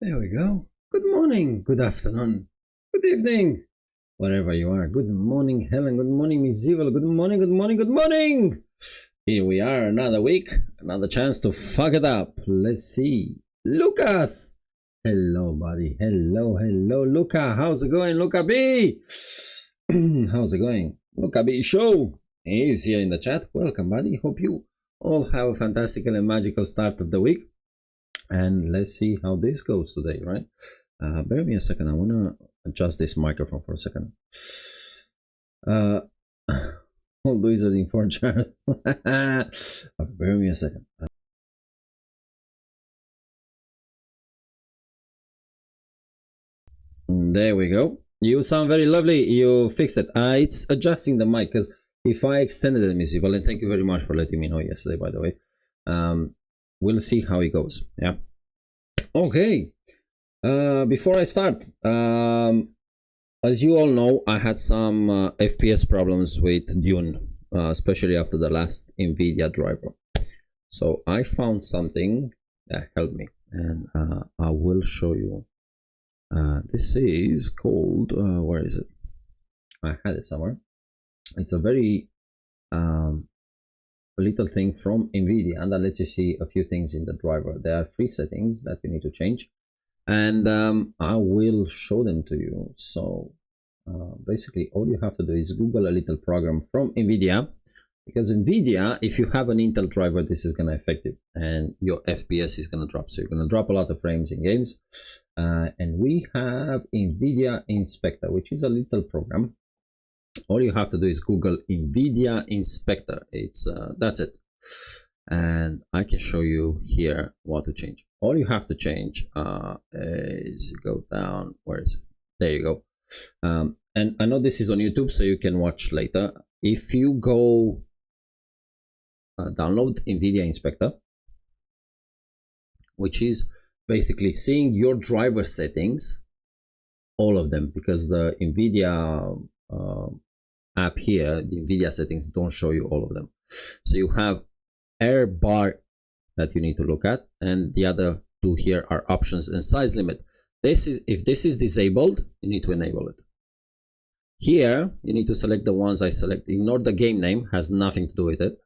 There we go. Good morning, good afternoon, good evening, wherever you are. Good morning, Helen. Good morning, Miss Evil. Good morning, good morning, good morning. Here we are, another week, another chance to fuck it up. Let's see. Lucas. Hello, buddy. Hello, Luca. How's it going, Luca B? How's it going? Luca B Show. He's here in the chat. Welcome, buddy. Hope you all have a fantastical and magical start of the week. And let's see how this goes today, right? Bear me a second. I want to adjust this microphone for a second. All wizarding for Charles. Bear me a second. There we go. You sound very lovely. You fixed it. It's adjusting the mic, because if I extended it, Miss Evelyn, thank you very much for letting me know yesterday, by the way. We'll see how it goes. Yeah. Okay. Before I start, as you all know, I had some FPS problems with Dune, especially after the last NVIDIA driver. So I found something that helped me, and I will show you. This is called, where is it? I had it somewhere. It's a very little thing from NVIDIA, and that lets you see a few things in the driver. There are 3 settings that you need to change, and I will show them to you. So basically all you have to do is Google a little program from NVIDIA, because NVIDIA, if you have an Intel driver, this is going to affect it and your FPS is going to drop. So you're going to drop a lot of frames in games. And we have NVIDIA Inspector, which is a little program. All you have to do is Google NVIDIA Inspector. It's that's it, and I can show you here what to change. All you have to change is go down. Where is it? There you go. And I know this is on YouTube, so you can watch later. If you go download NVIDIA Inspector, which is basically seeing your driver settings, all of them, because the NVIDIA app here, the NVIDIA settings don't show you all of them. So you have air bar that you need to look at, and the other 2 here are options and size limit. if this is disabled, you need to enable it. Here, you need to select the ones I select. Ignore the game name, has nothing to do with it.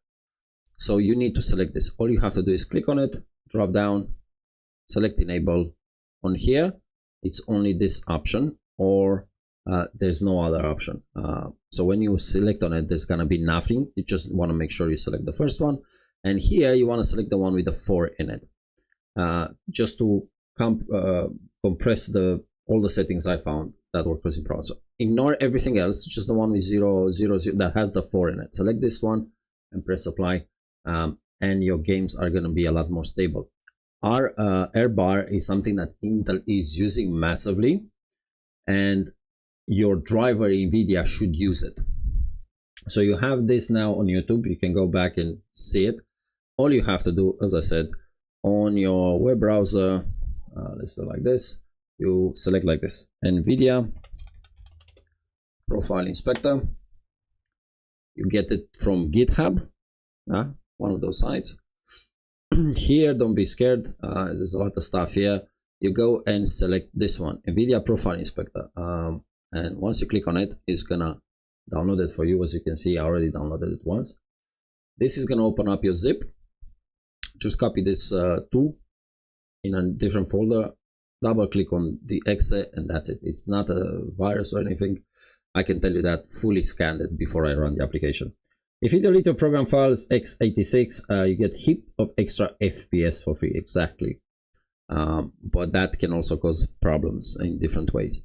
So you need to select this. All you have to do is click on it, drop down, select enable. On here, it's only this option, or there's no other option. So when you select on it, there's gonna be nothing. You just want to make sure you select the first one. And here you want to select the one with the 4 in it. Just to compress all the settings I found that work in Pro. So ignore everything else, just the one with 0, 0, 0 that has the 4 in it. Select this one and press apply, and your games are going to be a lot more stable. Our air bar is something that Intel is using massively, and your driver NVIDIA should use it. So you have this now on YouTube. You can go back and see it. All you have to do, as I said, on your web browser, let's do like this. You select like this, NVIDIA Profile Inspector. You get it from GitHub, one of those sites. Here, don't be scared. There's a lot of stuff here. You go and select this one, NVIDIA Profile Inspector. And once you click on it, it's gonna download it for you. As you can see, I already downloaded it once. This is gonna open up your zip. Just copy this to in a different folder, double click on the exe, and that's it. It's not a virus or anything. I can tell you that, fully scanned it before I run the application. If you delete your program files x86, you get heap of extra FPS for free. Exactly. But that can also cause problems in different ways.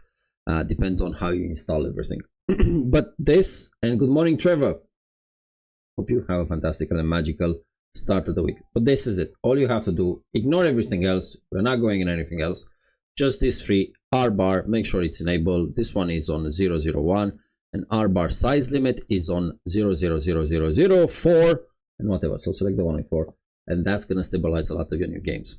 Depends on how you install everything. But this, and good morning, Trevor. Hope you have a fantastical and magical start of the week. But this is it. All you have to do, ignore everything else. We're not going in anything else. Just this free R bar, make sure it's enabled. This one is on 001, and R bar size limit is on 0.00004 and whatever. So select the one with 4, and that's going to stabilize a lot of your new games.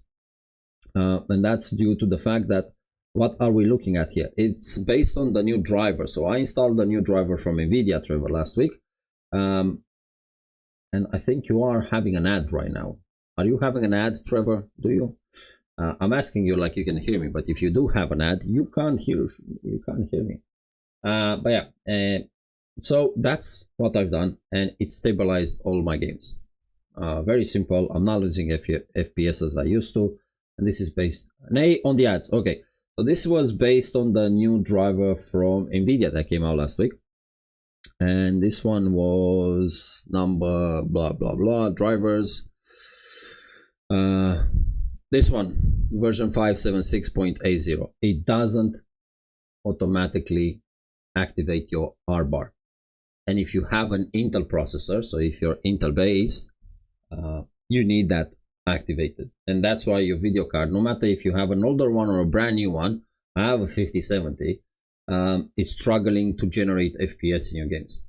And that's due to the fact that, what are we looking at here? It's based on the new driver. So I installed the new driver from NVIDIA, Trevor, last week. And I think you are having an ad right now. Are you having an ad, Trevor? Do you? I'm asking you like you can hear me, but if you do have an ad, you can't hear me. But yeah, so that's what I've done, and it stabilized all my games. Very simple. I'm not losing FPS as I used to, and this is based on the ads. Okay, so this was based on the new driver from NVIDIA that came out last week. And this one was number blah blah blah drivers. This one, version 576.80. It doesn't automatically activate your R bar. And if you have an Intel processor, so if you're Intel based, you need that activated. And that's why your video card, no matter if you have an older one or a brand new one, I have a 5070. It's struggling to generate FPS in your games,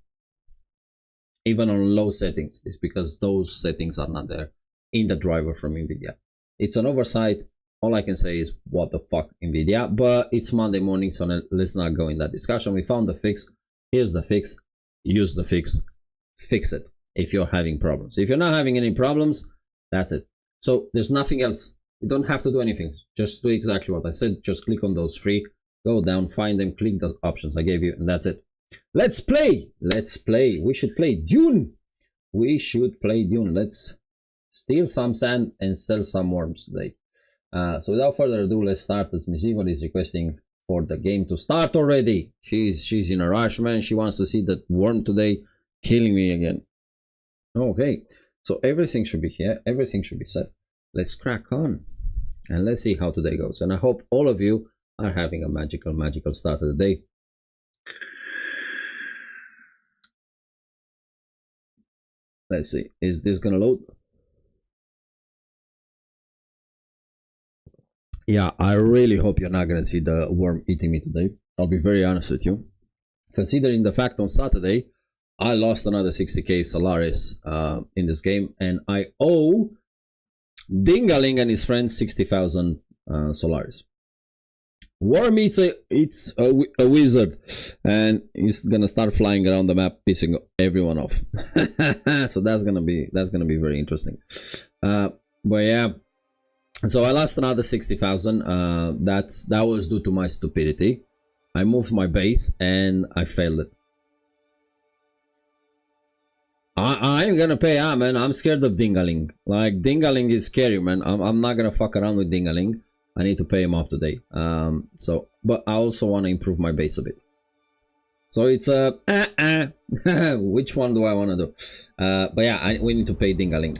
even on low settings. It's because those settings are not there in the driver from NVIDIA. It's an oversight. All I can say is, what the fuck, NVIDIA? But it's Monday morning, so let's not go in that discussion. We found the fix. Here's the fix. Use the fix. Fix it if you're having problems. If you're not having any problems, that's it. So there's nothing else. You don't have to do anything. Just do exactly what I said. Just click on those three. Go down, find them, click the options I gave you, and that's it. Let's play. Let's play. We should play Dune. We should play Dune. Let's steal some sand and sell some worms today. So without further ado, let's start. As Miss Evil is requesting for the game to start already. She's in a rush, man. She wants to see that worm today, killing me again. Okay, so everything should be here. Everything should be set. Let's crack on, and let's see how today goes. And I hope all of you are having a magical start of the day. Let's see, is this gonna load? Yeah, I really hope you're not gonna see the worm eating me today. I'll be very honest with you, considering the fact on Saturday I lost another 60k Solaris in this game, and I owe Dingaling and his friends 60,000 Solaris. Worm eats a wizard, and he's gonna start flying around the map, pissing everyone off. So that's gonna be very interesting. But yeah, So I lost another 60,000. That was due to my stupidity. I moved my base and I failed it. I ain't gonna pay, man. I'm scared of Dingaling. Like, Dingaling is scary, man. I'm not gonna fuck around with Dingaling. I need to pay him up today. But I also want to improve my base a bit. So it's which one do I want to do? But yeah, we need to pay Dingaling.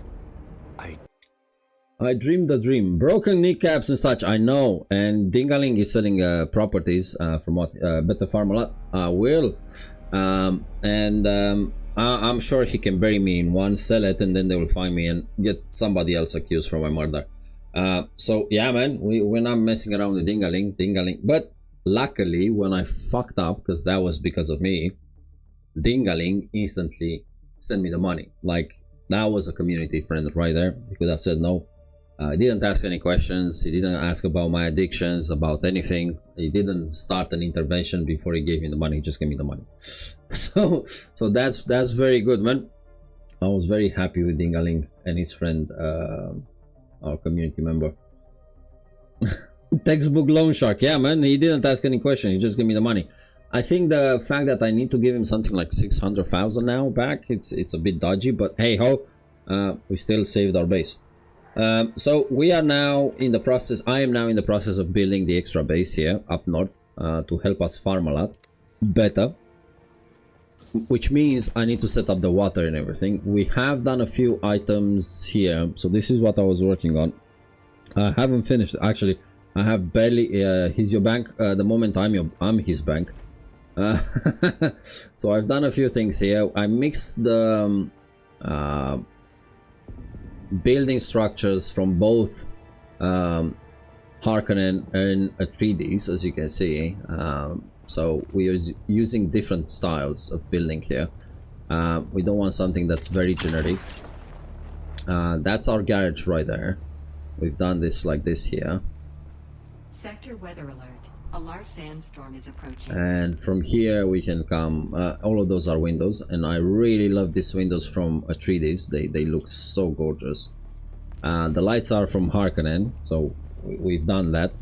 I dreamed the dream. Broken kneecaps and such, I know. And Dingaling is selling properties from what? Better Farm a lot. I will. I'm sure he can bury me in one, sell it, and then they will find me and get somebody else accused for my murder. So yeah, man, we're not messing around with Dingaling. But luckily, when I fucked up, because that was because of me, Dingaling instantly sent me the money. Like, that was a community friend right there. He could have said no. He didn't ask any questions. He didn't ask about my addictions, about anything. He didn't start an intervention before he gave me the money. He just gave me the money. So that's very good, man. I was very happy with Dingaling and his friend, our community member. Textbook loan shark. Yeah, man. He didn't ask any questions. He just gave me the money. I think the fact that I need to give him something like 600,000 now back, it's a bit dodgy. But hey ho, we still saved our base. So we are now in the process. I am now in the process of building the extra base here up north to help us farm a lot better, which means I need to set up the water and everything. We have done a few items here, so this is what I was working on. I haven't finished actually. I have barely. He's your bank. The moment I'm his bank. So I've done a few things here. I mixed the building structures from both Harkonnen and Atreides, as you can see. So we are using different styles of building here. We don't want something that's very generic. That's our garage right there. We've done this like this here. Sector weather alert. A large sandstorm is approaching. And from here we can come. All of those are windows, and I really love these windows from Atreides. They look so gorgeous. The lights are from Harkonnen, so we've done that.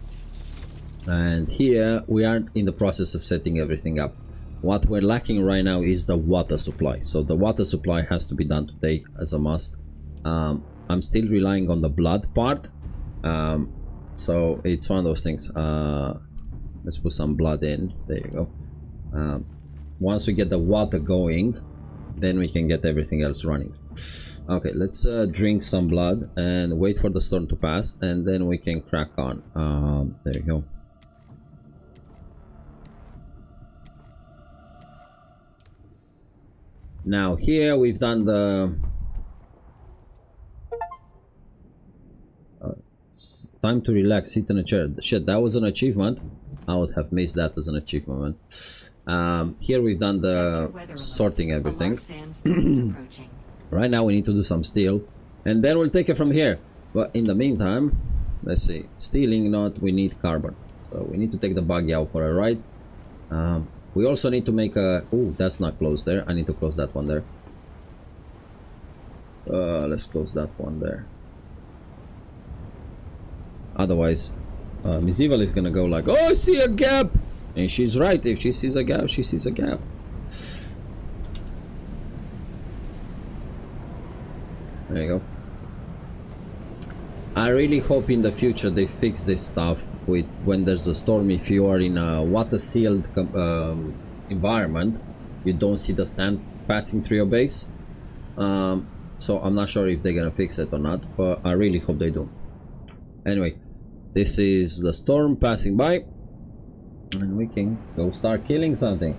And here we are in the process of setting everything up. What we're lacking right now is the water supply. So the water supply has to be done today as a must. I'm still relying on the blood part. So it's one of those things. Let's put some blood in. There you go. Once we get the water going, then we can get everything else running. Okay, let's drink some blood and wait for the storm to pass, and then we can crack on. There you go. Now here we've done the time to relax, sit in a chair. Shit, that was an achievement. I would have missed that as an achievement. Here we've done the sorting everything. Right now we need to do some steel, and then we'll take it from here. But in the meantime, let's see, stealing not, we need carbon. So we need to take the buggy out for a ride. We also need to make a... Oh, that's not closed there. I need to close that one there. Let's close that one there. Otherwise, Miss Evil is gonna go like, oh, I see a gap! And she's right. If she sees a gap, she sees a gap. There you go. I really hope in the future they fix this stuff with when there's a storm. If you are in a water-sealed environment, you don't see the sand passing through your base. So I'm not sure if they're gonna fix it or not, but I really hope they do. Anyway, this is the storm passing by, and we can go start killing something.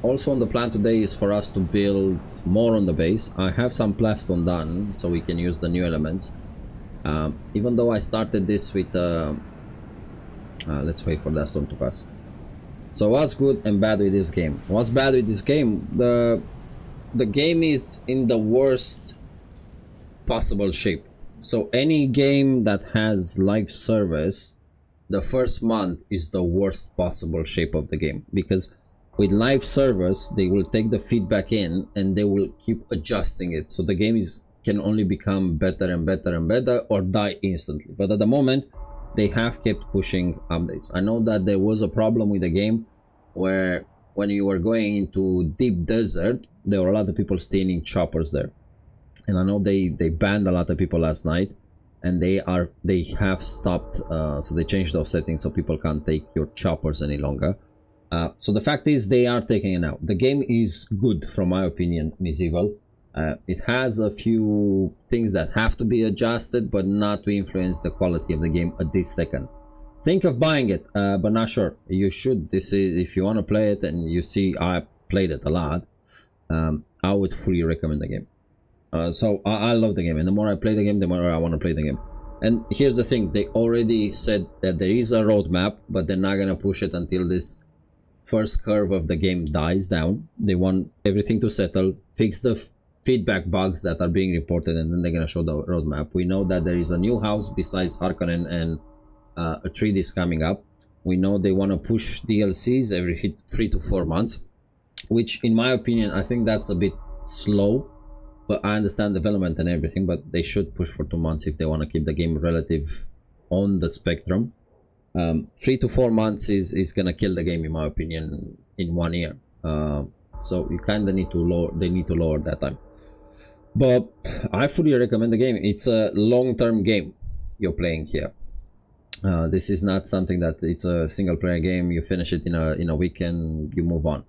Also on the plan today is for us to build more on the base. I have some plastone done, so we can use the new elements. Even though I started this with let's wait for that storm to pass. So what's good and bad with this game? What's bad with this game? The game is in the worst possible shape. So any game that has live service, the first month is the worst possible shape of the game, because with live servers they will take the feedback in and they will keep adjusting it, so the game is can only become better and better and better or die instantly. But at the moment, they have kept pushing updates. I know that there was a problem with the game where when you were going into deep desert, there were a lot of people stealing choppers there. And I know they banned a lot of people last night, and they have stopped, so they changed those settings so people can't take your choppers any longer. So the fact is they are taking it out. The game is good from my opinion, Miss Evil. It has a few things that have to be adjusted, but not to influence the quality of the game at this second. Think of buying it, but not sure. You should. This is, if you want to play it, and you see I played it a lot, I would fully recommend the game. So I love the game, and the more I play the game, the more I want to play the game. And here's the thing, they already said that there is a roadmap, but they're not gonna push it until this first curve of the game dies down. They want everything to settle, fix the feedback bugs that are being reported, and then they're gonna show the roadmap. We know that there is a new house besides Harkonnen, and a treaty is coming up. We know they want to push DLCs every 3 to 4 months, which in my opinion, I think that's a bit slow. But I understand development and everything, but they should push for 2 months if they want to keep the game relative on the spectrum. 3 to 4 months is gonna kill the game in my opinion in 1 year. So you kind of need to lower. They need to lower that time. But I fully recommend the game. It's a long-term game you're playing here. This is not something that it's a single-player game. You finish it in a weekend, you move on.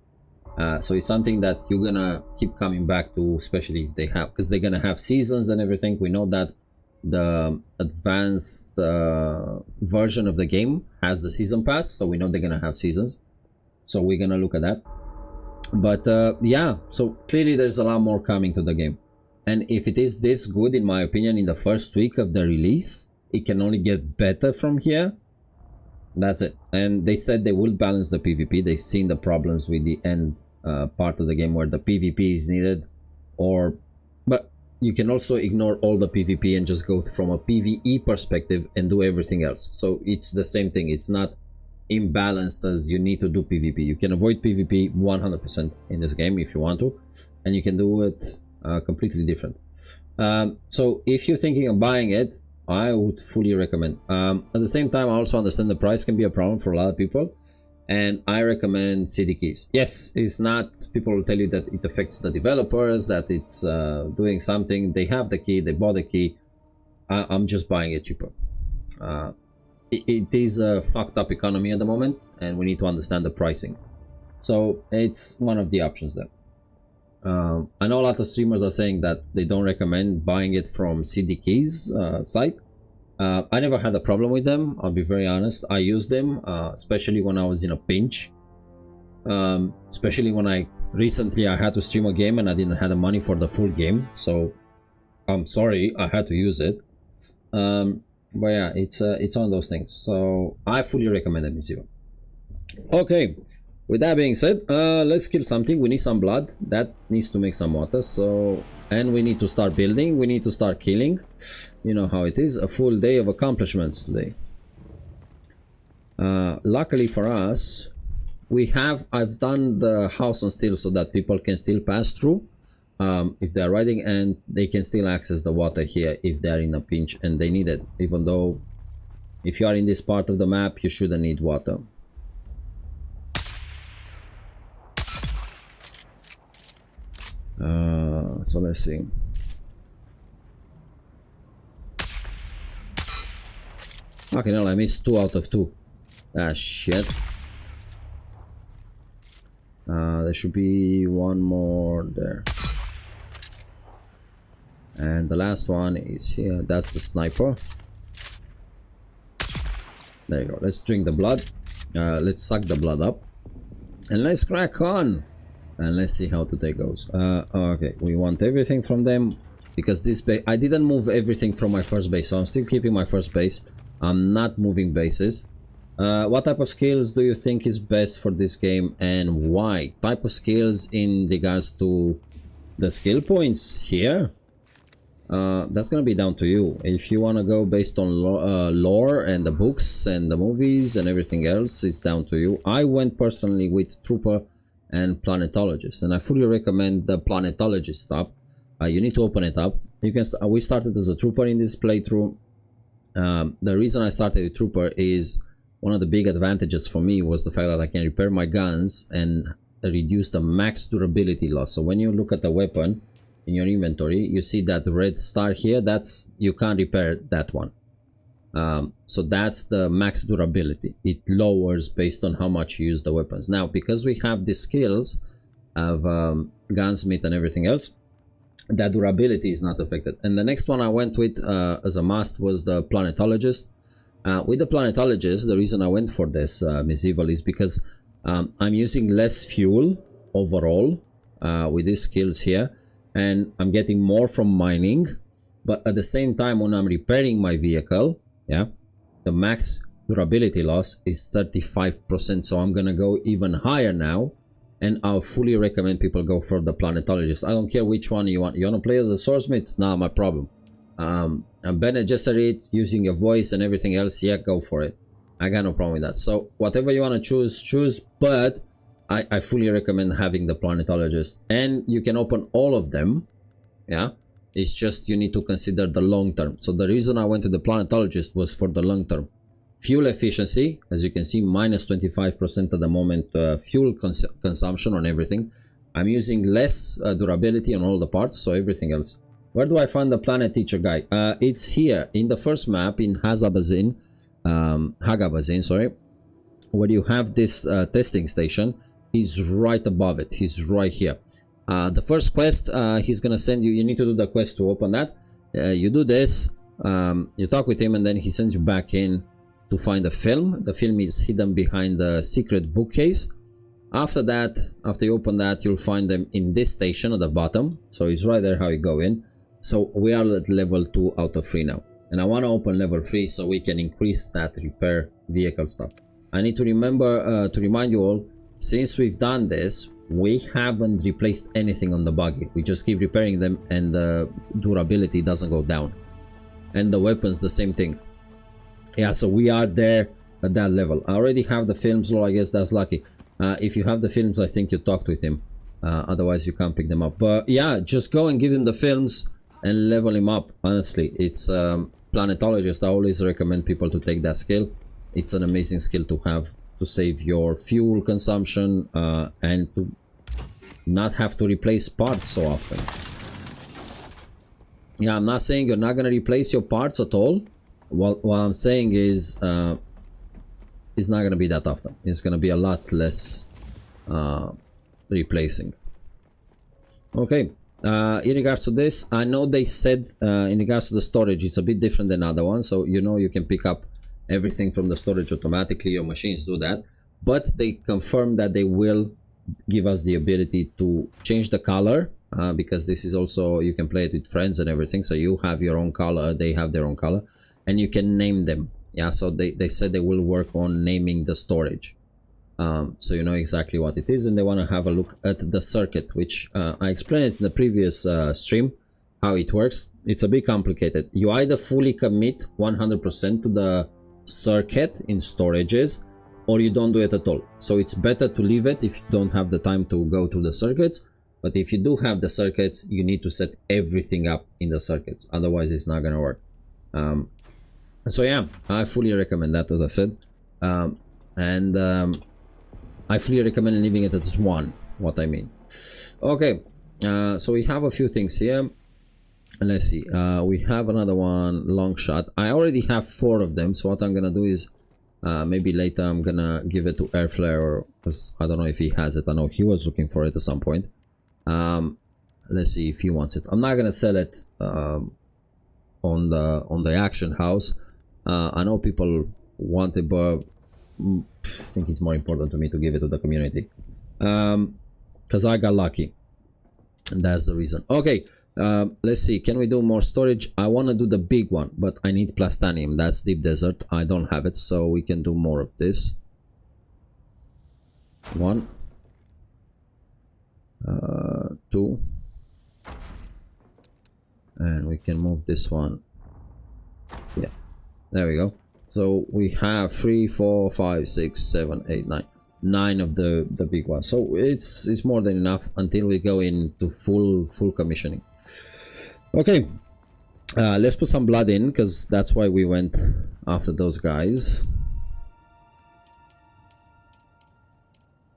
So it's something that you're gonna keep coming back to, especially if they have, because they're gonna have seasons and everything. We know that the advanced version of the game has the season pass, so we know they're gonna have seasons. So we're gonna look at that. But yeah, so clearly there's a lot more coming to the game. And if it is this good, in my opinion, in the first week of the release, it can only get better from here. That's it. And they said they will balance the PvP. They've seen the problems with the end part of the game where the PvP is needed, but you can also ignore all the PvP and just go from a PvE perspective and do everything else. So it's the same thing. It's not imbalanced as you need to do PvP. You can avoid PvP 100% in this game if you want to, and you can do it completely different. So if you're thinking of buying it, I would fully recommend. At the same time, I also understand the price can be a problem for a lot of people, and I recommend CD keys. Yes, it's not, people will tell you that it affects the developers, that it's doing something. They have the key, they bought the key. I'm just buying it cheaper. It is a fucked up economy at the moment, and we need to understand the pricing. So it's one of the options there. I know a lot of streamers are saying that they don't recommend buying it from CD Keys site. I never had a problem with them, I'll be very honest. I use them, especially when I was in a pinch. Especially when I had to stream a game and I didn't have the money for the full game. So I'm sorry, I had to use it. But yeah, it's one of those things. So I fully recommend it, Miss Eva. Okay. With that being said, let's kill something. We need some blood. That needs to make some water. So, and we need to start building. We need to start killing. You know how it is. A full day of accomplishments today. Luckily for us, I've done the house on steel so that people can still pass through if they're riding, and they can still access the water here if they're in a pinch and they need it. Even though if you are in this part of the map, you shouldn't need water. So let's see. Okay, no, I missed 2 out of 2. Ah, shit. There should be one more there. And the last one is here. That's the sniper. There you go. Let's drink the blood. Let's suck the blood up. And let's crack on. And let's see how today goes. Okay, we want everything from them, because this base, I didn't move everything from my first base, so I'm still keeping my first base. I'm not moving bases. What type of skills do you think is best for this game, and why? Type of skills in regards to the skill points here? That's gonna be down to you. If you want to go based on lore and the books and the movies and everything else, it's down to you. I went personally with Trooper and Planetologist, and I fully recommend the Planetologist tab. You need to open it up. you can. We started as a trooper in this playthrough. The reason I started with trooper is one of the big advantages for me was the fact that I can repair my guns and reduce the max durability loss. So when you look at the weapon in your inventory, you see that red star here. That's, you can't repair that one. So that's the max durability. It lowers based on how much you use the weapons. Now, because we have the skills of gunsmith and everything else, that durability is not affected. And the next one I went with as a must was the planetologist. With the planetologist, the reason I went for this Miss Evil is because I'm using less fuel overall with these skills here, and I'm getting more from mining. But at the same time, when I'm repairing my vehicle, yeah, the max durability loss is 35%. So I'm gonna go even higher now, and I'll fully recommend people go for the planetologist. I don't care which one you want. You want to play as a swordsmith? Nah, my problem. Bene Gesserit, using your voice and everything else, yeah, go for it. I got no problem with that. So whatever you want to choose, but I fully recommend having the planetologist. And you can open all of them, yeah. It's just you need to consider the long term. So the reason I went to the planetologist was for the long term. Fuel efficiency, as you can see, minus 25% at the moment, fuel consumption on everything. I'm using less durability on all the parts, so everything else. Where do I find the planet teacher guy? It's here in the first map in Hagabazin, sorry, where you have this testing station. He's right above it. He's right here. The first quest, he's gonna send you. You need to do the quest to open that. You do this. You talk with him, and then he sends you back in to find the film. The film is hidden behind the secret bookcase. After that, after you open that, you'll find them in this station at the bottom. So it's right there how you go in. So we are at level 2 out of 3 now, and I want to open level 3 so we can increase that repair vehicle stuff. I need to remember to remind you all, since we've done this, we haven't replaced anything on the buggy. We just keep repairing them, and the durability doesn't go down, and the weapons the same thing. Yeah, so we are there at that level. I already have the films, or I guess that's lucky. If you have the films, I think you talked with him. Otherwise you can't pick them up. But yeah, just go and give him the films and level him up. Honestly, it's planetologist. I always recommend people to take that skill. It's an amazing skill to have, to save your fuel consumption and to not have to replace parts so often. Yeah, I'm not saying you're not gonna replace your parts at all. What I'm saying is it's not gonna be that often. It's gonna be a lot less replacing. Okay, in regards to this, I know they said in regards to the storage, it's a bit different than other ones. So you know, you can pick up everything from the storage automatically. Your machines do that, but they confirm that they will give us the ability to change the color, because this is also, you can play it with friends and everything. So you have your own color, they have their own color, and you can name them. Yeah, so they said they will work on naming the storage, so you know exactly what it is. And they want to have a look at the circuit, which I explained it in the previous stream how it works. It's a bit complicated. You either fully commit 100% to the circuit in storages, or you don't do it at all. So it's better to leave it if you don't have the time to go to the circuits. But if you do have the circuits, you need to set everything up in the circuits, otherwise it's not gonna work. So yeah, I fully recommend that, as I said, and I fully recommend leaving it as 1, what I mean. Okay, so we have a few things here. Let's see, we have another one, long shot. I already have 4 of them, so what I'm gonna do is maybe later I'm gonna give it to Air Flare, because I don't know if he has it. I know he was looking for it at some point. Let's see if he wants it. I'm not gonna sell it on the action house. I know people want it, but I think it's more important to me to give it to the community, because I got lucky, and that's the reason. Okay, let's see, can we do more storage? I want to do the big one, but I need plastanium. That's deep desert. I don't have it, so we can do more of this. 1, 2, and we can move this one. Yeah, there we go. So we have 3, 4, 5, 6, 7, 8, 9 of the big ones. So it's more than enough until we go into full commissioning. Okay, Let's put some blood in, because that's why we went after those guys.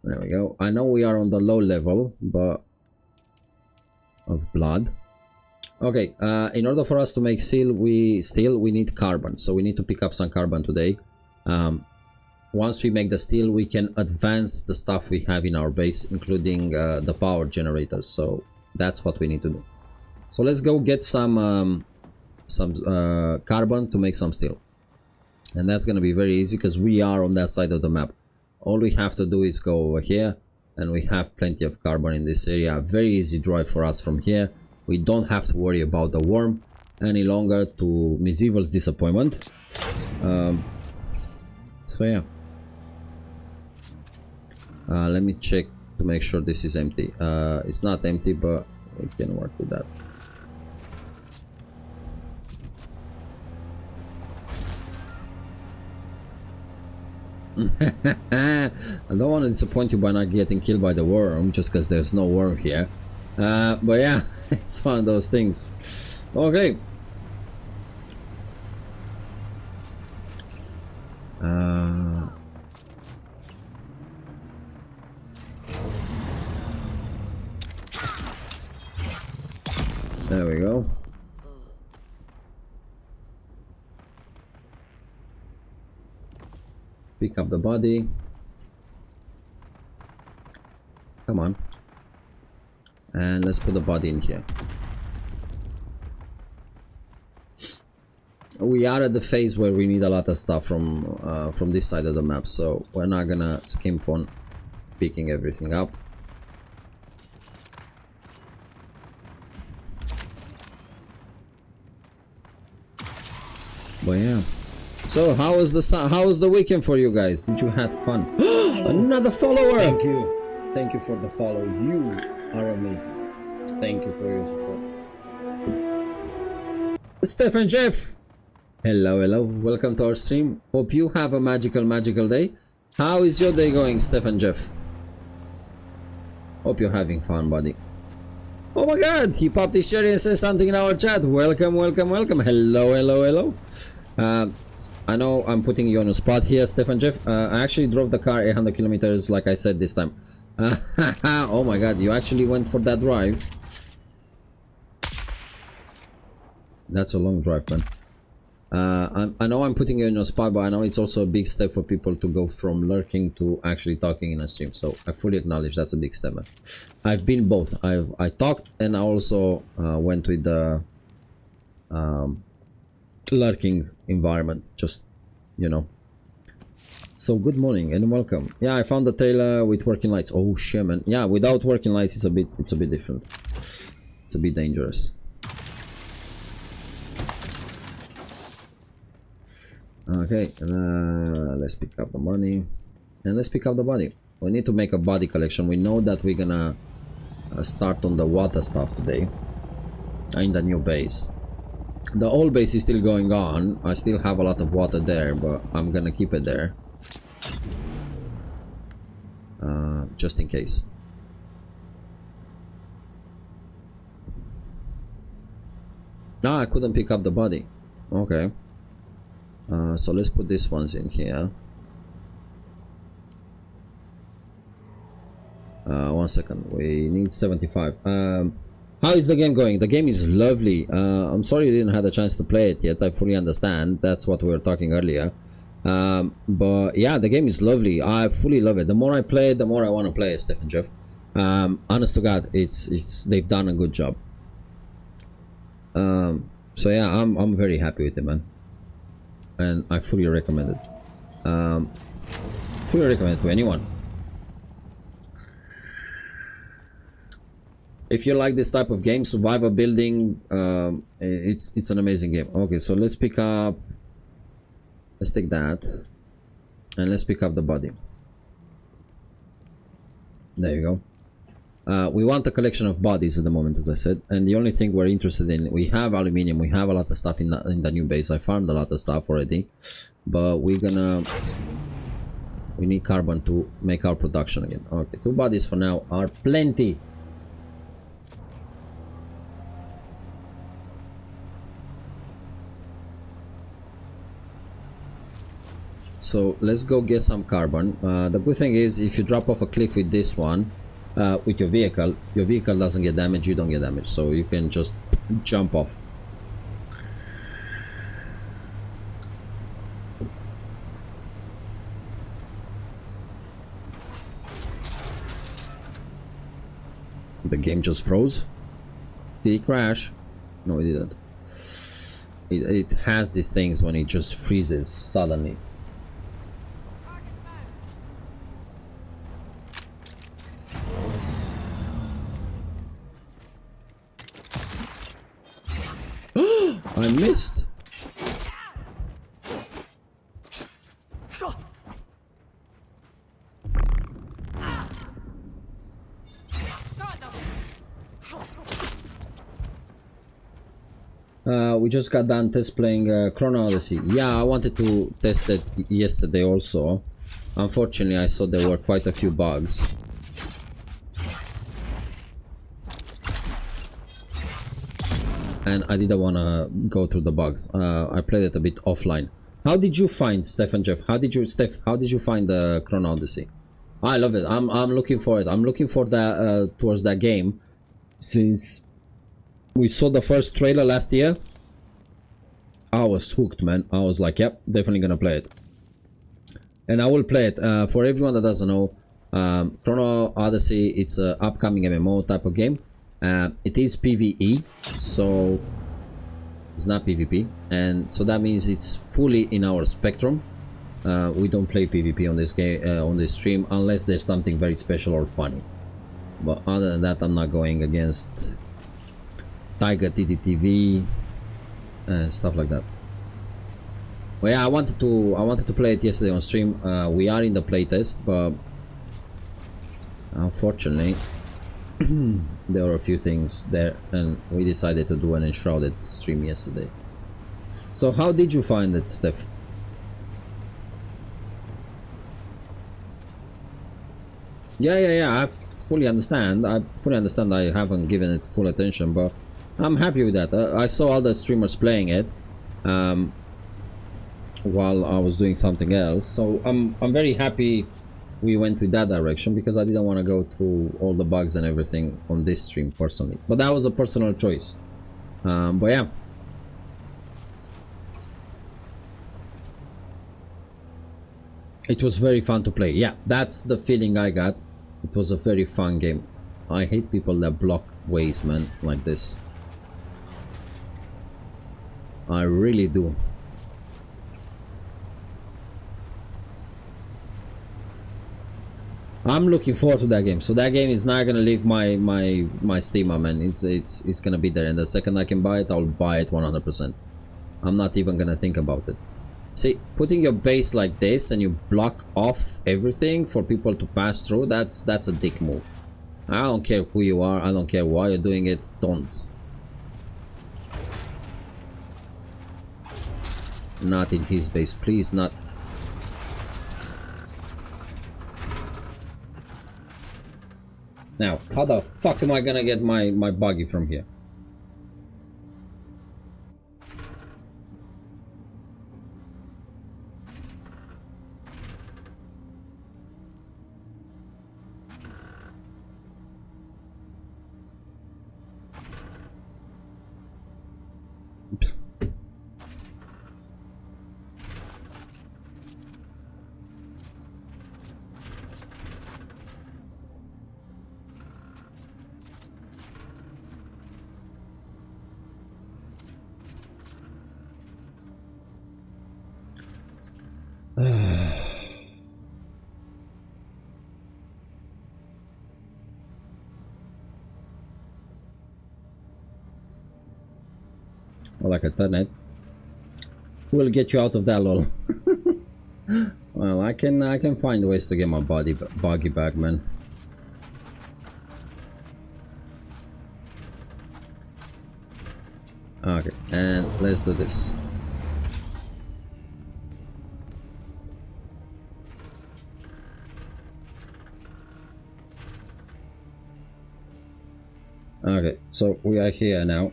There we go. I know we are on the low level but of blood. Okay, in order for us to make steel we need carbon, so we need to pick up some carbon today. Once we make the steel, we can advance the stuff we have in our base, including the power generators, so that's what we need to do. So let's go get some carbon to make some steel, and that's gonna be very easy because we are on that side of the map. All we have to do is go over here, and we have plenty of carbon in this area. Very easy drive for us from here. We don't have to worry about the worm any longer, to Miss Evil's disappointment. So yeah, let me check to make sure this is empty. It's not empty, but we can work with that. I don't want to disappoint you by not getting killed by the worm just because there's no worm here, but yeah, it's one of those things. Okay, there we go. Pick up the body. Come on. And let's put the body in here. We are at the phase where we need a lot of stuff from this side of the map, so we're not gonna skimp on picking everything up. But yeah. So how was the weekend for you guys? Did you had fun? Another follower! Thank you for the follow. You are amazing. Thank you for your support. Stefan Jeff! Hello, welcome to our stream. Hope you have a magical day. How is your day going, Stefan Jeff? Hope you're having fun, buddy. Oh my god, he popped his cherry and says something in our chat. Welcome. Hello. I know I'm putting you on a spot here, Stefan Jeff. I actually drove the car 800 kilometers, like I said this time. Oh my god, you actually went for that drive. That's a long drive, man. I know I'm putting you in a spot, but I know it's also a big step for people to go from lurking to actually talking in a stream. So I fully acknowledge that's a big step, man. I've been both. I talked and I also went with the lurking environment, just, you know. So good morning and welcome. Yeah, I found the trailer with working lights. Oh shit, man. Yeah, without working lights it's a bit different. It's a bit dangerous. Okay, let's pick up the money and let's pick up the body. We need to make a body collection. We know that we're gonna start on the water stuff today in the new base. The old base is still going on. I still have a lot of water there, but I'm gonna keep it there just in case. Ah, I couldn't pick up the body. Okay. So let's put these ones in here. 1 second. We need 75. How is the game going? The game is lovely. I'm sorry you didn't have a chance to play it yet. I fully understand. That's what we were talking earlier. But yeah, the game is lovely. I fully love it. The more I play it, the more I want to play it, Stephen Jeff. Honest to God, they've done a good job. So yeah, I'm very happy with it, man. And I fully recommend it. Fully recommend it to anyone. If you like this type of game, survival building, it's an amazing game. Okay, so let's pick up. Let's take that, and let's pick up the body. There you go. We want a collection of bodies at the moment, as I said, and the only thing we're interested in, we have aluminium, we have a lot of stuff in the new base. I farmed a lot of stuff already, but we need carbon to make our production again. Okay, 2 bodies for now are plenty. So let's go get some carbon. The good thing is if you drop off a cliff with this one, with your vehicle doesn't get damaged, you don't get damaged, so you can just jump off. The game just froze. Did it crash? No, it didn't. It has these things when it just freezes suddenly. I missed. We just got done test playing Chrono Odyssey. Yeah, I wanted to test it yesterday also. Unfortunately, I saw there were quite a few bugs. And I didn't want to go through the bugs. I played it a bit offline. How did you find, Steph and Jeff? How did you find the Chrono Odyssey? I love it. I'm looking for it. I'm looking for that towards that game since we saw the first trailer last year. I was hooked, man. I was like, yep, definitely gonna play it. And I will play it. For everyone that doesn't know, Chrono Odyssey, it's an upcoming MMO type of game. It is PvE, so it's not PvP, and so that means it's fully in our spectrum. We don't play PvP on this game, on this stream, unless there's something very special or funny. But other than that, I'm not going against Tiger TTTV and stuff like that. Well, yeah, I wanted to play it yesterday on stream. We are in the playtest, but unfortunately there were a few things there, and we decided to do an enshrouded stream yesterday. So how did you find it, Steph? Yeah, I fully understand. I haven't given it full attention, but I'm happy with that. I saw other streamers playing it while I was doing something else, so I'm very happy we went with that direction, because I didn't want to go through all the bugs and everything on this stream personally. But that was a personal choice. But yeah. It was very fun to play. Yeah, that's the feeling I got. It was a very fun game. I hate people that block ways, man, like this. I really do. I'm looking forward to that game. So that game is not gonna leave my Steam, man. It's gonna be there, and the second I can buy it, I'll buy it 100%. I'm not even gonna think about it. See, putting your base like this and you block off everything for people to pass through, that's a dick move. I don't care who you are, I don't care why you're doing it, don't. Not in his base, please, not. Now, how the fuck am I gonna get my buggy from here? Well, like a turnet. We'll get you out of that, lol. Well, I can find ways to get my buggy back, man. Okay, and let's do this. Okay, so we are here now.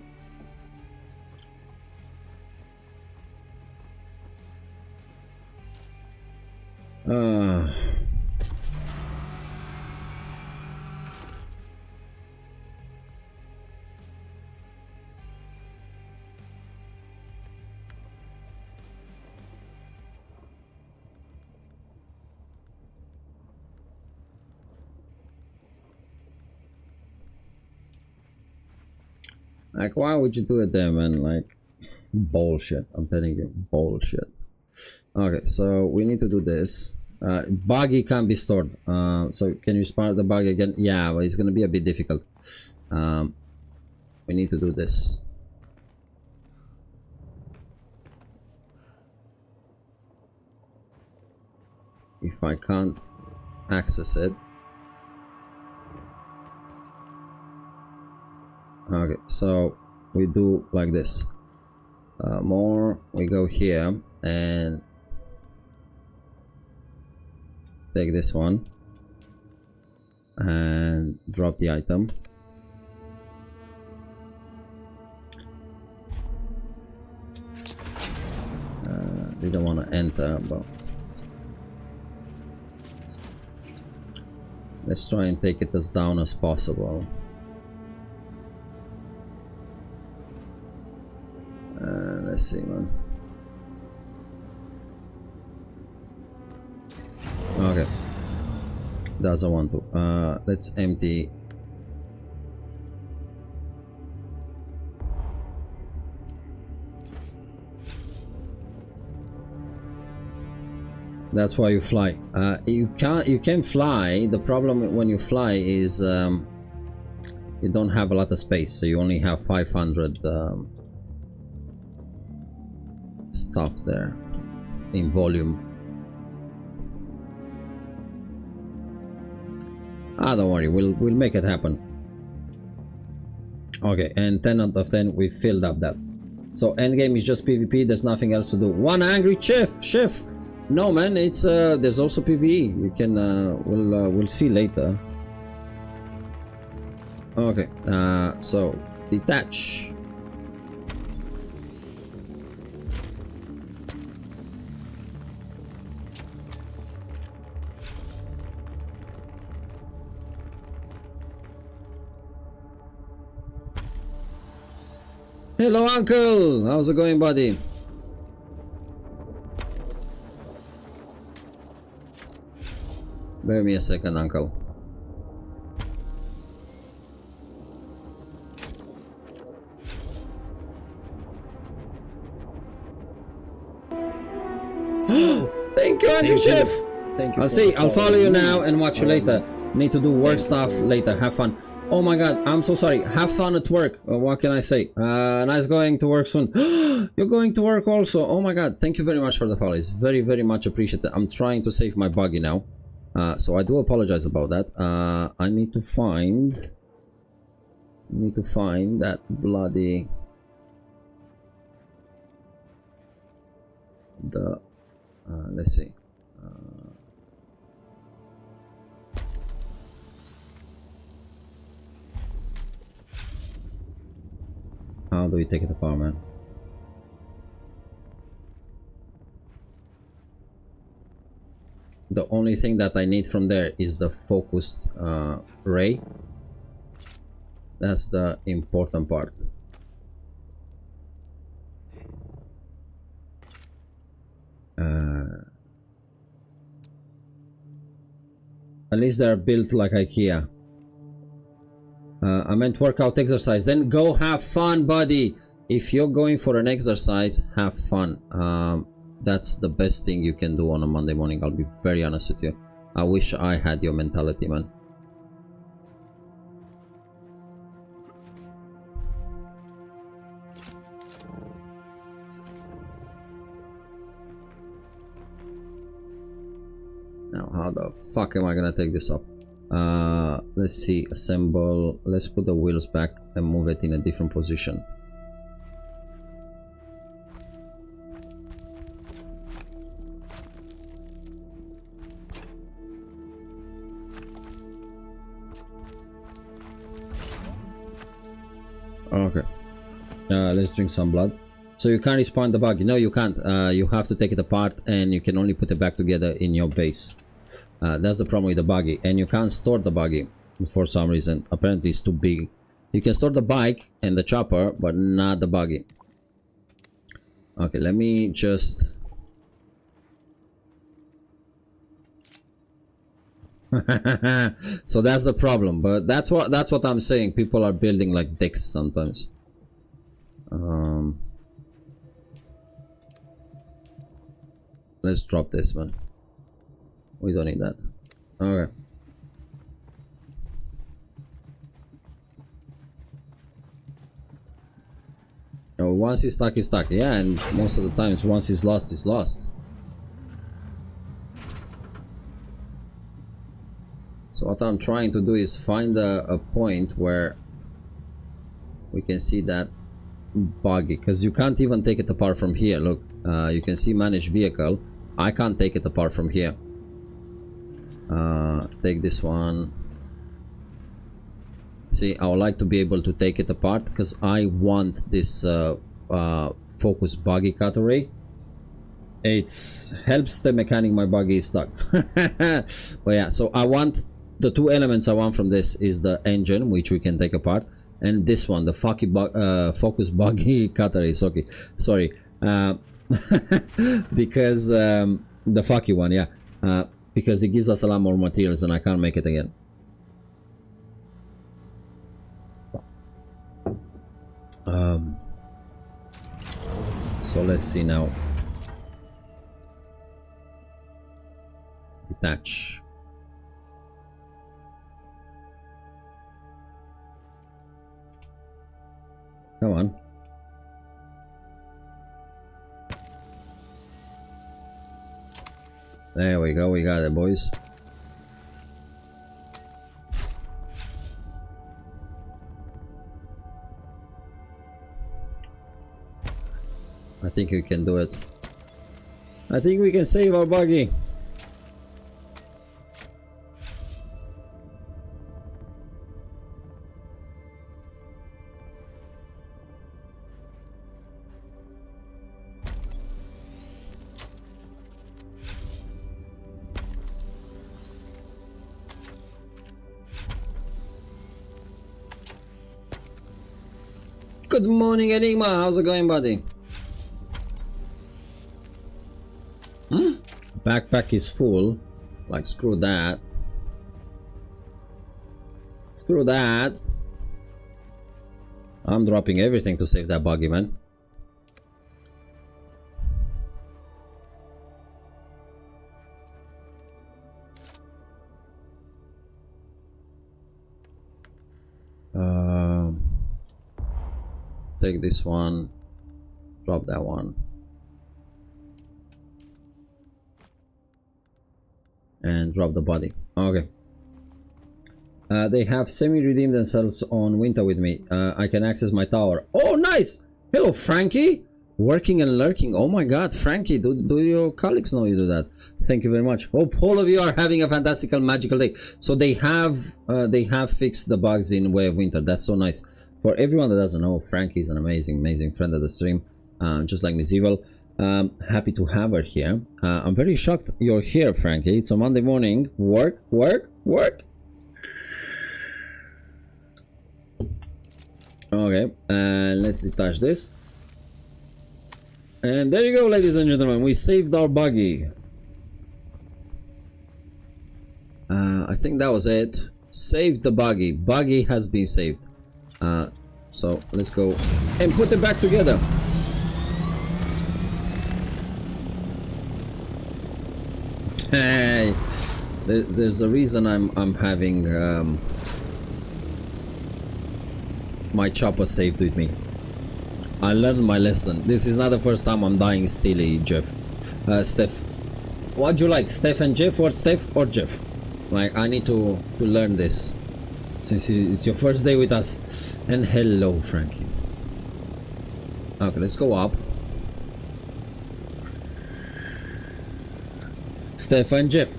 Uh, like, why would you do it there, man? Like, bullshit. I'm telling you, bullshit. Okay, so we need to do this. Buggy can't be stored. So can you start the bug again? Yeah, well, it's gonna be a bit difficult. We need to do this. If I can't access it. Okay, so we do like this. More, we go here and take this one and drop the item. They don't want to enter, but let's try and take it as down as possible. Let's see, man. Okay, doesn't want to. Let's empty. That's why you fly. You can fly. The problem when you fly is you don't have a lot of space, so you only have 500 stuff there in volume. Don't worry, we'll make it happen. Okay, and 10 out of 10, we filled up that. So endgame is just PvP. There's nothing else to do. One angry chef. No, man, it's there's also PvE. You can we'll see later. Okay, so detach. Hello, uncle. How's it going, buddy? Bear me a second, uncle. Thank you, Angry Chef. Thank you. I'll follow you now and watch you later. Need to do work stuff later. Have fun. Oh my god, I'm so sorry. Have fun at work. What can I say? Nice going to work soon. You're going to work also. Oh my god, thank you very much for the follow. It's very, very much appreciated. I'm trying to save my buggy now. So I do apologize about that. I need to find that bloody let's see. How do we take it apart, man? The only thing that I need from there is the focused ray. That's the important part. At least they're built like IKEA. I meant workout exercise. Then go have fun, buddy. If you're going for an exercise, have fun. That's the best thing you can do on a Monday morning. I'll be very honest with you. I wish I had your mentality, man. Now, how the fuck am I gonna take this up? Let's see, assemble. Let's put the wheels back and move it in a different position. Okay, let's drink some blood. So you can't respawn the buggy. No, you can't. You have to take it apart, and you can only put it back together in your base. That's the problem with the buggy. And you can't store the buggy for some reason. Apparently it's too big. You can store the bike and the chopper, but not the buggy. Okay, let me just... So that's the problem, but that's what I'm saying. People are building like dicks sometimes. Let's drop this, man. We don't need that. Okay. Oh, once he's stuck, he's stuck. Yeah, and most of the times, once he's lost, he's lost. So what I'm trying to do is find a point where we can see that buggy, because you can't even take it apart from here. Look, you can see manage vehicle. I can't take it apart from here. Take this one. See, I would like to be able to take it apart because I want this focus buggy cutaway. It helps the mechanic. My buggy is stuck. But yeah, so I want the two elements I want from this is the engine, which we can take apart, and this one, the focus buggy cutaway. Okay, sorry, because the fucky one, yeah, because it gives us a lot more materials and I can't make it again. So let's see now. Detach. Come on. There we go, we got it, boys. I think we can do it. I think we can save our buggy. Good morning, Enigma. How's it going, buddy? Backpack is full. Like, screw that. Screw that. I'm dropping everything to save that buggy, man. Take this one. Drop that one. And drop the body. Okay. They have semi-redeemed themselves on winter with me. I can access my tower. Oh, nice! Hello, Frankie! Working and lurking. Oh my god, Frankie, do your colleagues know you do that? Thank you very much. Hope all of you are having a fantastical, magical day. So they have fixed the bugs in Way of Winter. That's so nice. For everyone that doesn't know, Frankie is an amazing, amazing friend of the stream. Just like Miss Evil. Happy to have her here. I'm very shocked you're here, Frankie. It's a Monday morning. Work. Okay, and let's detach this. And there you go, ladies and gentlemen. We saved our buggy. I think that was it. Saved the buggy. Buggy has been saved. So let's go and put it back together. Hey, there's a reason I'm having my chopper saved with me. I learned my lesson. This is not the first time I'm dying steely, Jeff. Steph. What'd you like, Steph and Jeff, or Steph or Jeff? Like, I need to learn this. Since it's your first day with us. And hello, Frankie. Okay, let's go up. Steph and Jeff.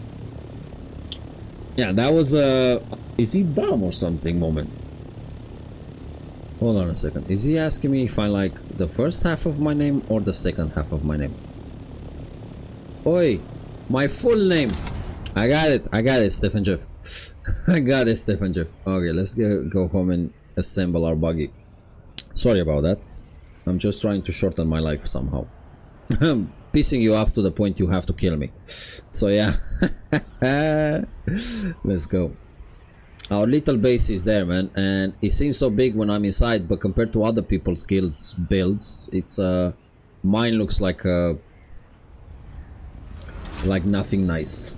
Yeah, that was a... is he dumb or something moment? Hold on a second. Is he asking me if I like the first half of my name or the second half of my name? Oi, my full name. I got it, Stephen Jeff. I got it, Stephen Jeff. Okay, let's go home and assemble our buggy. Sorry about that. I'm just trying to shorten my life somehow. I'm pissing you off to the point you have to kill me. So yeah. Let's go. Our little base is there, man, and it seems so big when I'm inside, but compared to other people's guilds builds, it's mine looks like nothing nice.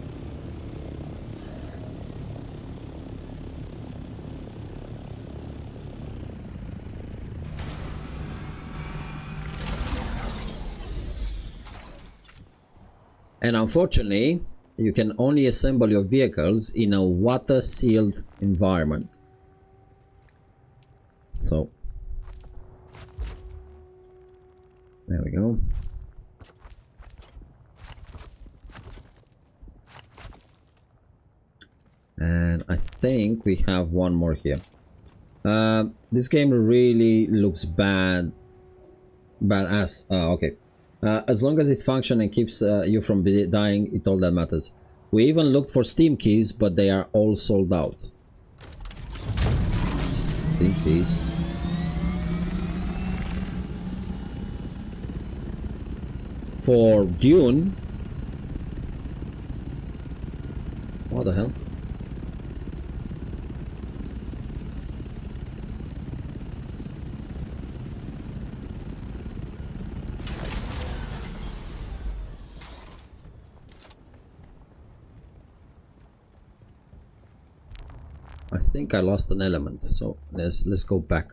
And unfortunately, you can only assemble your vehicles in a water-sealed environment. So, there we go. And I think we have one more here. This game really looks badass. Okay. As long as it functions and keeps you from dying, it's all that matters. We even looked for Steam keys, but they are all sold out. Steam keys. For Dune? What the hell? I think I lost an element, so let's go back.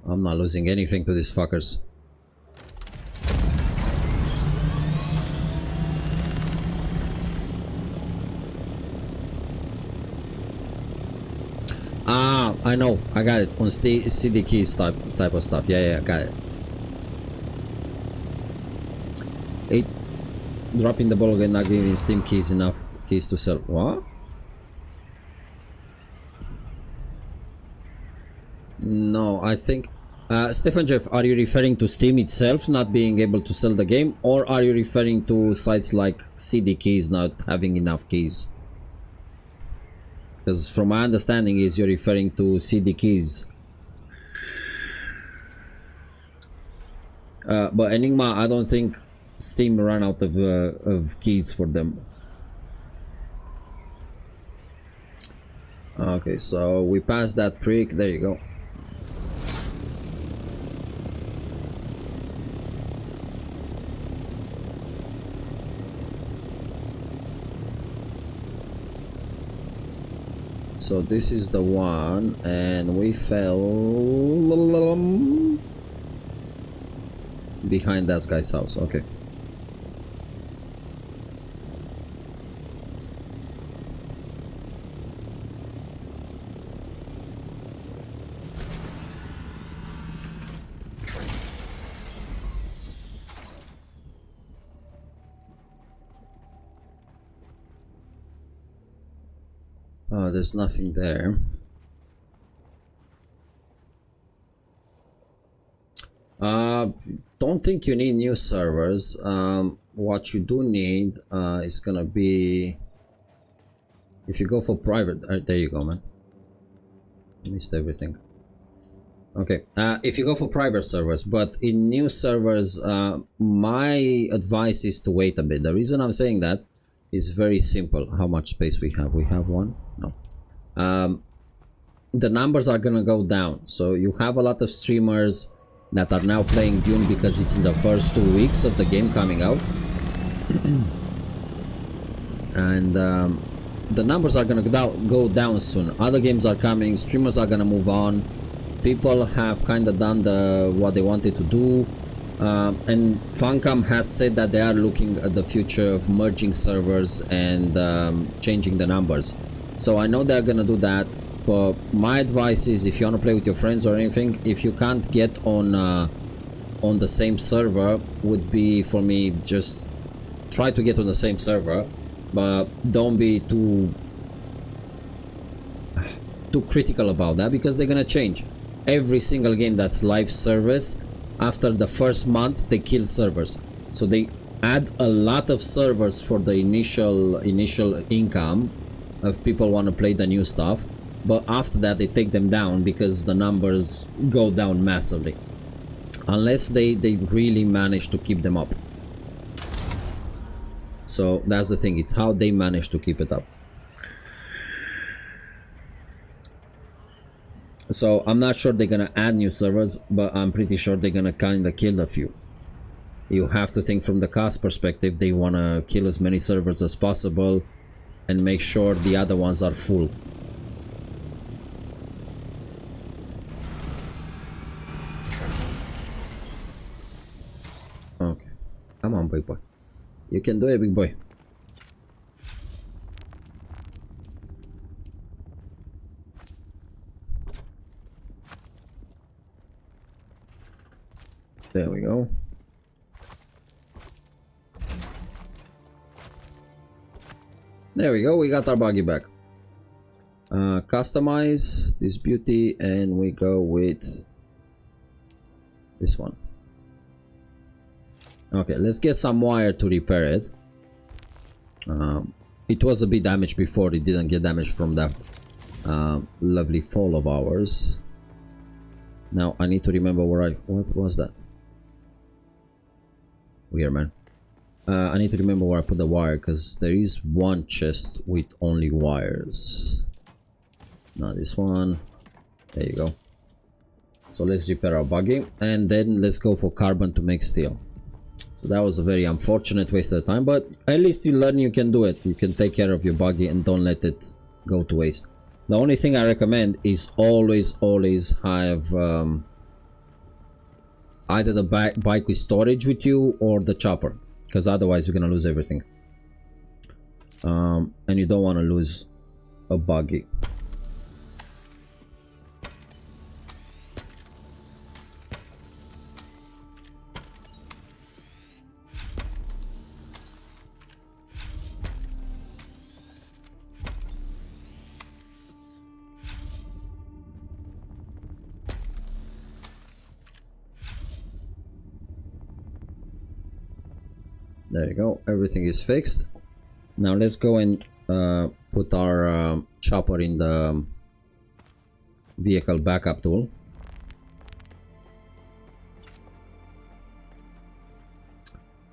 I'm not losing anything to these fuckers. Ah, I know, I got it. On CD keys type of stuff. Yeah, got it. Dropping the ball again, not giving Steam keys enough keys to sell. What? No, I think Stephen Jeff, are you referring to Steam itself not being able to sell the game, or are you referring to sites like CD keys not having enough keys? Because from my understanding is you're referring to CD keys. But Enigma, I don't think Steam ran out of keys for them. Okay, so we passed that prick. There you go. So this is the one, and we fell behind that guy's house. Okay. Oh, there's nothing there. Don't think you need new servers. What you do need is gonna be, if you go for private, there you go, man. I missed everything. Okay, if you go for private servers, but in new servers, my advice is to wait a bit. The reason I'm saying that is very simple. How much space we have? We have one? No. The numbers are gonna go down, so you have a lot of streamers that are now playing Dune because it's in the first 2 weeks of the game coming out. And the numbers are gonna go down soon. Other games are coming, streamers are gonna move on, people have kind of done what they wanted to do, and Funcom has said that they are looking at the future of merging servers and changing the numbers. So I know they're gonna do that, but my advice is, if you want to play with your friends or anything, if you can't get on the same server, would be for me just try to get on the same server, but don't be too too critical about that, because they're gonna change every single game that's live service. After the first month they kill servers, so they add a lot of servers for the initial income of people want to play the new stuff, but after that they take them down because the numbers go down massively, unless they really manage to keep them up. So that's the thing, it's how they manage to keep it up. So I'm not sure they're gonna add new servers, but I'm pretty sure they're gonna kinda kill a few. You have to think from the cost perspective, they wanna kill as many servers as possible and make sure the other ones are full. Okay, come on, big boy. You can do it, big boy. There we go. There we go, we got our buggy back. Customize this beauty and we go with this one. Okay, let's get some wire to repair it. It was a bit damaged before, it didn't get damaged from that lovely fall of ours. Now I need to remember where what was that? Weird, man. I need to remember where I put the wire, because there is one chest with only wires. Not this one. There you go. So let's repair our buggy and then let's go for carbon to make steel. So that was a very unfortunate waste of time, but at least you learn you can do it. You can take care of your buggy and don't let it go to waste. The only thing I recommend is always have either the bike with storage with you or the chopper, because otherwise you're gonna lose everything. And you don't want to lose a buggy. There you go, everything is fixed. Now let's go and put our chopper in the vehicle backup tool.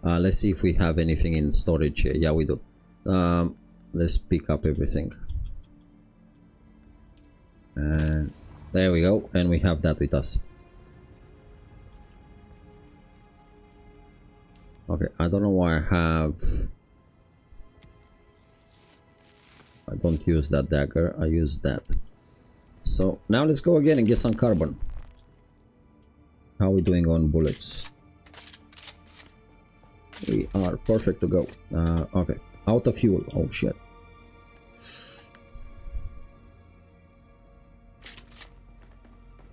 Let's see if we have anything in storage here. Yeah, we do. Let's pick up everything. And there we go, and we have that with us. Okay, I don't know why I don't use that dagger, I use that. So now let's go again and get some carbon. How are we doing on bullets? We are perfect to go. Okay, out of fuel. Oh shit.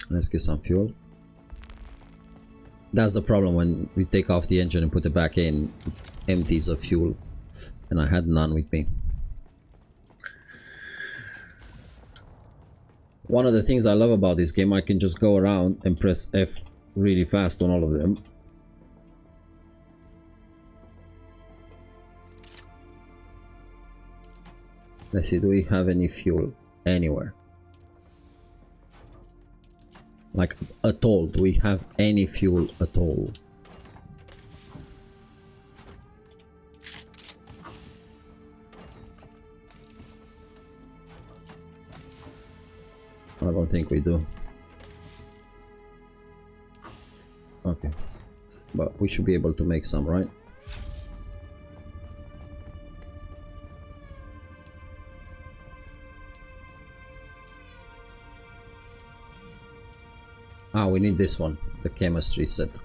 Let's get some fuel. That's the problem when we take off the engine and put it back in, it empties of fuel, and I had none with me. One of the things I love about this game, I can just go around and press F really fast on all of them. Let's see, do we have any fuel anywhere? Like at all, do we have any fuel at all? I don't think we do. Okay, but we should be able to make some, right? Ah, we need this one, the chemistry set.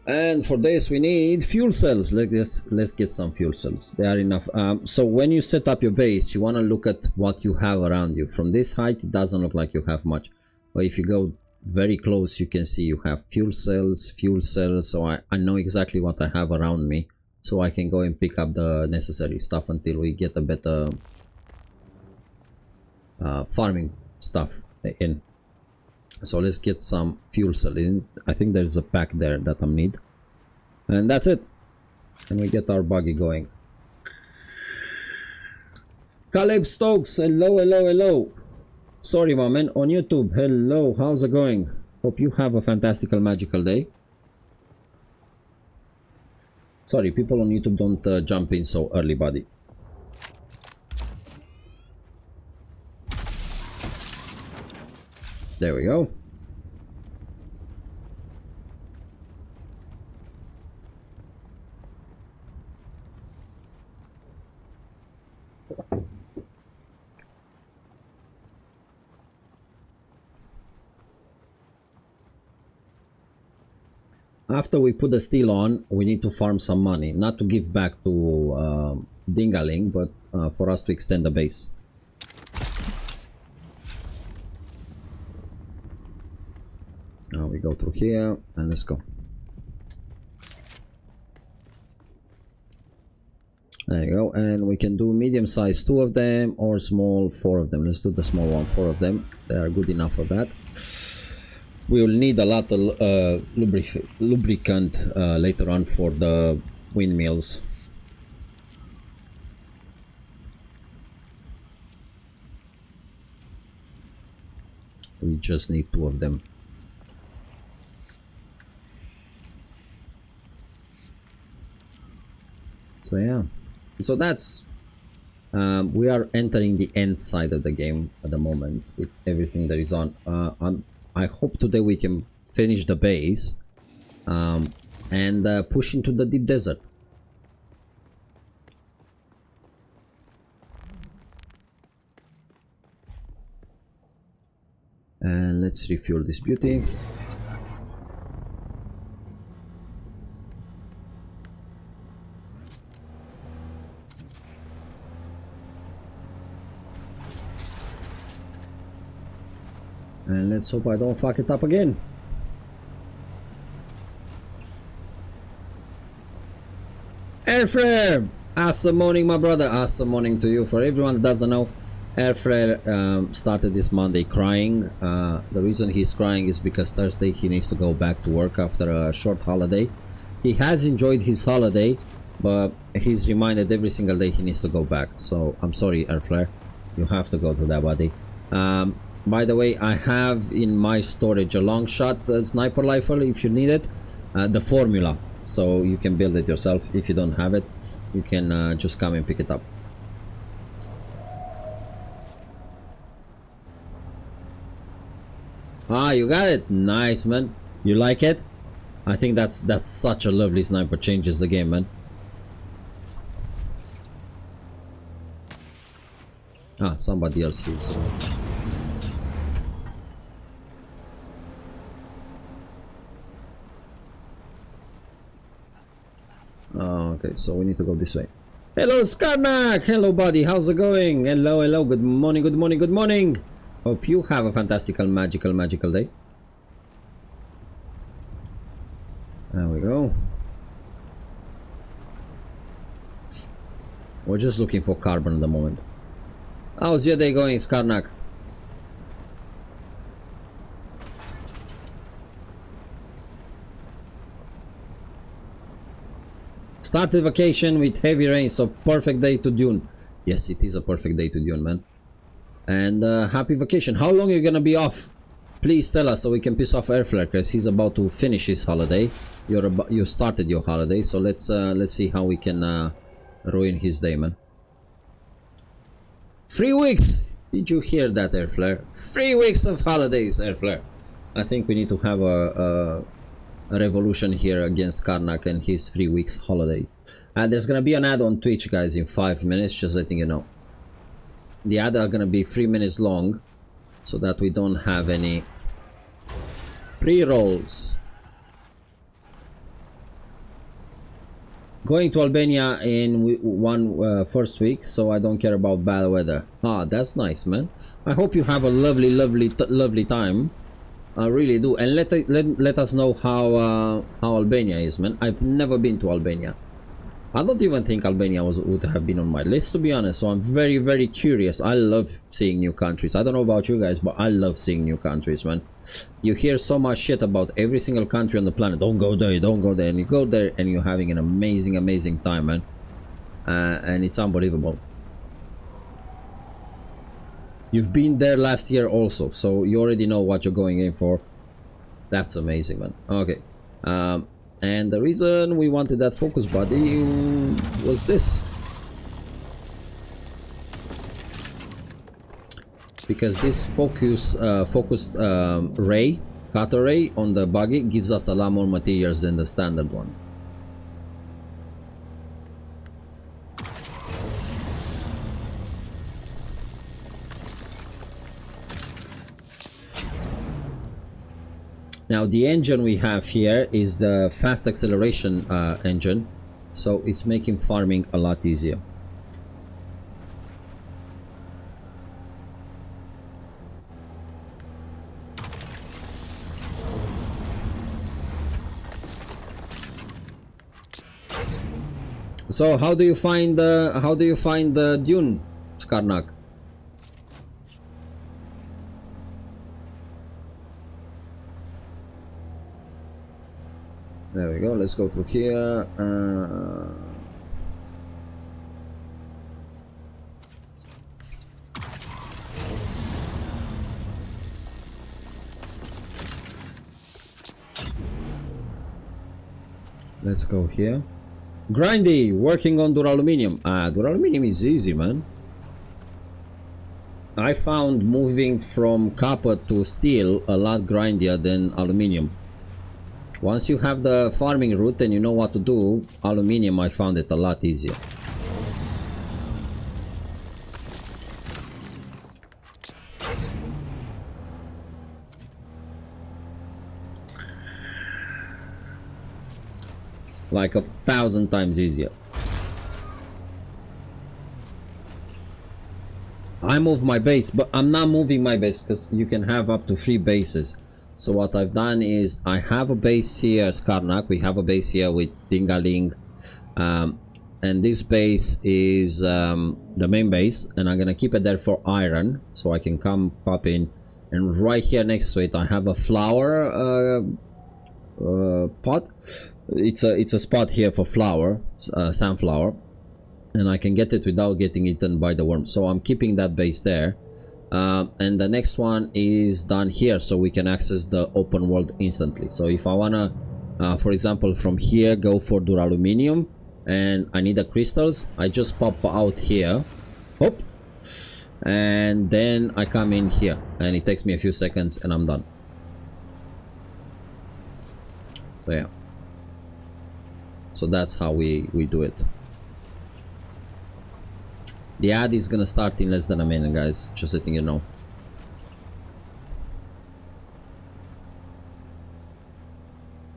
And for this we need fuel cells. Let's get some fuel cells. They are enough. So when you set up your base, you want to look at what you have around you. From this height it doesn't look like you have much, but if you go very close you can see you have fuel cells. So I know exactly what I have around me, so I can go and pick up the necessary stuff until we get a better farming stuff in. So let's get some fuel cell in. I think there's a pack there that I need, and that's it. And we get our buggy going. Caleb Stokes, hello, hello, hello. Sorry, my man, on YouTube. Hello, how's it going? Hope you have a fantastical, magical day. Sorry, people on YouTube don't jump in so early, buddy. There we go. After we put the steel on, we need to farm some money, not to give back to Dingaling, but for us to extend the base. Now we go through here and let's go. There you go, and we can do medium size 2 of them or small 4 of them. Let's do the small one, 4 of them. They are good enough for that. We will need a lot of lubricant later on for the windmills. We just need 2 of them. So yeah, so that's we are entering the end side of the game at the moment with everything that is on. I hope today we can finish the base and push into the deep desert. And let's refuel this beauty. And let's hope I don't fuck it up again. Airflare! Awesome morning, my brother. Awesome morning to you. For everyone that doesn't know, Airflare started this Monday crying. The reason he's crying is because Thursday he needs to go back to work after a short holiday. He has enjoyed his holiday, but he's reminded every single day he needs to go back. So I'm sorry, Airflare. You have to go to that, buddy. By the way, I have in my storage a long shot sniper rifle if you need it, the formula, so you can build it yourself. If you don't have it, you can just come and pick it up. Ah, you got it. Nice, man. You like it? I think that's such a lovely sniper. Changes the game, man. Ah, somebody else is okay, so we need to go this way. Hello, Skarnak! Hello, buddy. How's it going? Hello, hello. Good morning, good morning, good morning. Hope you have a fantastical, magical, magical day. There we go. We're just looking for carbon at the moment. How's your day going, Skarnak? Started vacation with heavy rain, so perfect day to dune. Yes, it is a perfect day to dune, man. And happy vacation. How long are you gonna be off? Please tell us so we can piss off Airflare, because he's about to finish his holiday. You started your holiday, so let's see how we can ruin his day, man. 3 weeks. Did you hear that, Airflare? 3 weeks of holidays, Airflare. I think we need to have a revolution here against Karnak and his 3 weeks holiday. And there's gonna be an ad on Twitch, guys, in 5 minutes, just letting you know. The ad are gonna be 3 minutes long, so that we don't have any pre-rolls. Going to Albania in first week, so I don't care about bad weather. Ah, that's nice, man. I hope you have a lovely, lovely time. I really do, and let us know how Albania is, man. I've never been to Albania. I don't even think Albania would have been on my list, to be honest. So I'm very, very curious. I love seeing new countries. I don't know about you guys, but I love seeing new countries, man. You hear so much shit about every single country on the planet. Don't go there, don't go there. And you go there and you're having an amazing, amazing time, man. And it's unbelievable. You've been there last year also, so you already know what you're going in for. That's amazing, man. Okay. And the reason we wanted that focus body was this. Because this focused ray, cutter ray on the buggy gives us a lot more materials than the standard one. Now the engine we have here is the fast acceleration engine, so it's making farming a lot easier. So how do you find the dune, Skarnak? There we go. Let's go through here. Let's go here. Grindy, working on duraluminum. Duraluminum is easy, man. I found moving from copper to steel a lot grindier than aluminium. Once you have the farming route and you know what to do, aluminium, I found it a lot easier. Like 1,000 times easier. I move my base, but I'm not moving my base because you can have up to 3 bases. So what I've done is I have a base here, Skarnak. We have a base here with Dingaling, and this base is the main base, and I'm gonna keep it there for iron, so I can come pop in. And right here next to it, I have a flower pot. It's a spot here for flower, sunflower, and I can get it without getting eaten by the worm. So I'm keeping that base there. And the next one is done here, so we can access the open world instantly. So if I wanna for example from here go for duraluminum and I need the crystals, I just pop out here, hop, and then I come in here and it takes me a few seconds and I'm done. So yeah, so that's how we do it. The ad is gonna start in less than a minute, guys, just letting you know.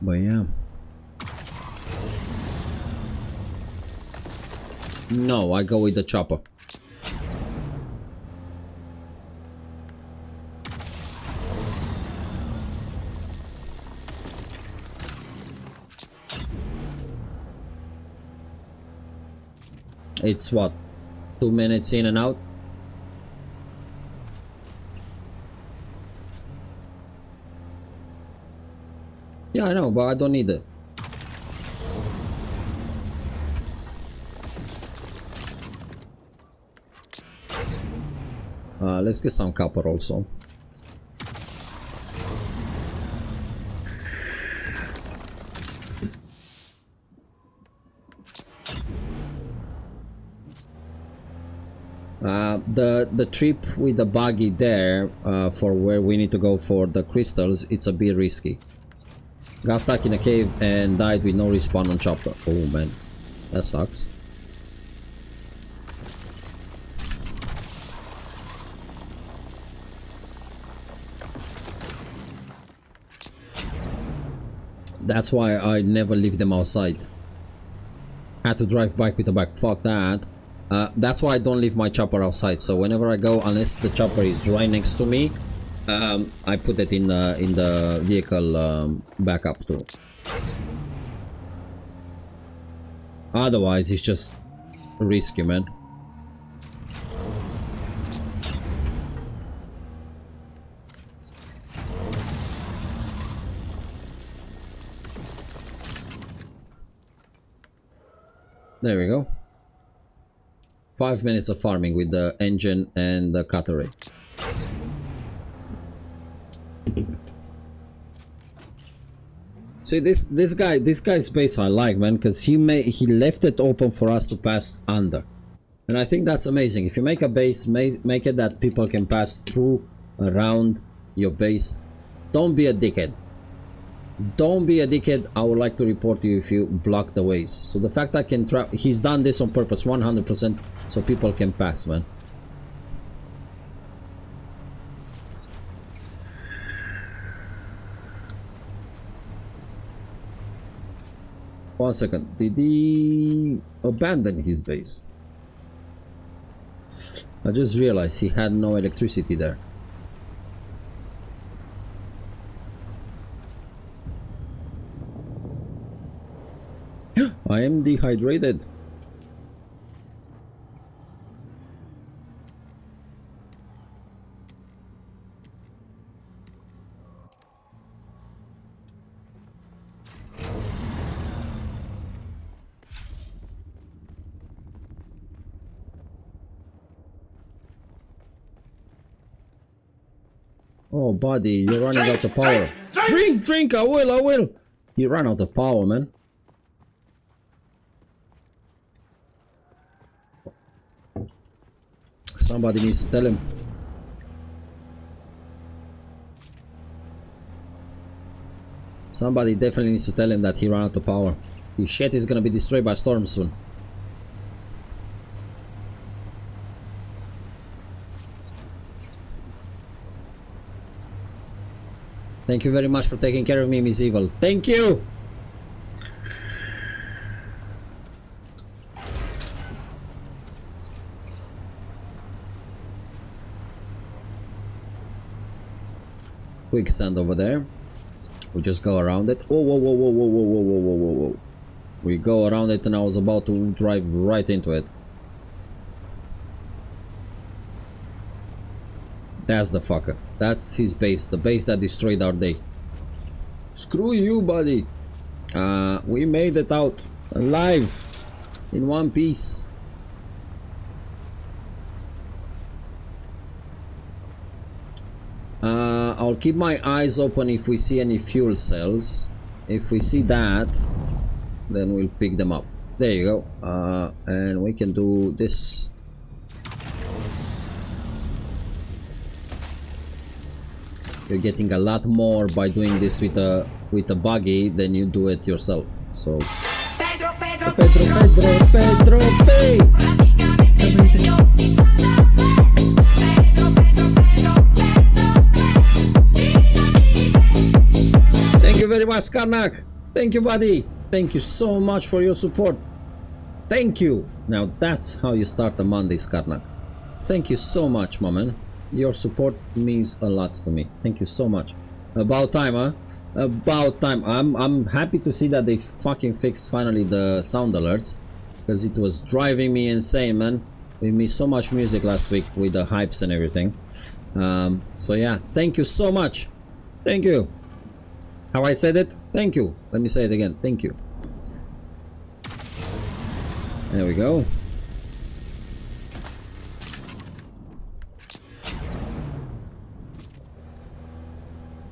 But yeah. No, I go with the chopper. It's what? 2 minutes in and out. Yeah, I know, but I don't need it. Let's get some copper also. The trip with the buggy there for where we need to go for the crystals, it's a bit risky. Got stuck in a cave and died with no respawn on chopper. Oh man, that sucks. That's why I never leave them outside. Had to drive back with the back. Fuck that. That's why I don't leave my chopper outside. So whenever I go, unless the chopper is right next to me, I put it in the vehicle backup too. Otherwise, it's just risky, man. There we go. 5 minutes of farming with the engine and the cutlery. See, this guy's base I like, man, because he left it open for us to pass under, and I think that's amazing. If you make a base, make it that people can pass through around your base. Don't be a dickhead. Don't be a dickhead. I would like to report you if you block the ways. So the fact I can trap, he's done this on purpose, 100%, so people can pass, man. One second, did he abandon his base? I just realized he had no electricity there. I am dehydrated. Oh, buddy, you're running out of power. Drink, I will. You ran out of power, man. Somebody needs to tell him. Somebody definitely needs to tell him that he ran out of power. His shit is gonna be destroyed by storm soon. Thank you very much for taking care of me, Miss Evil. Thank you! Quicksand over there. We just go around it. Whoa. We go around it and I was about to drive right into it. That's the fucker. That's his base. The base that destroyed our day. Screw you, buddy. We made it out alive in one piece. I'll keep my eyes open if we see any fuel cells. If we see that, then we'll pick them up. There you go. And we can do this. You're getting a lot more by doing this with a buggy than you do it yourself. So Pedro, pay. Thank you very much, Karnak. Thank you, buddy. Thank you so much for your support. Thank you. Now that's how you start a Monday, Karnak. Thank you so much, my man. Your support means a lot to me. Thank you so much. About time, huh? About time. I'm happy to see that they fucking fixed finally the sound alerts, because it was driving me insane, man. We missed so much music last week with the hypes and everything. So yeah, thank you so much. Thank you. How I said it? Thank you. Let me say it again. Thank you. There we go.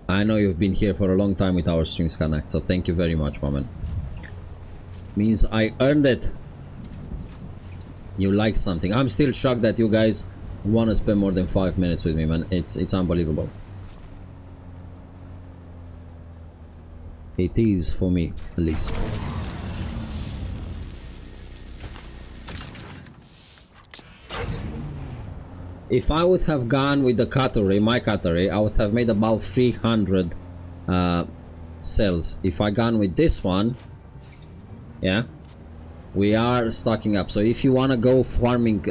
I know you've been here for a long time with our streams, Connect, so thank you very much, woman. Means I earned it. You liked something. I'm still shocked that you guys want to spend more than 5 minutes with me, man. It's unbelievable. It is for me, at least. If I would have gone with the cutlery, my cutlery, I would have made about 300 cells. If I gone with this one, yeah, we are stocking up. So if you want to go farming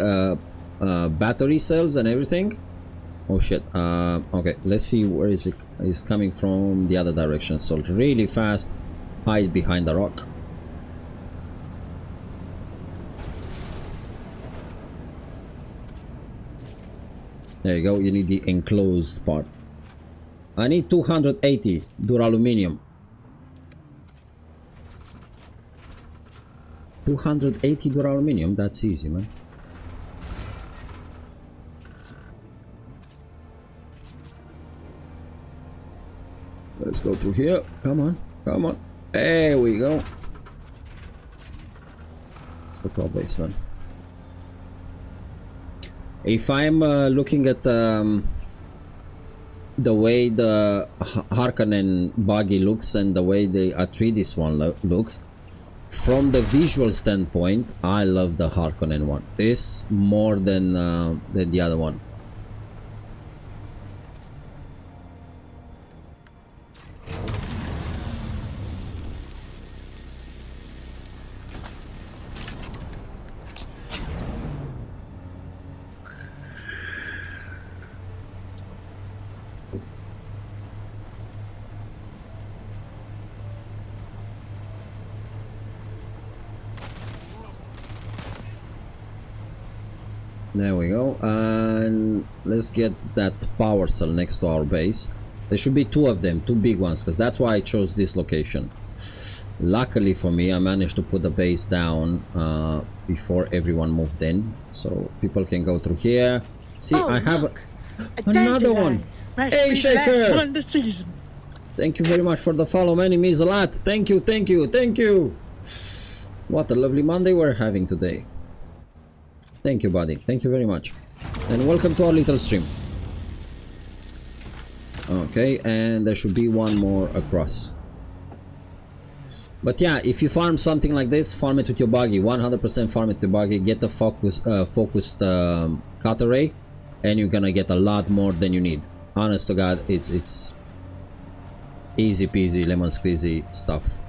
battery cells and everything, oh shit. Okay, let's see where is it. It's coming from the other direction. So really fast, hide behind the rock. There you go. You need the enclosed part. I need 280 duraluminium. 280 duraluminium. That's easy, man. Let's go through here. Come on, come on. There we go. Let's go to our base, man. If I'm looking at the way the Harkonnen buggy looks and the way the Atreides one looks, from the visual standpoint, I love the Harkonnen one. This more than the other one. There we go, and let's get that power cell next to our base. There should be two of them, two big ones, because that's why I chose this location. Luckily for me, I managed to put the base down before everyone moved in, so people can go through here. See, I have another one. Hey, Shaker! Thank you very much for the follow, man. It means a lot. Thank you, thank you, thank you. What a lovely Monday we're having today. Thank you, buddy. Thank you very much. And welcome to our little stream. Okay, and there should be one more across. But yeah, if you farm something like this, farm it with your buggy. 100% farm it with your buggy. Get the focused cut array, and you're gonna get a lot more than you need. Honest to God, it's easy peasy, lemon squeezy stuff.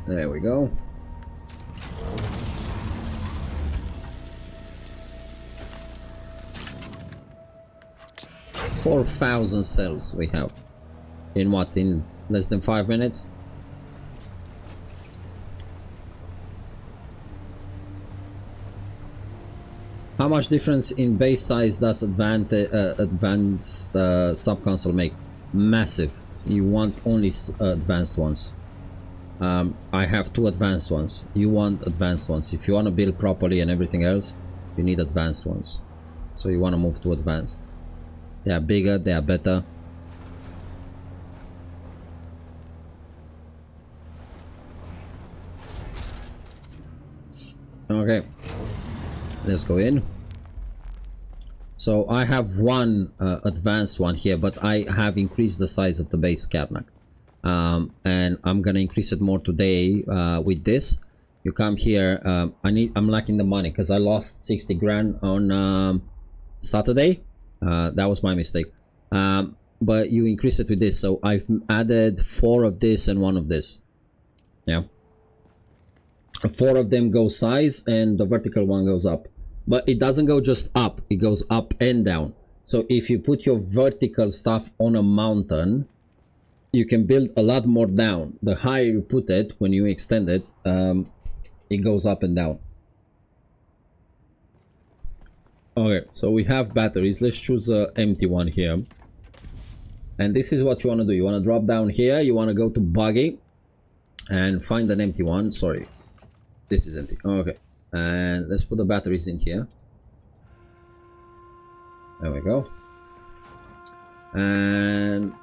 There we go. $4,000 cells we have. In what? In less than 5 minutes? How much difference in base size does advanced subconsole make? Massive. You want only advanced ones. I have 2 advanced ones. You want advanced ones. If you want to build properly and everything else, you need advanced ones. So you want to move to advanced. They are bigger, they are better. Okay, let's go in. So I have one advanced one here, but I have increased the size of the base Karnak. And I'm gonna increase it more today with this. You come here. I'm lacking the money because I lost 60 grand on Saturday. That was my mistake. But you increase it with this, so I've added 4 of this and 1 of this. Yeah, 4 of them go size and the vertical one goes up, but it doesn't go just up, it goes up and down. So if you put your vertical stuff on a mountain, you can build a lot more down. The higher you put it, when you extend it, it goes up and down. Okay, so we have batteries. Let's choose an empty one here. And this is what you want to do. You want to drop down here. You want to go to buggy and find an empty one. Sorry, this is empty. Okay, and let's put the batteries in here. There we go. And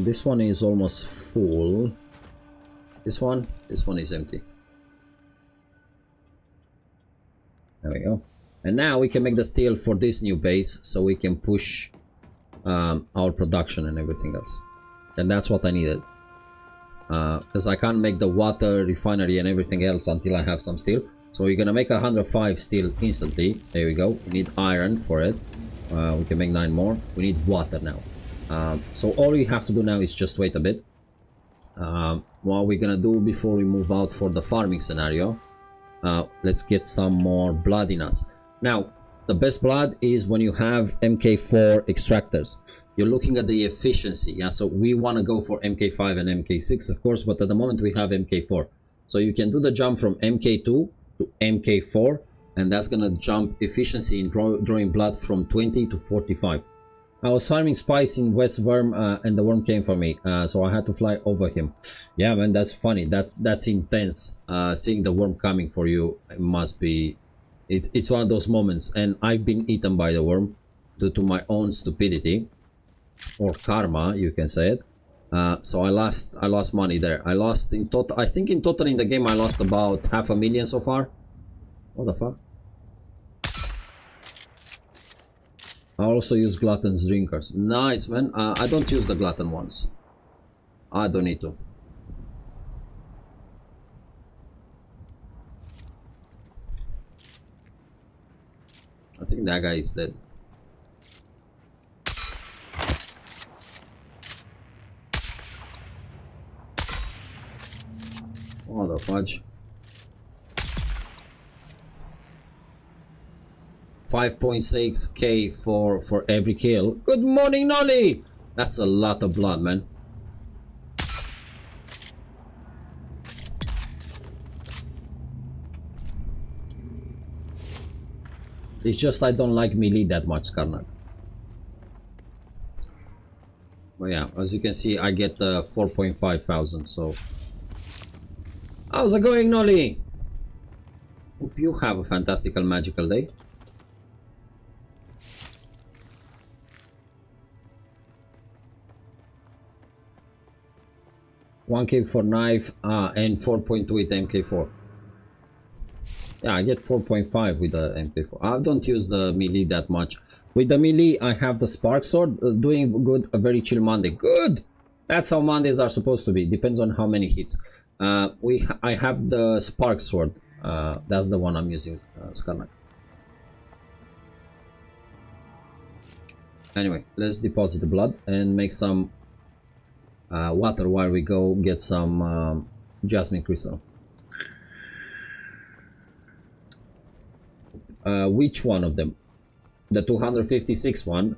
this one is almost full. This one is empty. There we go. And now we can make the steel for this new base, so we can push our production and everything else. And that's what I needed, because I can't make the water refinery and everything else until I have some steel. So we're gonna make 105 steel instantly. There we go. We need iron for it. We can make 9 more. We need water now. So all we have to do now is just wait a bit. What we're gonna do before we move out for the farming scenario, let's get some more blood in us. Now, the best blood is when you have MK4 extractors. You're looking at the efficiency. Yeah, so we want to go for MK5 and MK6, of course, but at the moment we have MK4. So you can do the jump from MK2 to MK4, and that's gonna jump efficiency in drawing blood from 20 to 45. I was farming spice in West Worm, and the worm came for me, so I had to fly over him. Yeah, man, that's funny. That's intense. Seeing the worm coming for you, it must be. It's one of those moments, and I've been eaten by the worm due to my own stupidity, or karma, you can say it. So I lost money there. I lost in total. I think in total in the game I lost about 500,000 so far. What the fuck? I also use Glutton's drinkers. Nice, man. I don't use the Glutton ones. I don't need to. I think that guy is dead. What the fudge? 5.6k for every kill. Good morning, Nolly! That's a lot of blood, man. It's just I don't like melee that much, Karnak. But yeah, as you can see, I get 4,500, so... How's it going, Nolly? Hope you have a fantastical magical day. 1k for knife, and 4.2 with MK4. Yeah, I get 4.5 with the MK4. I don't use the melee that much. With the melee, I have the spark sword, doing good, a very chill Monday. Good! That's how Mondays are supposed to be. Depends on how many hits. I have the spark sword. That's the one I'm using, Skarnak. Anyway, let's deposit the blood and make some water while we go get some jasmine crystal. Which one of them? The 256 one.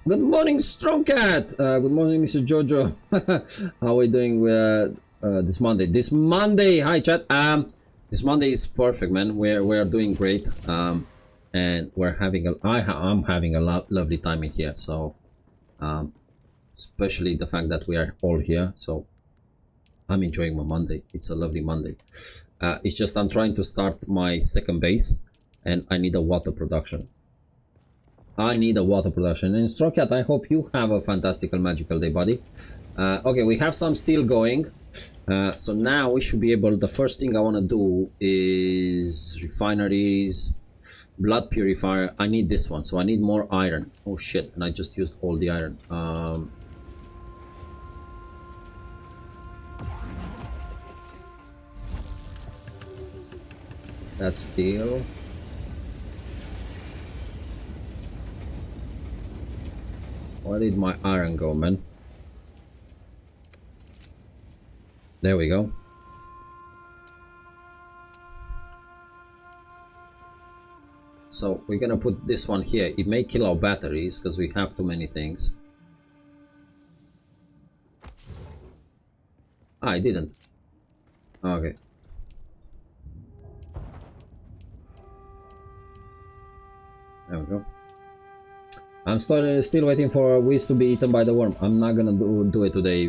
Good morning, Strong Cat. Good morning, Mr. Jojo. How are we doing this Monday? This Monday, hi chat. This Monday is perfect, man. We're doing great. And we're having I'm having a lovely time in here. So, especially the fact that we are all here. So, I'm enjoying my Monday. It's a lovely Monday. It's just I'm trying to start my second base, and I need a water production. And Strokat, I hope you have a fantastical magical day, buddy. Okay, we have some steel going. So now we should be able. The first thing I want to do is refineries, blood purifier. I need this one, so I need more iron. Oh shit! And I just used all the iron. That's steel. Where did my iron go, man? There we go. So we're gonna put this one here. It may kill our batteries because we have too many things. I didn't. Okay. There we go. I'm still waiting for Wiz to be eaten by the worm. I'm not gonna do it today,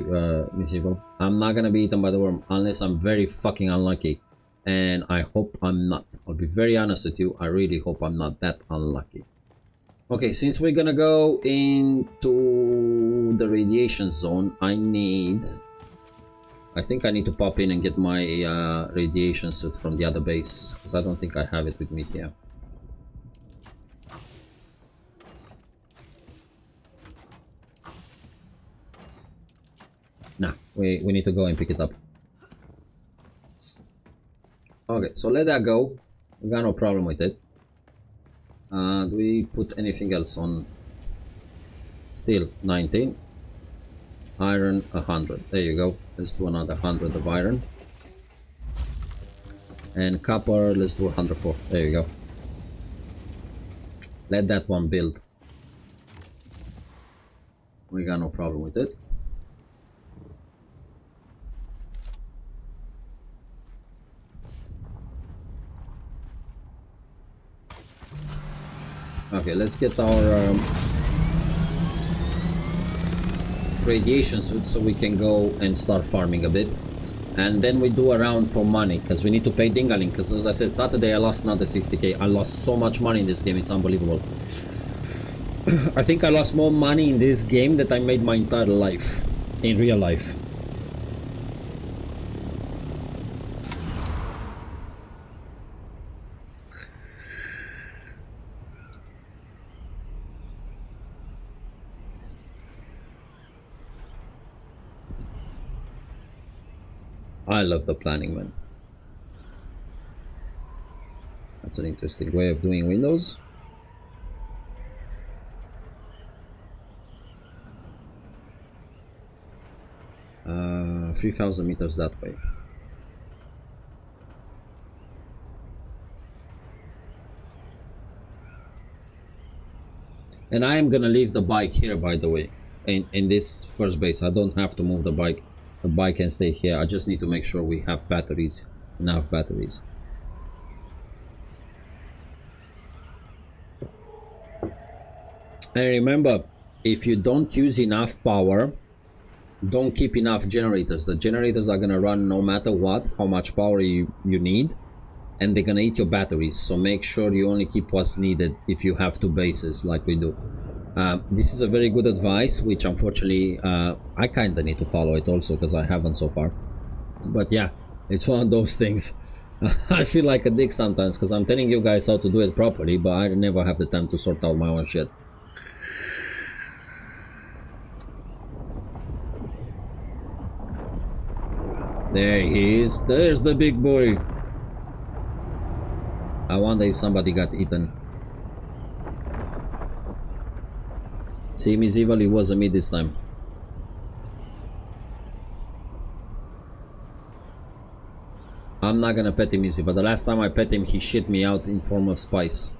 Miss Evil. I'm not gonna be eaten by the worm unless I'm very fucking unlucky. And I hope I'm not. I'll be very honest with you. I really hope I'm not that unlucky. Okay, since we're gonna go into the radiation zone, I think I need to pop in and get my radiation suit from the other base, because I don't think I have it with me here. Nah, we need to go and pick it up. Okay, so let that go. We got no problem with it. Do we put anything else on? Steel 19. Iron 100. There you go. Let's do another 100 of iron. And copper, let's do 104. There you go. Let that one build. We got no problem with it. Okay, let's get our radiation suits so we can go and start farming a bit. And then we do a round for money, because we need to pay Dingaling, because as I said, Saturday I lost another 60k. I lost so much money in this game, it's unbelievable. I think I lost more money in this game than I made my entire life, in real life. I love the planning, man. That's an interesting way of doing windows. Uh, 3,000 meters that way. And I am gonna leave the bike here, by the way, in this first base. I don't have to move the bike. The bike can stay here. I just need to make sure we have batteries, enough batteries. And remember, if you don't use enough power, don't keep enough generators. The generators are gonna run no matter what, how much power you need, and they're gonna eat your batteries. So make sure you only keep what's needed if you have two bases like we do. This is a very good advice, which unfortunately I kinda need to follow it also, because I haven't so far. But yeah, it's one of those things. I feel like a dick sometimes, because I'm telling you guys how to do it properly, but I never have the time to sort out my own shit. There he is. There's the big boy. I wonder if somebody got eaten. See, Miss Evil, it wasn't me this time. I'm not gonna pet him, Miss Evil. The last time I pet him, he shit me out in form of spice.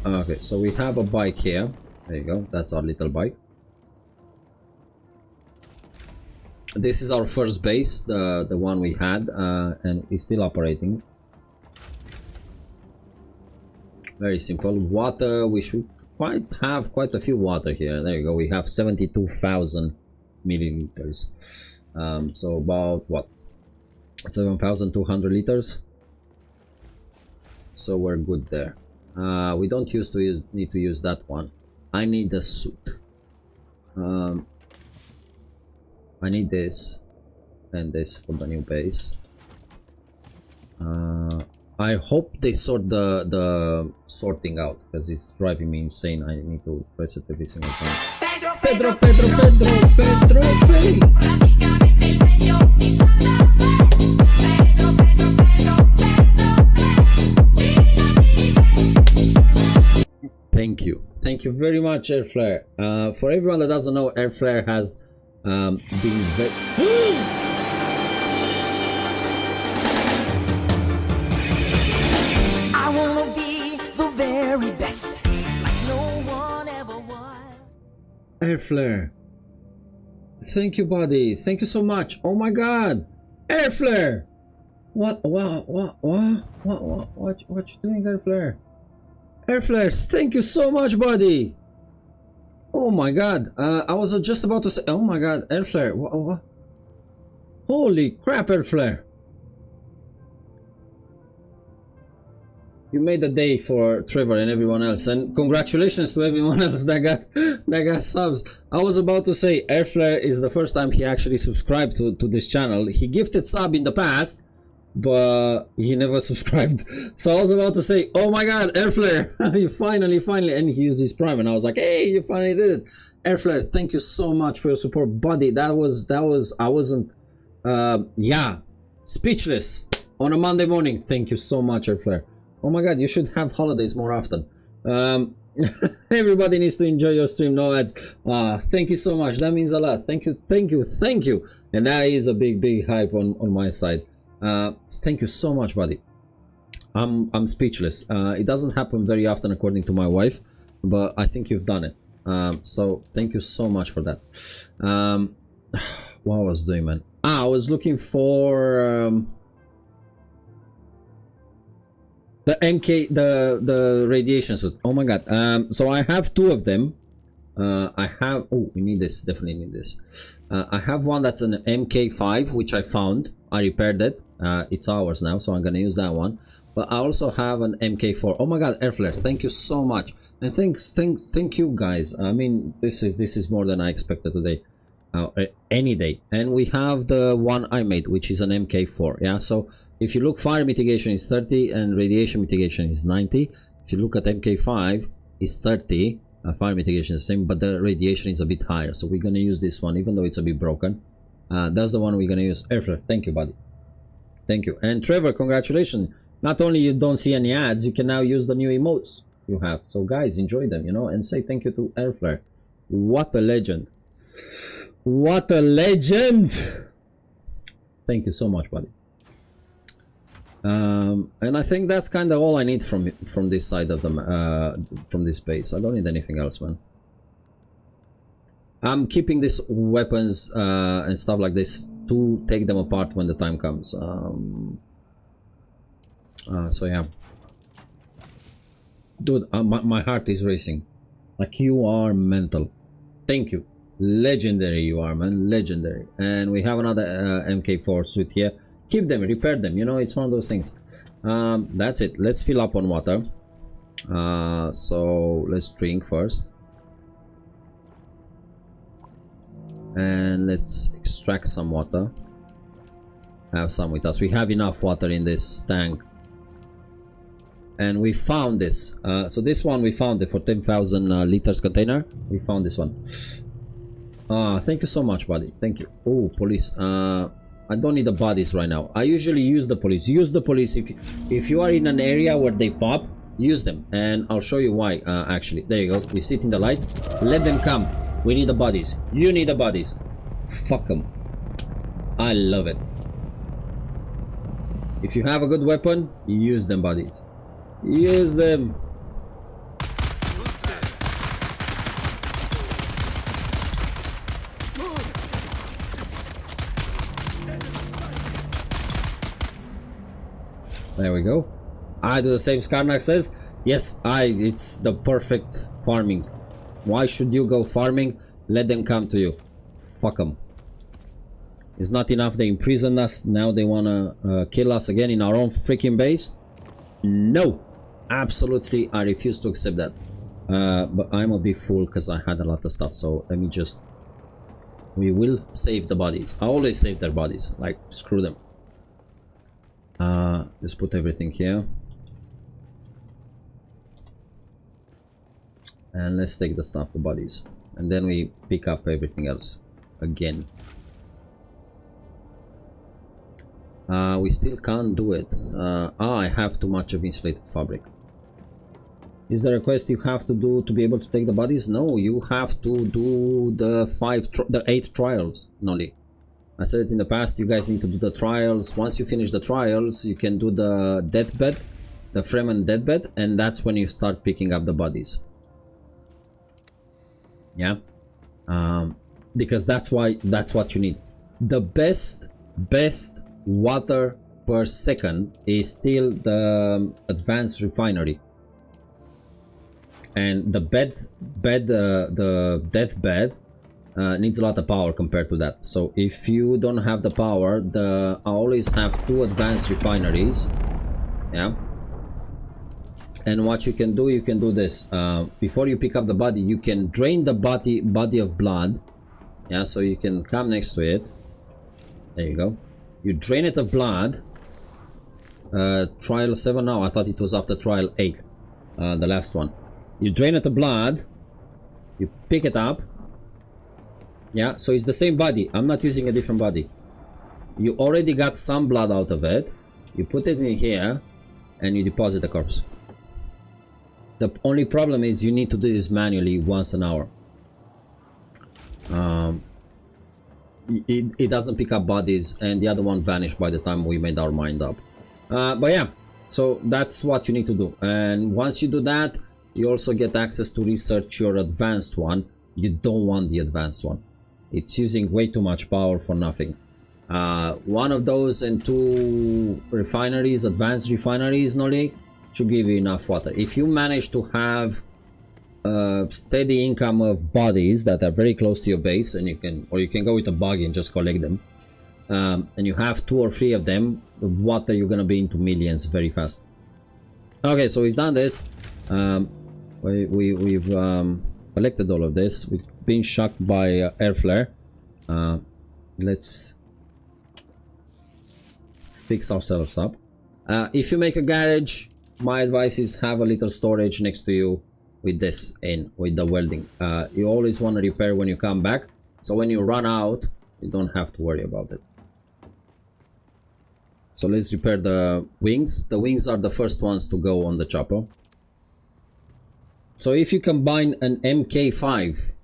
Okay, so we have a bike here. There you go. That's our little bike. This is our first base, the one we had, and it's still operating. Very simple. Water, we should have quite a few water here. There you go. We have 72,000 milliliters. So about what? 7,200 liters. So we're good there. We don't need to use that one. I need the suit. I need this and this for the new base. I hope they sort the sorting out, because it's driving me insane. I need to press it every single time. Pedro, Pedro. Thank you very much, Airflare. For everyone that doesn't know, Airflare has been very I wanna be the very best, like no one ever was. Airflare. Thank you, buddy. Thank you so much. Oh my god. Airflare. What you doing, Airflare? Airflare, thank you so much, buddy. Oh my god. I was just about to say, oh my god, Airflare. What? Holy crap, Airflare. You made the day for Trevor and everyone else, and congratulations to everyone else that got subs. I was about to say, Airflare is the first time he actually subscribed to this channel. He gifted sub in the past, but he never subscribed. So I was about to say, oh my god, Airflare, you finally, and he used his Prime, and I was like, hey, you finally did it. Airflare, thank you so much for your support, buddy. That was I wasn't yeah, speechless on a Monday morning. Thank you so much, Airflare. Oh my god, you should have holidays more often. Everybody needs to enjoy your stream. No ads. Thank you so much. That means a lot. Thank you, thank you, thank you. And that is a big hype on my side. Thank you so much, buddy. I'm speechless. It doesn't happen very often, according to my wife, but I think you've done it. So thank you so much for that. What I was doing, man? I was looking for the MK, the radiation suit. Oh my god. So I have two of them. I have, oh, we need this, definitely need this. I have one that's an MK5, which I found. I repaired it. It's ours now, so I'm gonna use that one. But I also have an MK4. Oh my god, air flare, thank you so much. And thank you guys. I mean, this is more than I expected today. Any day. And we have the one I made, which is an MK4. Yeah, so if you look, fire mitigation is 30 and radiation mitigation is 90. If you look at MK5, it's 30. Fire mitigation is the same, but the radiation is a bit higher. So we're gonna use this one, even though it's a bit broken. That's the one we're gonna use. Air flare, thank you, buddy. Thank you. And Trevor, congratulations. Not only you don't see any ads, you can now use the new emotes you have. So guys, enjoy them, you know, and say thank you to Air flare. What a legend. What a legend. Thank you so much, buddy. And I think that's kind of all I need from this side of the from this base. I don't need anything else, man. I'm keeping these weapons and stuff like this to take them apart when the time comes. So yeah, dude, my heart is racing. Like, you are mental. Thank you. Legendary you are, man. Legendary. And we have another MK4 suit here. Keep them, repair them, you know, it's one of those things. That's it. Let's fill up on water. So let's drink first. And let's extract some water. Have some with us. We have enough water in this tank. And we found this. So this one we found it for 10,000 liters container. We found this one. Thank you so much, buddy. Thank you. Oh, police. I don't need the bodies right now. I usually use the police. Use the police if you are in an area where they pop. Use them, and I'll show you why. Actually, there you go. We sit in the light. Let them come. We need the bodies. You need the bodies. Fuck them. I love it. If you have a good weapon, use them, buddies. Use them. There we go. I do the same. Skarnak says, yes, it's the perfect farming. Why should you go farming? Let them come to you. Fuck them. It's not enough they imprisoned us. Now they wanna kill us again in our own freaking base. No, absolutely, I refuse to accept that. But I'm a bit full because I had a lot of stuff. So let me just. We will save the bodies. I always save their bodies. Like, screw them. Let's put everything here. And let's take the stuff, the bodies. And then we pick up everything else again. We still can't do it. I have too much of insulated fabric. Is there a quest you have to do to be able to take the bodies? No, you have to do the 8 trials, Nolly. I said it in the past, you guys need to do the trials. Once you finish the trials, you can do the deathbed, the Fremen deathbed, and that's when you start picking up the bodies. Yeah, because that's what you need. The best water per second is still the advanced refinery, and the the deathbed needs a lot of power compared to that. So if you don't have the power, I always have 2 advanced refineries. Yeah. And what you can do this. Before you pick up the body, you can drain the body of blood. Yeah, so you can come next to it. There you go. You drain it of blood. Trial 7 now. I thought it was after trial 8. The last one. You drain it of blood. You pick it up. Yeah, so it's the same body. I'm not using a different body. You already got some blood out of it. You put it in here and you deposit the corpse. The only problem is you need to do this manually once an hour. It doesn't pick up bodies, and the other one vanished by the time we made our mind up. But yeah, so that's what you need to do. And once you do that, you also get access to research your advanced one. You don't want the advanced one. It's using way too much power for nothing. One of those and 2 refineries, advanced refineries, Noli, should give you enough water. If you manage to have a steady income of bodies that are very close to your base, and you can go with a buggy and just collect them, and you have 2 or 3 of them, the water, you're gonna be into millions very fast. Okay, so we've done this. We've collected all of this. We've been shocked by air flare. Let's fix ourselves up. If you make a garage, my advice is have a little storage next to you with this in, with the welding. You always want to repair when you come back, so when you run out, you don't have to worry about it. So let's repair the wings. The wings are the first ones to go on the chopper. So if you combine an MK5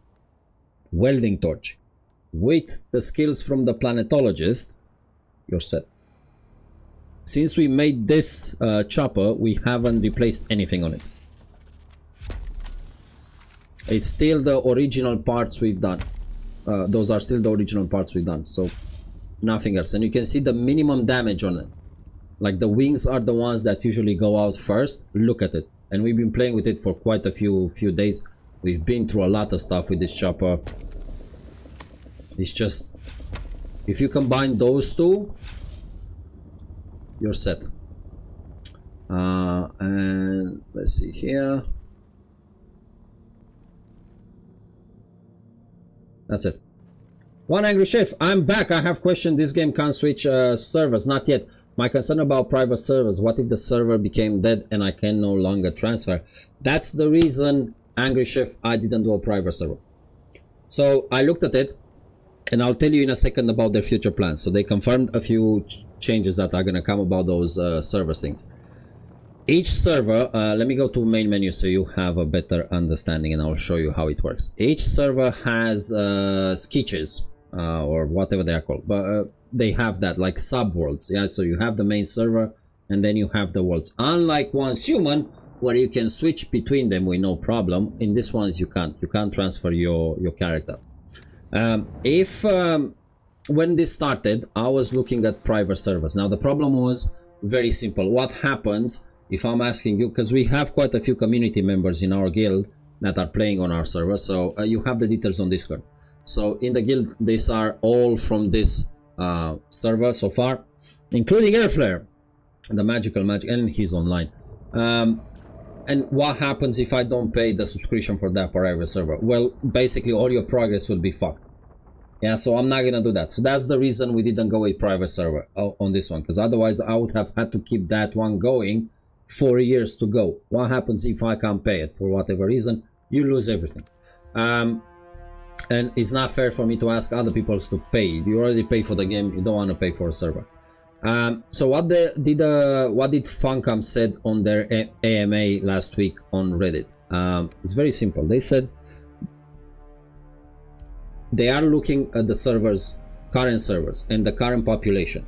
welding torch with the skills from the planetologist, you're set. Since we made this chopper, we haven't replaced anything on it. It's still the original parts we've done. Those are still the original parts we've done, so nothing else. And you can see the minimum damage on it. Like the wings are the ones that usually go out first. Look at it. And we've been playing with it for quite a few days. We've been through a lot of stuff with this chopper. It's just, if you combine those two, you're set. And let's see here. That's it. One angry chef, I'm back. I have questioned this game can't switch servers. Not yet. My concern about private servers. What if the server became dead and I can no longer transfer? That's the reason, angry chef, I didn't do a private server. So I looked at it, and I'll tell you in a second about their future plans. So they confirmed a few changes that are going to come about those server things. Each server, let me go to main menu so you have a better understanding, and I'll show you how it works. Each server has sketches, or whatever they are called, but they have that like sub-worlds. Yeah, so you have the main server, and then you have the worlds. Unlike Once Human, where you can switch between them with no problem, in this ones you can't. You can't transfer your character. When this started, I was looking at private servers. Now the problem was very simple. What happens if I'm asking you, because we have quite a few community members in our guild that are playing on our server, so you have the details on Discord. So in the guild, these are all from this server so far, including Airflare, the magical magic, and he's online. And what happens if I don't pay the subscription for that private server? Well, basically all your progress will be fucked. Yeah, so I'm not gonna do that. So that's the reason we didn't go with private server on this one, because otherwise I would have had to keep that one going for years to go. What happens if I can't pay it for whatever reason? You lose everything. And it's not fair for me to ask other people to pay. You already pay for the game, you don't want to pay for a server. So what did Funcom said on their AMA last week on Reddit? It's very simple. They said they are looking at the servers, current servers, and the current population.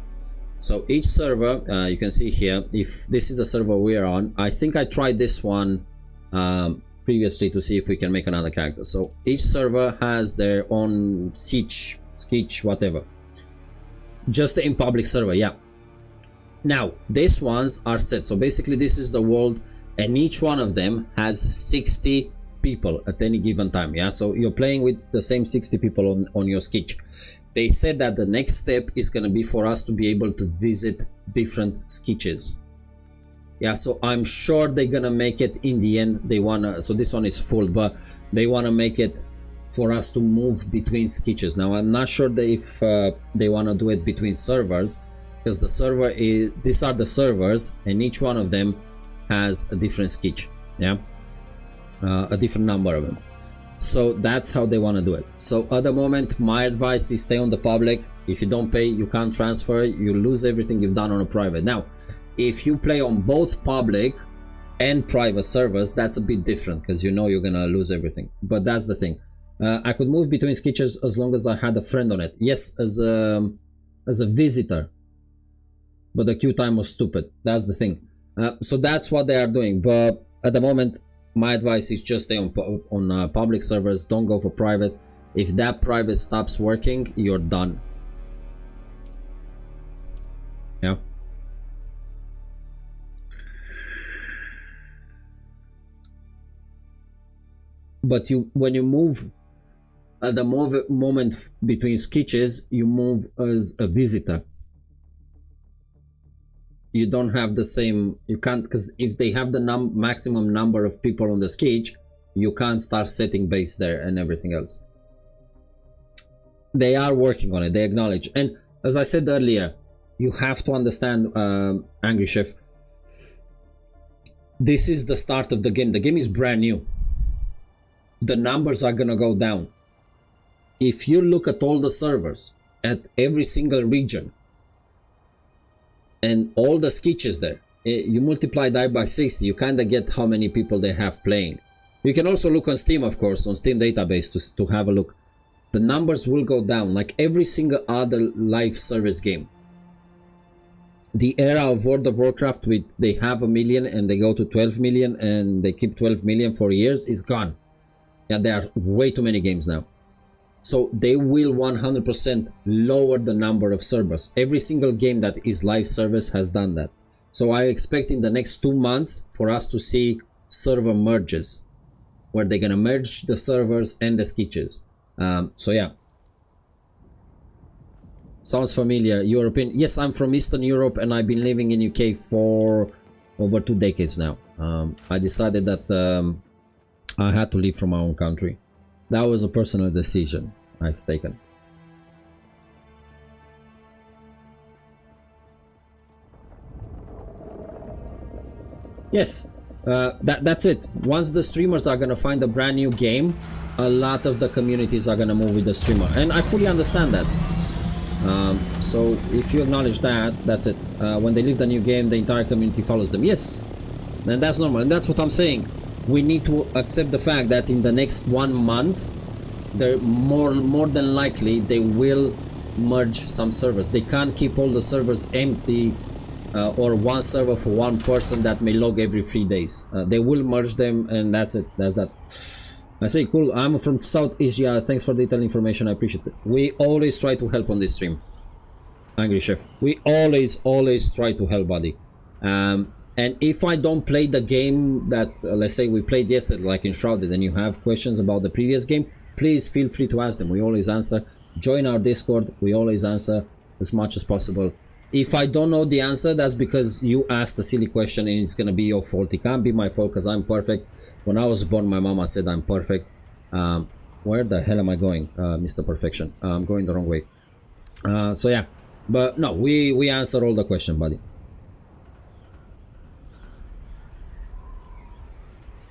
So each server, you can see here, if this is the server we are on, I think I tried this one previously to see if we can make another character. So each server has their own sketch, whatever. Just in public server, yeah. Now, these ones are set. So basically this is the world, and each one of them has 60 people at any given time. Yeah, so you're playing with the same 60 people on your sketch. They said that the next step is going to be for us to be able to visit different sketches. Yeah, so I'm sure they're going to make it in the end. They want to, so this one is full, but they want to make it for us to move between sketches. Now, I'm not sure that if they want to do it between servers, because the server is, these are the servers, and each one of them has a different sketch. Yeah, a different number of them. So that's how they want to do it. So at the moment, my advice is stay on the public. If you don't pay, you can't transfer, you lose everything you've done on a private. Now, if you play on both public and private servers, that's a bit different because you know you're gonna lose everything. But that's the thing. I could move between sketches as long as I had a friend on it. Yes, as a visitor. But the queue time was stupid. That's the thing. So that's what they are doing. But at the moment, my advice is just stay on public servers. Don't go for private. If that private stops working, you're done. Yeah. But when you move at the moment between sketches, you move as a visitor. You don't have the same, you can't, because if they have the maximum number of people on the sketch, you can't start setting base there and everything else. They are working on it, they acknowledge. And as I said earlier, you have to understand, Angry Chef, this is the start of the game. The game is brand new. The numbers are gonna go down. If you look at all the servers at every single region and all the sketches there, you multiply that by 60, you kind of get how many people they have playing. You can also look on Steam, of course, on Steam database to have a look. The numbers will go down like every single other live service game. The era of World of Warcraft with they have 1 million and they go to 12 million and they keep 12 million for years is gone. Yeah, there are way too many games now. So they will 100% lower the number of servers. Every single game that is live service has done that. So I expect in the next 2 months for us to see server merges, where they're gonna merge the servers and the sketches. So yeah. Sounds familiar. European. Yes, I'm from Eastern Europe and I've been living in UK for over 2 decades now. I decided that I had to leave from my own country. That was a personal decision I've taken. Yes, that's it. Once the streamers are gonna find a brand new game, a lot of the communities are gonna move with the streamer, and I fully understand that. So if you acknowledge that, that's it. When they leave the new game, the entire community follows them. Yes, and that's normal, and that's what I'm saying. We need to accept the fact that in the next 1 month, they're more than likely they will merge some servers. They can't keep all the servers empty, or one server for one person that may log every 3 days. They will merge them, and that's it. That's that. I say cool. I'm from South Asia. Thanks for the detailed information. I appreciate it. We always try to help on this stream, Angry Chef. We always try to help, buddy. And if I don't play the game that, let's say we played yesterday, like in Shrouded, and you have questions about the previous game, please feel free to ask them. We always answer. Join our Discord. We always answer as much as possible. If I don't know the answer, that's because you asked a silly question and it's gonna be your fault. It can't be my fault because I'm perfect. When I was born, my mama said I'm perfect. Where the hell am I going, Mr. Perfection? I'm going the wrong way. So yeah, but no, we answer all the question, buddy.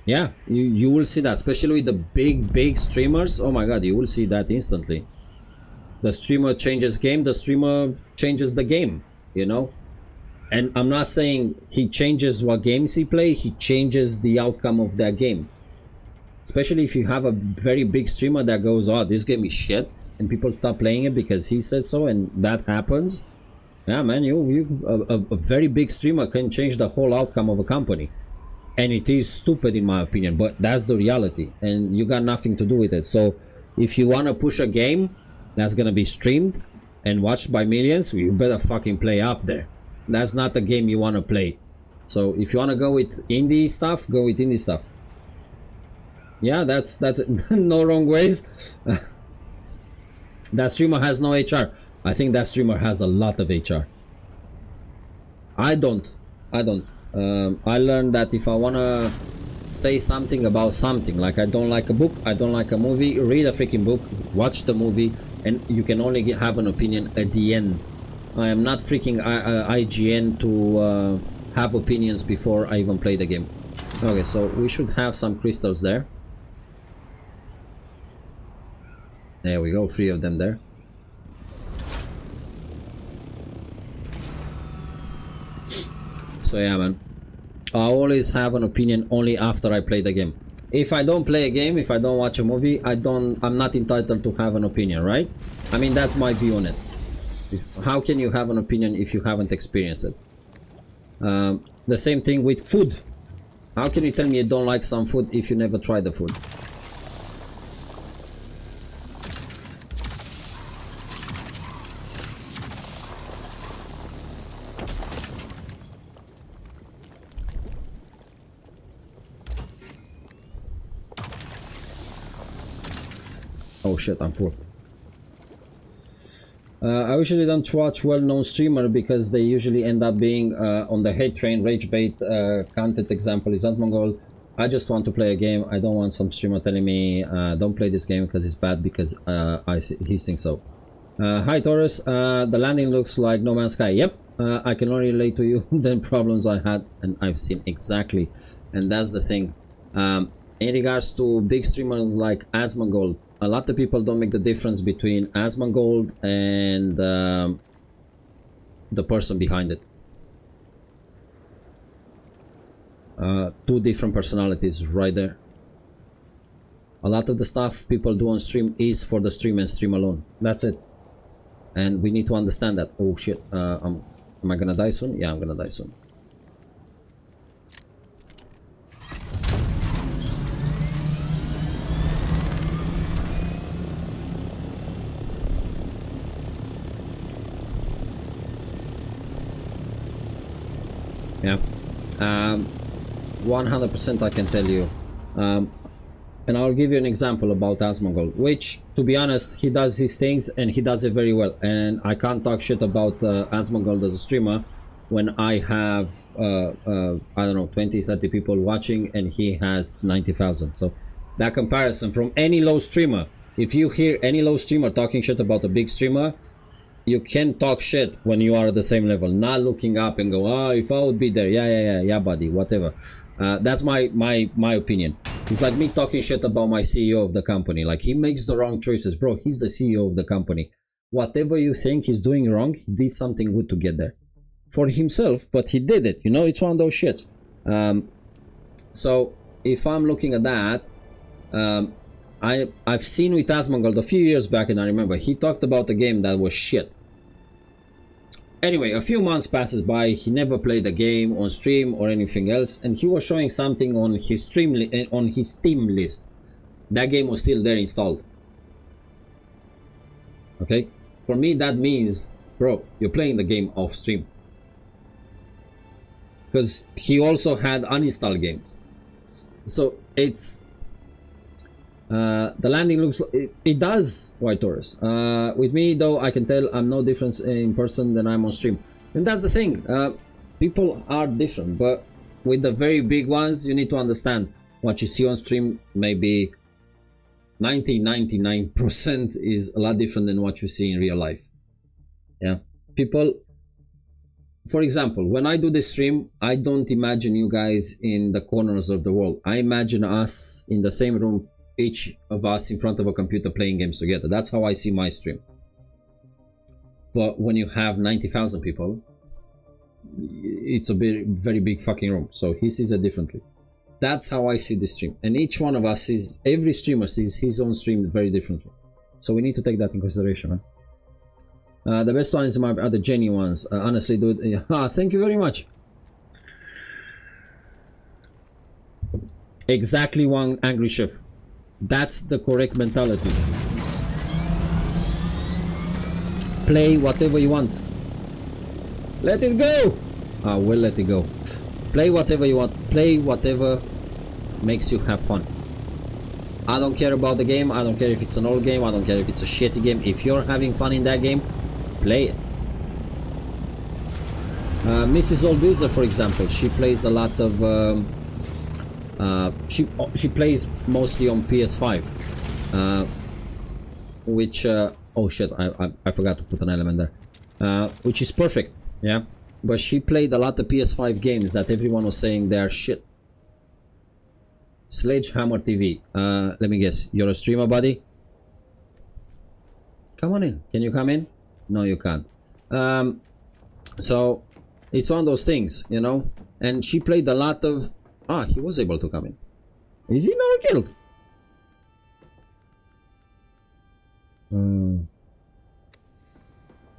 Yeah, you will see that, especially with the big streamers. Oh my god, you will see that instantly. The streamer changes game, the streamer changes the game, you know. And I'm not saying he changes what games he plays, he changes the outcome of that game. Especially if you have a very big streamer that goes, oh, this game is shit, and people stop playing it because he said so, and that happens. Yeah, man, a very big streamer can change the whole outcome of a company. And it is stupid in my opinion, but that's the reality, and you got nothing to do with it. So if you want to push a game that's gonna be streamed and watched by millions, you better fucking play up there. That's not the game you want to play. So if you want to go with indie stuff, go with indie stuff. Yeah, that's no wrong ways. That streamer has no HR. I think that streamer has a lot of HR. I don't. I learned that if I want to say something about something, like I don't like a book, I don't like a movie, read a freaking book, watch the movie, and you can only have an opinion at the end. I am not freaking IGN to have opinions before I even play the game. Okay, so we should have some crystals there. There we go, 3 of them there. So yeah, man. I always have an opinion only after I play the game. If I don't play a game, if I don't watch a movie, I'm not entitled to have an opinion, right? I mean, that's my view on it. How can you have an opinion if you haven't experienced it? The same thing with food. How can you tell me you don't like some food if you never tried the food? Oh shit, I'm full. I usually don't watch well-known streamer because they usually end up being on the hate train, rage bait. Content example is Asmongold. I just want to play a game. I don't want some streamer telling me don't play this game because it's bad because he thinks so. Hi Taurus, the landing looks like No Man's Sky. Yep, I can only relate to you the problems I had and I've seen exactly. And that's the thing. In regards to big streamers like Asmongold, a lot of people don't make the difference between Asmongold and the person behind it. Two different personalities right there. A lot of the stuff people do on stream is for the stream and stream alone. That's it. And we need to understand that. Oh shit, am I gonna die soon? Yeah, I'm gonna die soon. Yeah, 100% I can tell you, and I'll give you an example about Asmongold, which, to be honest, he does his things and he does it very well, and I can't talk shit about Asmongold as a streamer when I have I don't know, 20-30 people watching and he has 90,000. So that comparison from any low streamer, if you hear any low streamer talking shit about a big streamer, you can talk shit when you are at the same level, not looking up and go, oh, if I would be there, yeah, buddy, whatever. That's my opinion. It's like me talking shit about my CEO of the company. Like, he makes the wrong choices, bro. He's the CEO of the company. Whatever you think he's doing wrong, he did something good to get there for himself, but he did it. You know, it's one of those shits. So if I'm looking at that, I've seen with Asmongold a few years back, and I remember he talked about a game that was shit. Anyway, a few months passes by, he never played the game on stream or anything else, and he was showing something on his Steam list. That game was still there installed. Okay? For me, that means, bro, you're playing the game off stream. Because he also had uninstalled games. So it's... the landing looks, it does, White Taurus. With me though, I can tell I'm no difference in person than I'm on stream, and that's the thing. People are different, but with the very big ones, you need to understand what you see on stream. Maybe 99% is a lot different than what you see in real life. Yeah, people. For example, when I do this stream, I don't imagine you guys in the corners of the world. I imagine us in the same room, each of us in front of a computer playing games together. That's how I see my stream. But when you have 90,000 people, it's a very big fucking room. So he sees it differently. That's how I see the stream. And each one of us sees, every streamer sees his own stream very differently. So we need to take that in consideration, man. The best ones are the genuine ones. Honestly, dude. Thank you very much. Exactly, one angry chef. That's the correct mentality. Play whatever you want. Let it go. We'll let it go. Play whatever you want. Play whatever makes you have fun. I don't care about the game. I don't care if it's an old game. I don't care if it's a shitty game. If you're having fun in that game, play it. Mrs. Old User, for example, she plays a lot of she plays mostly on PS5, which oh shit, I forgot to put an element there, which is perfect, yeah. But she played a lot of PS5 games that everyone was saying they are shit. Sledgehammer TV, let me guess, you're a streamer, buddy? Come on in. Can you come in? No, you can't. So It's one of those things, you know. And she played a lot of. Ah, he was able to come in. Is he in our guild?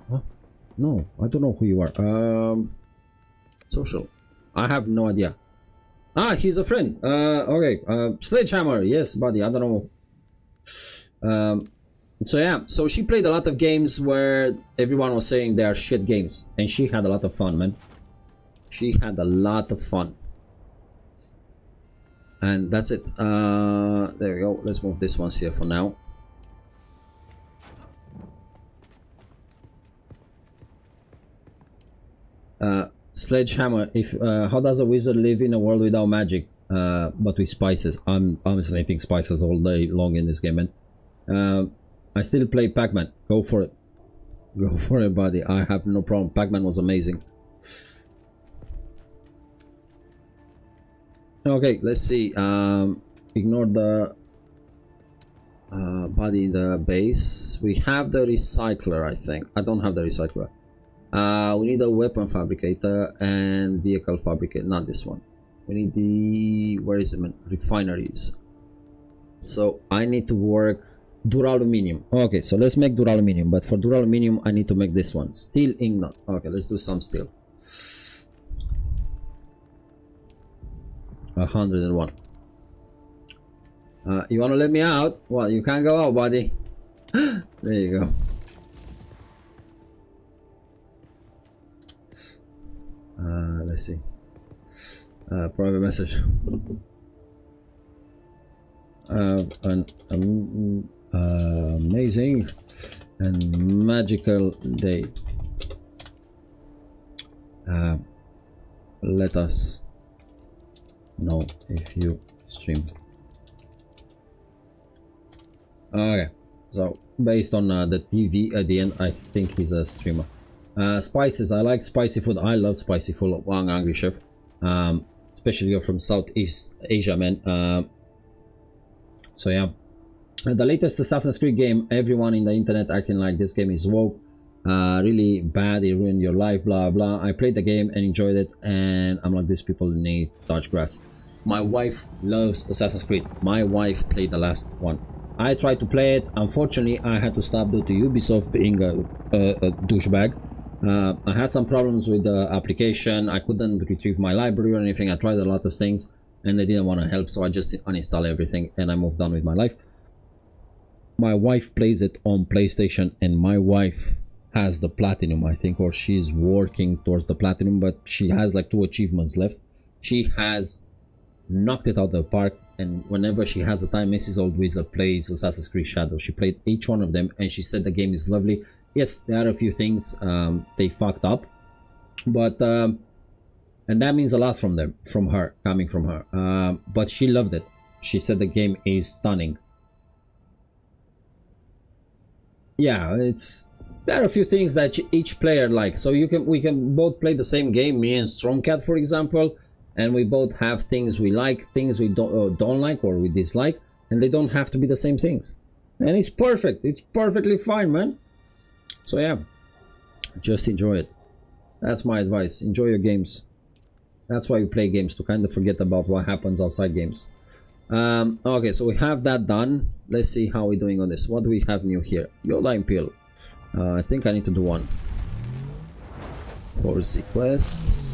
Huh? No, I don't know who you are. Social. I have no idea. Ah, he's a friend. Okay. Sledgehammer. Yes, buddy. I don't know. So yeah. So she played a lot of games where everyone was saying they are shit games, and she had a lot of fun, man. She had a lot of fun. And that's it. There we go. Let's move this ones here for now. Sledgehammer. If how does a wizard live in a world without magic, but with spices? I'm eating spices all day long in this game, man. I still play Pac-Man. Go for it. Go for it, buddy. I have no problem. Pac-Man was amazing. Okay, let's see. Ignore the body in the base. We have the recycler, I think. I don't have the recycler. We need a weapon fabricator and vehicle fabricator. Not this one. We need the... Where is it, man? Refineries. So I need to work duraluminium. Okay, so let's make duraluminium. But for duraluminium, I need to make this one. Steel ingot. Okay, let's do some steel. 101. You wanna let me out? Well, you can't go out, buddy. There you go. Let's see. Private message. An amazing and magical day. Let us know if you stream. Okay, so based on the TV at the end, I think he's a streamer. Spices. I like spicy food. I love spicy food. Well, I'm hungry, chef. Especially you're from Southeast Asia, man. So yeah, the latest Assassin's Creed game. Everyone in the internet acting like this game is woke. Really bad. It ruined your life. Blah blah. I played the game and enjoyed it, and I'm like, these people need to touch grass. My wife loves Assassin's Creed. My wife played the last one. I tried to play it. Unfortunately, I had to stop due to Ubisoft being a douchebag. I had some problems with the application. I couldn't retrieve my library or anything. I tried a lot of things and they didn't want to help, so I just uninstalled everything and I moved on with my life. My wife plays it on PlayStation and my wife has the platinum, I think, or she's working towards the platinum, but she has like 2 achievements left. She has knocked it out of the park, and whenever she has the time, Mrs. Old Wizard plays Assassin's Creed Shadow. She played each one of them and she said the game is lovely. Yes, there are a few things they fucked up, but and that means a lot from them, coming from her, but she loved it. She said the game is stunning. Yeah, there are a few things that each player likes, so we can both play the same game, me and Strongcat, for example, and we both have things we like, things we don't like or we dislike, and they don't have to be the same things, and it's perfect. It's perfectly fine, man. So yeah, just enjoy it. That's my advice. Enjoy your games. That's why you play games, to kind of forget about what happens outside games. Okay, so we have that done. Let's see how we're doing on this. What do we have new here? Yoda Impale. I think I need to do one. Force quest.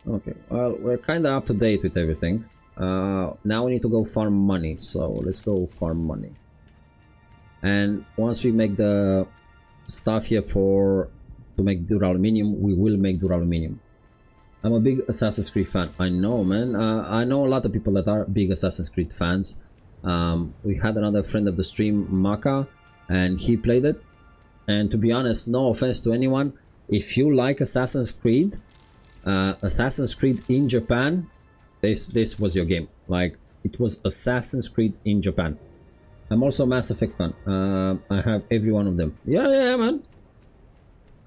Okay, well, we're kind of up to date with everything. Now we need to go farm money, so let's go farm money. And once we make the stuff here to make duraluminium, we will make duraluminium. I'm a big Assassin's Creed fan. I know, man. I know a lot of people that are big Assassin's Creed fans. We had another friend of the stream, Maka, and he played it. And to be honest, no offense to anyone, if you like Assassin's Creed in Japan, this was your game. Like, it was Assassin's Creed in Japan. I'm also a Mass Effect fan. I have every one of them. Yeah, man.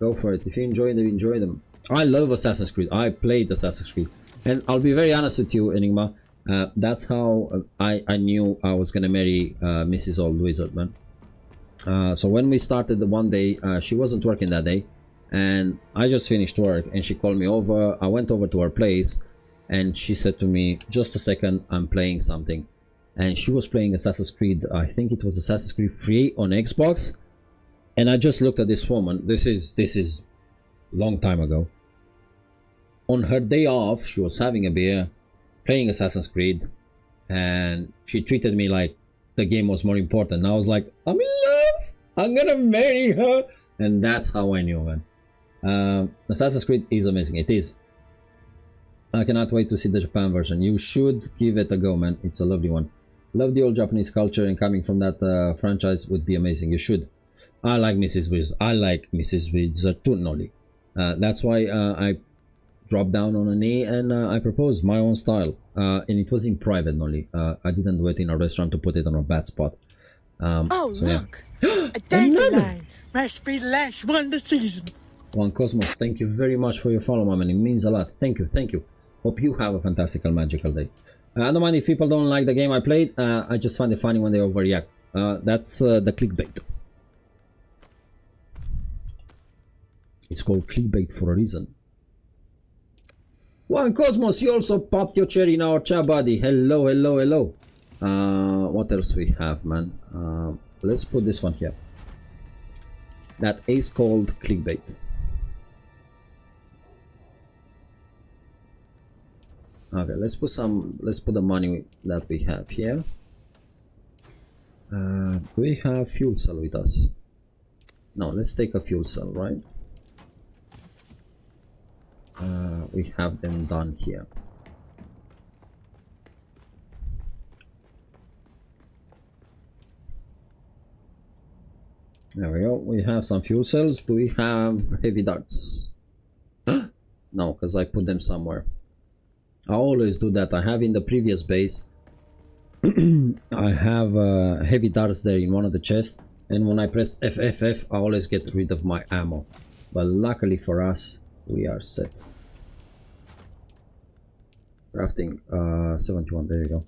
Go for it. If you enjoy them, enjoy them. I love Assassin's Creed. I played Assassin's Creed. And I'll be very honest with you, Enigma. That's how I knew I was gonna marry Mrs. Old Wizard, man. So when we started one day, she wasn't working that day. And I just finished work and she called me over. I went over to her place and she said to me, just a second, I'm playing something. And she was playing Assassin's Creed, I think it was Assassin's Creed 3 on Xbox. And I just looked at this woman. This is long time ago. On her day off, she was having a beer, playing Assassin's Creed, and she treated me like the game was more important. And I was like, I'm in love, I'm gonna marry her. And that's how I knew, man. Assassin's Creed is amazing. It is. I cannot wait to see the Japan version. You should give it a go, man. It's a lovely one. Love the old Japanese culture, and coming from that franchise would be amazing. You should. I like Mrs. Wizard. I like Mrs. Wizard too, Nolly. That's why I dropped down on a knee and I proposed my own style. And it was in private, Nolly. I didn't do it in a restaurant to put it on a bad spot. Oh, so, look. Yeah. A dandelion. Must be the last one this season. One Cosmos, thank you very much for your follow, my man. It means a lot. Thank you, thank you. Hope you have a fantastical, magical day. I don't mind if people don't like the game I played. I just find it funny when they overreact. That's the clickbait. It's called clickbait for a reason. One Cosmos, you also popped your cherry in our chat, buddy. Hello, hello, hello. What else we have, man? Let's put this one here. That is called clickbait. Okay, let's put the money that we have here. Do we have fuel cell with us? No, let's take a fuel cell, right? We have them done here. There we go. We have some fuel cells. Do we have heavy darts? No, because I put them somewhere. I always do that. I have in the previous base. I have heavy darts there in one of the chests, and when I press FFF, I always get rid of my ammo. But luckily for us, we are set. Crafting 71. There you go.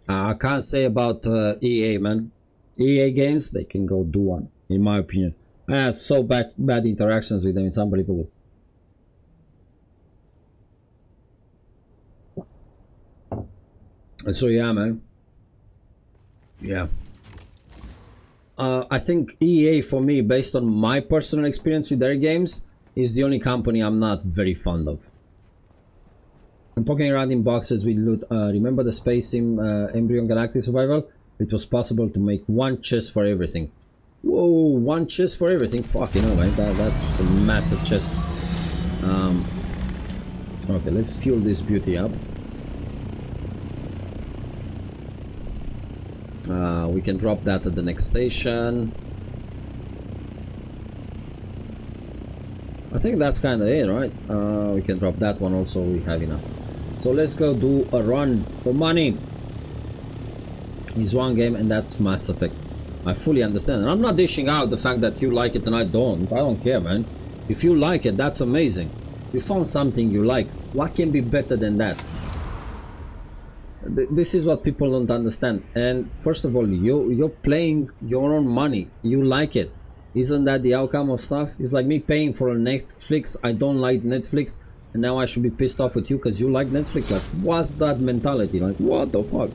I can't say about EA, man. EA games, they can go do one, in my opinion. I had so bad interactions with them. It's unbelievable. So yeah, man. Yeah. I think EA for me, based on my personal experience with their games, is the only company I'm not very fond of. I'm poking around in boxes with loot. Remember the Space Sim Embryon Galactic Survival? It was possible to make one chest for everything. Whoa, one chest for everything? Fuck, you know, man, that's a massive chest. Okay, let's fuel this beauty up. We can drop that at the next station. I think that's kind of it, right? We can drop that one also. We have enough. So let's go do a run for money. It's one game, and that's Mass Effect. I fully understand, and I'm not dishing out the fact that you like it and I don't. I don't care, man. If you like it, that's amazing. You found something you like. What can be better than that? This is what people don't understand. And first of all, you're playing your own money. You like it. Isn't that the outcome of stuff? It's like me paying for a Netflix. I don't like Netflix, and now I should be pissed off with you because you like Netflix. Like, what's that mentality? Like, what the fuck?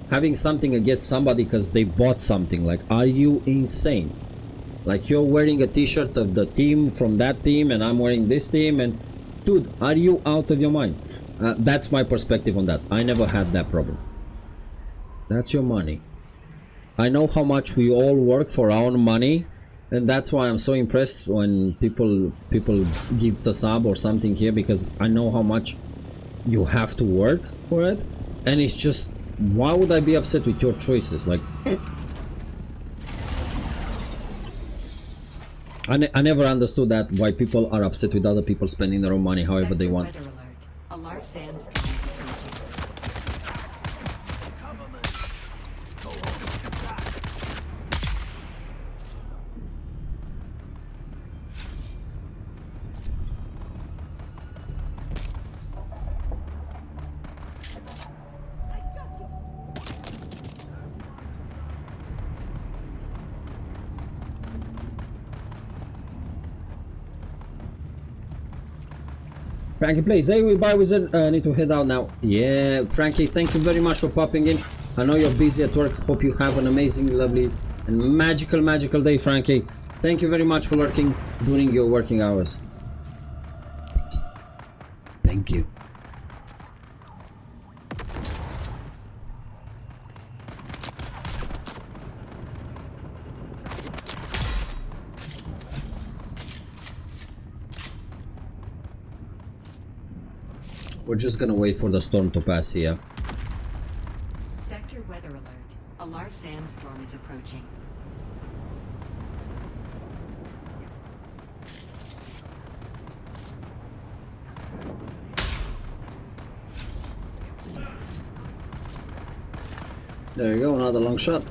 Having something against somebody because they bought something. Like, are you insane? Like, you're wearing a t-shirt of the team from that team, and I'm wearing this team, and dude, are you out of your mind? That's my perspective on that. I never had that problem. That's your money. I know how much we all work for our own money, and that's why I'm so impressed when people give the sub or something here, because I know how much you have to work for it. And it's just, why would I be upset with your choices? Like, I never understood that, why people are upset with other people spending their own money however they want. Weather alert. A large sandstorm is approaching. Frankie plays. Hey, we buy wizard. Need to head out now. Yeah, Frankie, thank you very much for popping in. I know you're busy at work. Hope you have an amazing, lovely, and magical day, Frankie. Thank you very much for lurking during your working hours. Thank you. We're just gonna wait for the storm to pass here. Sector weather alert. A large sandstorm is approaching. There you go, another long shot.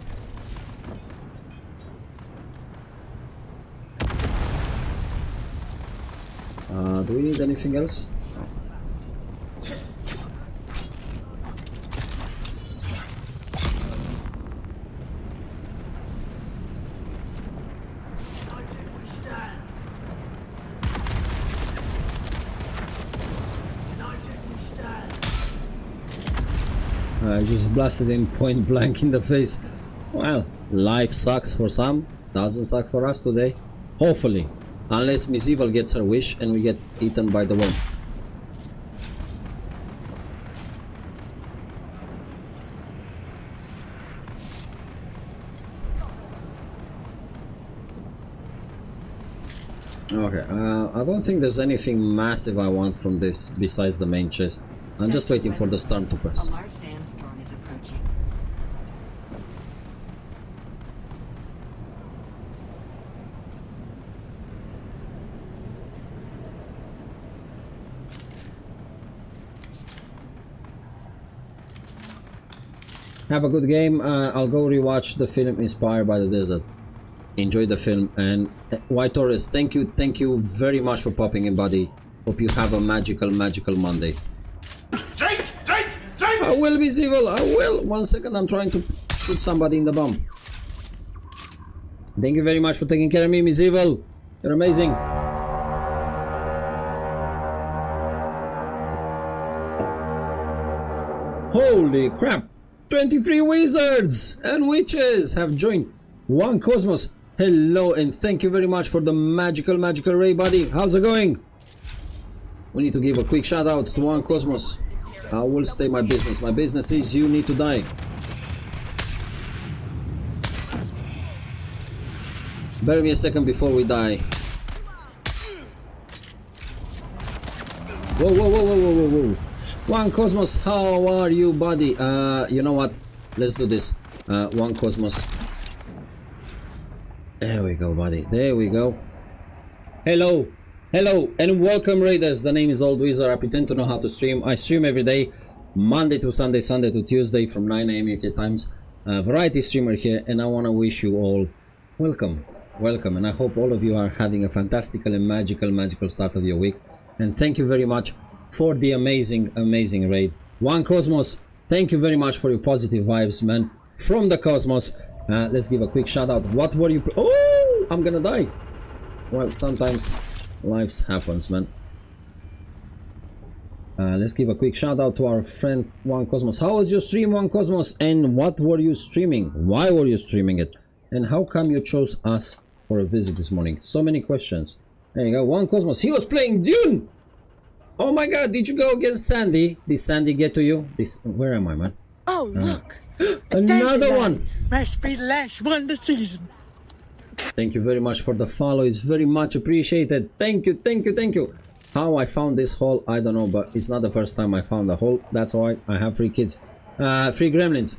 Do we need anything else? I just blasted him point blank in the face. Well, life sucks for some, doesn't suck for us today. Hopefully. Unless Miss Evil gets her wish and we get eaten by the worm. Okay, I don't think there's anything massive I want from this besides the main chest. I'm just waiting for the storm to pass. A large sandstorm is approaching. Have a good game. I'll go rewatch the film Inspired by the Desert. Enjoy the film. And White Taurus, thank you very much for popping in, buddy. Hope you have a magical Monday. Drink! I will be civil, I will. 1 second, I'm trying to shoot somebody in the bum. Thank you very much for taking care of me, Miss Evil. You're amazing. Holy crap! 23 wizards and witches have joined. One Cosmos, hello and thank you very much for the magical ray, buddy. How's it going? We need to give a quick shout out to One Cosmos. I will stay my business. My business is you need to die. Bear me a second before we die. Whoa. One Cosmos, how are you, buddy? You know what? Let's do this. One Cosmos. There we go, buddy. There we go. Hello and welcome, raiders. The name is Old Wizard. I pretend to know how to stream. I stream every day, Monday to Sunday, Sunday to Tuesday from 9 AM UK times. Variety streamer here, and I want to wish you all welcome, and I hope all of you are having a fantastical and magical start of your week. And thank you very much for the amazing raid. One Cosmos, thank you very much for your positive vibes, man, from the Cosmos. Let's give a quick shout out. What were you? Oh, I'm gonna die. Well, sometimes life happens, man. Let's give a quick shout out to our friend One Cosmos. How was your stream, One Cosmos? And what were you streaming? Why were you streaming it? And how come you chose us for a visit this morning? So many questions. There you go, One Cosmos. He was playing Dune. Oh my God! Did you go against Sandy? Did Sandy get to you? Where am I, man? Oh, look. Another one. Must be the last one this season. Thank you very much for the follow. It's very much appreciated. Thank you. How I found this hole, I don't know, but it's not the first time I found a hole. That's why I have 3 kids. 3 gremlins.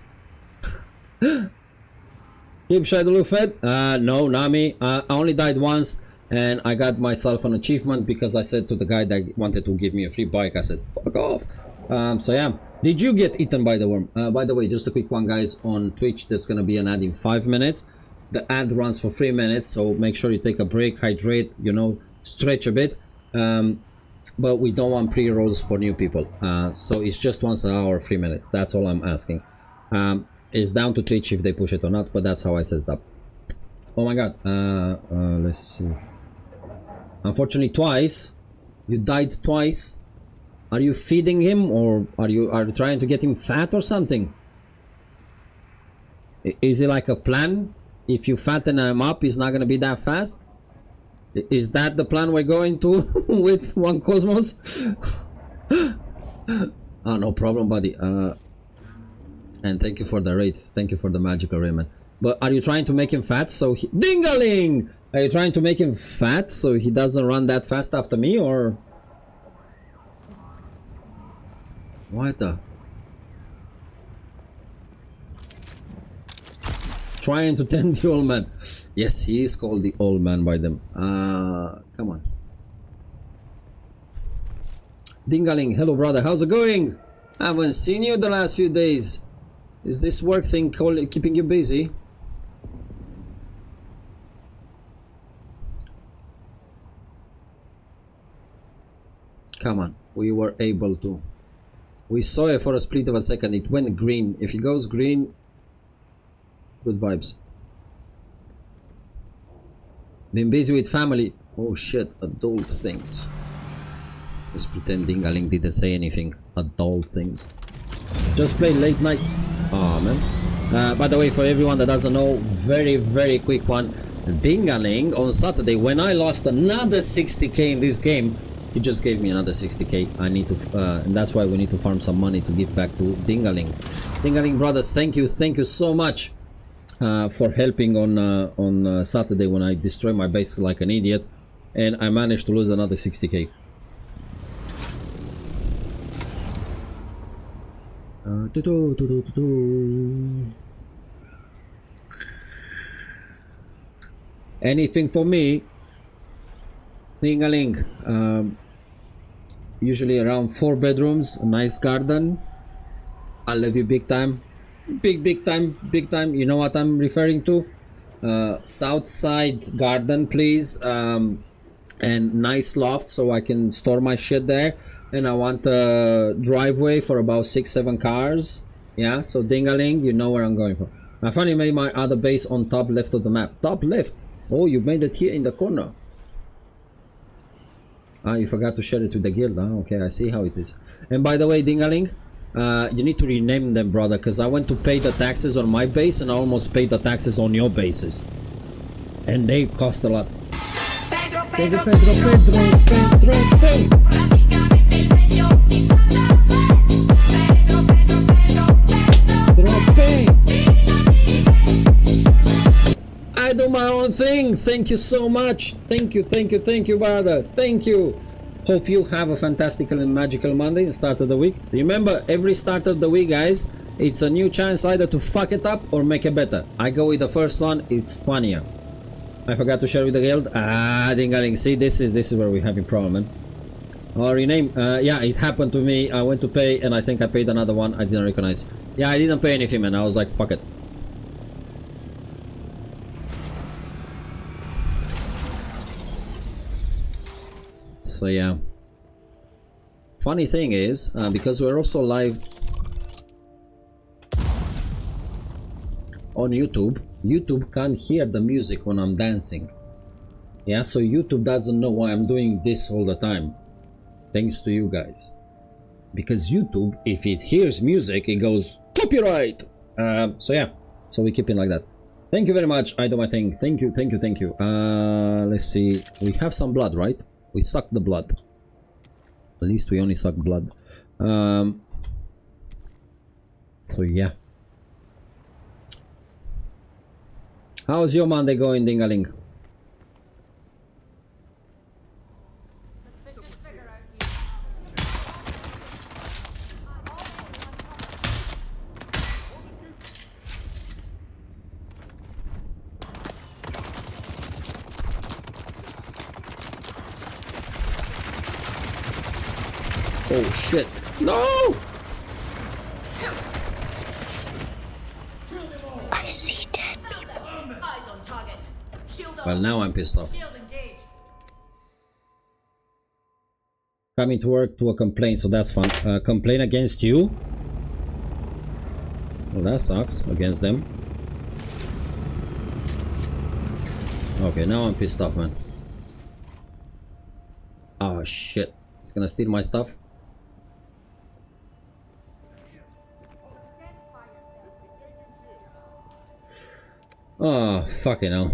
Keep Shadowloo fed? No, not me. I only died once, and I got myself an achievement because I said to the guy that wanted to give me a free bike, I said, fuck off. So yeah. Did you get eaten by the worm? By the way, just a quick one, guys. On Twitch, there's gonna be an ad in 5 minutes. The ad runs for 3 minutes, so make sure you take a break, hydrate, you know, stretch a bit. But we don't want pre-rolls for new people. So it's just once an hour, 3 minutes. That's all I'm asking. It's down to Twitch if they push it or not, but that's how I set it up. Oh my God. Let's see. Unfortunately, twice. You died twice. Are you feeding him, or are you trying to get him fat or something? Is it like a plan? If you fatten him up, he's not gonna be that fast? Is that the plan we're going to with One Cosmos? Oh, no problem, buddy. And thank you for the raid. Thank you for the magical raiment. But are you trying to make him fat so he... Dingaling! Are you trying to make him fat so he doesn't run that fast after me, or... What the... Trying to tempt the old man. Yes, he is called the old man by them. Come on. Dingaling, hello brother, how's it going? I haven't seen you the last few days. Is this work thing keeping you busy? Come on, we were able to. We saw it for a split of a second. It went green. If it goes green, good vibes. Been busy with family. Oh shit, adult things. Just pretend Dingaling didn't say anything. Adult things. Just play late night. Oh man. By the way, for everyone that doesn't know, very quick one. Dingaling on Saturday, when I lost another 60k in this game, he just gave me another 60k. I need to, and that's why we need to farm some money to give back to Dingaling. Dingaling brothers, thank you so much for helping on Saturday when I destroyed my base like an idiot, and I managed to lose another 60k. Anything for me, Dingaling. Usually around 4 bedrooms, a nice garden. I love you big time. Big time. You know what I'm referring to? South side garden, please. And nice loft so I can store my shit there. And I want a driveway for about 6-7 cars. Yeah, so Dingaling, you know where I'm going from. I finally made my other base on top left of the map. Top left? Oh, you made it here in the corner. Ah, you forgot to share it with the guild. Ah, okay, I see how it is. And by the way, Dingaling, you need to rename them, brother, because I went to pay the taxes on my base and I almost paid the taxes on your bases. And they cost a lot. Pedro. I do my own thing. Thank you so much. Thank you, brother. Thank you. Hope you have a fantastical and magical Monday and start of the week. Remember, every start of the week, guys, it's a new chance either to fuck it up or make it better. I go with the first one. It's funnier. I forgot to share with the guild. Ah, Dingaling. See, this is where we're having problem, man. Oh, rename. Yeah, it happened to me. I went to pay and I think I paid another one I didn't recognize. Yeah, I didn't pay anything, man. I was like, fuck it. So yeah, funny thing is, because we're also live on YouTube, YouTube can't hear the music when I'm dancing. Yeah, so YouTube doesn't know why I'm doing this all the time. Thanks to you guys. Because YouTube, if it hears music, it goes copyright. So yeah, so we keep it like that. Thank you very much. I do my thing. Thank you. Let's see. We have some blood, right? We sucked the blood. At least we only suck blood. So yeah. How's your Monday going, Dingaling? Oh shit. No! I see dead people. Eyes on target. Shield Well, now I'm pissed off. Shield engaged. Coming to work to a complaint, so that's fun. Complaint against you? Well, that sucks. Against them. Okay, now I'm pissed off, man. Oh shit. It's gonna steal my stuff. Oh, fucking hell.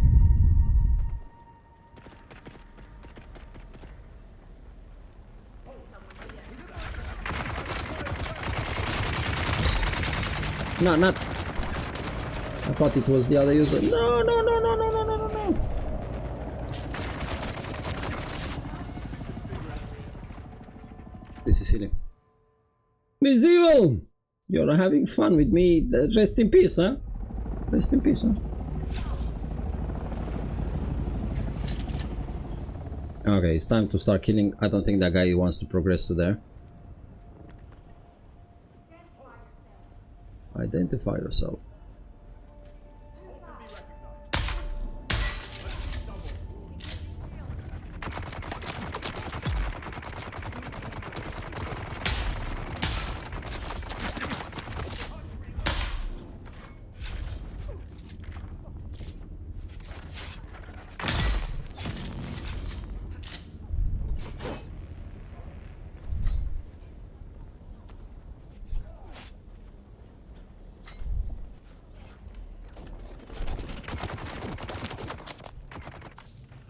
No, not. I thought it was the other user. No, no, no, no, no, no, no, no, no. This is silly. Miss Evil! You're having fun with me. Rest in peace, huh? Rest in peace, huh? Okay, it's time to start killing. I don't think that guy wants to progress to there. Identify yourself.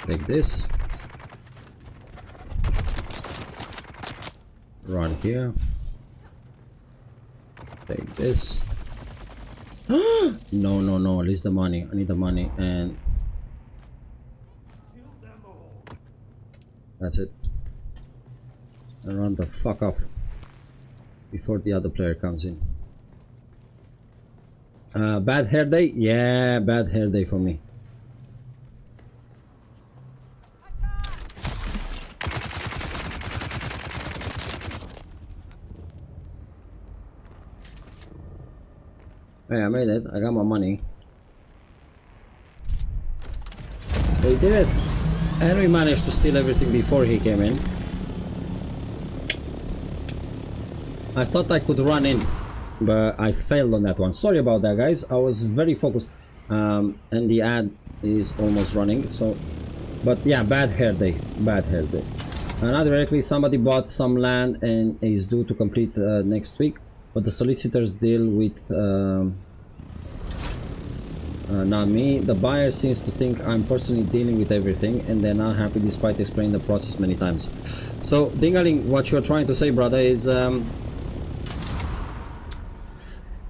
Take this. Run here. Take this. No, no, no. At least the money. I need the money and that's it. And run the fuck off before the other player comes in. Bad hair day? Yeah, bad hair day for me. Hey, I made it. I got my money. We did it. And we managed to steal everything before he came in. I thought I could run in, but I failed on that one. Sorry about that, guys. I was very focused. And the ad is almost running, so... But yeah, bad hair day. Bad hair day. Not directly, somebody bought some land and is due to complete next week. But the solicitors deal with not me. The buyer seems to think I'm personally dealing with everything and they're not happy despite explaining the process many times. So Dingaling, what you're trying to say, brother, is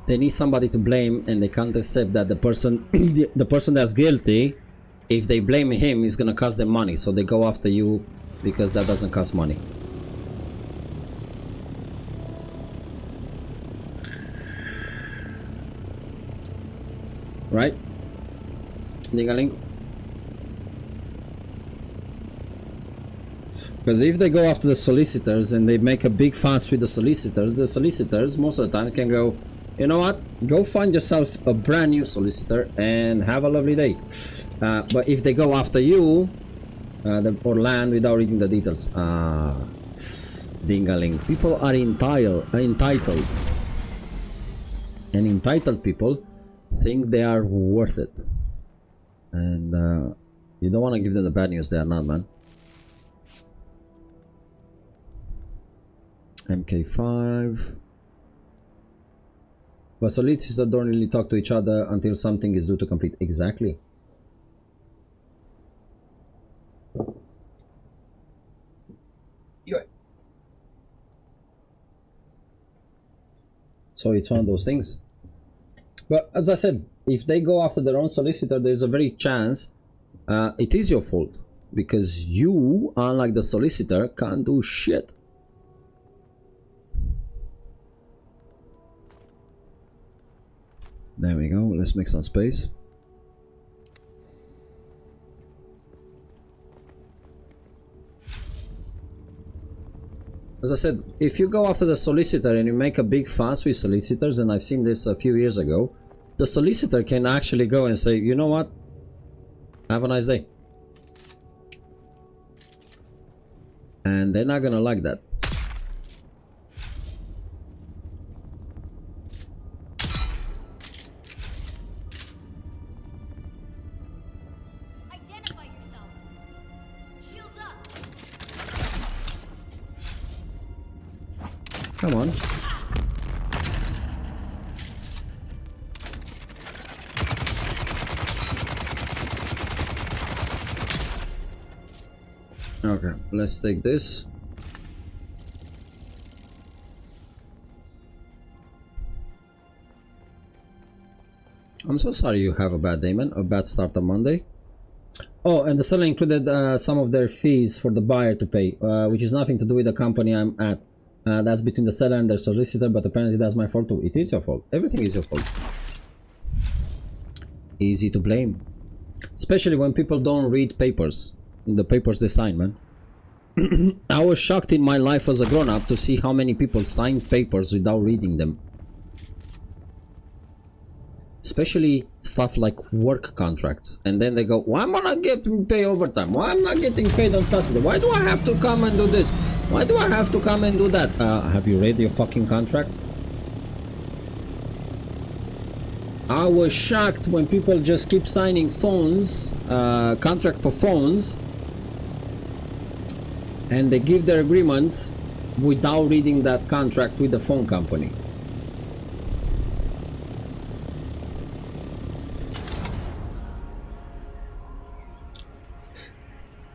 they need somebody to blame and they can't accept that the person the person that's guilty, if they blame him, is gonna cost them money, so they go after you because that doesn't cost money. Right? Dingaling? Because if they go after the solicitors and they make a big fuss with the solicitors most of the time can go, you know what, go find yourself a brand new solicitor and have a lovely day. But if they go after you or land without reading the details, Dingaling, people are entitled, and entitled people think they are worth it, and you don't want to give them the bad news. They are not, man. MK5. But solicitors don't really talk to each other until something is due to complete. Exactly. So it's one of those things. But as I said, if they go after their own solicitor, there's a very chance it is your fault, because you, unlike the solicitor, can't do shit. There we go. Let's make some space. As I said, if you go after the solicitor and you make a big fuss with solicitors, and I've seen this a few years ago, the solicitor can actually go and say, you know what, have a nice day. And they're not gonna like that. Identify yourself. Shields up. Come on. Okay, let's take this. I'm so sorry you have a bad day, man. A bad start on Monday. Oh, and the seller included some of their fees for the buyer to pay, which is nothing to do with the company I'm at. That's between the seller and their solicitor, but apparently that's my fault too. It is your fault. Everything is your fault. Easy to blame. Especially when people don't read papers. The papers they sign, man. I was shocked in my life as a grown-up to see how many people sign papers without reading them. Especially stuff like work contracts, and then they go, why am I not getting paid overtime? Why am I not getting paid on Saturday? Why do I have to come and do this? Why do I have to come and do that? Have you read your fucking contract? I was shocked when people just keep signing phones, contract for phones, and they give their agreement without reading that contract with the phone company.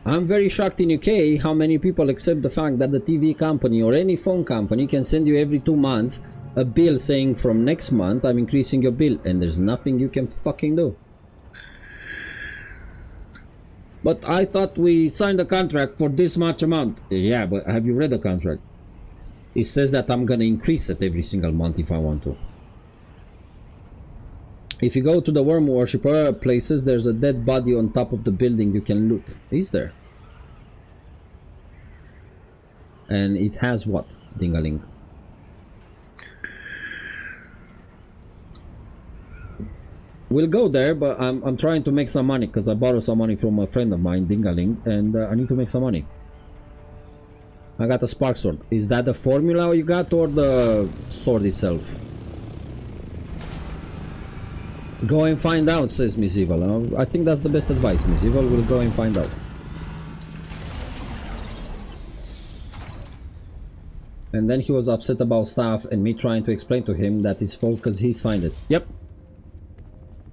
I'm very shocked in UK how many people accept the fact that the TV company or any phone company can send you every 2 months a bill saying from next month I'm increasing your bill, and there's nothing you can fucking do. But I thought we signed a contract for this much amount. Yeah, but have you read the contract? It says that I'm gonna increase it every single month if I want to. If you go to the worm worshipper places, there's a dead body on top of the building you can loot. Is there? And it has what? Dingaling. We'll go there, but I'm trying to make some money because I borrowed some money from a friend of mine, Dingaling, and I need to make some money. I got a spark sword. Is that the formula you got or the sword itself? Go and find out, says Miss Evil. I think that's the best advice, Miss Evil. We'll go and find out. And then he was upset about stuff and me trying to explain to him that it's fault because he signed it. Yep.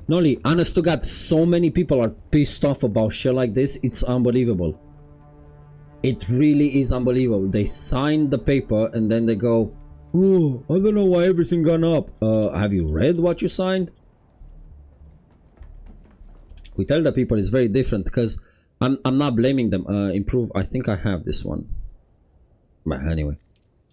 Nolly, honest to God, so many people are pissed off about shit like this. It's unbelievable. It really is unbelievable. They sign the paper and then they go, oh, I don't know why everything gone up. Have you read what you signed? We tell the people it's very different because I'm not blaming them. Improve. I think I have this one. But anyway.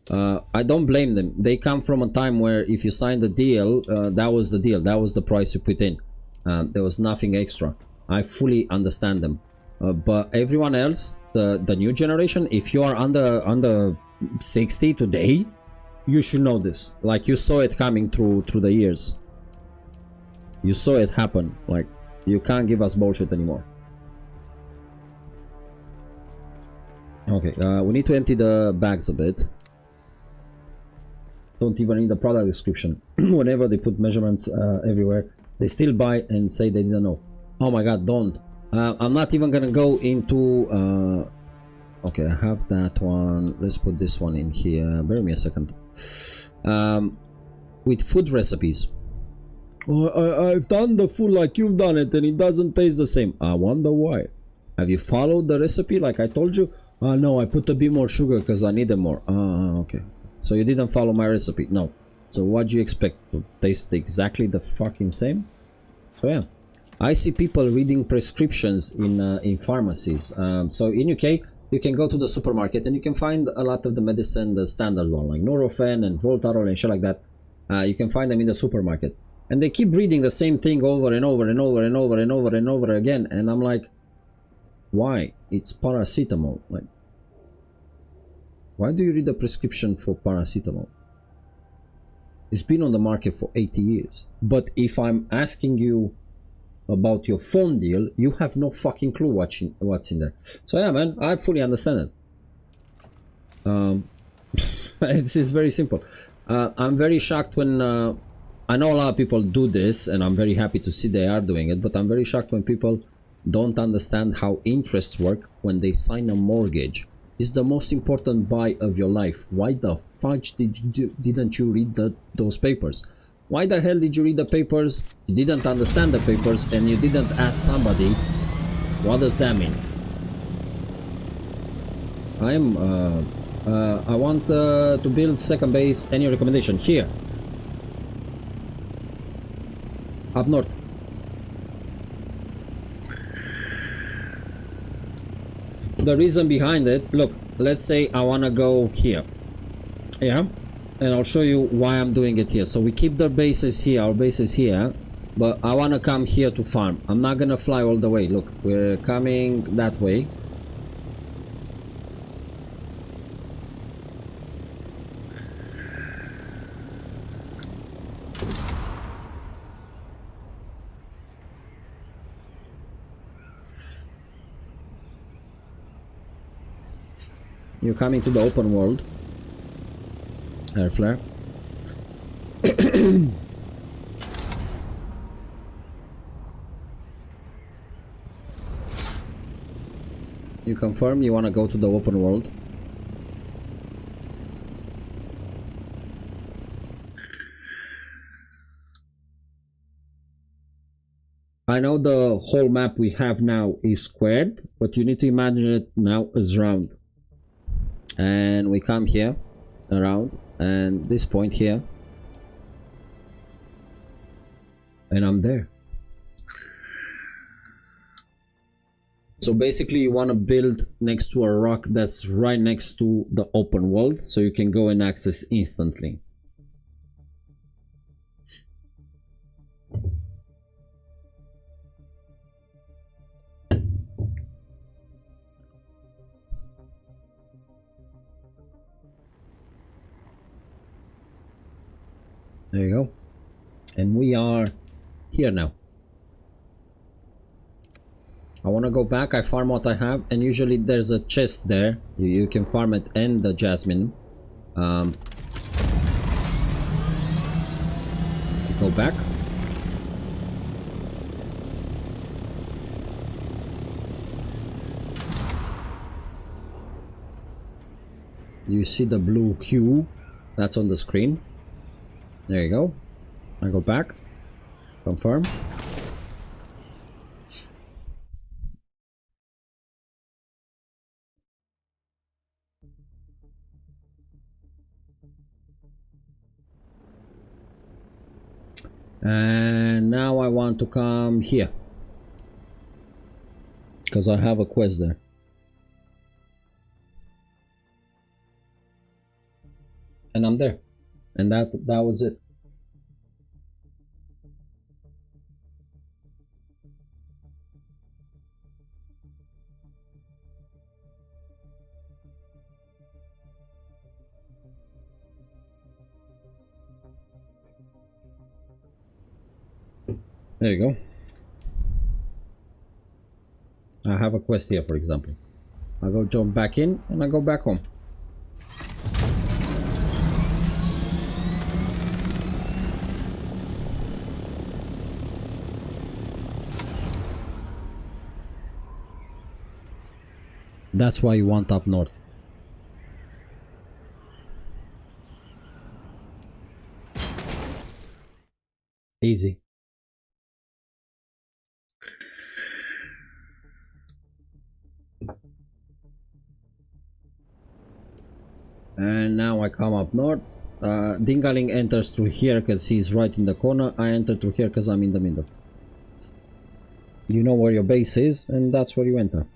I don't blame them. They come from a time where if you signed the deal, that was the deal. That was the price you put in. There was nothing extra. I fully understand them. But everyone else, the new generation, if you are under 60 today, you should know this. Like you saw it coming through the years. You saw it happen. Like you can't give us bullshit anymore. Okay, we need to empty the bags a bit. Don't even read the product description. Whenever they put measurements everywhere, they still buy and say they didn't know. Oh my god, don't. I'm not even gonna go into okay, I have that one. Let's put this one in here. Bear me a second. With food recipes. Oh, I've done the food like you've done it and it doesn't taste the same. I wonder why. Have you followed the recipe like I told you? No, I put a bit more sugar because I needed more. Okay. So you didn't follow my recipe? No. So what do you expect? To taste exactly the fucking same? So yeah. I see people reading prescriptions in pharmacies. So in UK, you can go to the supermarket and you can find a lot of the medicine, the standard one, like Nurofen and Voltarol and shit like that. You can find them in the supermarket. And they keep reading the same thing over and over and over and over and over and over again. And I'm like, why? It's paracetamol. Like, why do you read a prescription for paracetamol? It's been on the market for 80 years. But if I'm asking you about your phone deal, you have no fucking clue what's in there. So yeah, man, I fully understand it. It's very simple. I'm very shocked when I know a lot of people do this, and I'm very happy to see they are doing it, but I'm very shocked when people don't understand how interests work when they sign a mortgage. It's the most important buy of your life. Why the fudge didn't you read those papers? Why the hell did you read the papers? You didn't understand the papers and you didn't ask somebody, what does that mean? I want to build second base. Any recommendation? Here. Up north. The reason behind it, look, let's say I want to go here. Yeah? And I'll show you why I'm doing it here. So we keep the bases here, our bases here. But I want to come here to farm. I'm not going to fly all the way. Look, we're coming that way. You're coming to the open world. Air flare. You confirm you want to go to the open world? I know the whole map we have now is squared, but you need to imagine it now as round. And we come here around and this point here, and I'm there. So basically you want to build next to a rock that's right next to the open world, so you can go and access instantly. There you go. And we are here now. I want to go back. I farm what I have, and usually there's a chest there. You can farm it and the jasmine. Go back. You see the blue Q that's on the screen. There you go. I go back. Confirm. And now I want to come here, because I have a quest there. And I'm there. And that was it. There you go. I have a quest here, for example. I go jump back in and I go back home. That's why you want up north. Easy. And now I come up north. Dingaling enters through here because he's right in the corner. I enter through here because I'm in the middle. You know where your base is, and that's where you enter.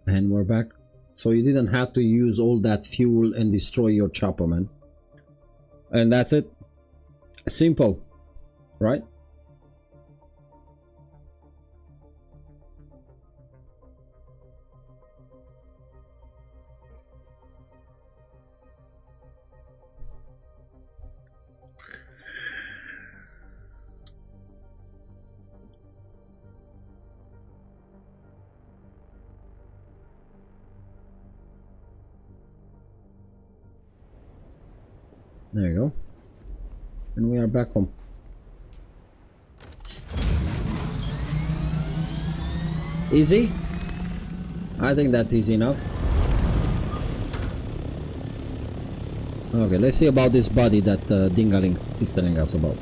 And we're back. So you didn't have to use all that fuel and destroy your chopper, man. And that's it. Simple, right? There you go. And we are back home. Easy? I think that is enough. Okay, let's see about this body that Dingaling is telling us about.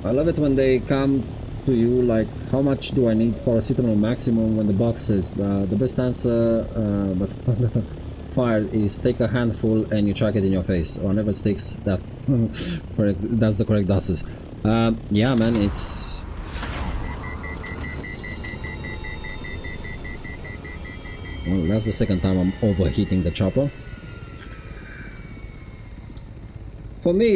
I love it when they come to you like, how much do I need paracetamol maximum, when the box says the best answer, but fire is take a handful and you chuck it in your face, or never sticks. That correct, that's the correct doses. Yeah man, it's well, that's the second time I'm overheating the chopper. For me,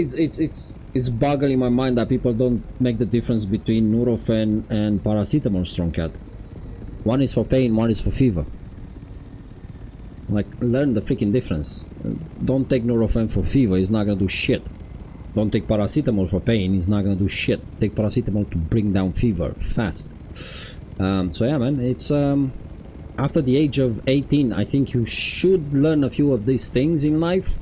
it's boggling my mind that people don't make the difference between Nurofen and paracetamol strong cat. One is for pain, one is for fever. Like, learn the freaking difference. Don't take Nurofen for fever, it's not gonna do shit. Don't take paracetamol for pain, it's not gonna do shit. Take paracetamol to bring down fever fast. So yeah man, it's after the age of 18, I think you should learn a few of these things in life,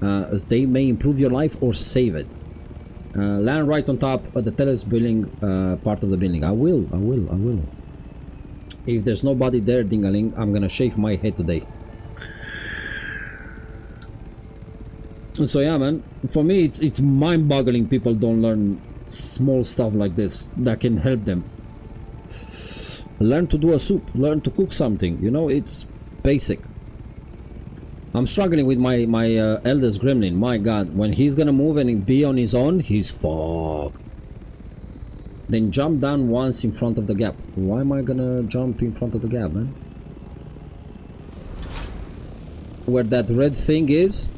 as they may improve your life or save it. Land right on top of the terrace building, part of the building. I will. If there's nobody there, Dingaling, I'm gonna shave my head today. So yeah man, for me it's mind-boggling people don't learn small stuff like this that can help them. Learn to do a soup, learn to cook something, you know, it's basic. I'm struggling with my eldest gremlin. My god, when he's gonna move and be on his own, he's fucked. Then jump down once in front of the gap. Why am I gonna jump in front of the gap, man? Where that red thing is.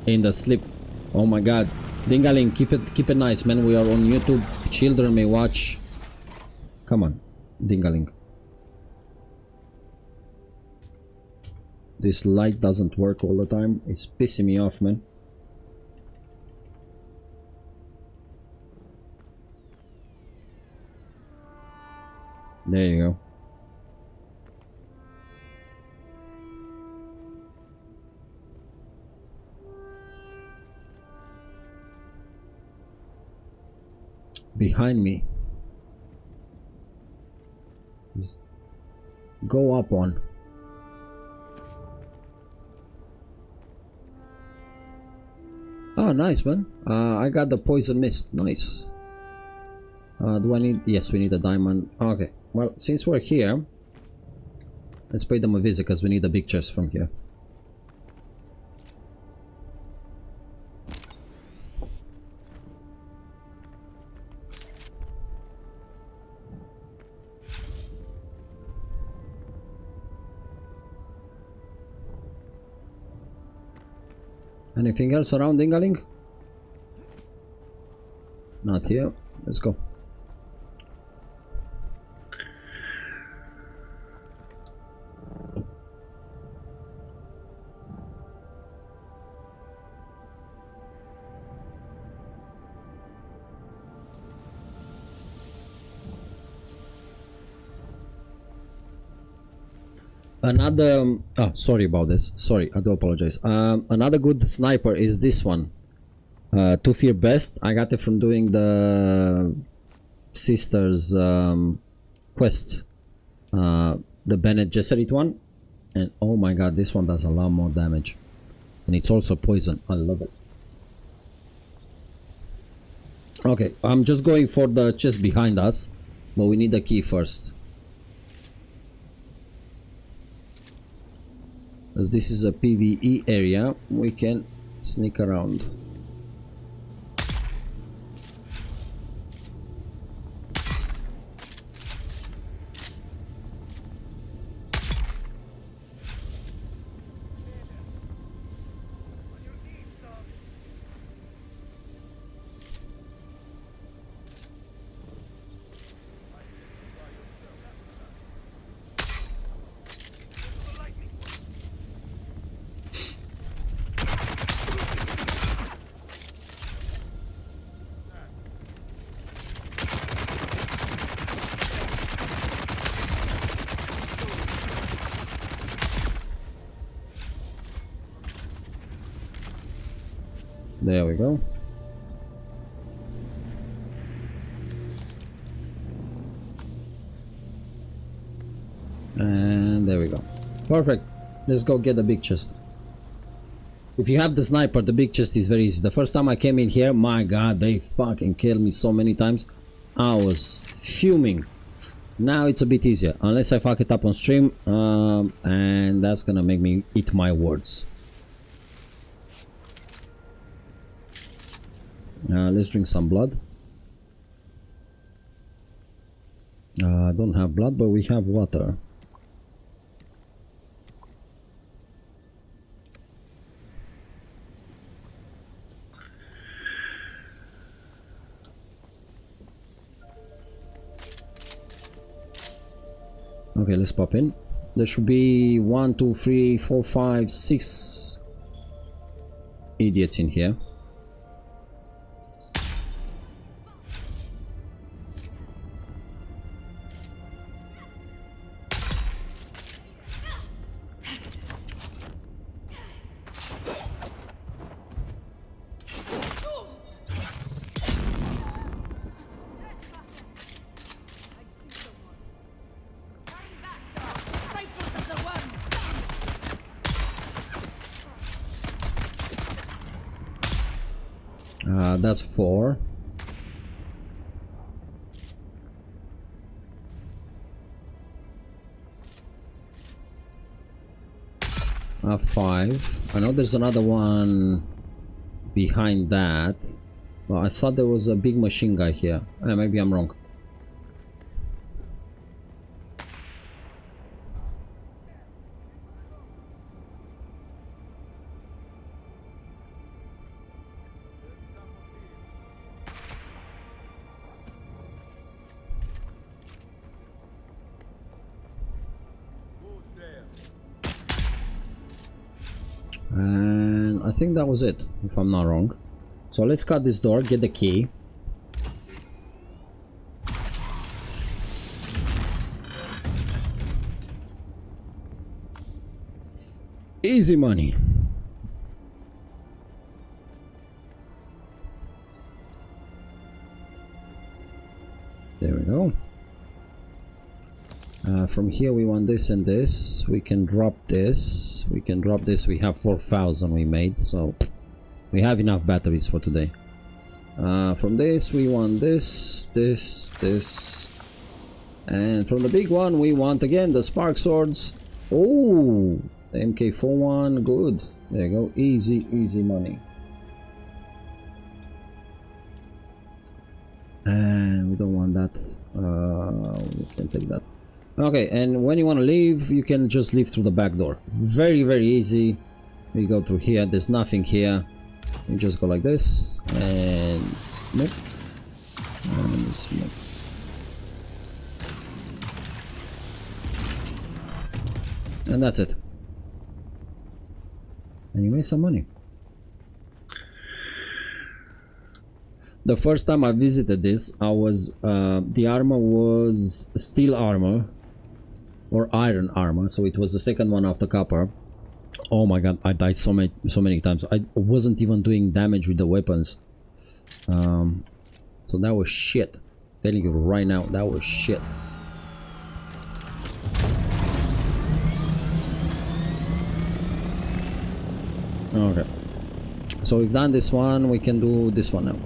In the slip. Oh my god. Dingaling, keep it nice, man. We are on YouTube. Children may watch. Come on, Dingaling. This light doesn't work all the time. It's pissing me off, man. There you go. Behind me. Go up one. Oh, nice, man. I got the poison mist. Nice. Do I need... Yes, we need a diamond. Okay. Well, since we're here, let's pay them a visit because we need a big chest from here. Anything else around Dingaling? Not here. Let's go. Another sorry about this, sorry, I do apologize. Another good sniper is this one, To Fear Best. I got it from doing the sisters quest, the Bene Gesserit one, and oh my god, this one does a lot more damage, and it's also poison. I love it. Okay, I'm just going for the chest behind us, but we need the key first. As this is a PvE area, we can sneak around. There we go. And there we go. Perfect. Let's go get the big chest. If you have the sniper, the big chest is very easy. The first time I came in here, my god, they fucking killed me so many times. I was fuming. Now it's a bit easier, unless I fuck it up on stream, and that's gonna make me eat my words. Let's drink some blood. I don't have blood, but we have water. Okay, let's pop in. There should be 1, 2, 3, 4, 5, 6 idiots in here. That's 4. Five. I know there's another one behind that. Well, I thought there was a big machine guy here. Maybe I'm wrong. And I think that was it, if I'm not wrong. So let's cut this door, get the key. Easy money. There we go. From here we want this and this. We can drop this. We can drop this. We have 4,000 we made, so we have enough batteries for today. From this we want this, and from the big one we want again the spark swords. Oh, the MK41, good. There you go, easy money. And we don't want that. We can take that. Okay, and when you want to leave, you can just leave through the back door. Very easy. We go through here. There's nothing here. You just go like this and snip and snip. And that's it. And you made some money. The first time I visited this, I was the armor was steel armor or iron armor, so it was the second one after copper. Oh my god, I died so many times. I wasn't even doing damage with the weapons. So that was shit. Telling you right now, that was shit. Okay, so we've done this one. We can do this one now.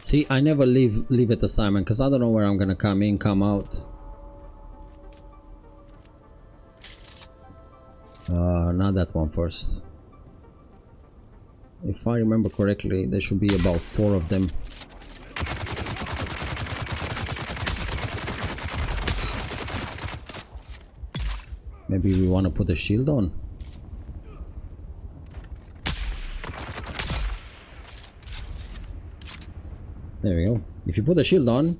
See, I never leave it assignment because I don't know where I'm gonna come in, come out. Not that one first. If I remember correctly, there should be about 4 of them. Maybe we want to put a shield on. There we go. If you put a shield on,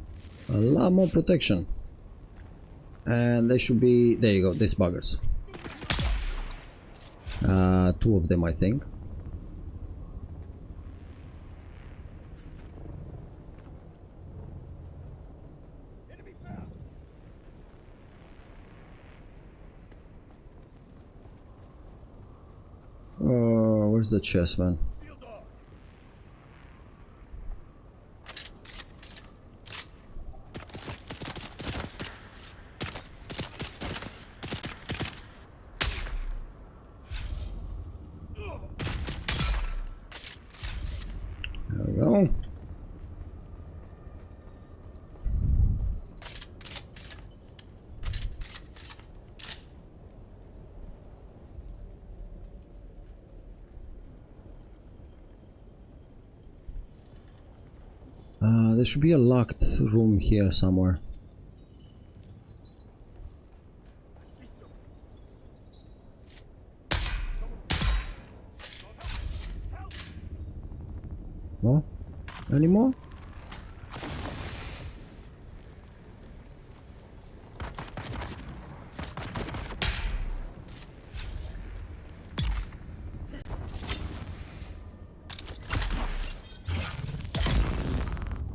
a lot more protection. And they should be, there you go, these buggers. Two of them, I think. Where's the chest, man? There we go. There should be a locked room here somewhere. What? Any more?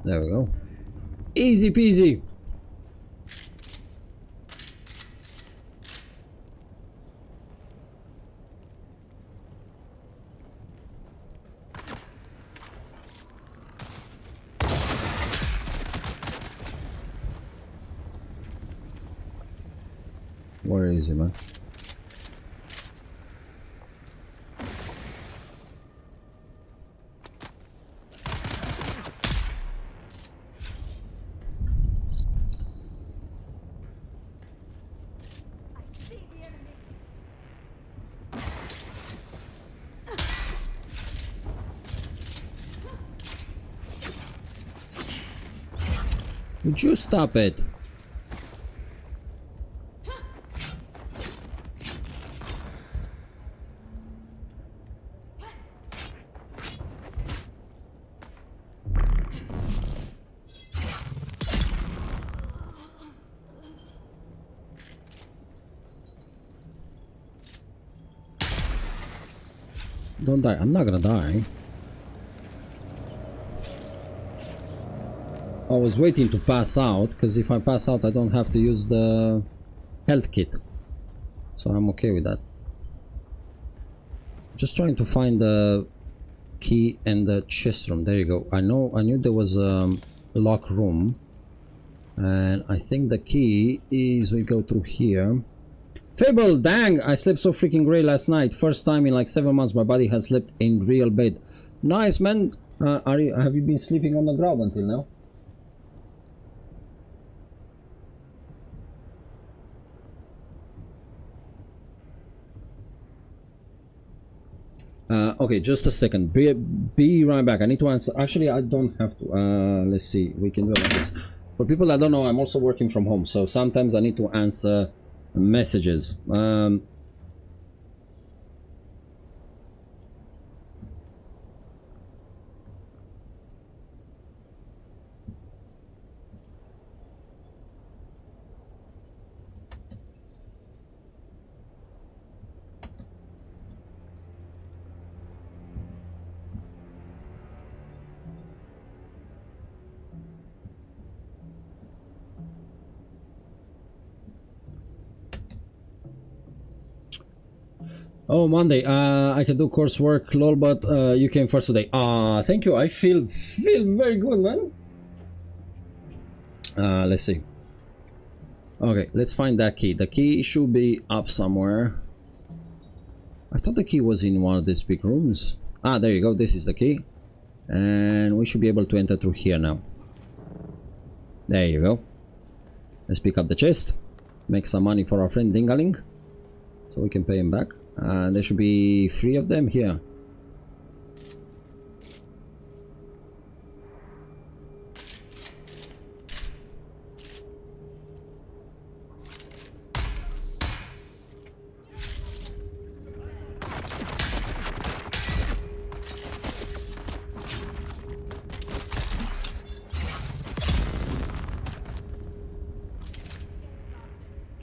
There we go. Easy peasy. Where is he, man? Would you stop it? Don't die. I'm not gonna die. I was waiting to pass out, because if I pass out I don't have to use the health kit. So I'm okay with that. Just trying to find the key and the chest room. There you go. I knew there was a lock room. And I think the key is we go through here. Fable, dang! I slept so freaking great last night. First time in like 7 months my body has slept in real bed. Nice, man. Have you been sleeping on the ground until now? Okay, just a second. Be right back. I need to answer. Actually, I don't have to. Let's see. We can do it like this. For people that don't know, I'm also working from home, so sometimes I need to answer messages. Oh, Monday. I can do coursework, lol, but you came first today. Thank you. I feel very good, man. Let's see. Okay, let's find that key. The key should be up somewhere. I thought the key was in one of these big rooms. There you go. This is the key. And we should be able to enter through here now. There you go. Let's pick up the chest. Make some money for our friend Dingaling, so we can pay him back. There should be 3 of them here.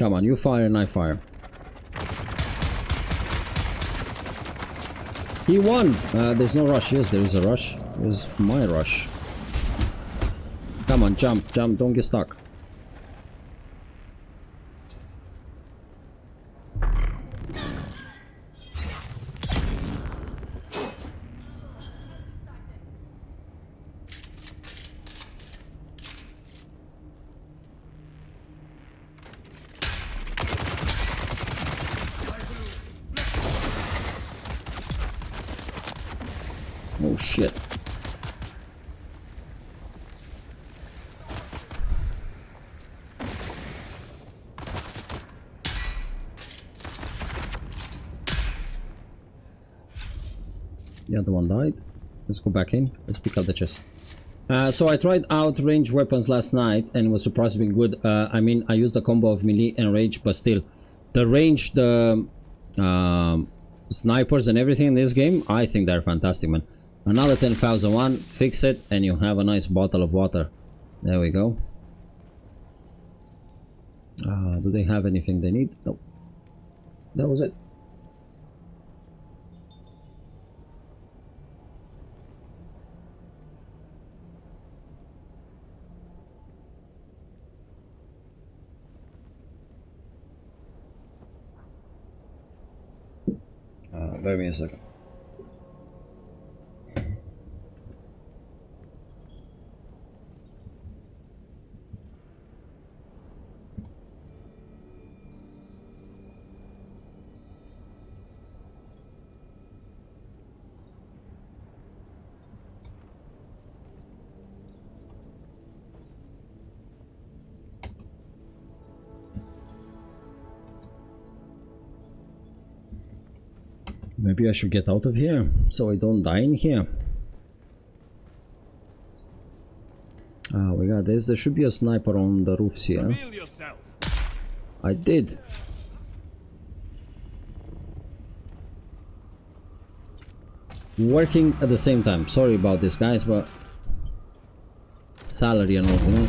Come on, you fire and I fire. He won! There's no rush. Yes, there is a rush. There's my rush. Come on, jump, jump, don't get stuck. Oh shit. The other one died. Let's go back in. Let's pick up the chest. So I tried out range weapons last night and it was surprisingly good. I mean, I used a combo of melee and range, but still, the range, the snipers and everything in this game, I think they're fantastic, man. Another 10,001, fix it, and you have a nice bottle of water. There we go. Do they have anything they need? No. That was it. Bear with me a second. Maybe I should get out of here so I don't die in here. We got this. There should be a sniper on the roofs here. I did. Working at the same time. Sorry about this, guys, but salary and all, you know.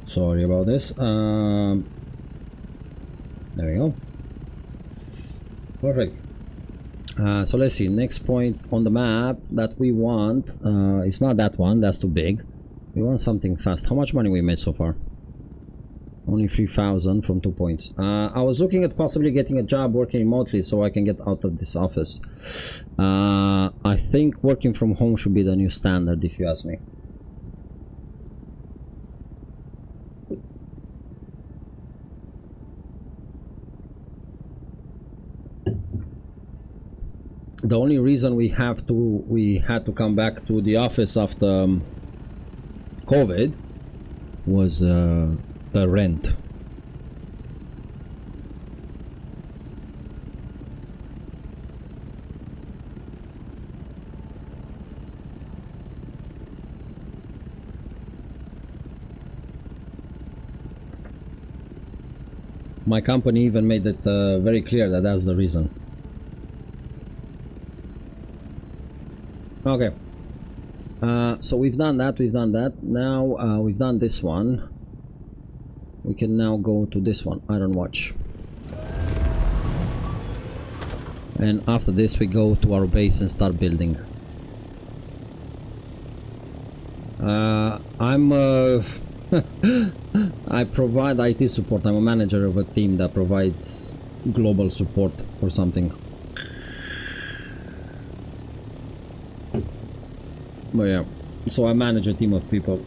Sorry about this. There we go. Perfect. So let's see. Next point on the map that we want. It's not that one. That's too big. We want something fast. How much money we made so far? Only 3,000 from 2 points. I was looking at possibly getting a job working remotely so I can get out of this office. I think working from home should be the new standard, if you ask me. The only reason we had to come back to the office after COVID was the rent. My company even made it very clear that that's the reason. Okay, so we've done that, now we've done this one. We can now go to this one, Iron Watch, and after this we go to our base and start building. I provide IT support. I'm a manager of a team that provides global support or something. But yeah, so I manage a team of people.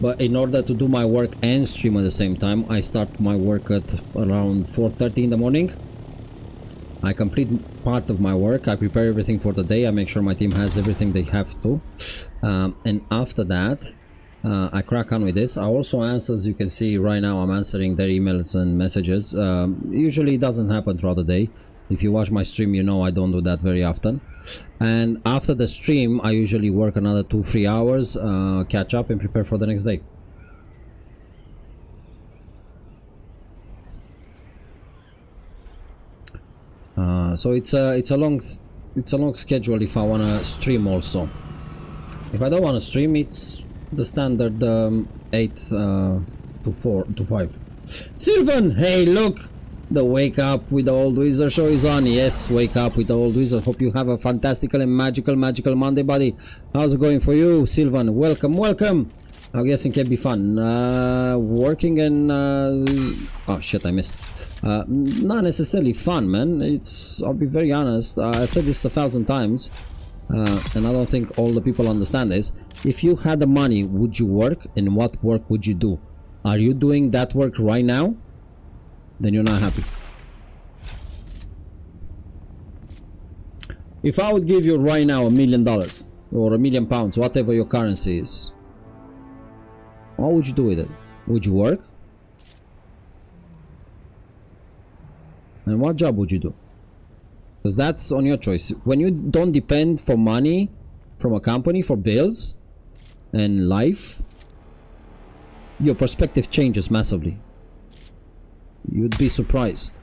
But in order to do my work and stream at the same time, I start my work at around 4:30 in the morning. I complete part of my work, I prepare everything for the day, I make sure my team has everything they have to, and after that I crack on with this. I also answer, as you can see right now, I'm answering their emails and messages. Usually it doesn't happen throughout the day. If you watch my stream, you know I don't do that very often. And after the stream, I usually work another 2-3 hours, catch up and prepare for the next day. So it's a long schedule if I wanna stream also. If I don't wanna stream, it's the standard 8 to 4 to 5. Sylvan, hey look, the Wake Up with the Old Wizard show is on. Yes, Wake Up with the Old Wizard. Hope you have a fantastical and magical Monday, buddy. How's it going for you, Sylvan? Welcome. I guess it can be fun. Working and oh shit, I missed. Not necessarily fun, man. I'll be very honest. I said this 1,000 times, and I don't think all the people understand this. If you had the money, would you work, and what work would you do? Are you doing that work right now? Then you're not happy. If I would give you right now $1 million or £1 million, whatever your currency is, what would you do with it? Would you work? And what job would you do? Because that's on your choice. When you don't depend for money from a company for bills and life, your perspective changes massively. You'd be surprised.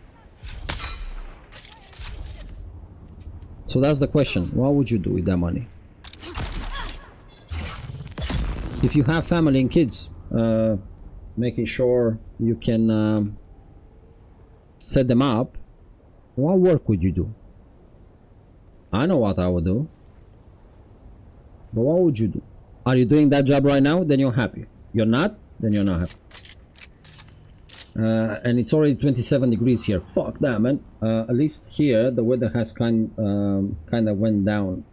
So that's the question. What would you do with that money? If you have family and kids, making sure you can set them up, what work would you do? I know what I would do. But what would you do? Are you doing that job right now? Then you're happy. You're not? Then you're not happy. And it's already 27 degrees here. Fuck that, man. At least here the weather has kind of went down.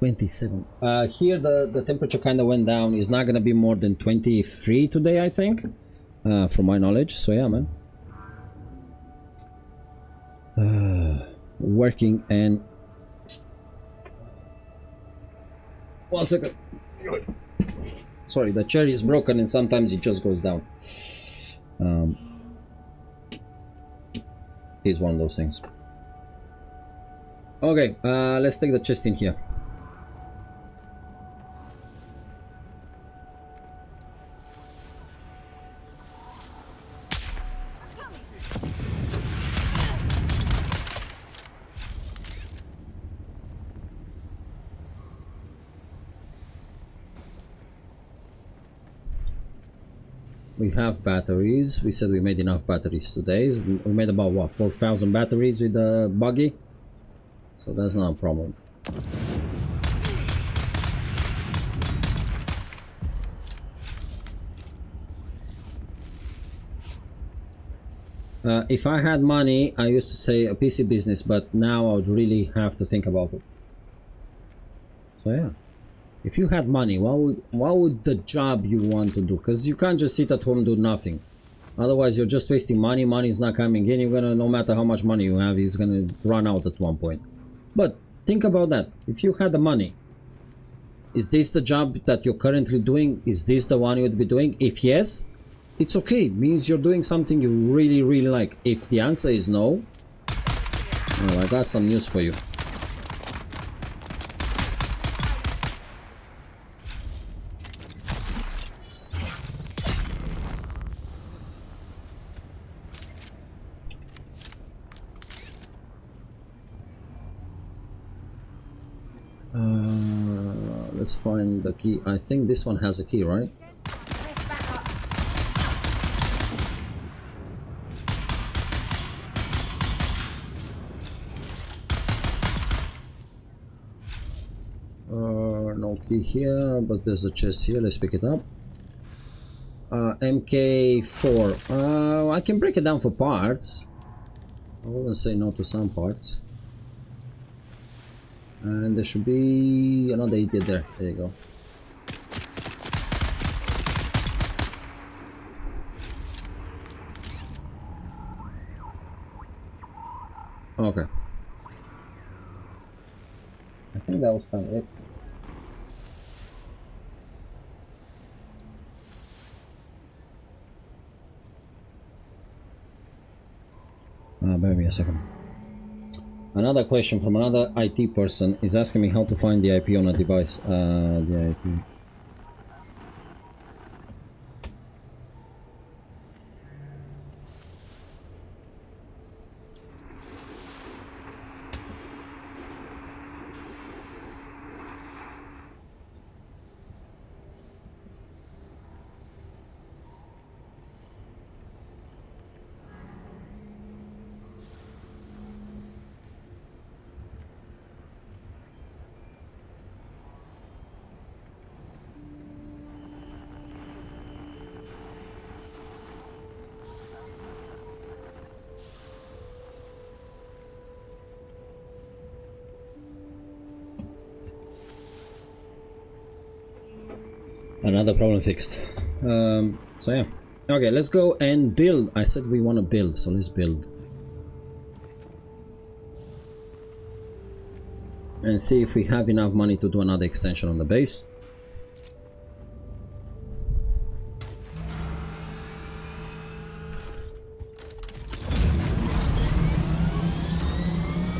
Here the temperature kind of went down. It's not gonna be more than 23 today, I think, from my knowledge. So yeah, man. Working and 1 second. Sorry, the chair is broken and sometimes it just goes down. It's one of those things. Okay, let's take the chest in here. We have batteries. We said we made enough batteries today. We made about what, 4,000 batteries with the buggy, so that's not a problem. If I had money, I used to say a PC business, but now I would really have to think about it. So yeah. If you had money, what would the job you want to do? Because you can't just sit at home and do nothing. Otherwise, you're just wasting money. Money is not coming in. You're gonna, no matter how much money you have, it's gonna run out at one point. But think about that. If you had the money, is this the job that you're currently doing? Is this the one you would be doing? If yes, it's okay. It means you're doing something you really, really like. If the answer is no, well, I got some news for you. Let's find the key. I think this one has a key, right? key here, but there's a chest here. Let's pick it up. MK4. I can break it down for parts. I wouldn't say no to some parts. And there should be another idiot there. There you go. Okay. I think that was kind of it. Bear me a second. Another question from another IT person is asking me how to find the IP on a device. The IP. Another problem fixed. So yeah. Okay, let's go and build. I said we want to build, so let's build. And see if we have enough money to do another extension on the base.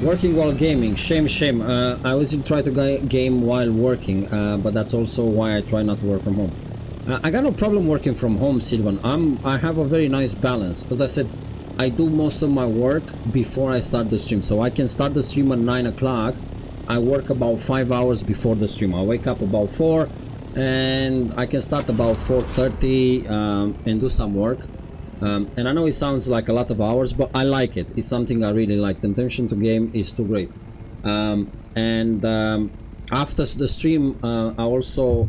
Working while gaming, shame. I always try to game while working, but that's also why I try not to work from home. I got no problem working from home, Sylvan. I have a very nice balance. As I said, I do most of my work before I start the stream, so I can start the stream at 9 o'clock. I work about 5 hours before the stream. I wake up about 4, and I can start about 4:30 and do some work. And I know it sounds like a lot of hours, but I like it. It's something I really like. The intention to game is too great. After the stream, I also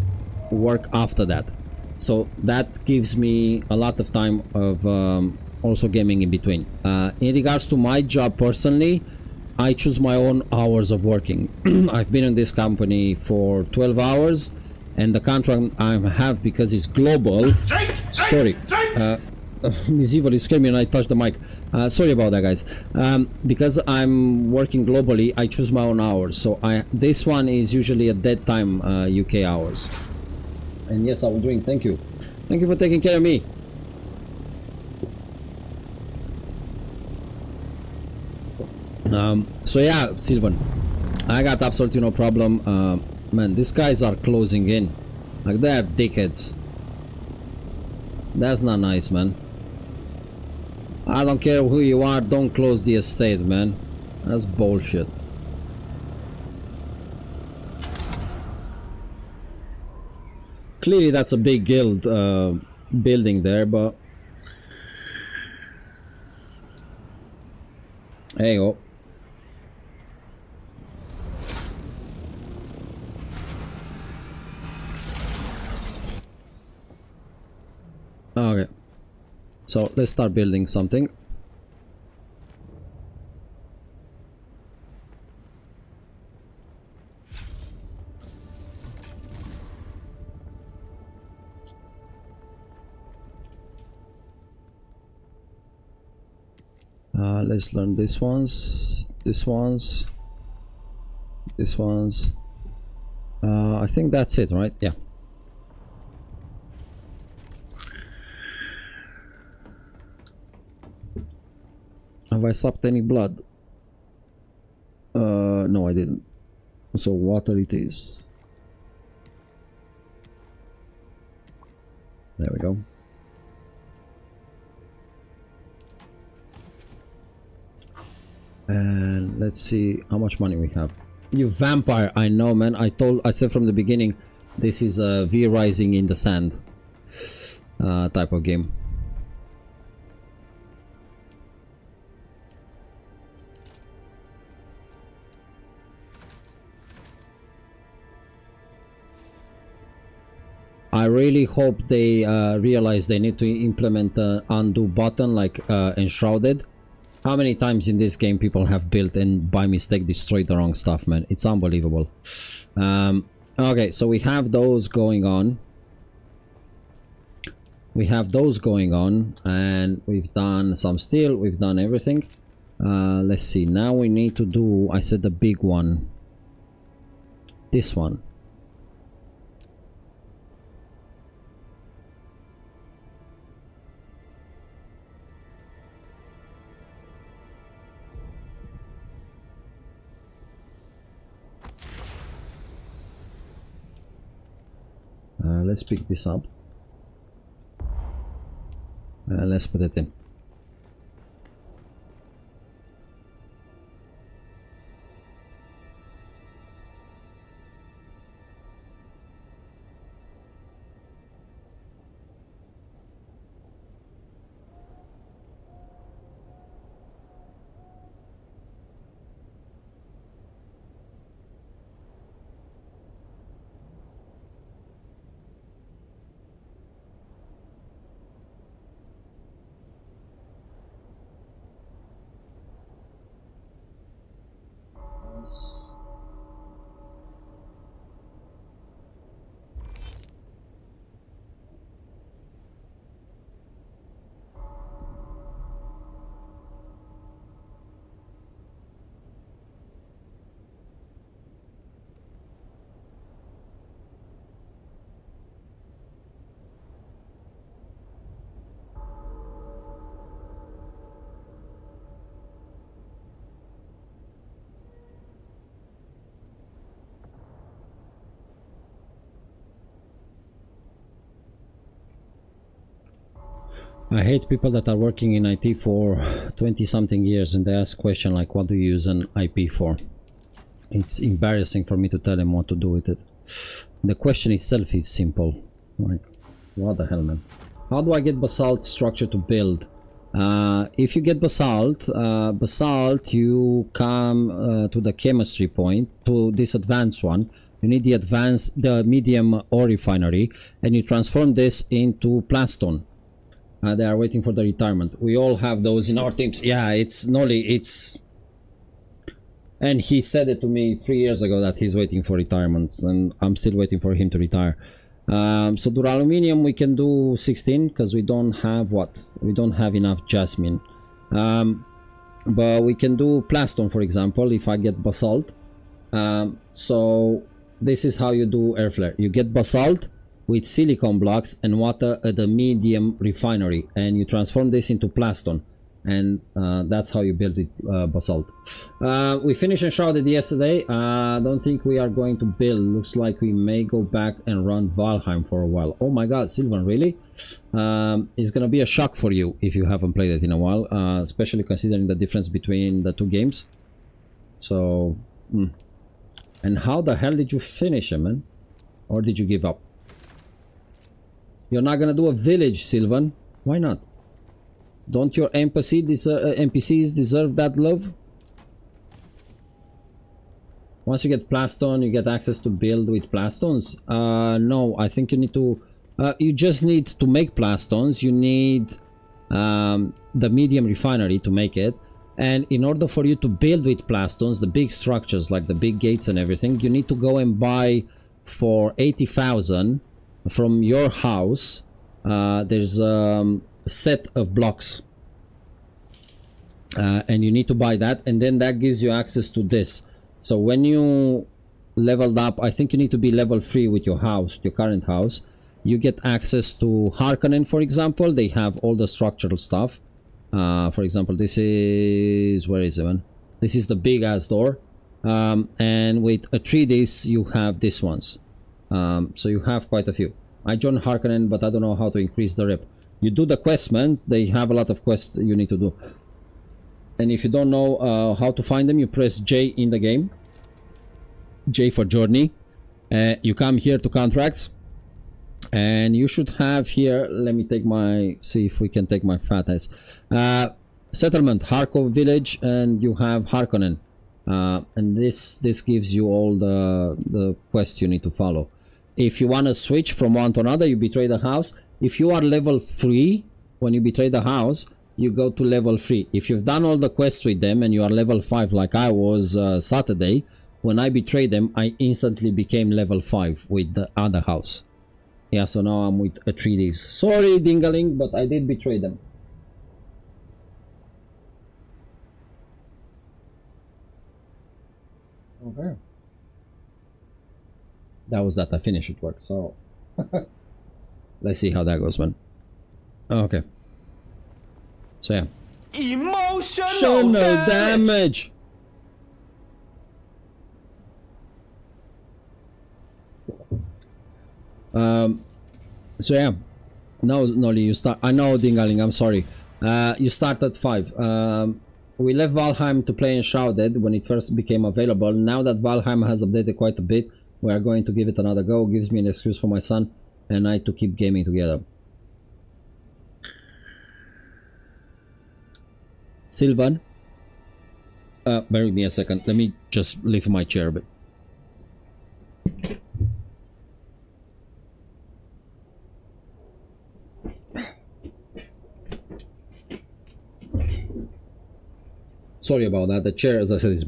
work after that. So that gives me a lot of time of also gaming in between. In regards to my job personally, I choose my own hours of working. I've been in this company for 12 hours, and the contract I have, because it's global. Sorry. Miss Evil, you scared me and I touched the mic. Sorry about that, guys. Because I'm working globally, I choose my own hours. So this one is usually at dead time UK hours. And yes, I will drink. Thank you. Thank you for taking care of me. So yeah, Sylvan, I got absolutely no problem. Man, these guys are closing in. Like, they're dickheads. That's not nice, man. I don't care who you are, don't close the estate, man. That's bullshit. Clearly that's a big guild building there, but there you go. Okay, so let's start building something. Let's learn these ones. I think that's it, right? Yeah. Have I sucked any blood? No, I didn't. So water it is. There we go. And let's see how much money we have. You vampire, I know, man. I said from the beginning, this is a V Rising in the Sand type of game. I really hope they realize they need to implement an undo button like Enshrouded. How many times in this game people have built and by mistake destroyed the wrong stuff, man? It's unbelievable. Okay, so we have those going on. We have those going on, and we've done some steel, we've done everything. Let's see, now we need to do, I said the big one. This one. Let's pick this up. Let's put it in. I hate people that are working in IT for 20 something years and they ask question like, what do you use an IP for? It's embarrassing for me to tell them what to do with it. The question itself is simple. Like, what the hell, man? How do I get basalt structure to build? If you get basalt, you come to the chemistry point, to this advanced one. You need the medium ore refinery, and you transform this into plastone. They are waiting for the retirement. We all have those in our teams. Yeah, it's Nolly, it's... And he said it to me 3 years ago that he's waiting for retirements, and I'm still waiting for him to retire. So duraluminum we can do 16, because we don't have what? We don't have enough jasmine. But we can do plastone, for example, if I get basalt. So this is how you do air flare. You get basalt with silicon blocks and water at the medium refinery, and you transform this into plastone, and that's how you build it, basalt. We finished Enshrouded yesterday. Don't think we are going to build. Looks like we may go back and run Valheim for a while. Oh my god, Sylvan, really? It's gonna be a shock for you if you haven't played it in a while, especially considering the difference between the two games. So and how the hell did you finish it, man? Or did you give up? You're not gonna do a village, Sylvan. Why not? Don't your NPCs deserve that love? Once you get plastone, you get access to build with plastones. No, I think you need to... you just need to make plastones. You need the medium refinery to make it. And in order for you to build with plastones, the big structures like the big gates and everything, you need to go and buy for 80,000 from your house. There's a set of blocks, and you need to buy that, and then that gives you access to this. So when you leveled up, I think you need to be level 3 with your house, your current house. You get access to Harkonnen, for example. They have all the structural stuff. For example, this is... where is it, man? This is the big ass door. And with a 3Ds, you have these ones. So you have quite a few. I joined Harkonnen, but I don't know how to increase the rep. You do the quests, man. They have a lot of quests you need to do. And if you don't know how to find them, you press J in the game. J for journey. You come here to contracts. And you should have here... let me take my... see if we can take my fat ass. Settlement, Harkov village, and you have Harkonnen. And this gives you all the quests you need to follow. if you want to switch from one to another, you betray the house. If you are level 3 when you betray the house, you go to level 3. If you've done all the quests with them and you are level 5 like I was Saturday, when I betrayed them, I instantly became level 5 with the other house. Yeah, so now I'm with Atreides. Sorry, Dingaling, but I did betray them. Okay. That was that. I finished with work, so let's see how that goes, man. Okay. So yeah. Emotional damage. So yeah. Now, Nolly, you start. I know, Dingaling. I'm sorry. You start at 5. We left Valheim to play Enshrouded when it first became available. Now that Valheim has updated quite a bit, we are going to give it another go. Gives me an excuse for my son and I to keep gaming together. Sylvan, bear with me a second. Let me just lift my chair a bit. Sorry about that. The chair, as I said, is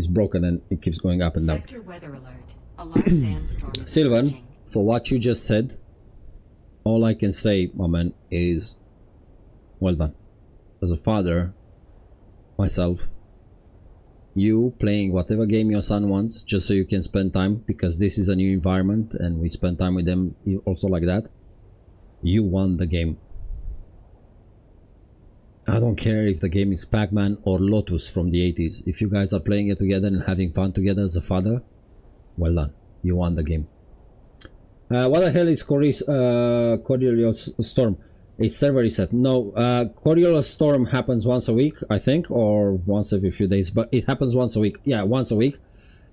broken and it keeps going up and down. Sector weather alert. A large sandstorm is Sylvan, approaching. for what you just said, all I can say, my man, is well done. As a father, myself, you playing whatever game your son wants just so you can spend time, because this is a new environment and we spend time with them also like that. You won the game. I don't care if the game is Pac-Man or Lotus from the 80s. If you guys are playing it together and having fun together as a father, well done. You won the game. What the hell is Coriolis Storm? It's server reset. No, Coriolis Storm happens once a week, I think, or once every few days, but it happens once a week. Yeah, once a week.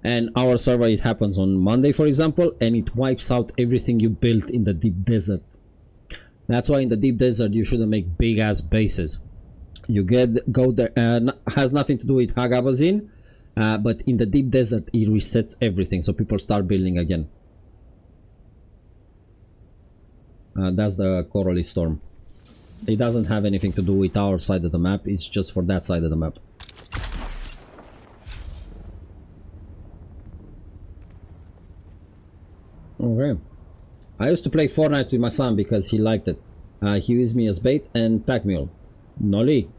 And our server, it happens on Monday, for example, and it wipes out everything you built in the deep desert. That's why in the deep desert you shouldn't make big ass bases. You go there, has nothing to do with Hagabazin, but in the deep desert it resets everything, so people start building again. That's the Coriolis Storm. It doesn't have anything to do with our side of the map, it's just for that side of the map. Okay. I used to play Fortnite with my son because he liked it. He used me as bait and pack mule. Nolly,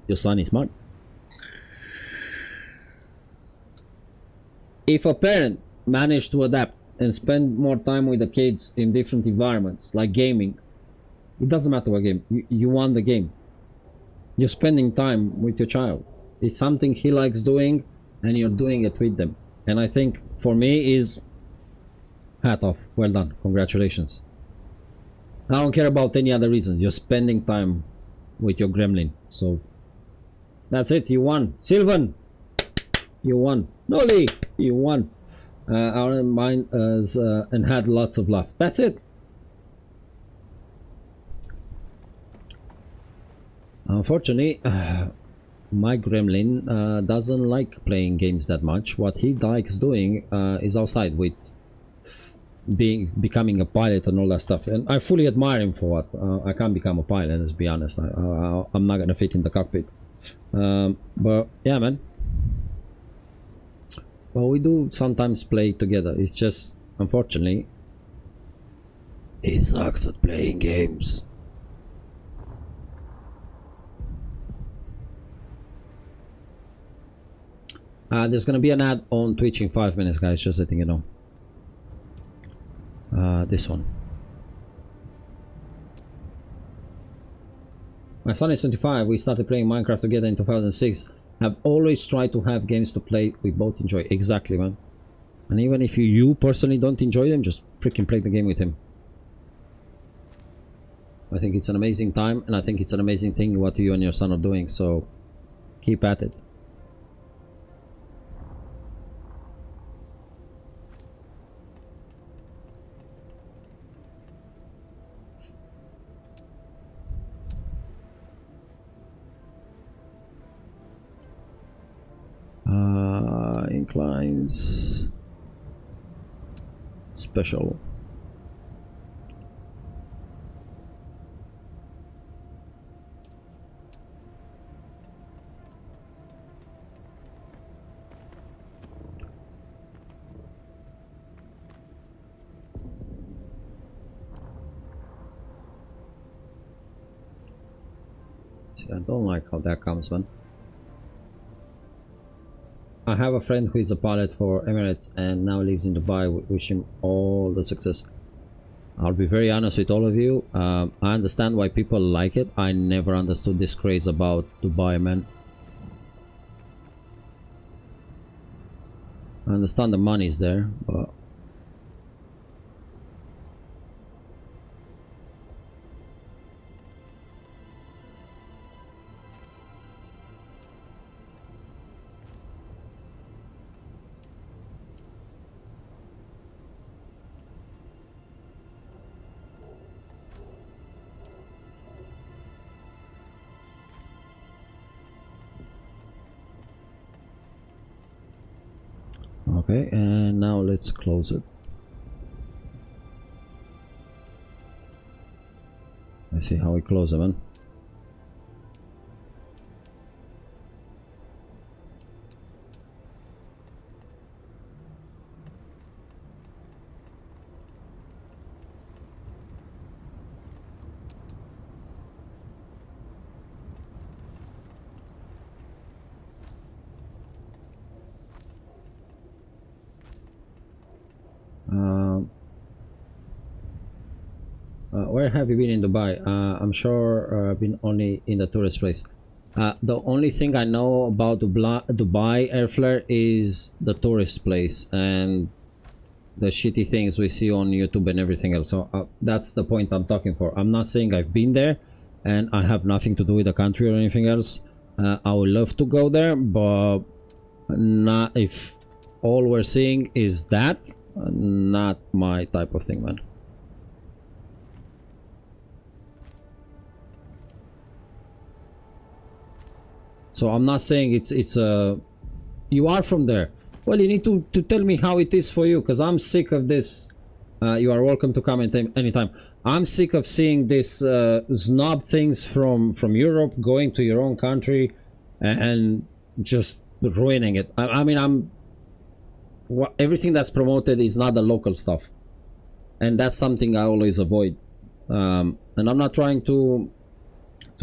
your son is smart. If a parent managed to adapt and spend more time with the kids in different environments, like gaming, it doesn't matter what game, you won the game. You're spending time with your child. It's something he likes doing and you're doing it with them. And I think for me is hat off. Well done. Congratulations. I don't care about any other reasons. You're spending time with your gremlin. So that's it. You won. Sylvan, you won. Nolly, you won. Our mind and had lots of laugh. That's it. Unfortunately, my gremlin doesn't like playing games that much. What he likes doing is outside with becoming a pilot and all that stuff, and I fully admire him for what. I can't become a pilot, let's be honest. I'm not gonna fit in the cockpit, but yeah, man. Well, we do sometimes play together. It's just, unfortunately, he sucks at playing games. There's gonna be an ad on Twitch in 5 minutes, guys, just letting you know. This one. My son is 25. We started playing Minecraft together in 2006. Have always tried to have games to play we both enjoy. Exactly, man. And even if you personally don't enjoy them, just freaking play the game with him. I think it's an amazing time, and I think it's an amazing thing what you and your son are doing, so keep at it. Inclines. special. See, I don't like how that comes, man. I have a friend who is a pilot for Emirates and now lives in Dubai. Wish him all the success. I'll be very honest with all of you. I understand why people like it. I never understood this craze about Dubai, man. I understand the money's there, but okay, and now let's close it. Let's see how we close it, man. Where have you been in Dubai? I'm sure I've been only in the tourist place. The only thing I know about Dubai airflare is the tourist place and the shitty things we see on YouTube and everything else. So that's the point I'm talking for. I'm not saying I've been there and I have nothing to do with the country or anything else. I would love to go there, but not if all we're seeing is that. Not my type of thing, man. So I'm not saying it's you are from there. Well, you need to tell me how it is for you, because I'm sick of this. You are welcome to come anytime. I'm sick of seeing this snob things from Europe going to your own country and just ruining it. I mean, everything that's promoted is not the local stuff, and that's something I always avoid. And I'm not trying to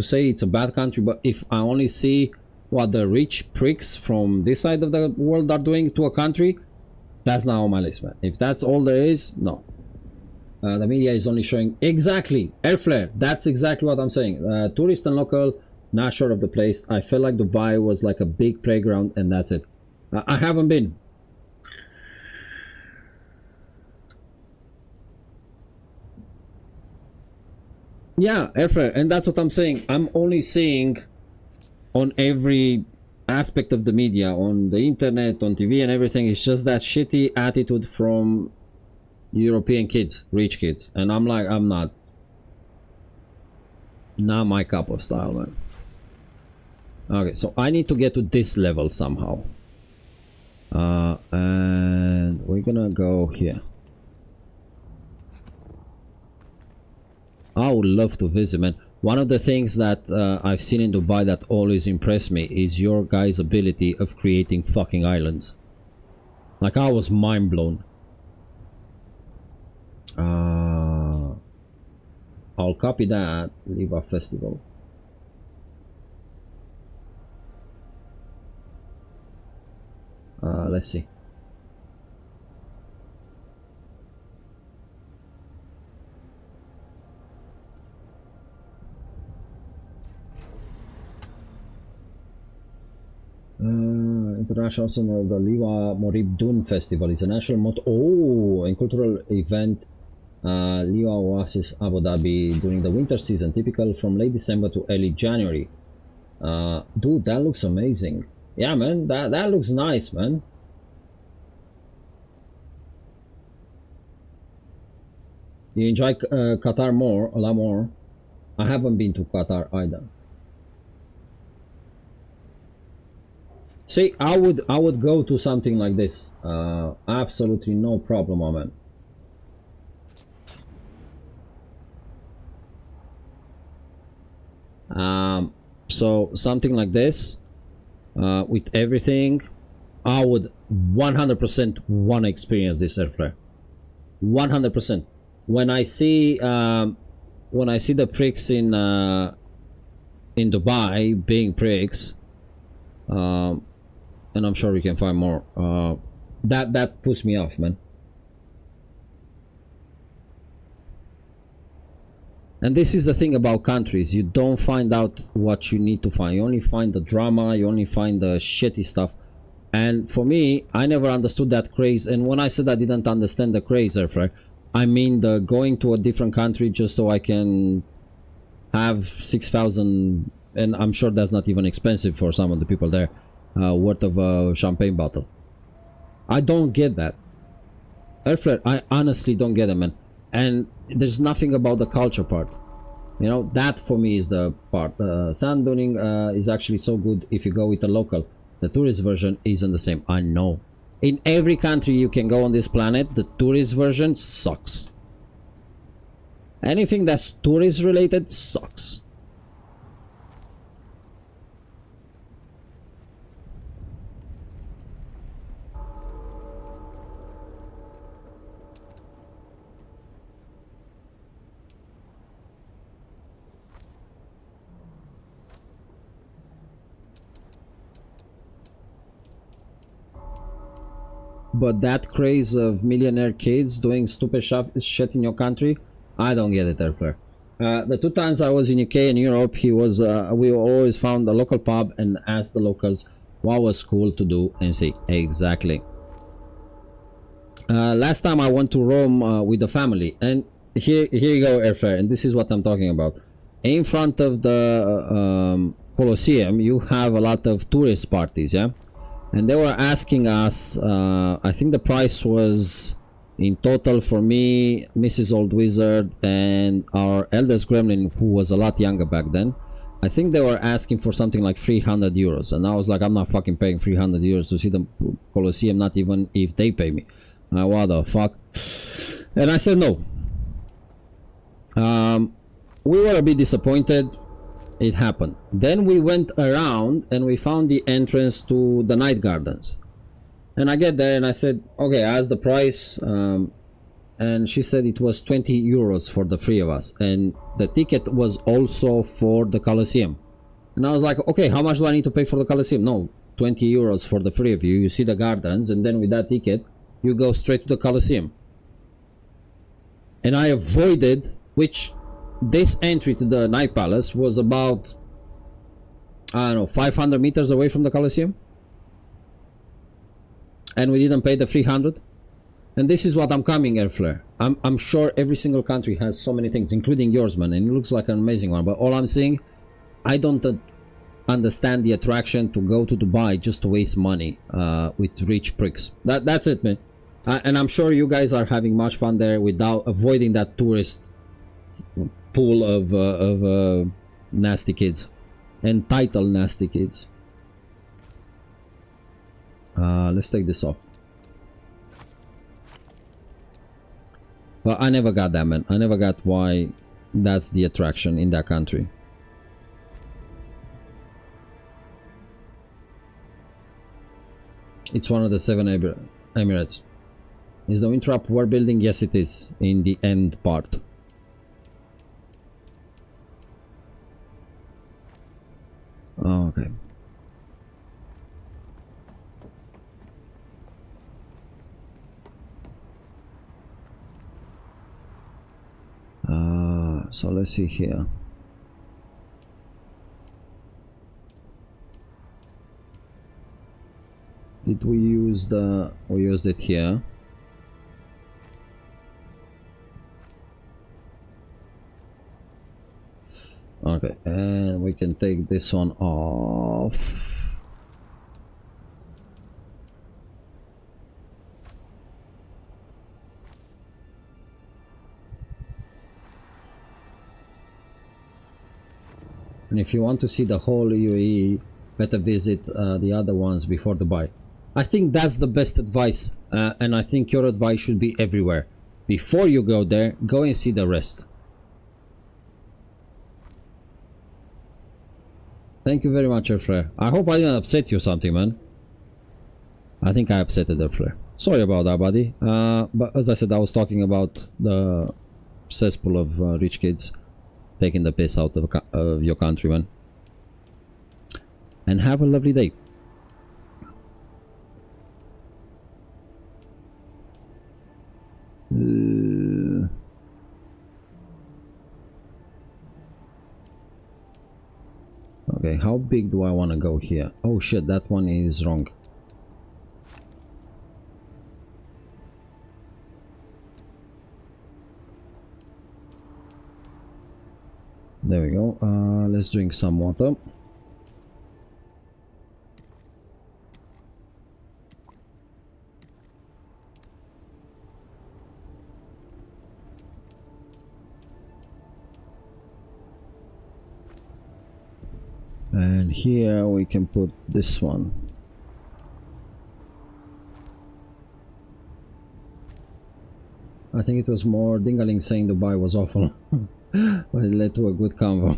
say it's a bad country, but if I only see what the rich pricks from this side of the world are doing to a country, that's not on my list, man. If that's all there is, no. The media is only showing exactly airflare. That's exactly what I'm saying. Tourist and local, not sure of the place. I felt like Dubai was like a big playground, and that's it. I haven't been. Yeah, airfare, and that's what I'm saying. I'm only seeing on every aspect of the media, on the internet, on TV and everything, it's just that shitty attitude from European kids, rich kids, and I'm like, I'm not my cup of style, man. Okay, so I need to get to this level somehow, and we're gonna go here. I would love to visit, man. One of the things that I've seen in Dubai that always impressed me is your guys' ability of creating fucking islands. Like, I was mind blown. I'll copy that. Leave a festival. Let's see. International Summer of the Liwa Morib Dun Festival is a national and cultural event. Liwa Oasis Abu Dhabi during the winter season, typical from late December to early January. Dude, that looks amazing. Yeah, man, that looks nice, man. You enjoy Qatar a lot more. I haven't been to Qatar either. See, I would go to something like this. Absolutely no problem, man. So something like this, with everything, I would 100% want to experience this airfare. 100%. When I see the pricks in Dubai being pricks, and I'm sure we can find more, that puts me off, man. And this is the thing about countries, you don't find out what you need to find. You only find the drama, you only find the shitty stuff. And for me, I never understood that craze. And when I said I didn't understand the craze, airfare, I mean the going to a different country just so I can have 6,000, and I'm sure that's not even expensive for some of the people there, worth of a champagne bottle. I don't get that. Airfare, I honestly don't get it, man. And there's nothing about the culture part. You know, that for me is the part. Sand duning is actually so good if you go with a local. The tourist version isn't the same. I know. In every country you can go on this planet, the tourist version sucks. Anything that's tourist related sucks. But that craze of millionaire kids doing stupid shit in your country, I don't get it, airfare. The 2 times I was in UK and Europe, we always found a local pub and asked the locals what was cool to do and say exactly. Last time I went to Rome with the family, and here you go, airfare, and this is what I'm talking about. In front of the Colosseum, you have a lot of tourist parties, yeah. And they were asking us, I think the price was in total for me, Mrs. Old Wizard, and our eldest gremlin, who was a lot younger back then. I think they were asking for something like 300 euros. And I was like, I'm not fucking paying 300 euros to see the Colosseum, not even if they pay me. What the fuck? And I said no. We were a bit disappointed. It happened. Then we went around and we found the entrance to the night gardens. And I get there and I said, okay, I asked the price, and she said it was 20 euros for the 3 of us, and the ticket was also for the Colosseum. And I was like, okay, how much do I need to pay for the Colosseum? No, 20 euros for the 3 of you. You see the gardens, and then with that ticket you go straight to the Colosseum. And I avoided, which this entry to the Night Palace was about, I don't know, 500 meters away from the Colosseum, and we didn't pay the 300. And this is what I'm coming, airfare. I'm sure every single country has so many things, including yours, man, and it looks like an amazing one. But all I'm saying, I don't understand the attraction to go to Dubai just to waste money with rich pricks. That's it, man. And I'm sure you guys are having much fun there without avoiding that tourist pool of nasty kids, entitled nasty kids. Let's take this off. But I never got that, man. I never got why that's the attraction in that country. It's one of the 7 Emirates. Is the Winthrop war building? Yes, it is, in the end part. Oh, okay. So let's see here. Did we use the... we used it here. Okay, and we can take this one off. And if you want to see the whole UAE, better visit the other ones before Dubai. I think that's the best advice, and I think your advice should be everywhere. Before you go there, go and see the rest. Thank you very much, Airflare. I hope I didn't upset you or something, man. I think I upset Airflare. Sorry about that, buddy. But as I said, I was talking about the cesspool of rich kids taking the piss out of your country, man. And have a lovely day. Okay, how big do I want to go here? Oh shit, that one is wrong. There we go. Let's drink some water. And here we can put this one. I think it was more Dingaling saying Dubai was awful, but it led to a good convo.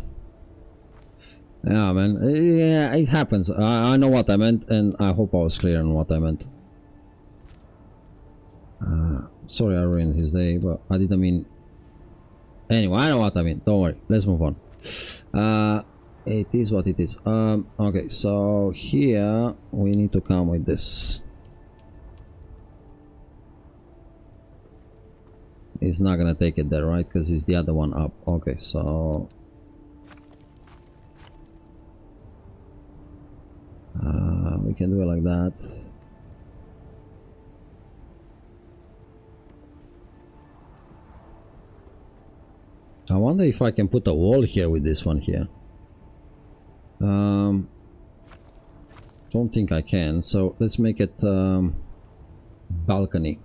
Yeah, man. Yeah, it happens. I know what I meant, and I hope I was clear on what I meant. Sorry I ruined his day, but I didn't mean... Anyway, I know what I mean. Don't worry. Let's move on. It is what it is. Okay, so here we need to come with this. It's not gonna take it there, right? Because it's the other one up. Okay, so we can do it like that. I wonder if I can put a wall here with this one here. Don't think I can, so let's make it balcony.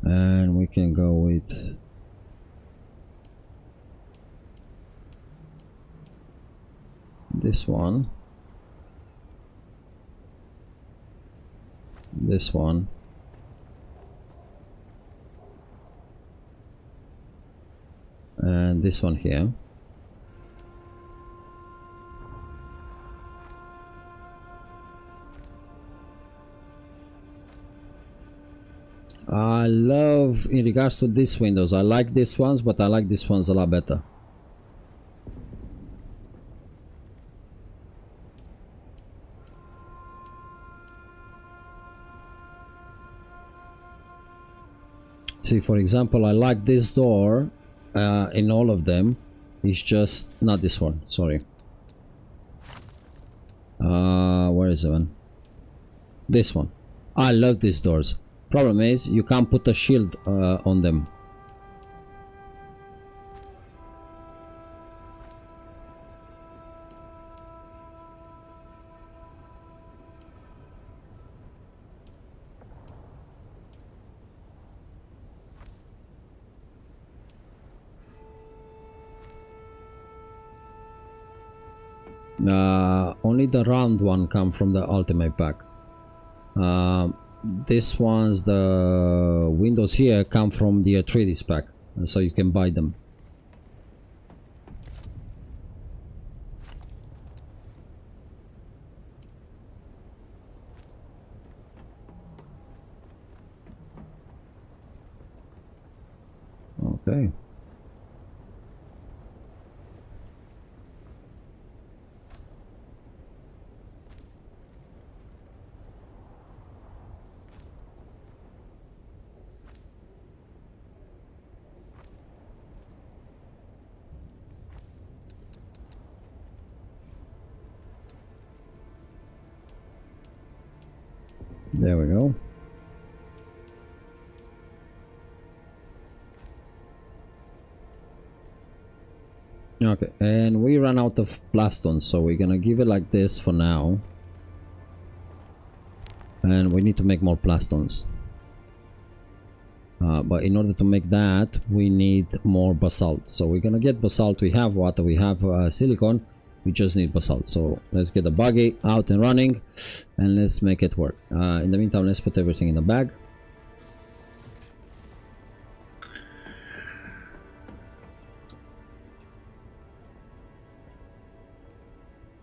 And we can go with this one, this one, and this one here. I love, in regards to these windows, I like these ones, but I like these ones a lot better. See, for example, I like this door in all of them. It's just not this one, sorry. Where is it, man? This one. I love these doors. Problem is, you can't put a shield on them. Only the round one come from the ultimate pack. This one's, the windows here come from the Atreides pack, and so you can buy them. Okay. There we go. Okay, and we ran out of plastons, so we're gonna give it like this for now. And we need to make more plastons. But in order to make that, we need more basalt. So we're gonna get basalt. We have water, we have silicon. We just need basalt. So let's get the buggy out and running, and let's make it work. In the meantime, let's put everything in the bag.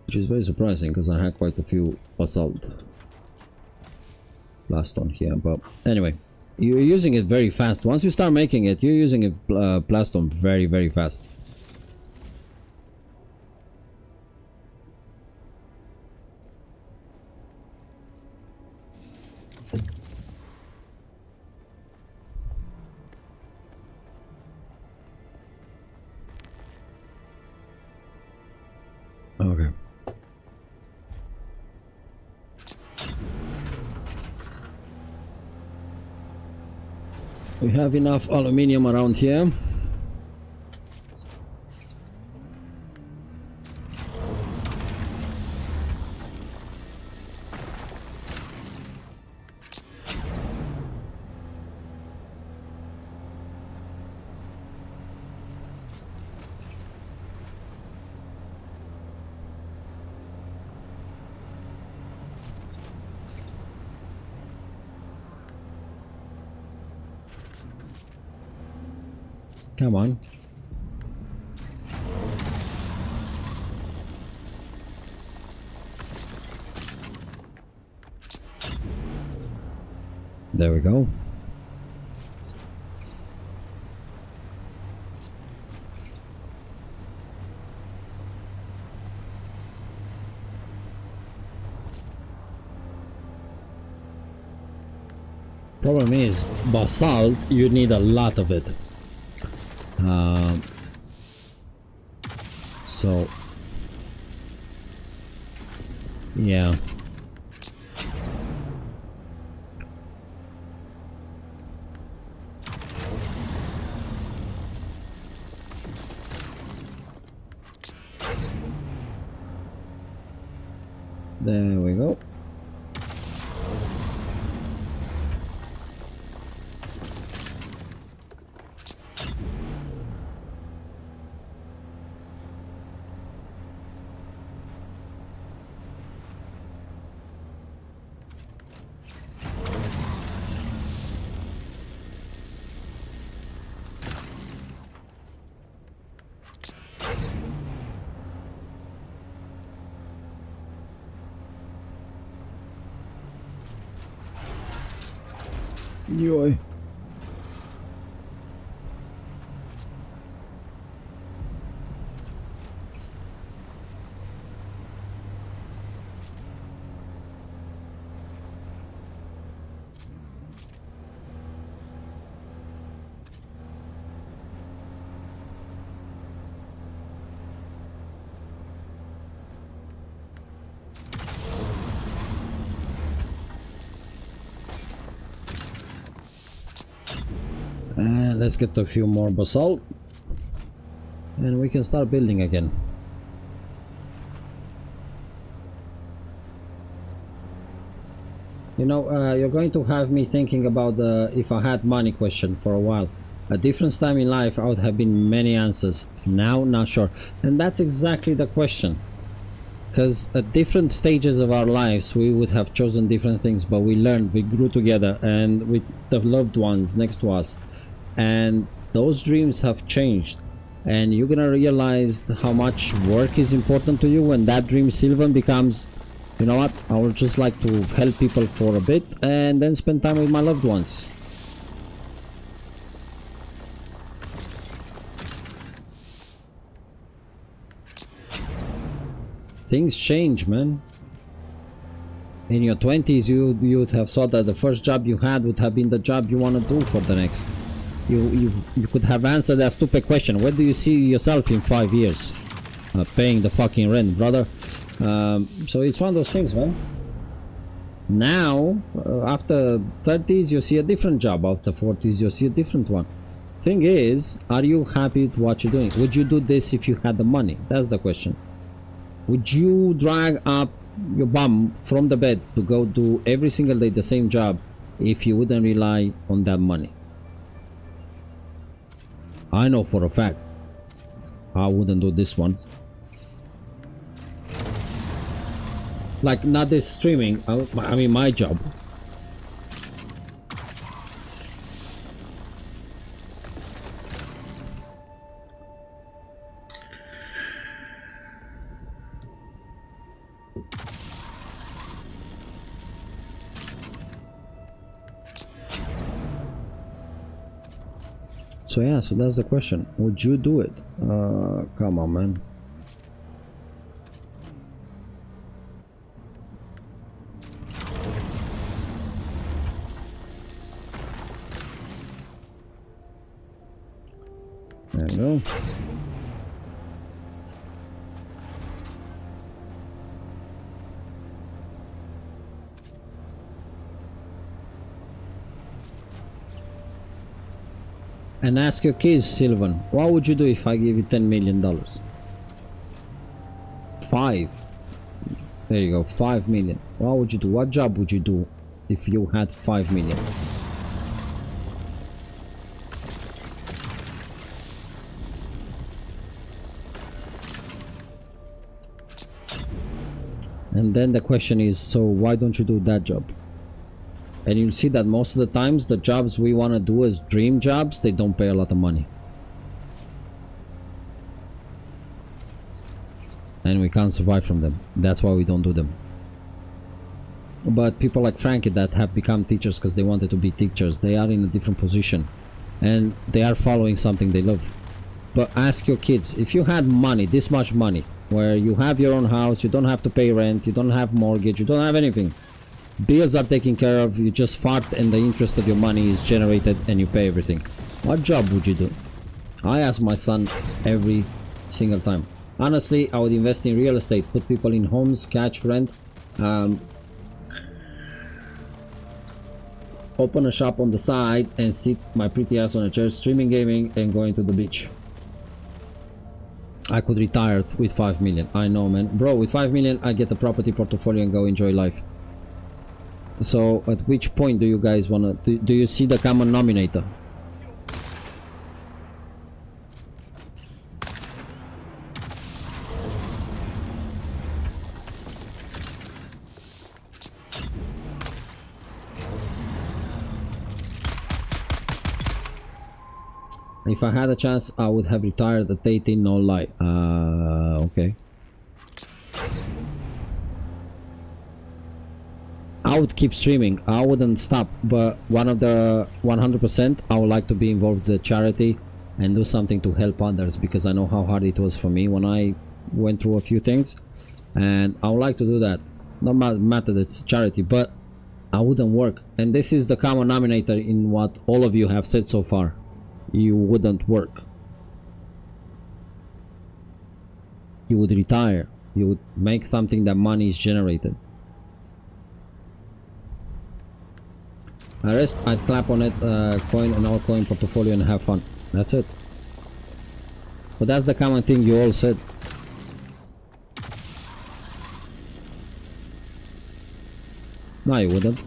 which is very surprising because I had quite a few basalt blast on here. But anyway, you're using it very fast. Once you start making it, you're using it blast on very fast. Okay. We have enough aluminium around here. Come on. There we go. Problem is, basalt, you need a lot of it. So yeah, there we go. Yoy. Let's get a few more basalt and we can start building again. You know, you're going to have me thinking about the if I had money question for a while. At different time in life I would have been many answers. Now not sure. And that's exactly the question. Because at different stages of our lives we would have chosen different things, but we learned, we grew together and with the loved ones next to us. And those dreams have changed, and you're gonna realize how much work is important to you when that dream Sylvan becomes, you know what, I would just like to help people for a bit and then spend time with my loved ones. Things change, man. In your 20s you would have thought that the first job you had would have been the job you want to do for the next. You could have answered that stupid question, where do you see yourself in 5 years? Paying the fucking rent, brother. So it's one of those things, man. Now after 30s you see a different job, after 40s you see a different one. Thing is, are you happy with what you're doing? Would you do this if you had the money? That's the question. Would you drag up your bum from the bed to go do every single day the same job if you wouldn't rely on that money? I know for a fact I wouldn't do this one. Like, not this streaming, I mean my job. So yeah, so that's the question. Would you do it? Come on, man. There you go. And ask your kids, Sylvan, what would you do if I give you $10 million? 5. There you go, 5 million. What would you do? What job would you do if you had 5 million? And then the question is, so why don't you do that job? And you'll see that most of the times the jobs we want to do as dream jobs, they don't pay a lot of money. And we can't survive from them. That's why we don't do them. But people like Frankie that have become teachers because they wanted to be teachers, they are in a different position. And they are following something they love. But ask your kids, if you had money, this much money, where you have your own house, you don't have to pay rent, you don't have mortgage, you don't have anything. Bills are taken care of, you just fart and the interest of your money is generated and you pay everything. What job would you do? I ask my son every single time. Honestly, I would invest in real estate, put people in homes, catch rent, open a shop on the side and sit my pretty ass on a chair streaming gaming and going to the beach. I could retire with 5 million. I know, man. Bro, with 5 million I get a property portfolio and go enjoy life. So at which point do you guys wanna do you see the common denominator? If I had a chance, I would have retired at 18, no lie. Okay. I would keep streaming. I wouldn't stop, but one of the 100%, I would like to be involved with the charity and do something to help others, because I know how hard it was for me when I went through a few things, and I would like to do that. No matter that it's charity, but I wouldn't work. And this is the common denominator in what all of you have said so far. You wouldn't work. You would retire. You would make something that money is generated. The rest, I'd clap on it, coin and altcoin portfolio and have fun. That's it. But that's the common thing you all said. No, you wouldn't.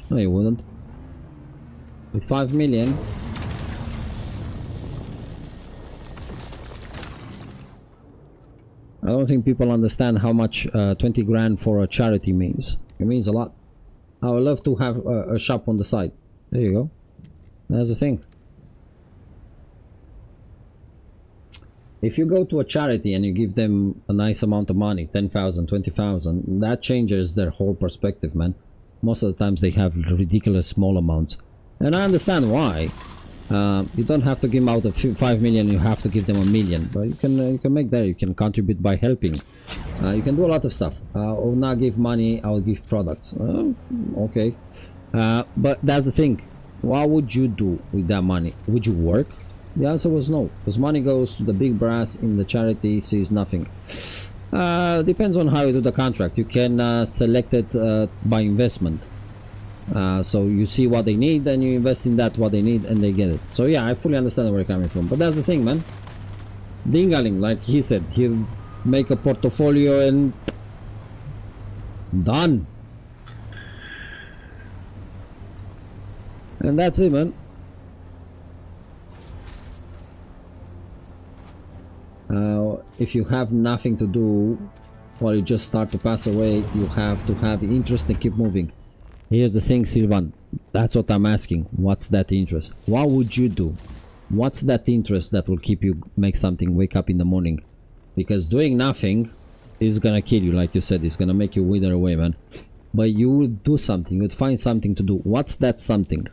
No, you wouldn't. With 5 million. I don't think people understand how much 20 grand for a charity means. It means a lot. I would love to have a shop on the side. There you go. That's the thing. If you go to a charity and you give them a nice amount of money, 10,000, 20,000, that changes their whole perspective, man. Most of the times they have ridiculous small amounts. And I understand why. You don't have to give them out of 5 million, you have to give them 1 million. But you can make that, you can contribute by helping. You can do a lot of stuff. I will not give money, I will give products. Okay. But that's the thing. What would you do with that money? Would you work? The answer was no. Because money goes to the big brass in the charity, sees nothing. Depends on how you do the contract. You can select it by investment. So you see what they need and you invest in that what they need and they get it. So yeah, I fully understand where you're coming from. But that's the thing, man. Dingaling, like he said, he'll make a portfolio and done. And that's it, man. If you have nothing to do while you just start to pass away, you have to have interest and keep moving. Here's the thing, Sylvan. That's what I'm asking. What's that interest? What would you do? What's that interest that will keep you make something, wake up in the morning? Because doing nothing is gonna kill you, like you said. It's gonna make you wither away, man. but you would do something, you would find something to do. What's that something?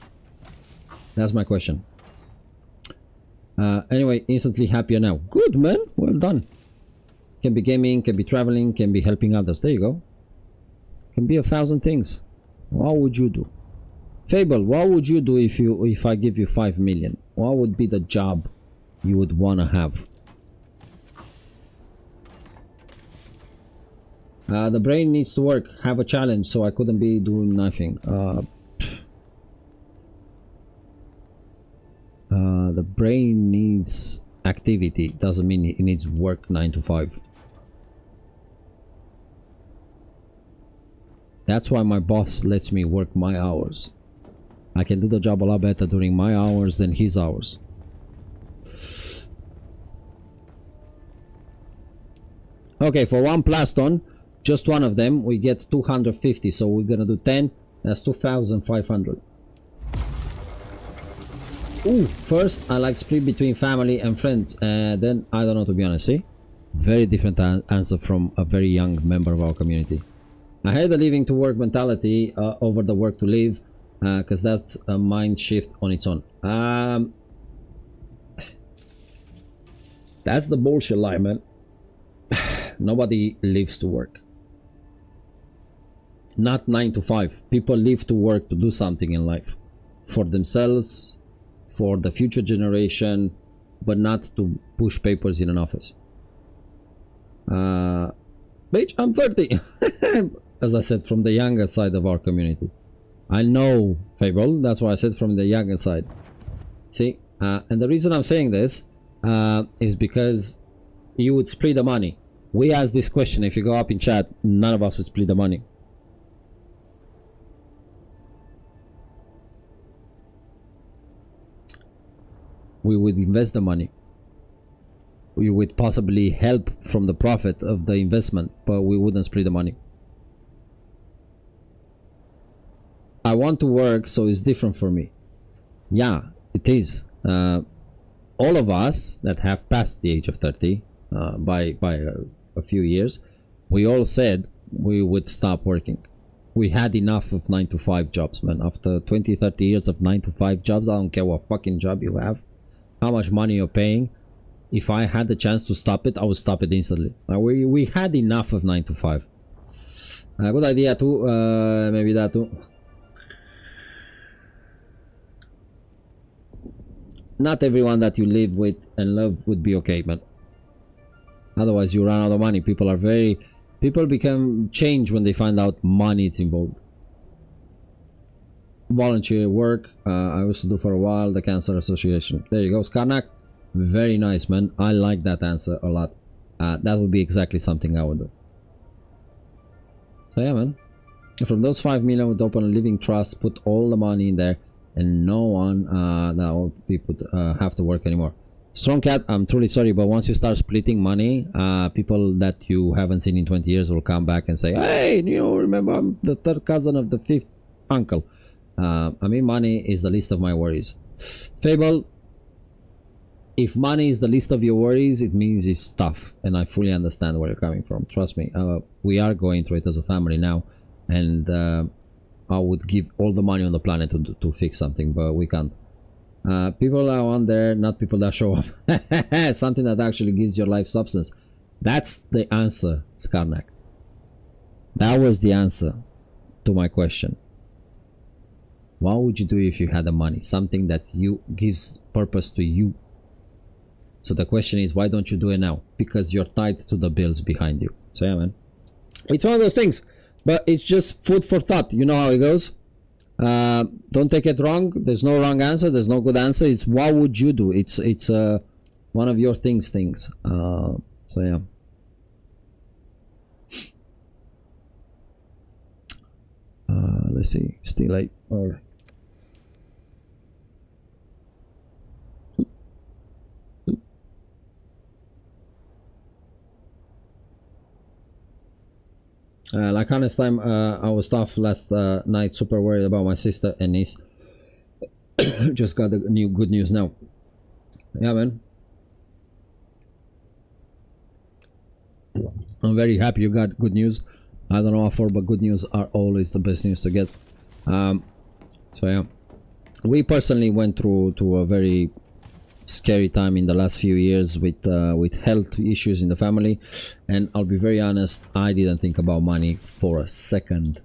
That's my question. Anyway, instantly happier now. Good, man, well done. Can be gaming, can be traveling, can be helping others. There you go. Can be 1,000 things. What would you do? Fable, what would you do if I give you 5 million? What would be the job you would want to have? The brain needs to work, have a challenge, so I couldn't be doing nothing. The brain needs activity, doesn't mean it needs work 9 to 5. That's why my boss lets me work my hours. I can do the job a lot better during my hours than his hours. Okay, for one plaston, just one of them, we get 250, so we're gonna do 10, that's 2,500. Ooh, first I like split between family and friends, then I don't know, to be honest. See, very different answer from a very young member of our community. I had the living to work mentality over the work to live, because that's a mind shift on its own. That's the bullshit lie, man. Nobody lives to work. Not 9 to 5. People live to work to do something in life, for themselves, for the future generation, but not to push papers in an office. Bitch, I'm 30. As I said, from the younger side of our community. I know, Fable, that's why I said from the younger side. See, and the reason I'm saying this is because you would split the money. We asked this question, if you go up in chat, none of us would split the money. We would invest the money. We would possibly help from the profit of the investment, but we wouldn't split the money. I want to work, so it's different for me. Yeah, it is. All of us that have passed the age of 30 by a few years, we all said we would stop working. We had enough of 9 to 5 jobs, man. After 20-30 years of 9 to 5 jobs, I don't care what fucking job you have, how much money you're paying. If I had the chance to stop it, I would stop it instantly. We had enough of 9 to 5. Good idea too, maybe that too. Not everyone that you live with and love would be okay, but otherwise you run out of money. People become change when they find out money is involved. Volunteer work, I used to do for a while, the Cancer Association. There you go, Skarnak. Very nice, man. I like that answer a lot. That would be exactly something I would do. So yeah, man. From those 5 million, would open a living trust, put all the money in there, and no one that would be have to work anymore. Strong Cat, I'm truly sorry, but once you start splitting money, people that you haven't seen in 20 years will come back and say, hey, you know, remember I'm the 3rd cousin of the 5th uncle. I mean, money is the least of my worries. Fable, if money is the least of your worries, it means it's tough, and I fully understand where you're coming from. Trust me, we are going through it as a family now, and I would give all the money on the planet to fix something, but we can't. People are on there, not people that show up. Something that actually gives your life substance. That's the answer, Skarnak. That was the answer to my question. What would you do if you had the money? Something that gives purpose to you. So the question is, why don't you do it now? Because you're tied to the bills behind you. So yeah, man. It's one of those things, but it's just food for thought. You know how it goes. Don't take it wrong. There's no wrong answer. There's no good answer. It's what would you do? It's one of your things. So yeah. Let's see. Still late. All right. Like honest time, I was tough last night, super worried about my sister and niece. Just got the good news now. Yeah, man. I'm very happy you got good news. I don't know what for, but good news are always the best news to get. So yeah, we personally went through to a very scary time in the last few years with health issues in the family, and I'll be very honest, I didn't think about money for a second.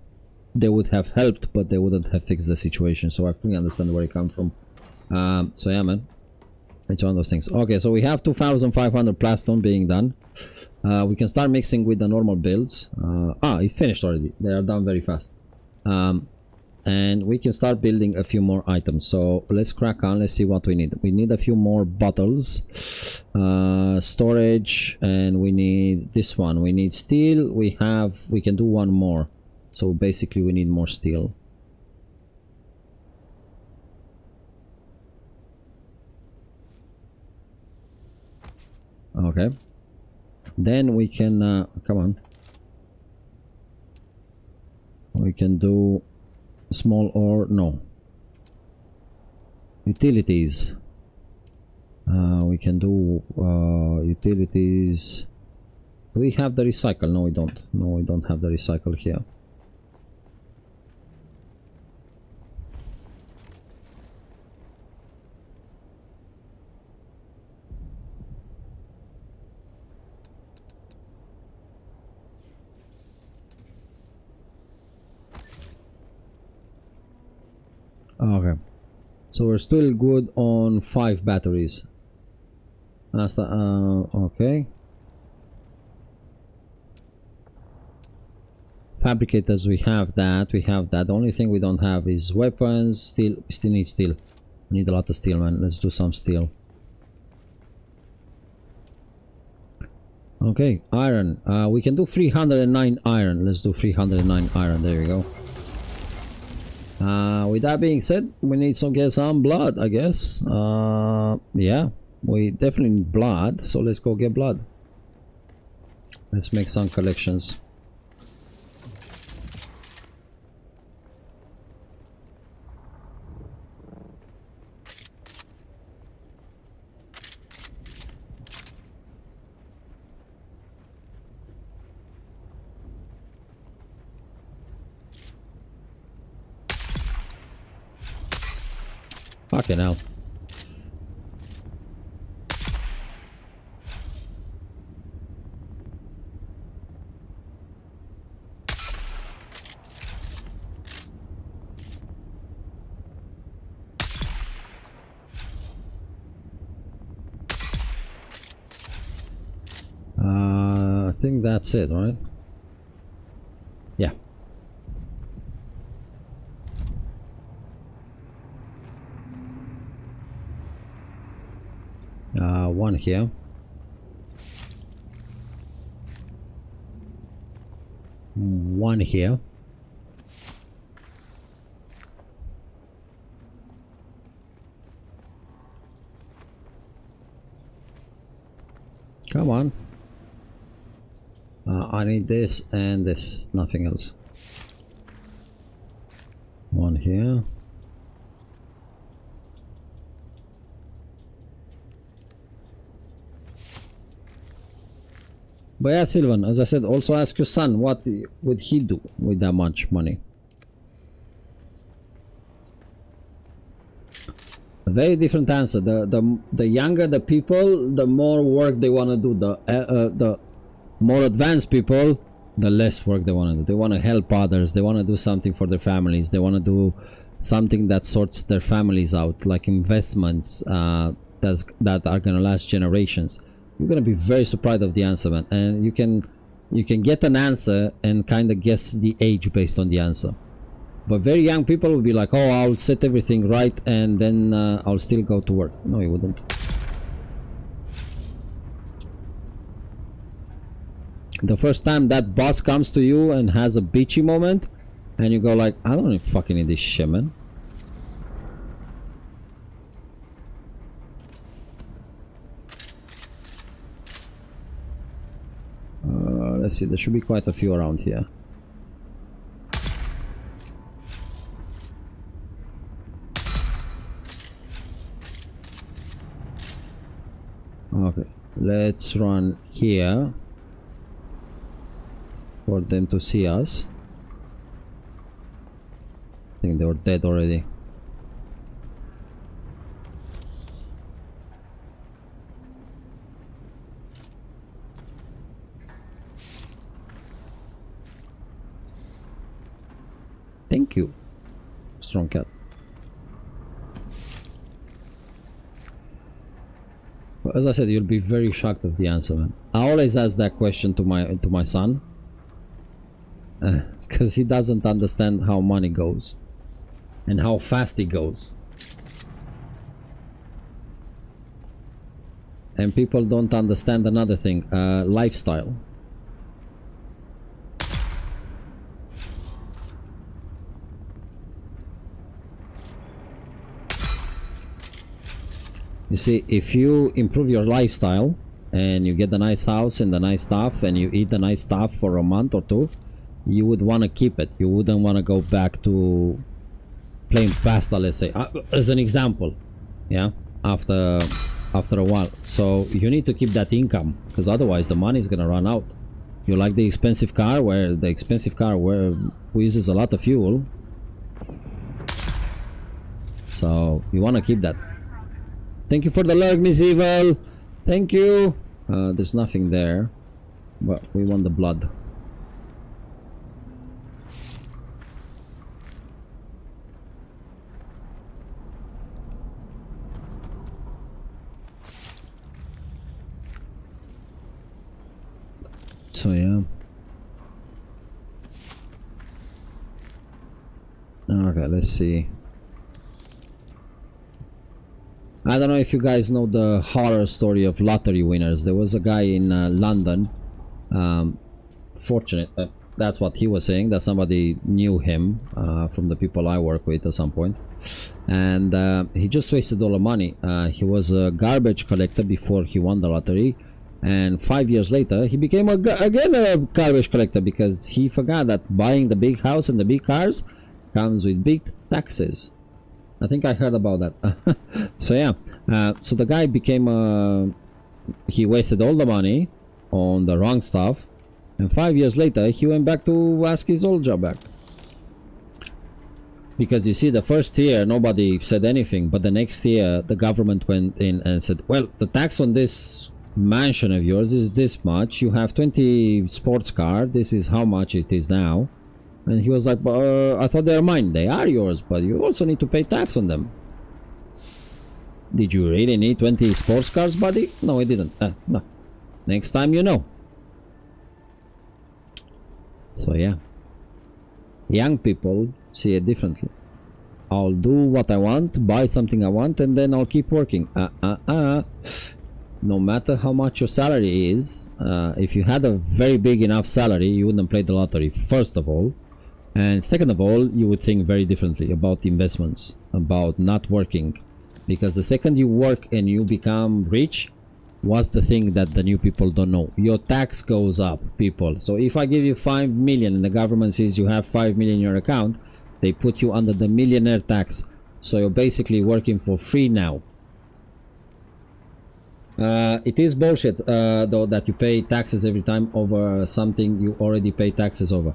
They would have helped, but they wouldn't have fixed the situation, so I fully understand where it come from. So yeah, man, it's one of those things. Okay, so we have 2,500 plastone being done. We can start mixing with the normal builds. It's finished already. They are done very fast. And we can start building a few more items. So let's crack on. Let's see what we need. We need a few more bottles, storage, and we need this one. We need steel. We can do one more. So basically we need more steel. Okay, then we can come on, we can do small or no utilities. We can do utilities. Do we have the recycle? No, we don't. No, we don't have the recycle here. Okay, so we're still good on 5 batteries. That's the, okay. Fabricators, we have that. The only thing we don't have is weapons. Steel, we still need steel. We need a lot of steel, man. Let's do some steel. Okay, iron. We can do 309 iron. Let's do 309 iron. There we go. With that being said, we need to get some blood, I guess. Yeah, we definitely need blood, so let's go get blood. Let's make some collections. Fucking hell. I think that's it, right? Yeah. One here. One here. Come on. I need this and this, nothing else. One here. But yeah, Sylvan, as I said, also ask your son what would he do with that much money. A very different answer. The younger the people, the more work they want to do. The more advanced people, the less work they want to do. They want to help others. They want to do something for their families. They want to do something that sorts their families out, like investments that are gonna last generations. You're gonna be very surprised of the answer, man. And you can get an answer and kind of guess the age based on the answer. But very young people will be like, oh, I'll set everything right and then I'll still go to work. No, you wouldn't. The first time that boss comes to you and has a bitchy moment and you go like, I don't fucking need this shit, man. Let's see, there should be quite a few around here. Okay, let's run here. for them to see us. I think they were dead already. Thank you, strong cat. Well, as I said, you'll be very shocked of the answer, man. I always ask that question to my son, because he doesn't understand how money goes and how fast it goes. And people don't understand another thing, lifestyle. You see, if you improve your lifestyle and you get the nice house and the nice stuff and you eat the nice stuff for a month or two, you would want to keep it. You wouldn't want to go back to plain pasta, let's say, as an example. Yeah, after a while. So you need to keep that income, because otherwise the money is gonna run out. You like the expensive car, where uses a lot of fuel, so you want to keep that. Thank you for the lurk, Miss Evil. Thank you. There's nothing there, but we want the blood. So yeah. Okay, let's see. I don't know if you guys know the horror story of lottery winners. There was a guy in London, fortunate, that's what he was saying, that somebody knew him from the people I work with at some point, and he just wasted all the money. He was a garbage collector before he won the lottery, and 5 years later he became again a garbage collector, because he forgot that buying the big house and the big cars comes with big taxes. I think I heard about that. So yeah, so the guy became he wasted all the money on the wrong stuff, and 5 years later he went back to ask his old job back. Because you see, the first year nobody said anything, but the next year the government went in and said, well, the tax on this mansion of yours is this much, you have 20 sports cars, this is how much it is now. And he was like, I thought they are mine. They are yours, but you also need to pay tax on them. Did you really need 20 sports cars, buddy? No, I didn't. No. Next time you know. So yeah. Young people see it differently. I'll do what I want, buy something I want, and then I'll keep working. No matter how much your salary is, if you had a very big enough salary, you wouldn't play the lottery, first of all. And second of all, you would think very differently about investments, about not working. Because the second you work and you become rich, what's the thing that the new people don't know? Your tax goes up, people. So if I give you 5 million and the government says you have 5 million in your account, they put you under the millionaire tax. So you're basically working for free now. It is bullshit, though, that you pay taxes every time over something you already pay taxes over.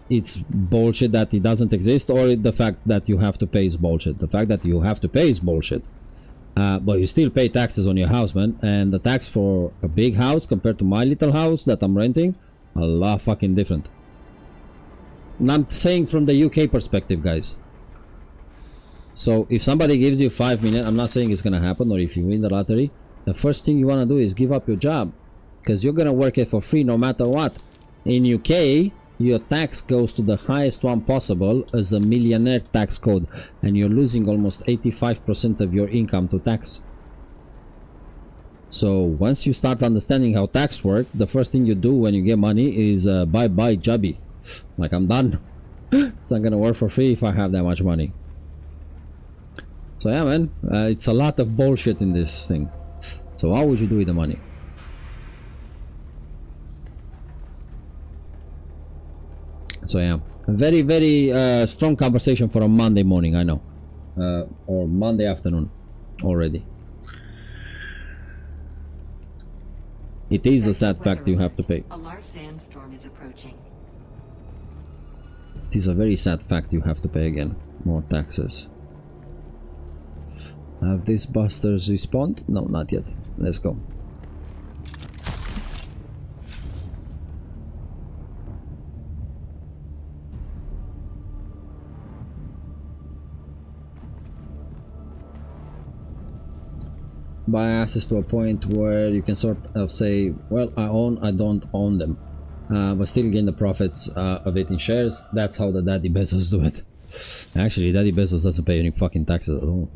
It's bullshit that it doesn't exist, or the fact that you have to pay is bullshit. The fact that you have to pay is bullshit. But you still pay taxes on your house, man. And the tax for a big house compared to my little house that I'm renting, a lot fucking different. And I'm saying from the UK perspective, guys. So if somebody gives you 5 million, I'm not saying it's gonna happen, or if you win the lottery, the first thing you want to do is give up your job, because you're gonna work it for free no matter what. In UK, your tax goes to the highest one possible as a millionaire tax code, and you're losing almost 85% of your income to tax. So once you start understanding how tax works, the first thing you do when you get money is bye bye jobby. Like, I'm done. It's not gonna work for free if I have that much money. So yeah, man, it's a lot of bullshit in this thing. So how would you do with the money? So yeah, a very, very strong conversation for a Monday morning, I know. Or Monday afternoon already. It is a sad Sector fact you weather have to pay. alert. A large sandstorm is approaching. It is a very sad fact you have to pay again. More taxes. Have these busters respawned? No, not yet. Let's go. Buy access to a point where you can sort of say, well, I don't own them, but still gain the profits of it in shares. That's how the Daddy Bezos do it. Actually, Daddy Bezos doesn't pay any fucking taxes at all.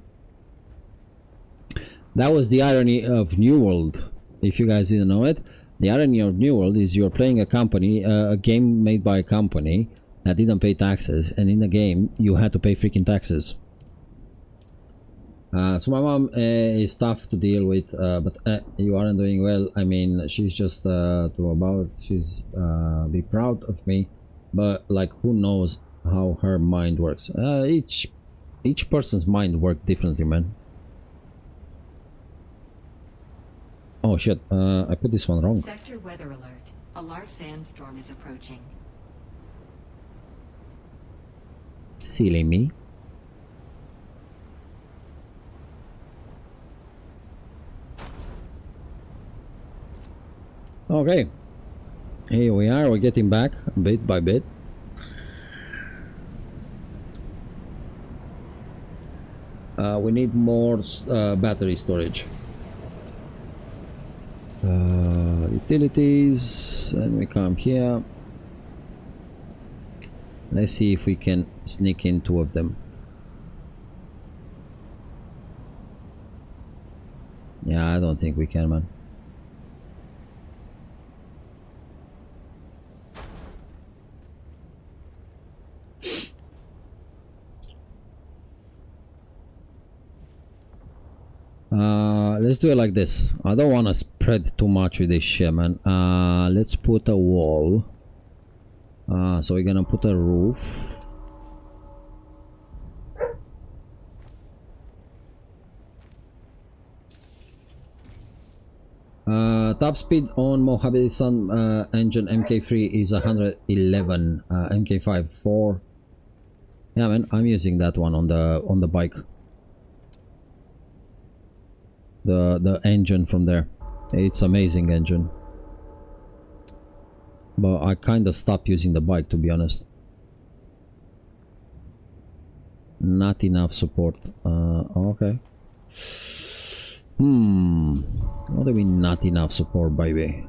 That was the irony of New World. If you guys didn't know it, the irony of New World is you're playing a company, a game made by a company that didn't pay taxes, and in the game you had to pay freaking taxes. So my mom is tough to deal with, but you aren't doing well. I mean, she's just she's be proud of me, but like, who knows how her mind works? Each person's mind works differently, man. Oh shit! I put this one wrong. Sector weather alert. A large sandstorm is approaching. Silly me. Okay, here we are. We're getting back bit by bit. We need more battery storage. Utilities, and we come here. Let's see if we can sneak in 2 of them. Yeah, I don't think we can, man. Let's do it like this. I don't want to spread too much with this shit, man. Let's put a wall. So we're gonna put a roof. Top speed on Mojave Sun engine MK3 is 111. MK5 4. Yeah, man, I'm using that one on the bike. The engine from there, it's amazing engine, but I kind of stopped using the bike, to be honest. Not enough support. Okay. What do you mean not enough support, baby?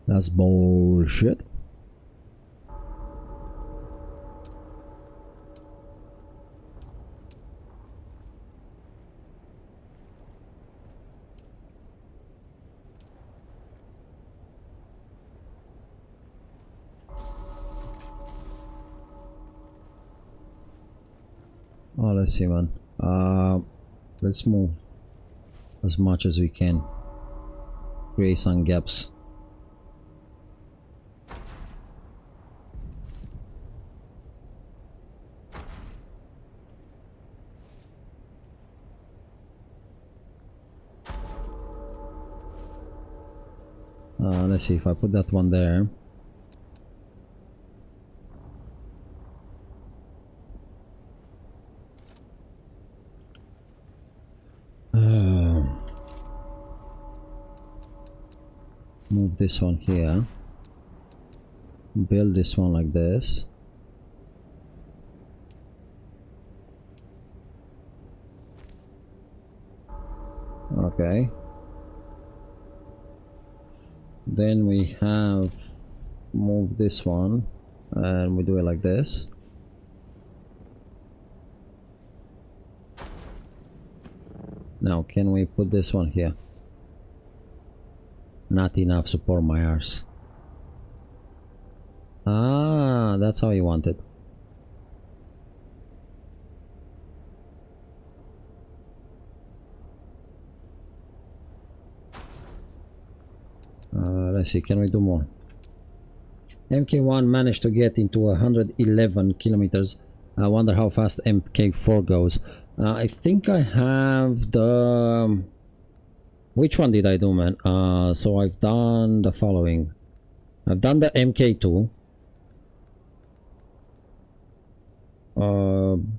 That's bullshit. Oh, let's see, man. Let's move as much as we can. Create some gaps. Let's see if I put that one there. Move this one here. Build this one like this. Okay. Then we have move this one and we do it like this. Now can we put this one here? Not enough support, my arse. Ah, that's how you want it. Let's see, can we do more? MK1 managed to get into 111 kilometers I wonder how fast MK4 goes. I think I have the... Which one did I do, man? So I've done the following. I've done the MK2.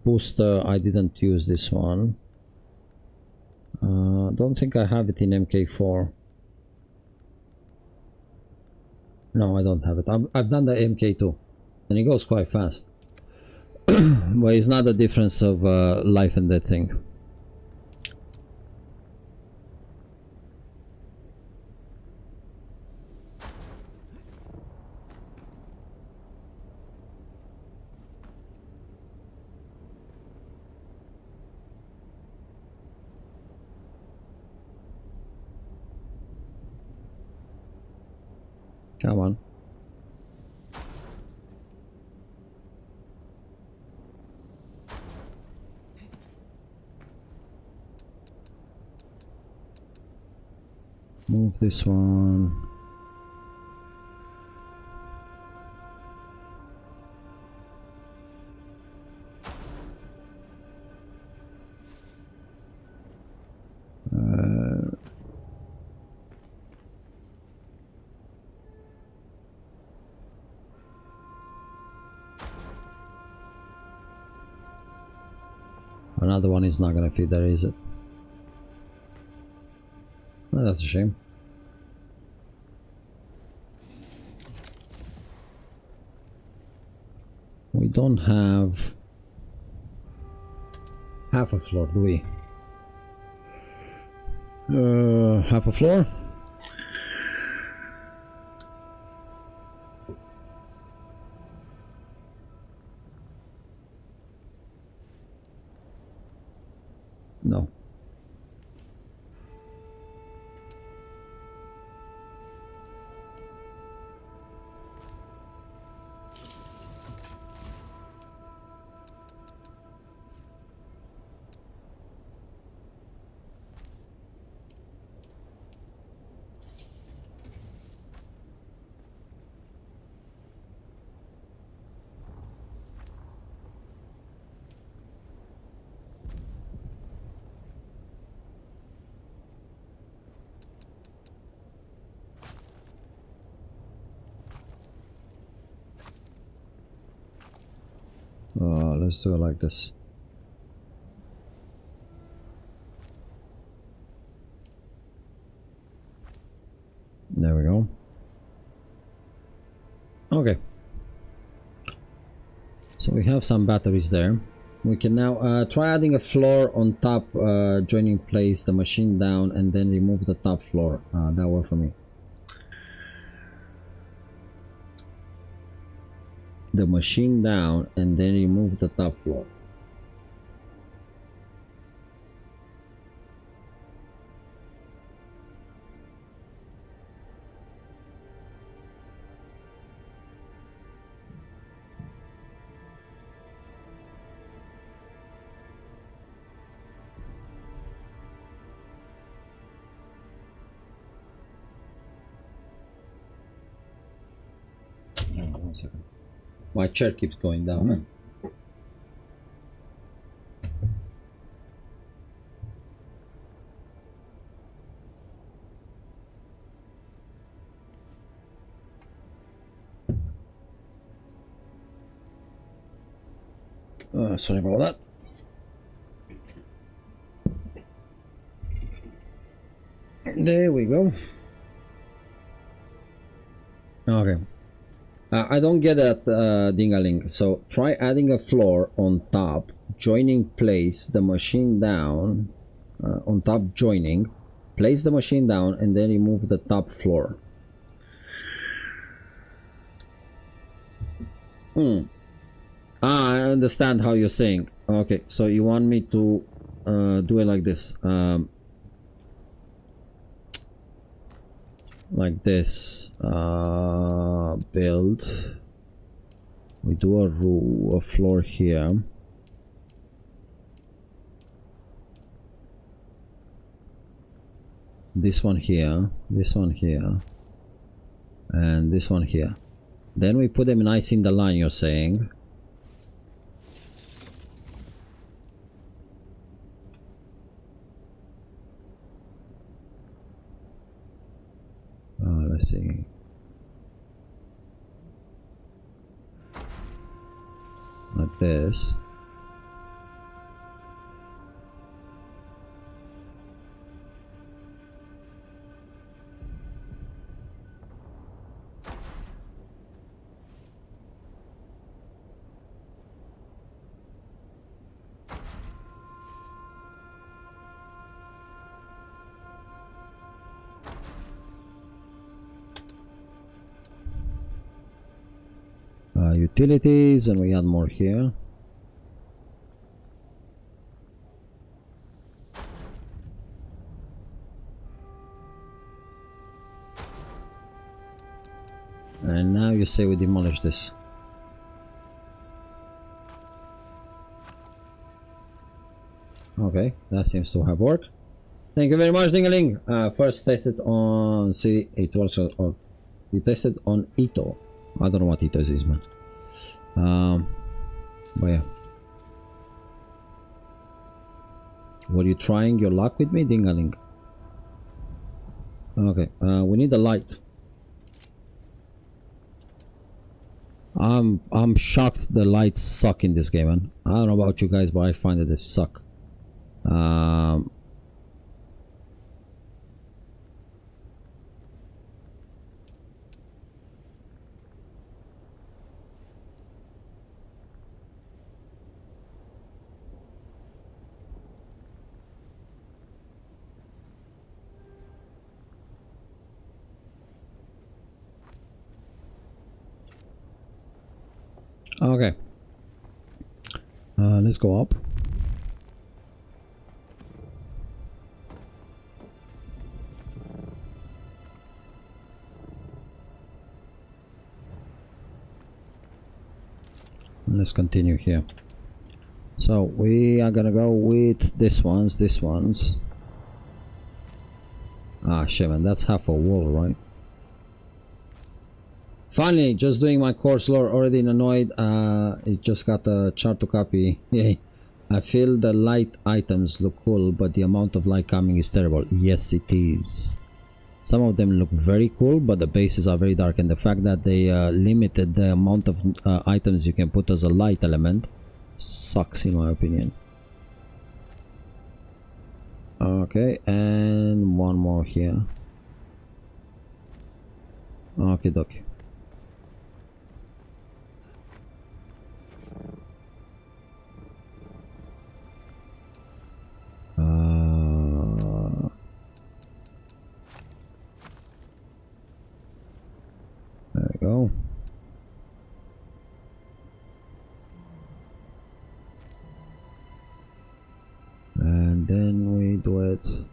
Booster, I didn't use this one. Don't think I have it in MK4. No, I don't have it. I've done the MK2 and it goes quite fast. But it's not the difference of life and death thing. Come on. Move this one. Another one is not gonna fit there, is it? Oh, that's a shame. We don't have half a floor, do we? Half a floor? No. Let's do it like this. There we go. Okay. So we have some batteries there. We can now try adding a floor on top, joining place the machine down and then remove the top floor. That worked for me. The machine down and then remove the top floor. Oh, 1 second. My chair keeps going down. Sorry about that. There we go. Okay. I don't get that ding-a-ling. So try adding a floor on top, joining place the machine down, on top joining, place the machine down and then remove the top floor. I understand how you're saying. Okay, so you want me to do it like this. Like this. Build. We do a floor here. This one here, this one here, and this one here. Then we put them nice in the line, you're saying. like this. Utilities, and we add more here. And now you say we demolish this. Okay, that seems to have worked. Thank you very much, Dingaling. First tested on, see, it also, or you tested on Ito. I don't know what Ito is, man. But yeah. Were you trying your luck with me, Dingaling? Okay, we need a light. I'm shocked the lights suck in this game, man. I don't know about you guys, but I find that they suck. Okay. Let's go up. Let's continue here. So we are gonna go with these ones. Ah shit, man, that's half a wall, right? Finally, just doing my course lore, already annoyed. It just got a chart to copy. Yay. I feel the light items look cool, but the amount of light coming is terrible. Yes, it is. Some of them look very cool, but the bases are very dark, and the fact that they limited the amount of items you can put as a light element sucks, in my opinion. Okay, and one more here. Okay, dokie. There we go. And then we do it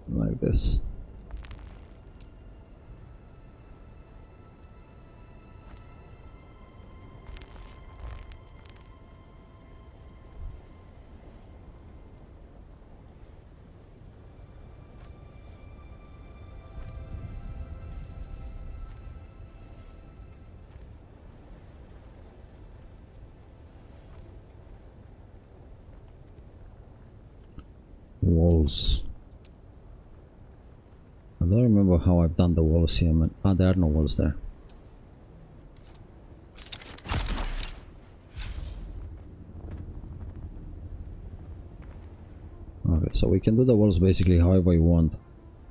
like this. Walls. I don't remember how I've done the walls here, man. Ah, there are no walls there. Okay, so we can do the walls basically however you want.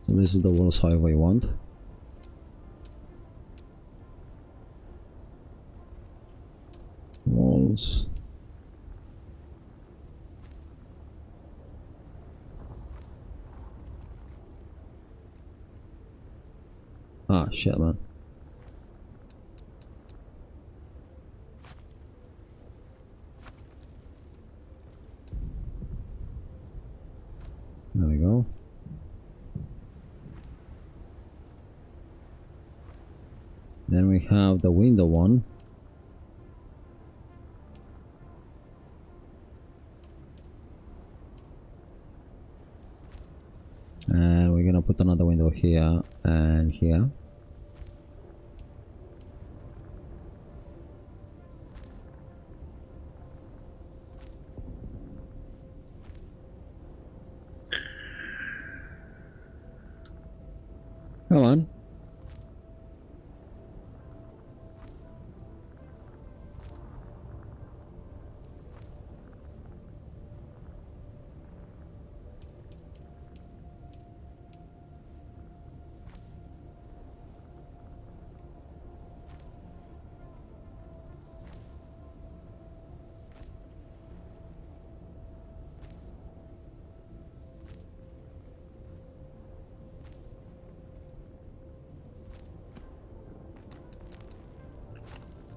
So let's do the walls however you want. Walls. Ah, shit, man. There we go. Then we have the window one. And we're gonna put another window here and here. Come on.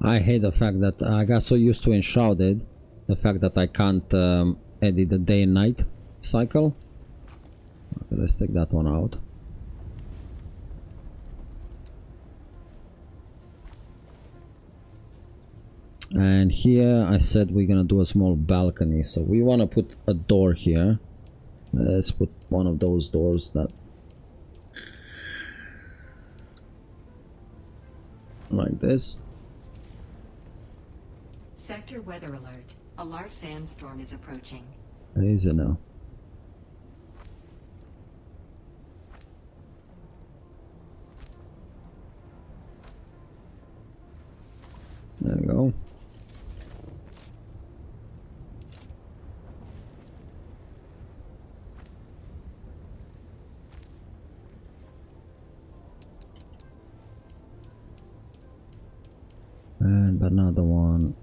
I hate the fact that I got so used to Enshrouded, the fact that I can't edit the day and night cycle. Okay, let's take that one out. And here I said we're gonna do a small balcony, so we want to put a door here. Let's put one of those doors that like this. Sector weather alert. A large sandstorm is approaching. Easy now. There we go. And another one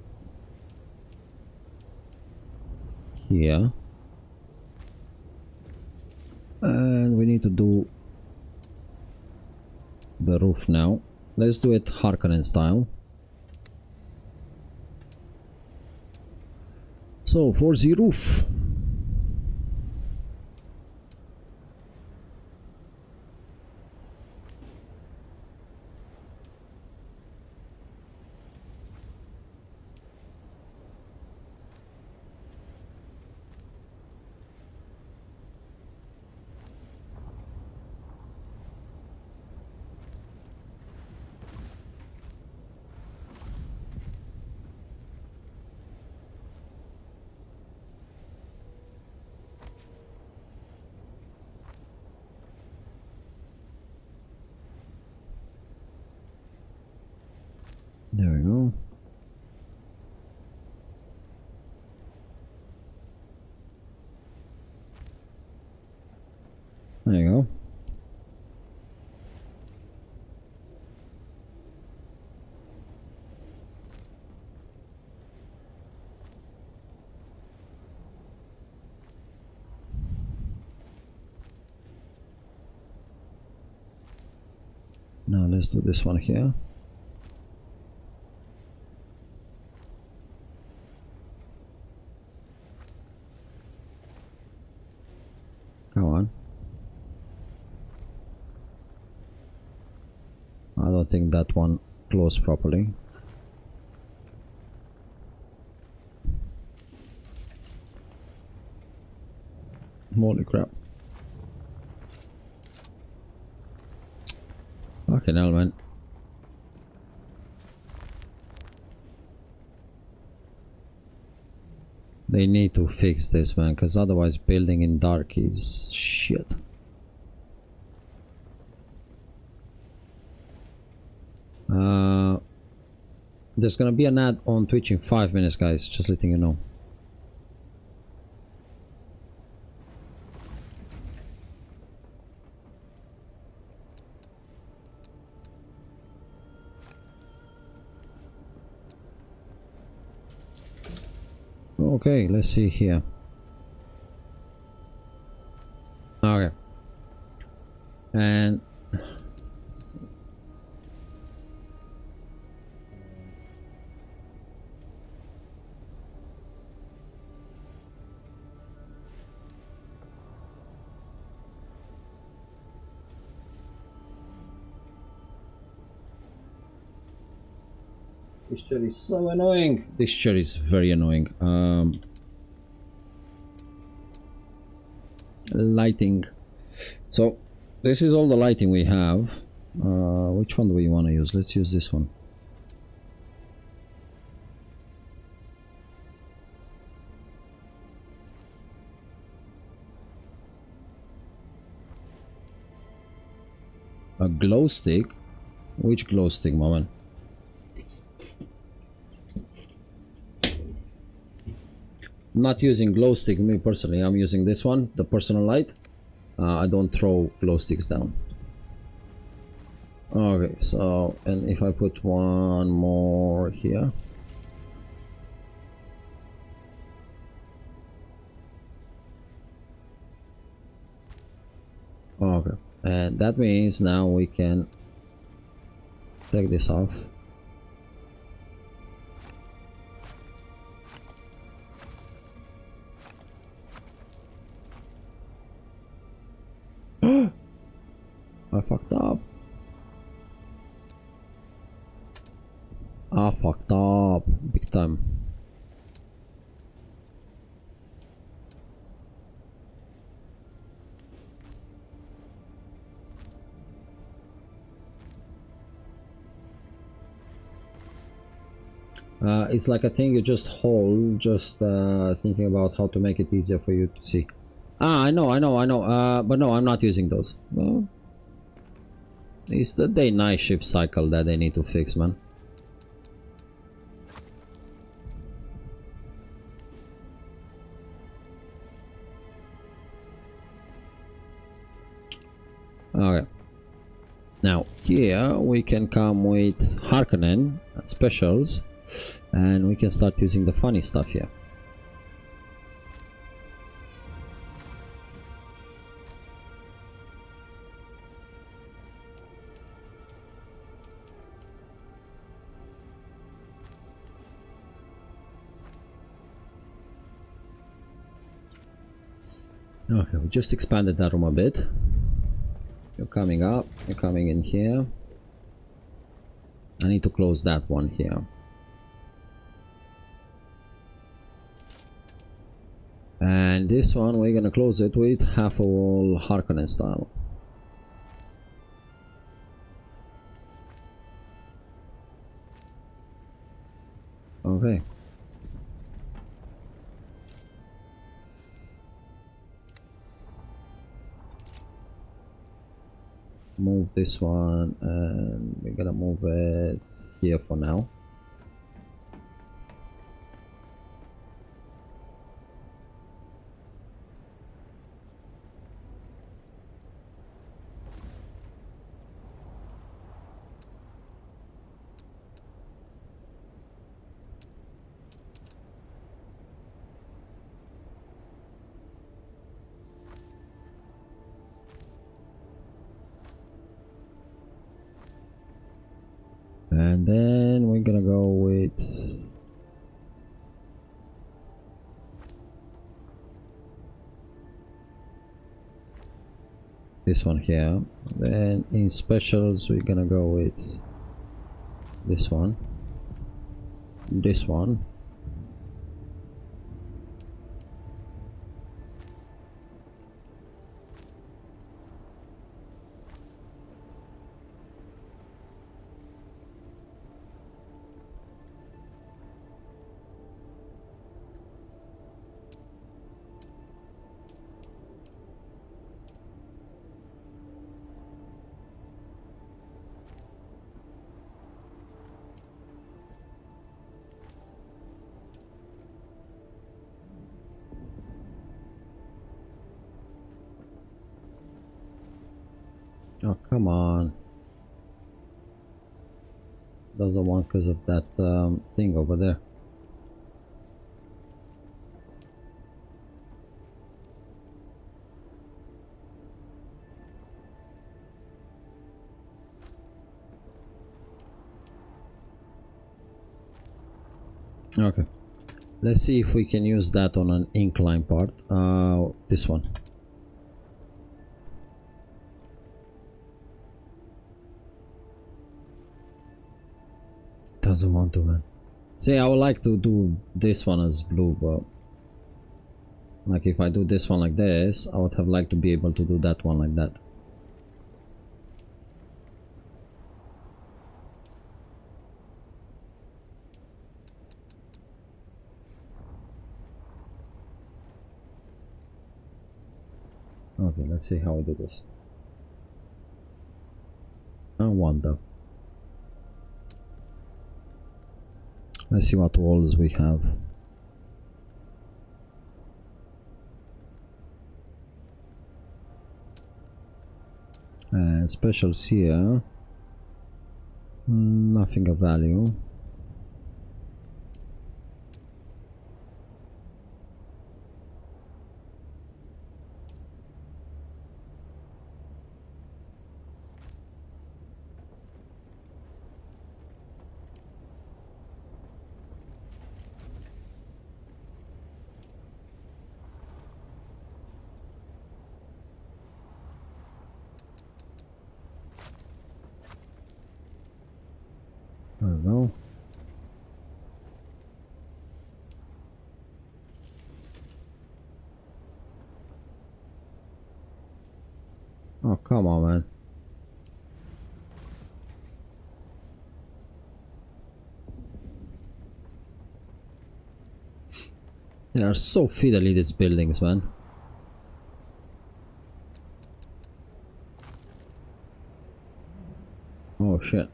here. And we need to do the roof now. Let's do it Harkonnen style. So for the roof, there we go. There you go. Now let's do this one here. Come on. I don't think that one closed properly. Holy crap. Fucking hell, man. They need to fix this, man, because otherwise building in dark is shit. There's gonna be an ad on Twitch in 5 minutes, guys, just letting you know. Okay, let's see here. Okay. And this chair is so annoying. This chair is very annoying. Lighting. So this is all the lighting we have. Which one do we want to use? Let's use this one. A glow stick? Which glow stick, moment? Not using glow stick, me personally. I'm using this one, the personal light. I don't throw glow sticks down. Okay, so, and if I put one more here. Okay, and that means now we can take this off. I fucked up. I fucked up big time. It's like a thing you just hold, just thinking about how to make it easier for you to see. Ah, I know. But no, I'm not using those. Well, it's the day-night shift cycle that they need to fix, man. Okay. Now here we can come with Harkonnen specials, and we can start using the funny stuff here. Okay, we just expanded that room a bit. You're coming up, you're coming in here. I need to close that one here. And this one, we're gonna close it with half a wall Harkonnen style. Okay. Move this one, and we're gonna move it here for now. And then we're gonna go with this one here. Then in specials we're gonna go with this one, this one, oh come on, doesn't want because of that thing over there. Okay, let's see if we can use that on an incline part. This one. Doesn't want to, man. See, I would like to do this one as blue, but like if I do this one like this, I would have liked to be able to do that one like that. Okay, let's see how we do this. I wonder. Let's see what walls we have. Specials here. Nothing of value. I don't know. Oh, come on, man. They are so fiddly, these buildings, man. Oh, shit.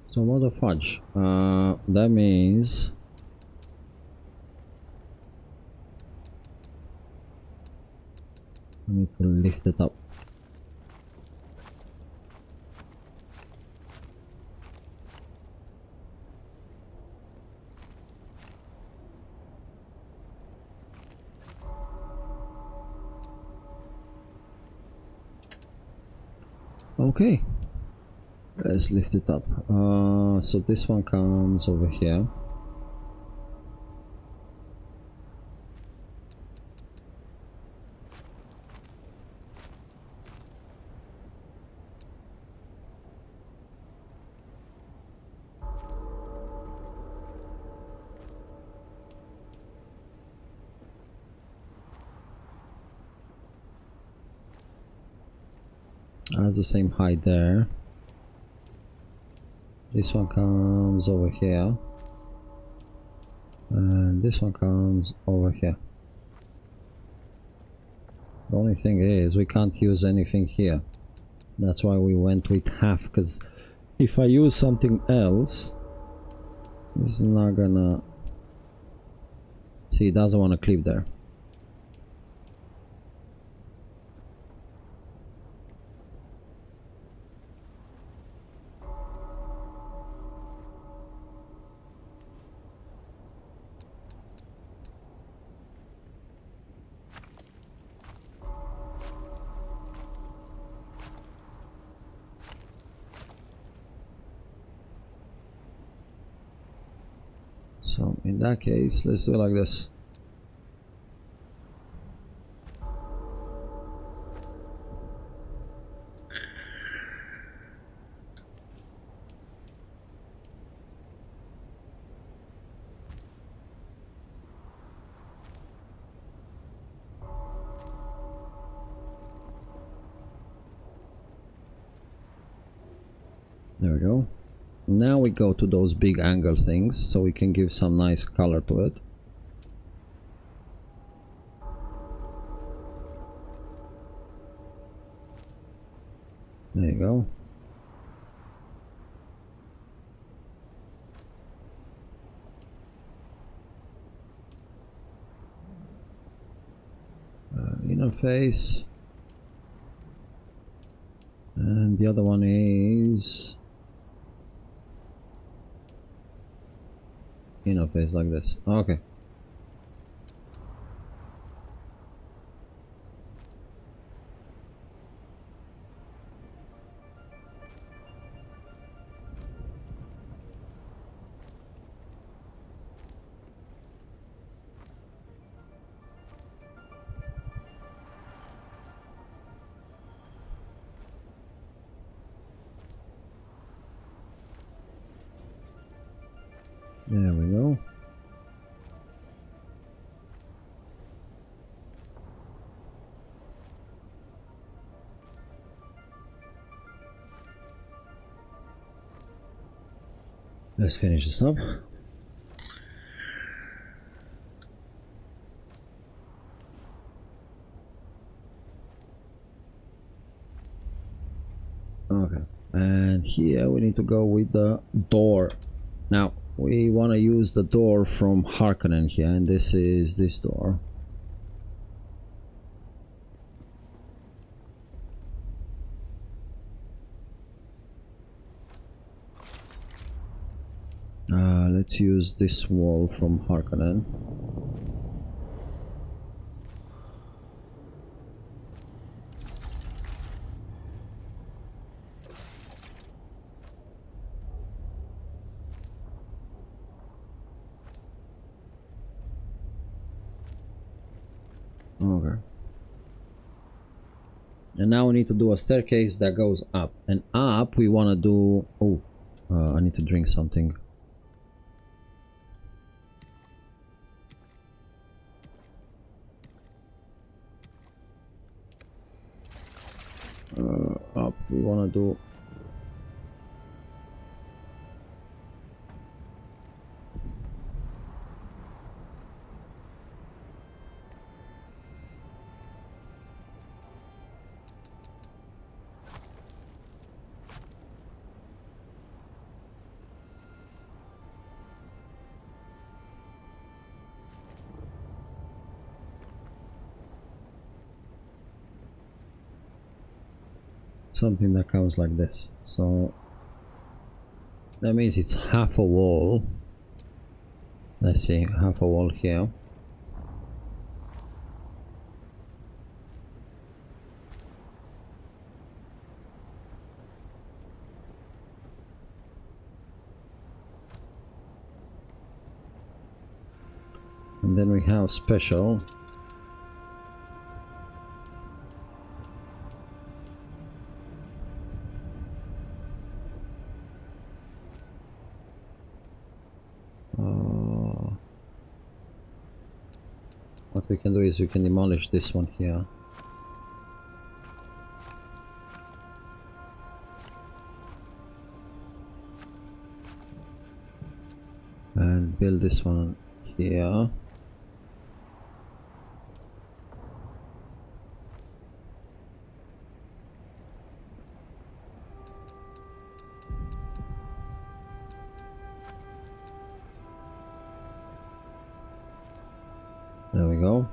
So what the fudge? That means I need to lift it up. Okay, let's lift it up. So this one comes over here. Has the same height there. This one comes over here, and this one comes over here. The only thing is we can't use anything here. That's why we went with half, because if I use something else, it's not gonna... See, it doesn't want to clip there. So in that case, let's do it like this. There we go. Now we go to those big angle things, so we can give some nice color to it. There you go. Inner face. And the other one is... inner face like this. Okay. There we go. Let's finish this up. Okay, and here we need to go with the door. Now we want to use the door from Harkonnen here, and this is this door. Let's use this wall from Harkonnen. Okay. And now we need to do a staircase that goes up. And up we want to do... Oh, I need to drink something. Up we want to do... something that comes like this. So that means it's half a wall. Let's see, half a wall here. And then we have special. What we can do is we can demolish this one here. And build this one here. There we go.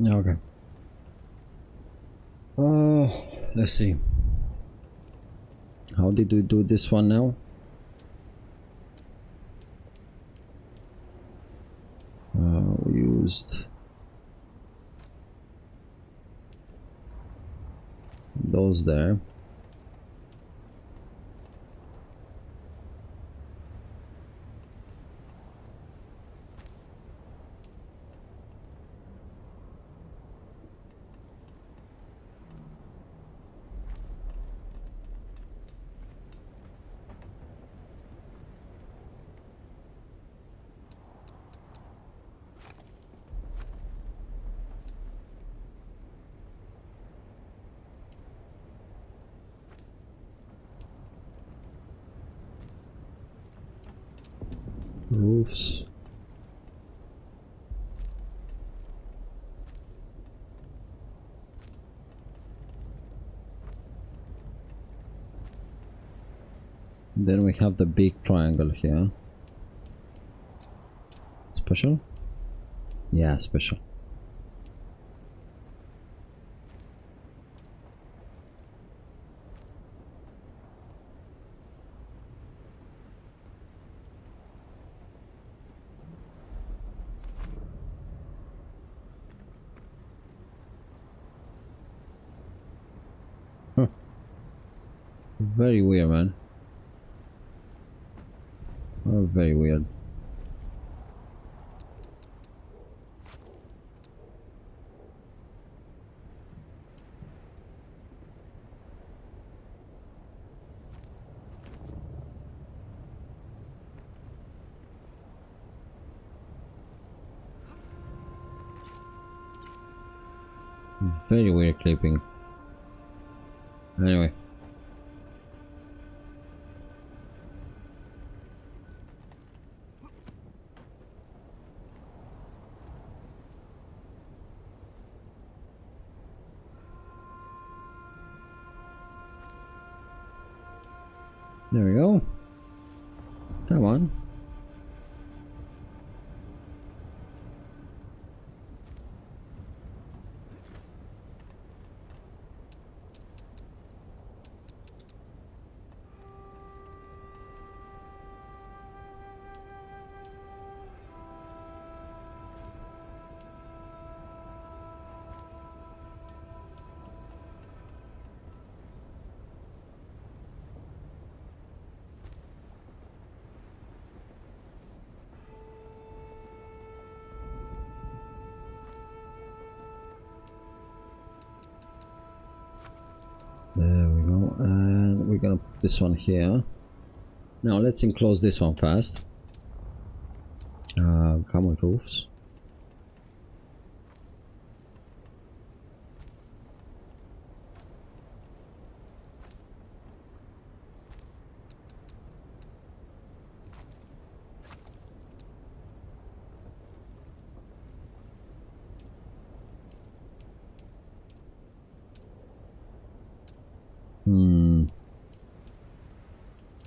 Okay. Let's see. How did we do this one now? We used those there. Roofs. Then we have the big triangle here. Special? Yeah, special. Huh. Very weird, man. Oh, very weird. Very weird clipping. Anyway. There we go. Come on. gonna put this one here. Now let's enclose this one first. Common roofs.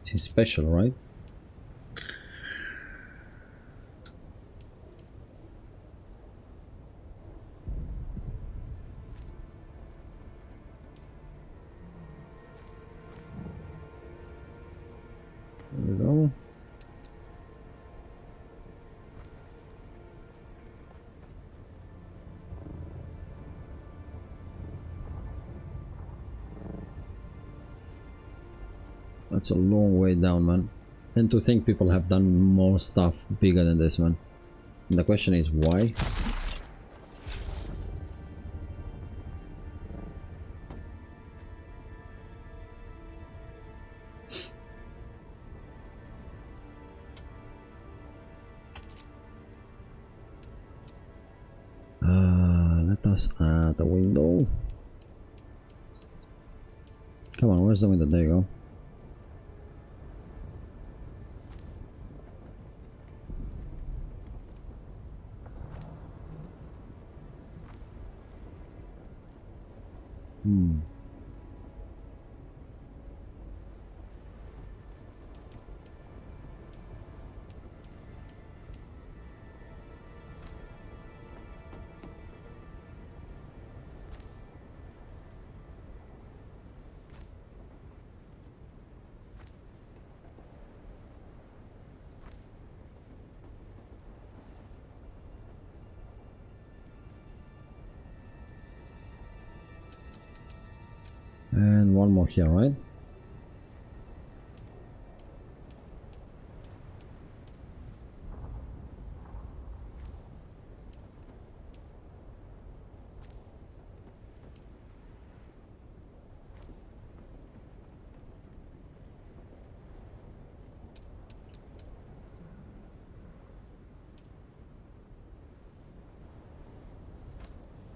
It's special, right? There we go. That's a long way down, man. And to think people have done more stuff bigger than this one. And the question is why? Let us add a window. Come on, where's the window? There you go. And one more here, right?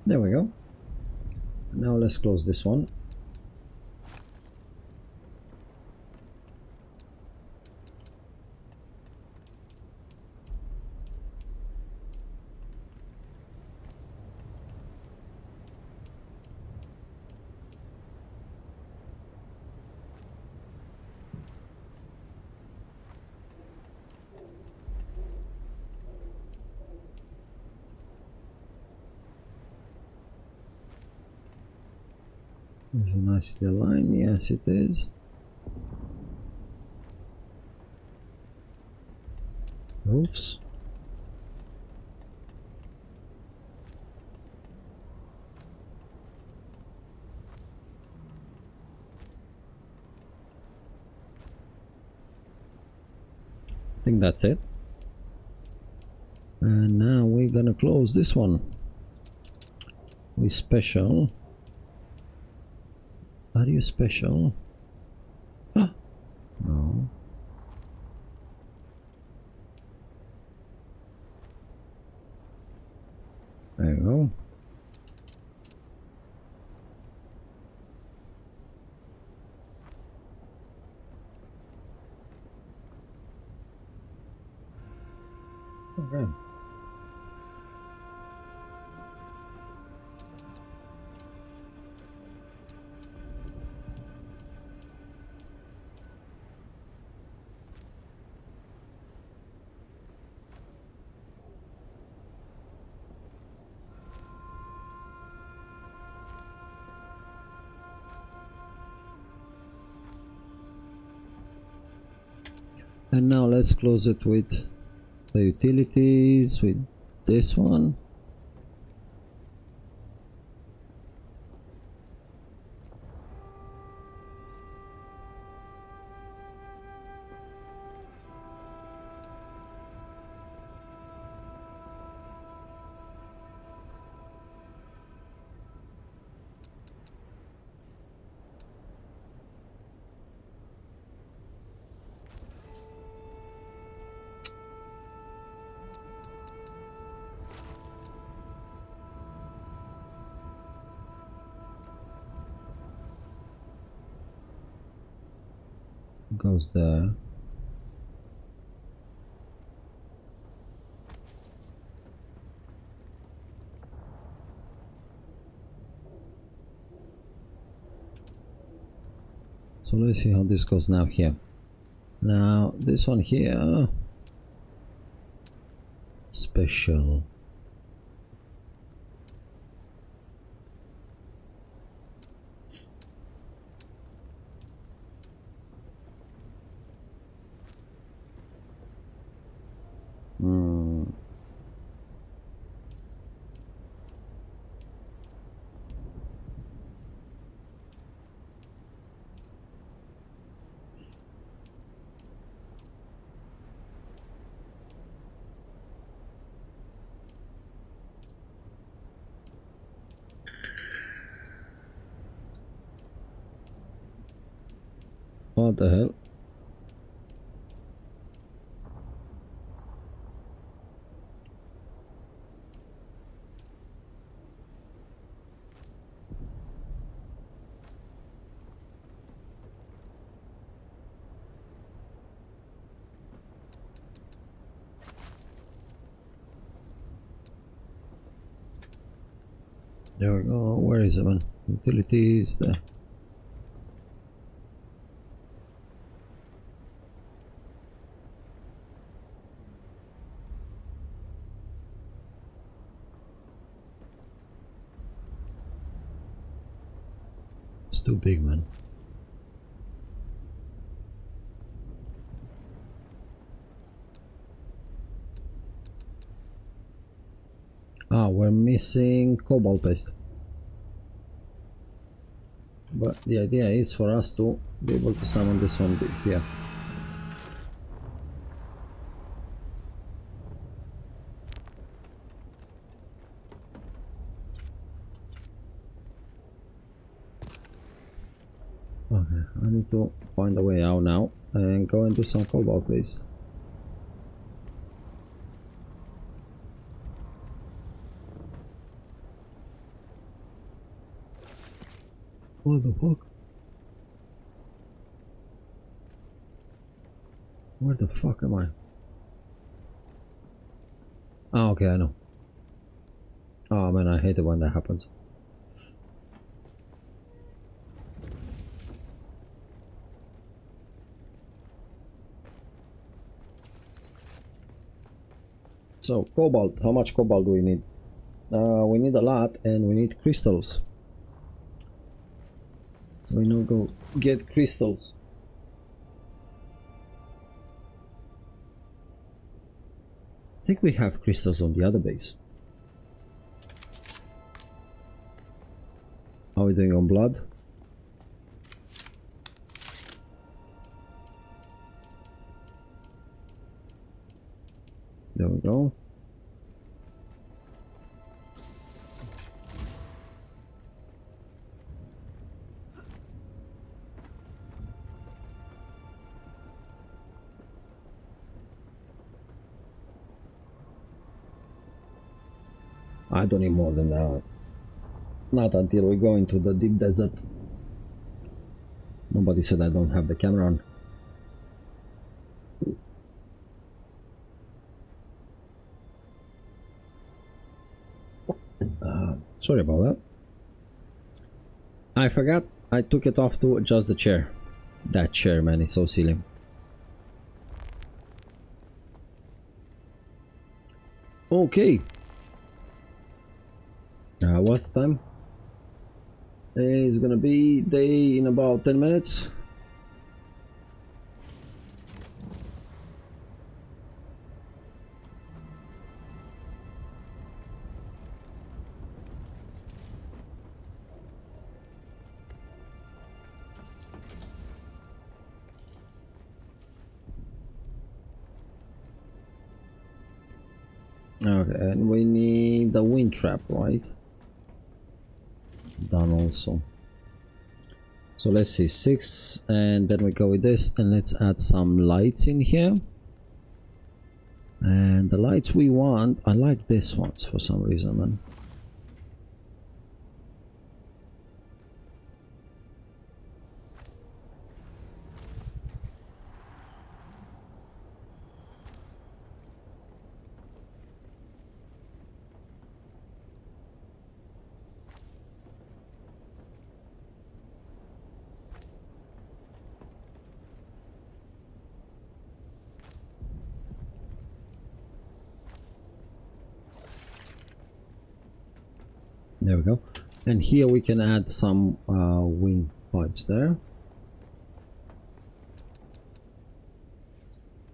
There we go. Now let's close this one. There's a nice little line, yes it is. Roofs. I think that's it. And now we're gonna close this one. We special. Are you special? Ah, no. There you go. Okay. And now let's close it with the utilities, with this one. Goes there. So let's see how this goes now here. Now this one here, special. What the hell? There we go. Where is it, man? Utilities there. It's too big, man. Ah, we're missing cobalt paste. But the idea is for us to be able to summon this one here. Okay, I need to find a way out now and go and do some cobalt paste. What the fuck? Where the fuck am I? Ah, okay, I know. Oh man, I hate it when that happens. So, cobalt. How much cobalt do we need? We need a lot, and we need crystals. So we now go get crystals. I think we have crystals on the other base. How are we doing on blood? There we go. I don't need more than that. Not until we go into the deep desert. Nobody said I don't have the camera on. Sorry about that. I forgot I took it off to adjust the chair. That chair, man, is so silly. Okay. What's the time? It's gonna be day in about 10 minutes. Okay, and we need the wind trap, right? Done also. So let's see, 6, and then we go with this, and let's add some lights in here. And the lights we want, I like this ones for some reason, man. There we go. And here we can add some wing pipes there.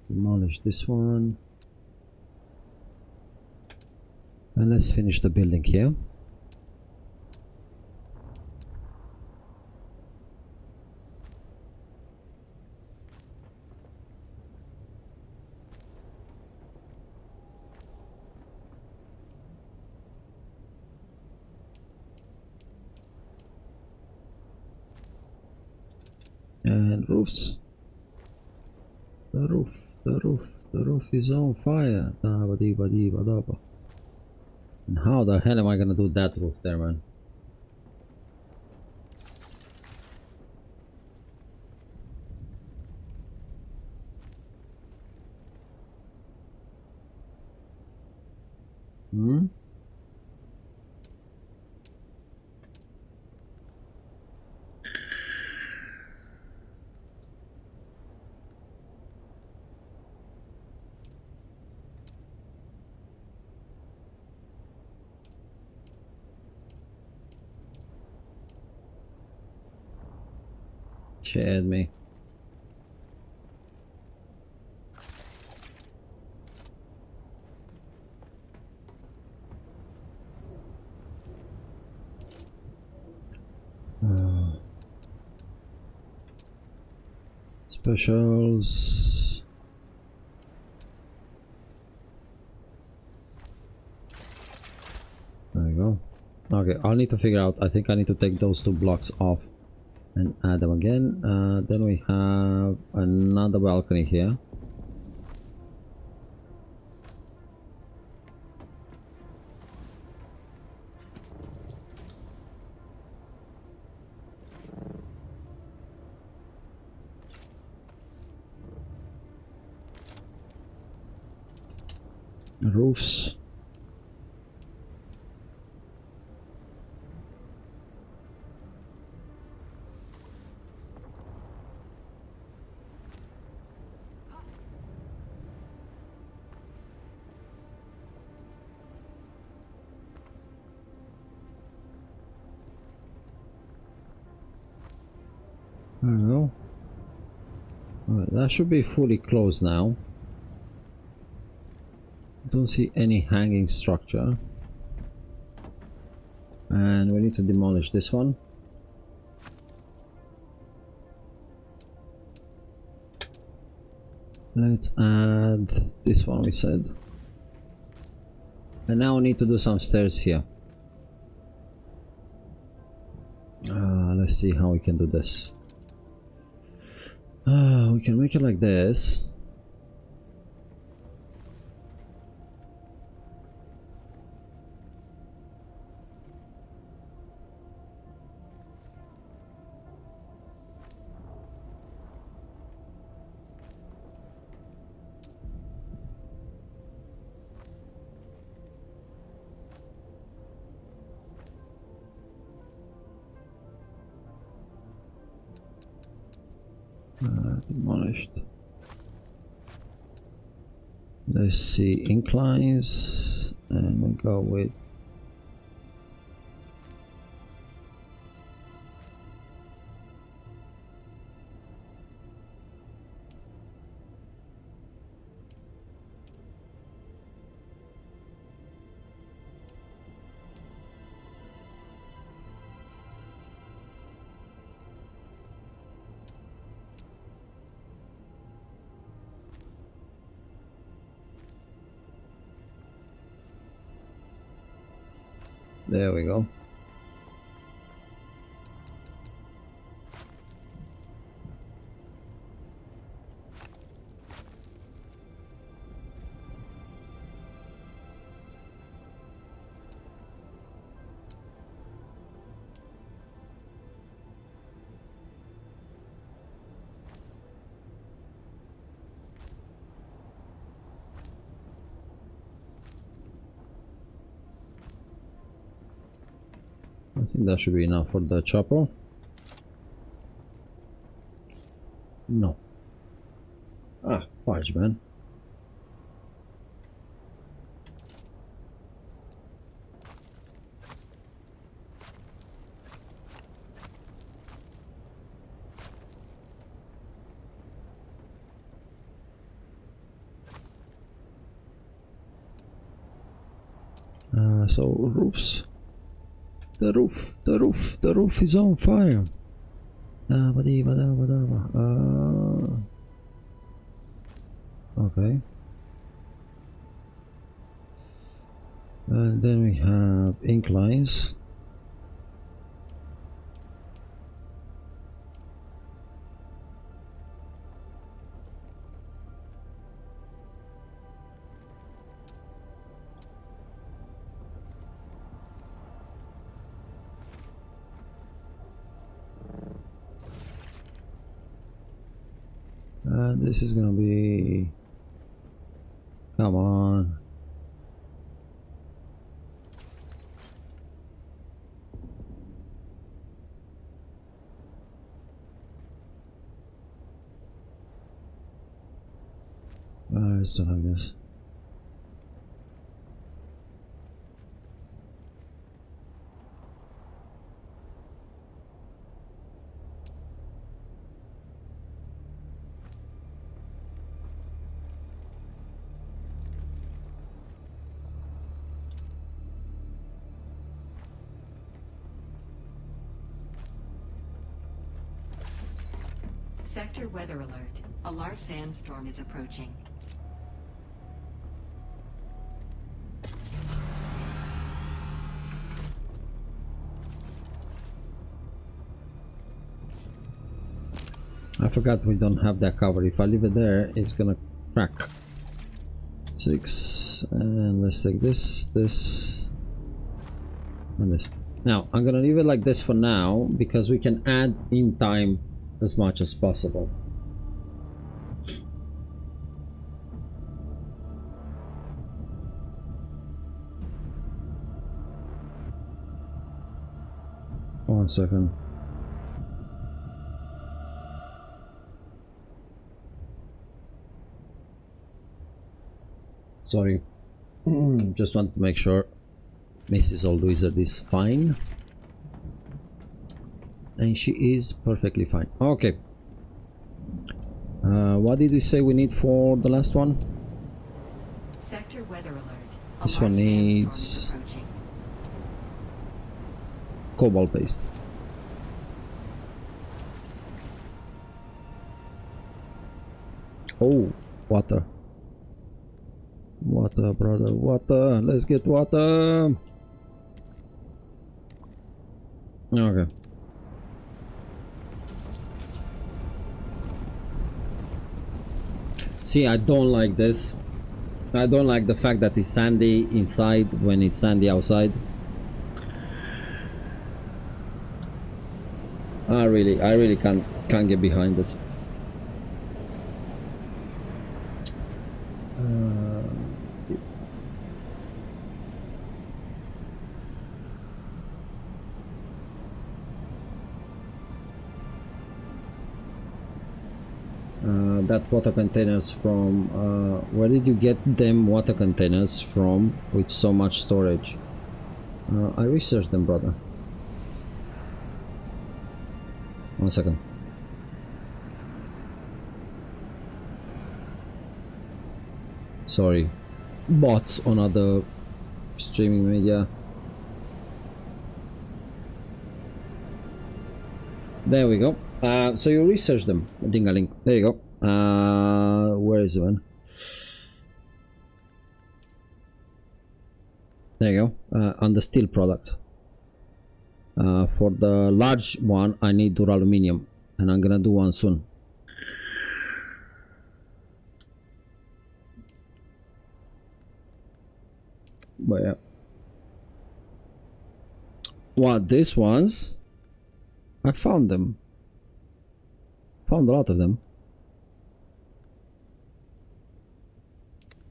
Demolish this one. And let's finish the building here. And roofs. The roof is on fire. And how the hell am I gonna do that roof there, man? Hmm? Shared me. Specials. There we go. Okay, I'll need to figure out. I think I need to take those 2 blocks off and add them again. Then we have another balcony here. Roofs. There we go. Alright, that should be fully closed now. Don't see any hanging structure. And we need to demolish this one. Let's add this one, we said. And now we need to do some stairs here. Let's see how we can do this. We can make it like this. Demolished. Let's see, inclines, and we go with there we go. I think that should be enough for the chopper. No. Ah, fudge, man. So roofs. The roof is on fire. Okay. And then we have inclines. And this is gonna be, come on. It's not like this. Sector weather alert. A large sandstorm is approaching. I forgot we don't have that cover. If I leave it there, it's gonna crack. 6, and let's take this, and this. Now I'm gonna leave it like this for now because we can add in time as much as possible. One second. Sorry. Just want to make sure Mrs. Old Wizard is fine. And she is perfectly fine. Okay. What did we say we need for the last one? Sector weather alert. A This large one sandstorm needs is approaching. cobalt paste. Oh, water. Water, brother, water. Let's get water. Okay. See, I don't like this. I don't like the fact that it's sandy inside when it's sandy outside. I really can't get behind this. That water containers from where did you get them water containers from with so much storage? I researched them, brother. One second. Sorry, bots on other streaming media. There we go. So you research them, ding-a-ling. There you go. Where is it, man? There you go. On the steel product. For the large one, I need duraluminum, and I'm gonna do one soon. But yeah. What, these ones? I found them. Found a lot of them.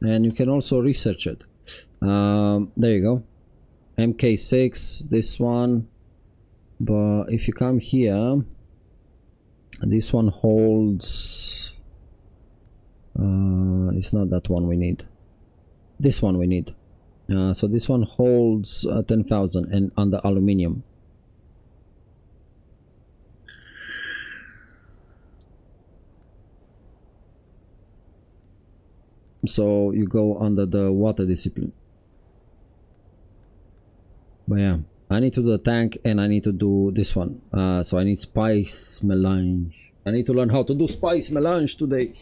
And you can also research it. There you go. MK6, this one. But if you come here, this one holds... it's not that one we need. This one we need. So this one holds 10,000 and under aluminium. So you go under the water discipline. But yeah, I need to do the tank and I need to do this one. So I need spice melange. I need to learn how to do spice melange today.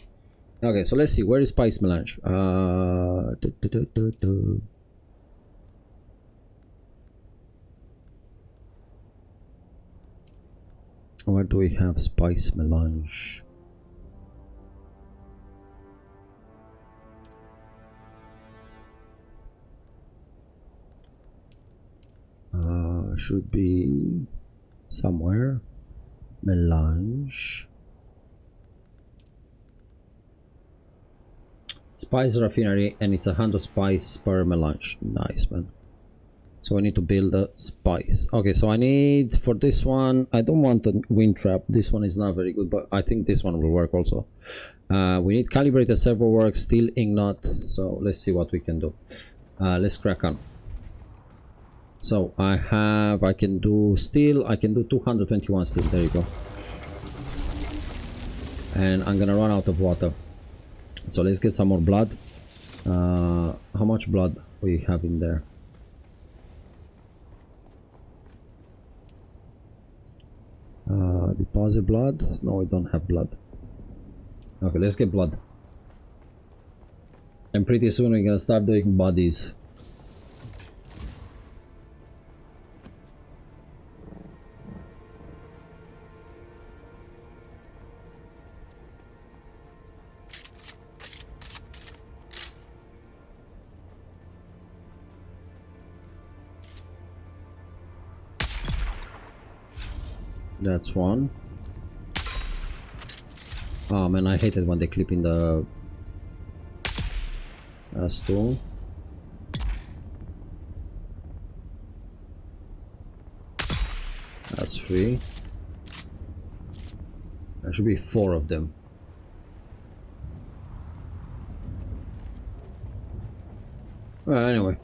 Okay, so let's see. Where is spice melange? Where do we have spice melange? Should be somewhere. Melange. Spice raffinery, and it's 100 spice per melange. Nice, man. So I need to build a spice. Okay, so I need for this one, I don't want a wind trap. This one is not very good, but I think this one will work also. We need calibrated servo work, steel ignite. So let's see what we can do. Let's crack on. So I can do steel, I can do 221 steel, there you go. And I'm gonna run out of water. So let's get some more blood. How much blood we have in there? Deposit blood? No, we don't have blood. Okay, let's get blood. And pretty soon we're gonna start doing bodies. That's one. Oh man, I hate it when they clip in the... That's two. That's three. There should be 4 of them. Well, anyway.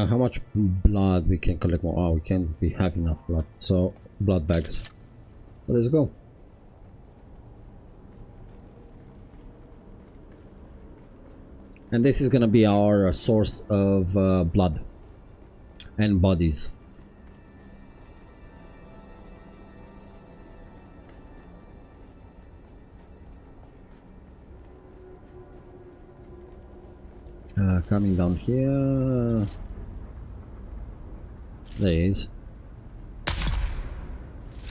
How much blood we can collect more? Oh, we can't have enough blood. So, blood bags. So let's go. And this is gonna be our source of blood and bodies. Coming down here. There he is.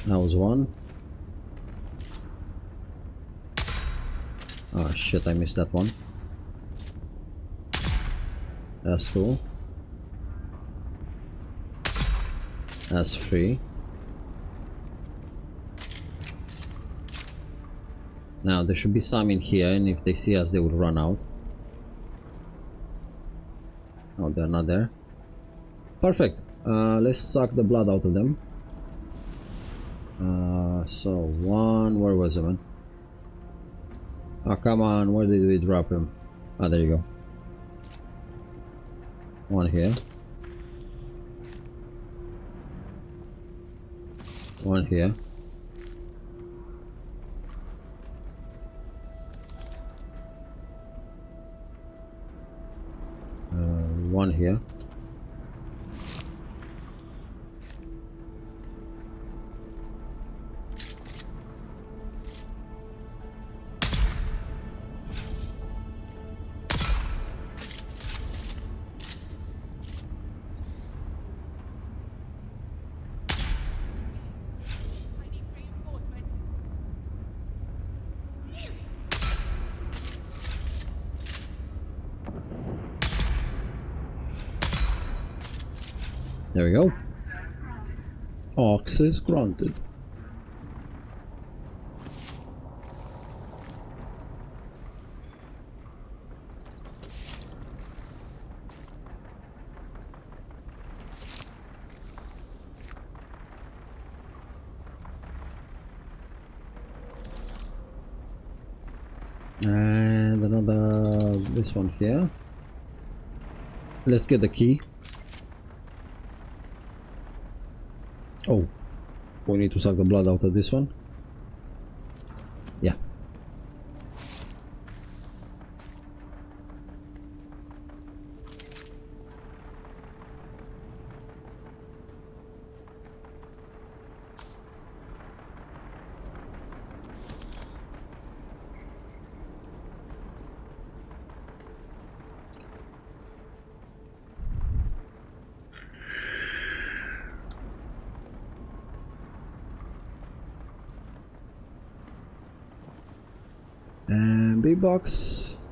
That was one. Oh shit, I missed that one. That's 2. That's 3. Now there should be some in here, and if they see us they will run out. Oh, they're not there. Perfect. Let's suck the blood out of them. So one, where was it, man? Oh, come on, where did we drop him? Ah, there you go. One here. One here. One here. There we go. Access granted. And another, this one here. Let's get the key. Oh, we need to suck the blood out of this one. Yeah. And big box.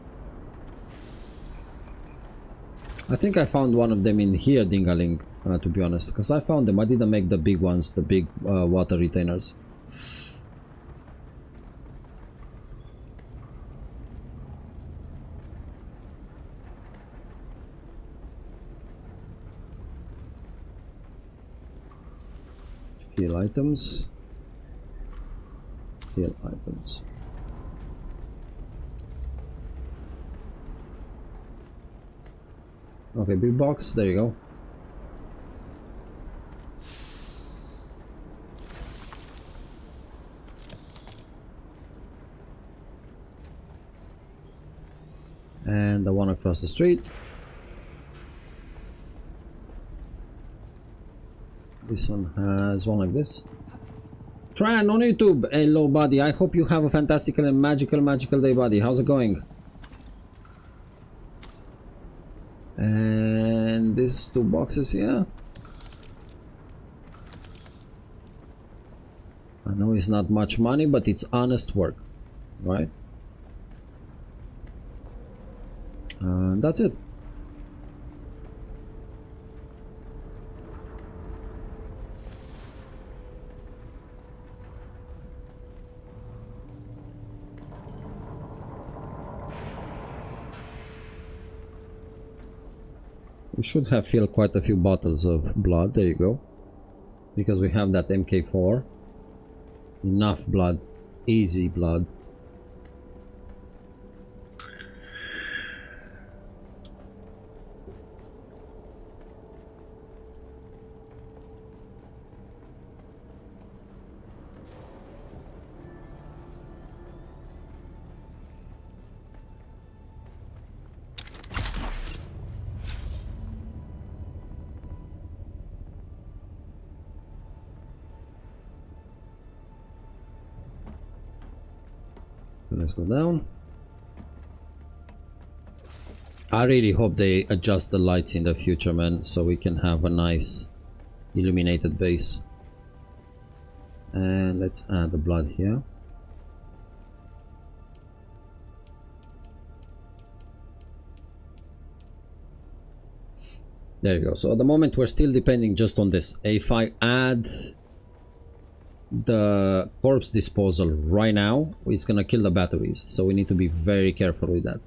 I think I found one of them in here, Dingaling, to be honest, because I found them. I didn't make the big ones, the big water retainers. Fill items. Fill items. Okay, big box, there you go. And the one across the street. This one has one like this. Tran on YouTube. Hello, buddy. I hope you have a fantastical and magical day, buddy. How's it going? And these two boxes here. I know it's not much money, but it's honest work, right? That's it. We should have filled quite a few bottles of blood. There you go. Because we have that MK4. Enough blood. Easy blood. Let's go down. I really hope they adjust the lights in the future, man, so we can have a nice illuminated base. And let's add the blood here. There you go. So at the moment we're still depending just on this. If I add the corpse disposal right now, it's gonna kill the batteries, so we need to be very careful with that.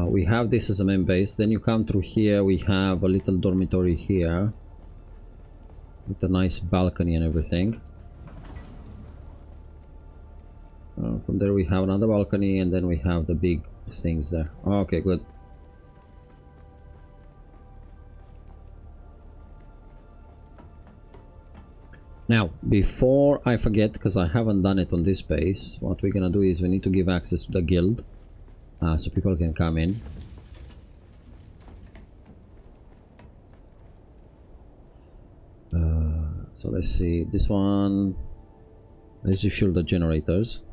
We have this as a main base, then you come through here, we have a little dormitory here with a nice balcony and everything. From there we have another balcony, and then we have the big things there. Okay, good. Now, before I forget, because I haven't done it on this base, what we're gonna do is we need to give access to the guild, so people can come in. So let's see, this one, let's refuel the generators.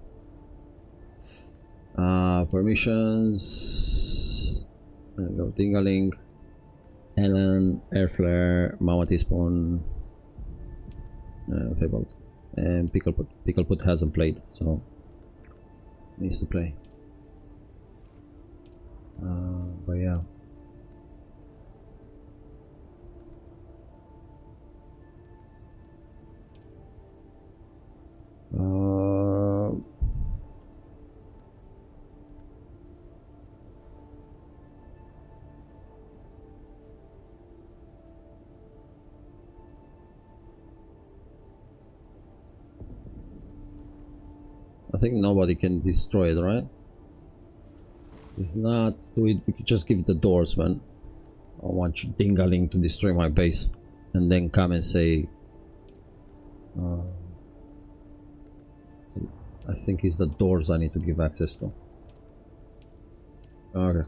Permissions, there we go, Dingaling, Helen, Air Flare, Mama Teaspoon, Fabled, and Pickleput. Pickleput hasn't played, so needs to play. But yeah. I think nobody can destroy it, right? If not, we could just give it the doors, man. I want you dingaling to destroy my base and then come and say I think it's the doors I need to give access to. Okay,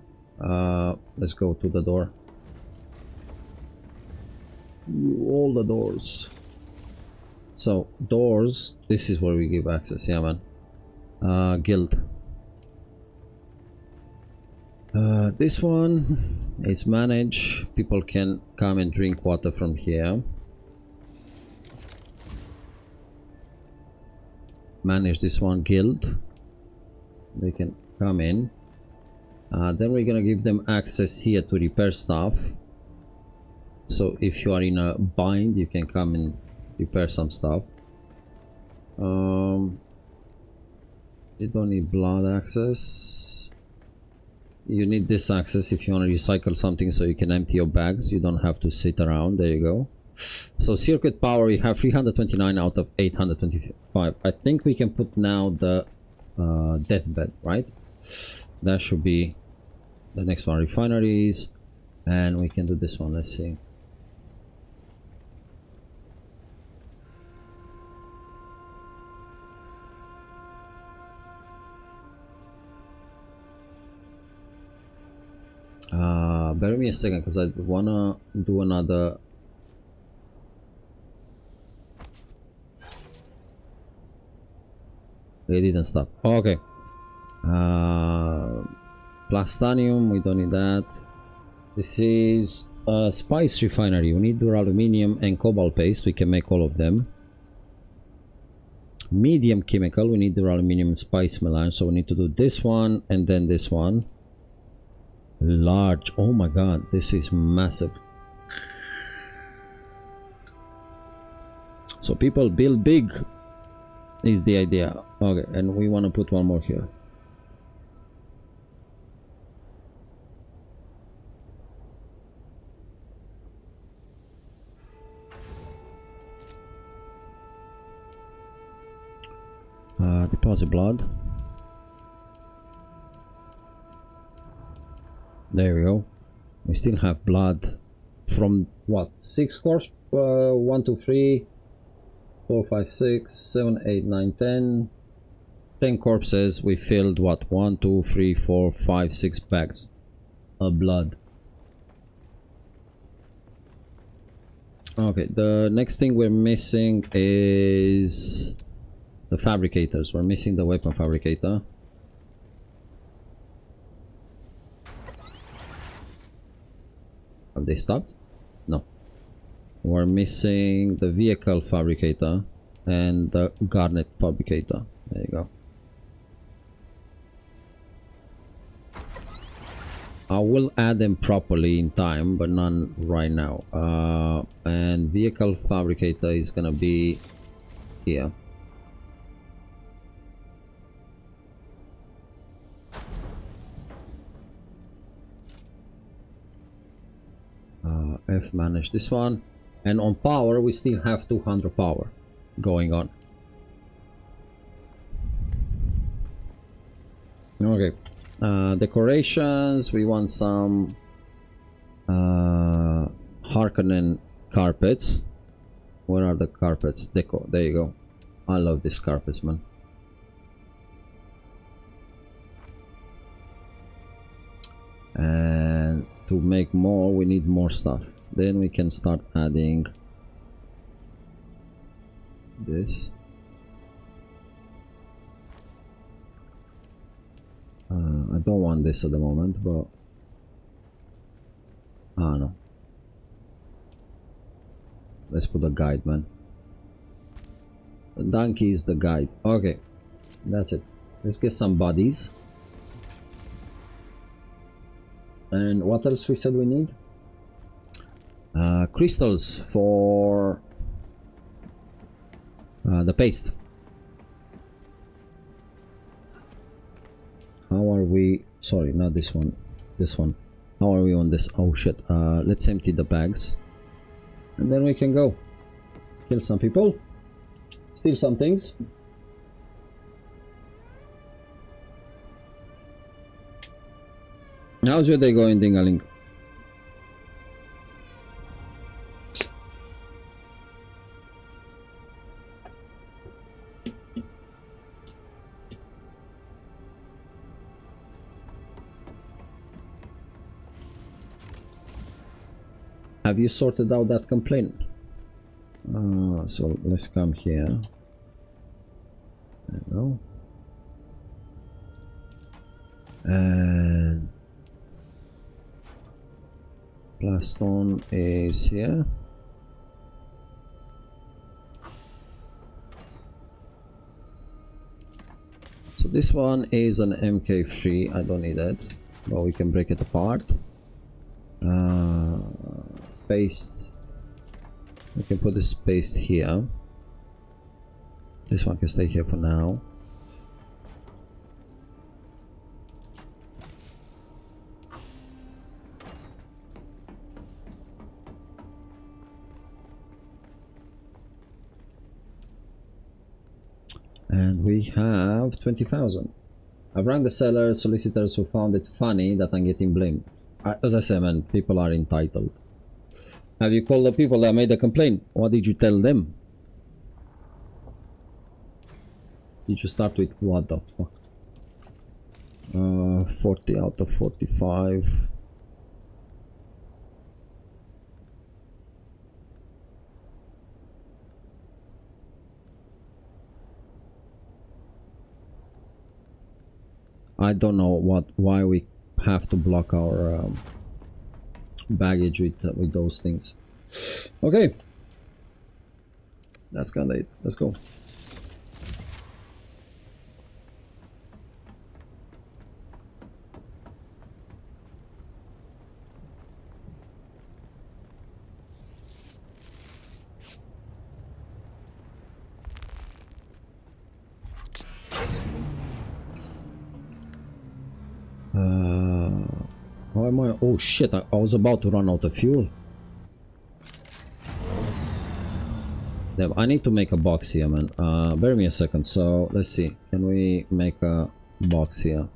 let's go to the door. All the doors. So doors, this is where we give access. Yeah, man. Guild. This one is manage. People can come and drink water from here. Manage this one, guild. They can come in. Then we're gonna give them access here to repair stuff. So if you are in a bind, you can come and repair some stuff. You don't need blood access. You need this access if you want to recycle something, so you can empty your bags. You don't have to sit around. There you go. So circuit power, we have 329 out of 825. I think we can put now the deathbed, right? That should be the next one. Refineries, and we can do this one. Let's see. Bear me a second, because I wanna do another. It didn't stop. Okay. Plastanium, we don't need that. This is a spice refinery. We need duraluminum and cobalt paste. We can make all of them. Medium chemical, we need duraluminum and spice melange. So we need to do this one and then this one. Large, oh my god, this is massive. So people build big is the idea. Okay, and we want to put one more here. Deposit blood. There we go. We still have blood from what? 6 corpses? 1, 2, 3, 4, 5, 6, 7, 8, 9, 10. 10 corpses. We filled what? 1, 2, 3, 4, 5, 6 bags of blood. Okay, the next thing we're missing is the fabricators. We're missing the weapon fabricator. Have they stopped? No. We're missing the vehicle fabricator and the garnet fabricator. There you go. I will add them properly in time, but none right now. And vehicle fabricator is gonna be here. F manage this one, and on power we still have 200 power going on. Okay, decorations, we want some Harkonnen carpets. Where are the carpets? Deco, there you go. I love these carpets, man. And to make more, we need more stuff. Then we can start adding this. I don't want this at the moment, but no. Let's put a guide, man. The donkey is the guide. Okay, that's it. Let's get some bodies. And what else we said we need? Crystals for the paste. How are we? Sorry, not this one. This one. How are we on this? Oh shit. Let's empty the bags. And then we can go. Kill some people. Steal some things. how's your day going, Dingaling? Have you sorted out that complaint? So let's come here. There we go. And Plaston is here. So this one is an MK3. I don't need it, but we can break it apart. Paste. We can put this paste here. This one can stay here for now. And we have 20,000. I've rang the sellers, solicitors who found it funny that I'm getting blamed. As I said, man, people are entitled. Have you called the people that made the complaint? What did you tell them? Did you start with what the fuck? 40 out of 45. I don't know why we have to block our baggage with those things. Okay, that's kinda it. Let's go. How am I? Oh shit, I was about to run out of fuel. Damn, I need to make a box here, man. Bear me a second. So let's see, can we make a box here?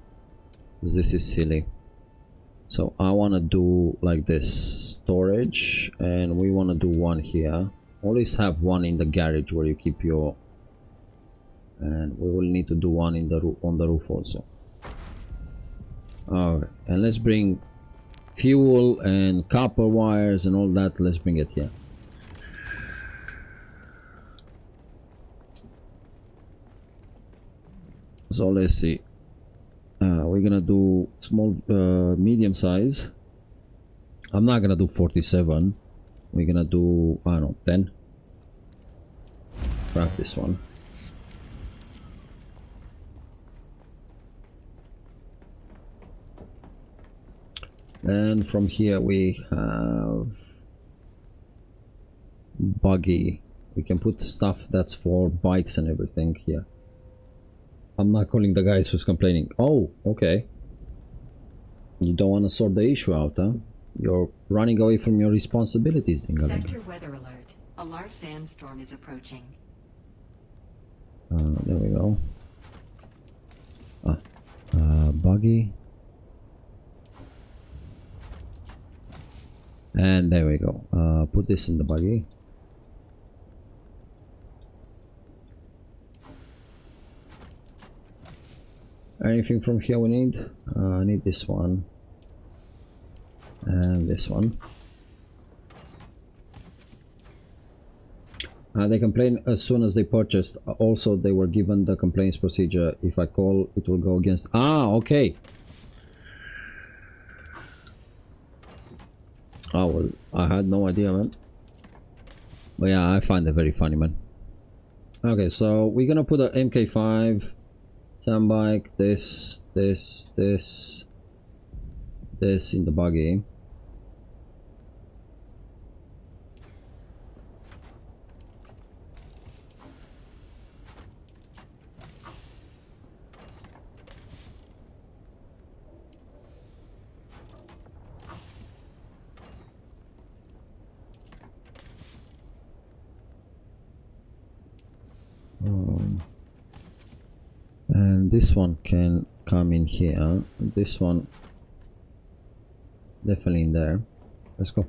This is silly. So I want to do like this, storage, and we want to do one here. Always have one in the garage where you keep your, and we will need to do one in the on the roof also. Alright, and let's bring fuel and copper wires and all that. Let's bring it here. So let's see. We're gonna do small, medium size. I'm not gonna do 47. We're gonna do, I don't know, 10. Grab this one. And from here we have buggy. We can put stuff that's for bikes and everything here. I'm not calling the guys who's complaining. Oh, okay. You don't want to sort the issue out, huh? You're running away from your responsibilities, Dingaling. Sector weather alert. A large sandstorm is approaching. There we go. Buggy. And there we go. Put this in the buggy. Anything from here we need? I need this one. And this one. They complain as soon as they purchased. Also, they were given the complaints procedure. If I call, it will go against. Ah, okay. Oh, well, I had no idea, man. But yeah, I find it very funny, man. Okay, so we're gonna put a MK5 sandbike, this in the buggy. And this one can come in here. This one Definitely in there. Let's go.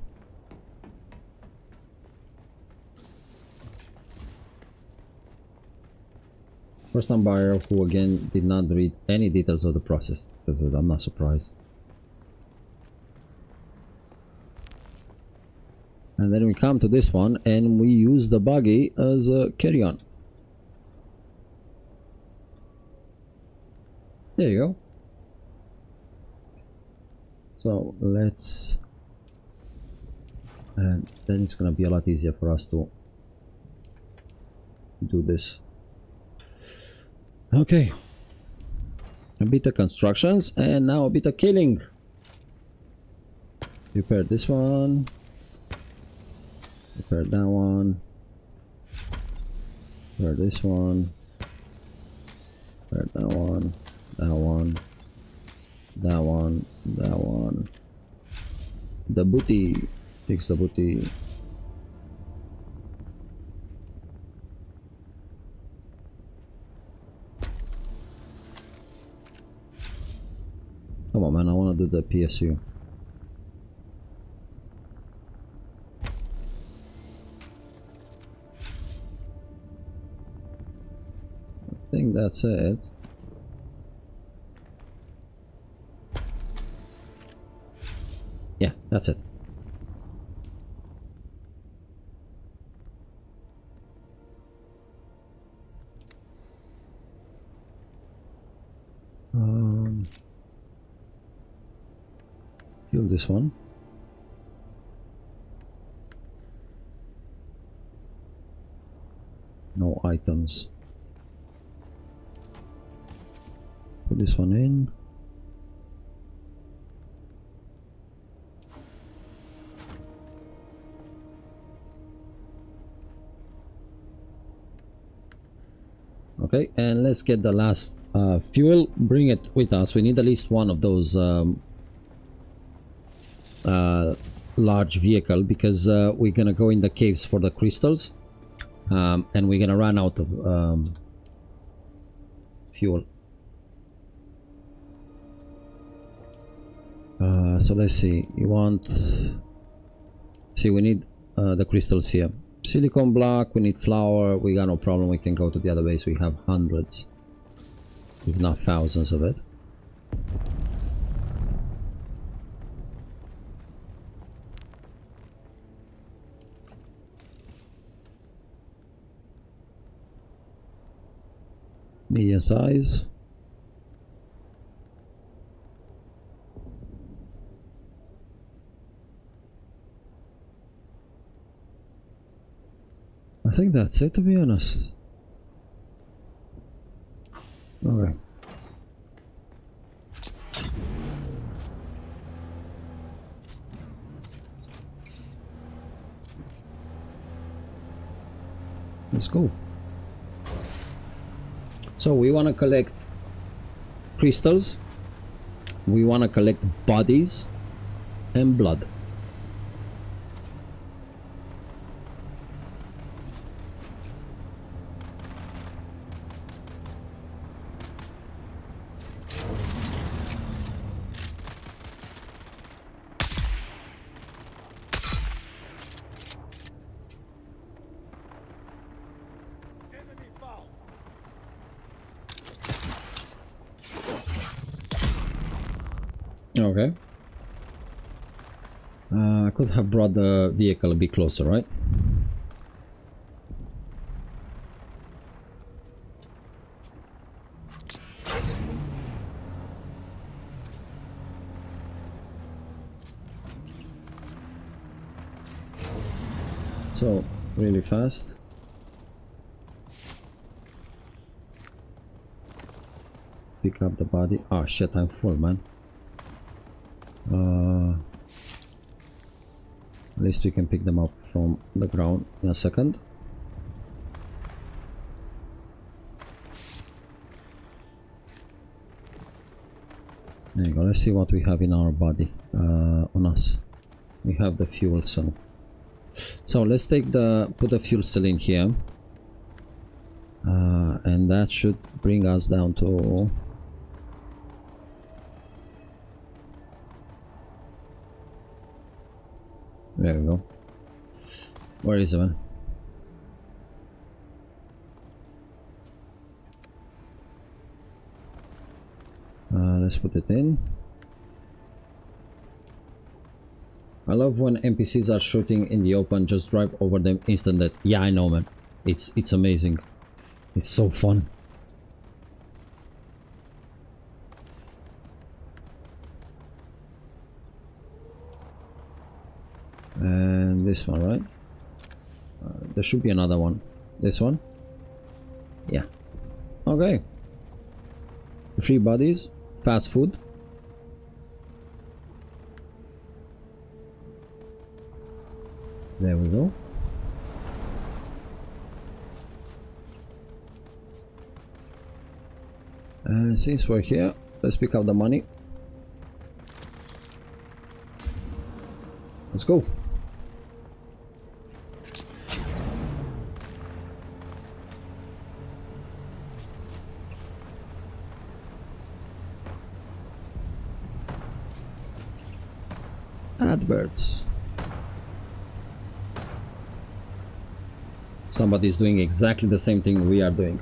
First time buyer who again did not read any details of the process. I'm not surprised. And then we come to this one and we use the buggy as a carry-on. There you go. So let's, and then it's gonna be a lot easier for us to do this. Okay, a bit of constructions and now a bit of killing. Repair this one, repair that one, repair this one, repair that one, that one, that one, that one. The booty, fix the booty. Come on, man, I want to do the PSU. I think that's it. Yeah, that's it. Fuel this one. No items. Put this one in. Okay, and let's get the last fuel. Bring it with us. We need at least one of those large vehicle because we're gonna go in the caves for the crystals, and we're gonna run out of fuel. So let's see. You want? See, we need the crystals here. Silicon block. We need flour. We got no problem. We can go to the other base. We have hundreds, if not thousands of it. Medium size. I think that's it, to be honest. Okay. Let's go. So we want to collect crystals, we want to collect bodies and blood. Okay. I could have brought the vehicle a bit closer, right? So, really fast. Pick up the body. Oh shit, I'm full, man. At least we can pick them up from the ground in a second. There you go. Let's see what we have in our body, on us. We have the fuel cell. So let's take put the fuel cell in here, and that should bring us down to There we go. Where is it, man? Let's put it in. I love when NPCs are shooting in the open, just drive over them instant death. Yeah, I know, man. It's amazing. It's so fun. And this one, right? There should be another one. This one? Yeah. Okay. Free bodies, fast food. There we go. And since we're here, let's pick up the money. Let's go. Adverts. Somebody's doing exactly the same thing we are doing.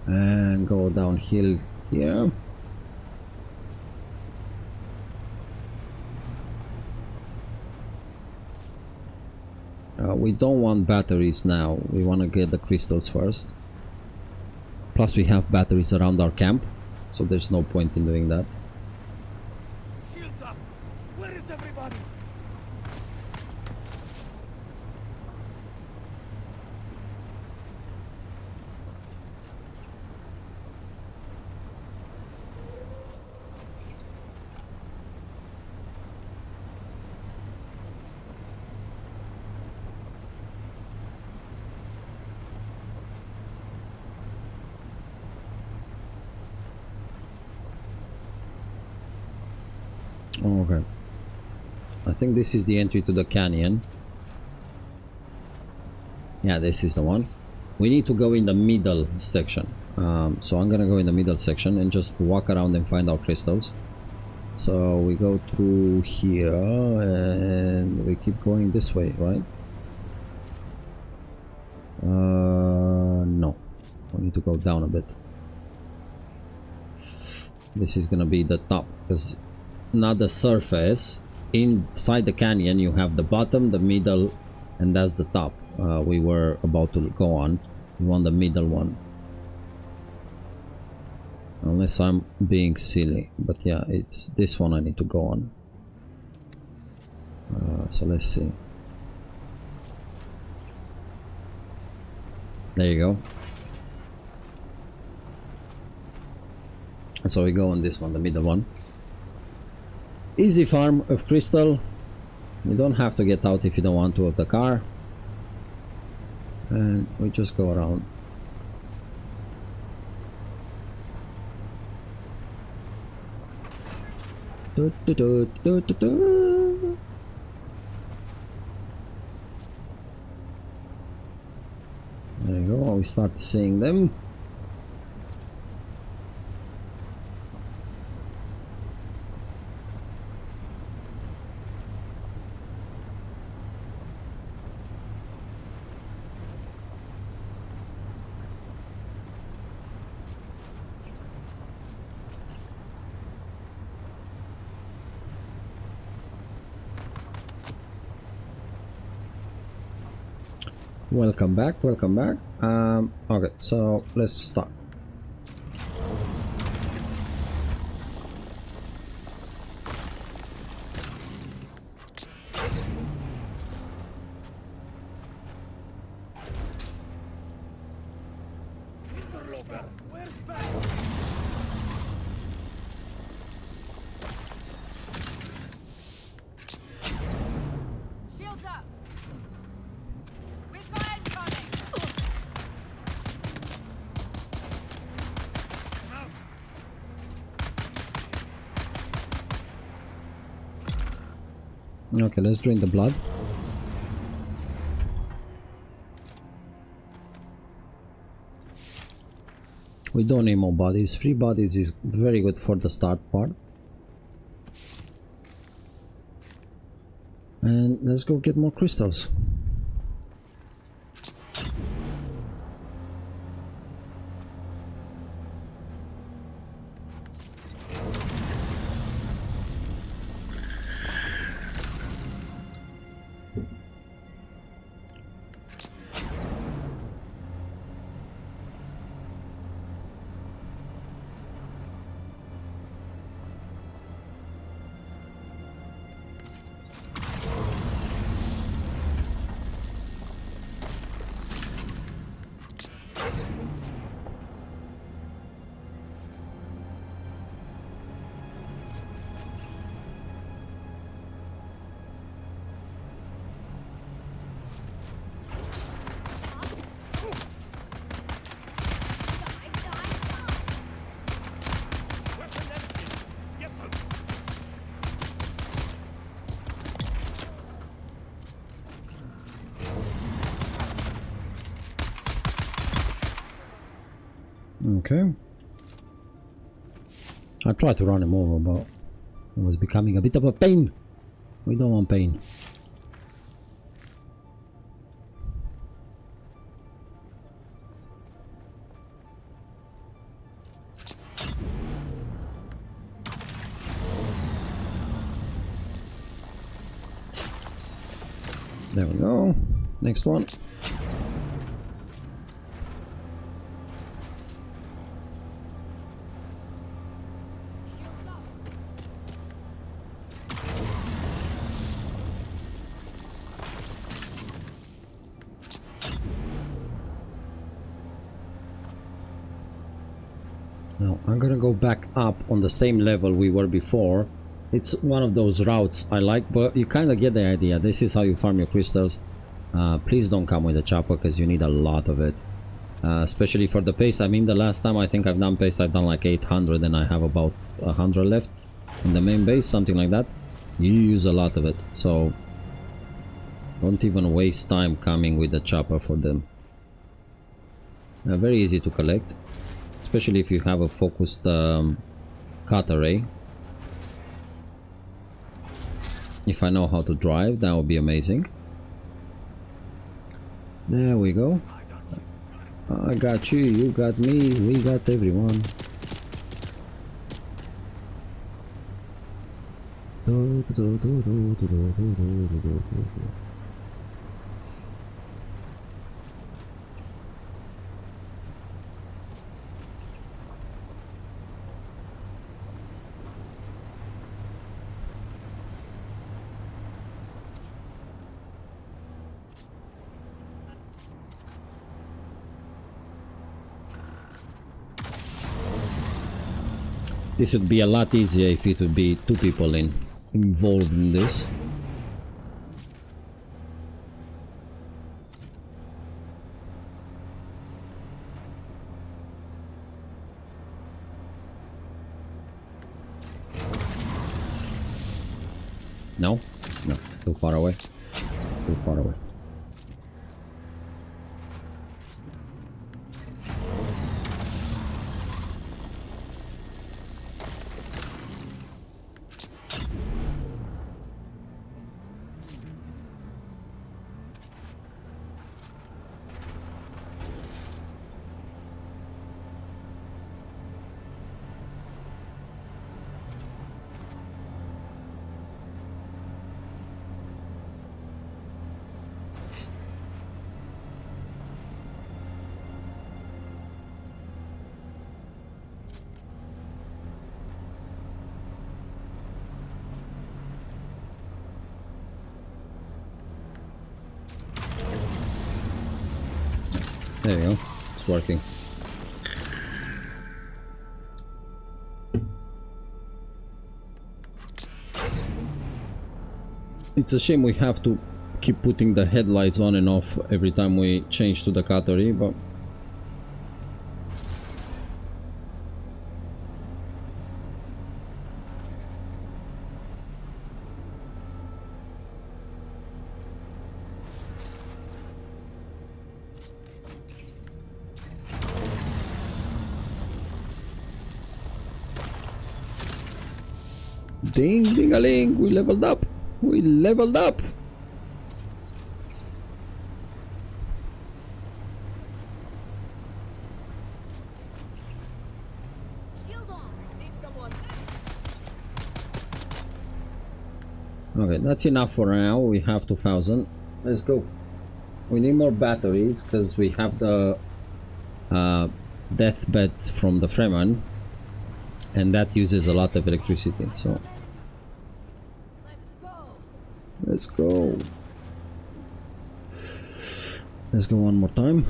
And go downhill here. We don't want batteries now. We want to get the crystals first. Plus we have batteries around our camp, so there's no point in doing that. Shields up! Where is everybody? Okay. I think this is the entry to the canyon. Yeah, this is the one. We need to go in the middle section. So I'm gonna go in the middle section and just walk around and find our crystals. So we go through here and we keep going this way, right? No. We need to go down a bit. This is gonna be the top, because not the surface. Inside the canyon you have the bottom, the middle, and that's the top. We were about to go on. We want the middle one, unless I'm being silly, but yeah, it's this one I need to go on. So let's see. There you go. So we go on this one, the middle one. Easy farm of crystal. You don't have to get out if you don't want to of the car. And we just go around. There you go, we start seeing them. Welcome back, welcome back. Okay, so let's start. Interloper, where's back? Shields up! With fire incoming! Come out! Okay, let's drain the blood. We don't need more bodies. 3 bodies is very good for the start part. And let's go get more crystals. Okay. I tried to run him over, but it was becoming a bit of a pain. We don't want pain. There we go. Next one. Now I'm gonna go back up on the same level we were before. It's one of those routes I like, but you kind of get the idea. This is how you farm your crystals. Please don't come with a chopper because you need a lot of it. Especially for the pace. I mean, the last time I think I've done pace, I've done like 800 and I have about 100 left in the main base, something like that. You use a lot of it, so don't even waste time coming with a chopper for them. Very easy to collect, especially if you have a focused cut array. If I know how to drive, that would be amazing. There we go. I got you, you got me, we got everyone. This would be a lot easier if it would be 2 people involved in this. No? No, too far away. Too far away. There you go, it's working. It's a shame we have to keep putting the headlights on and off every time we change to the cutlery, but Ding ding a ling, we leveled up. We leveled up. Shield on. I see someone. Okay, that's enough for now. We have 2000. Let's go. We need more batteries because we have the deathbed from the Fremen, and that uses a lot of electricity. So Let's go. let's go one more time.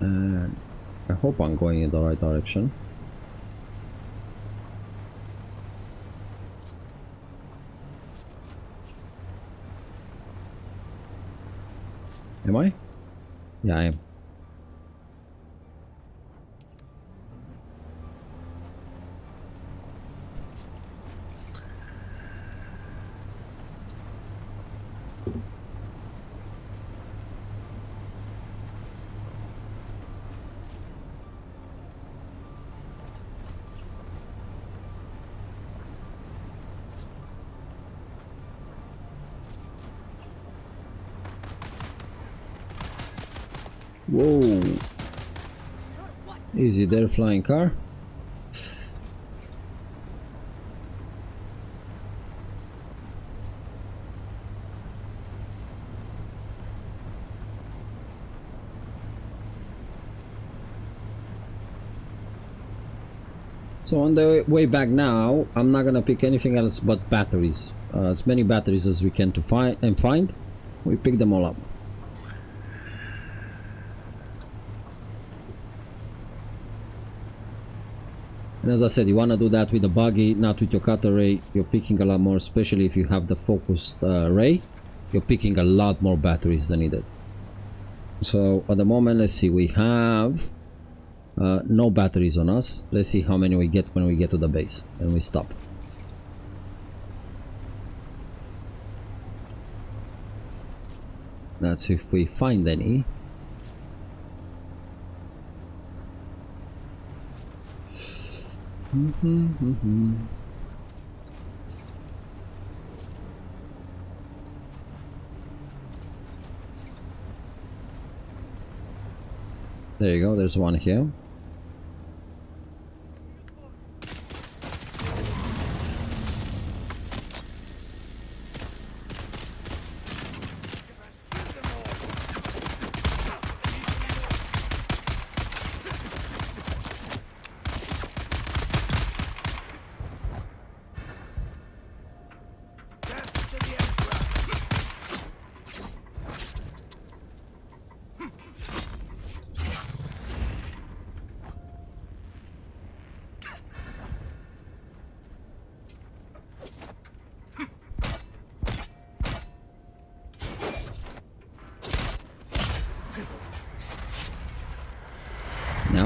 And I hope I'm going in the right direction. Am I? Yeah, I am. Whoa. Easy there, flying car. So on the way back now, I'm not gonna pick anything else but batteries. As many batteries as we can to find. We pick them all up. And as I said, you want to do that with the buggy, not with your cutter ray. You're picking a lot more, especially if you have the focused ray. You're picking a lot more batteries than needed. So at the moment, let's see, we have no batteries on us. Let's see how many we get when we get to the base and we stop. That's if we find any. There you go, there's one here.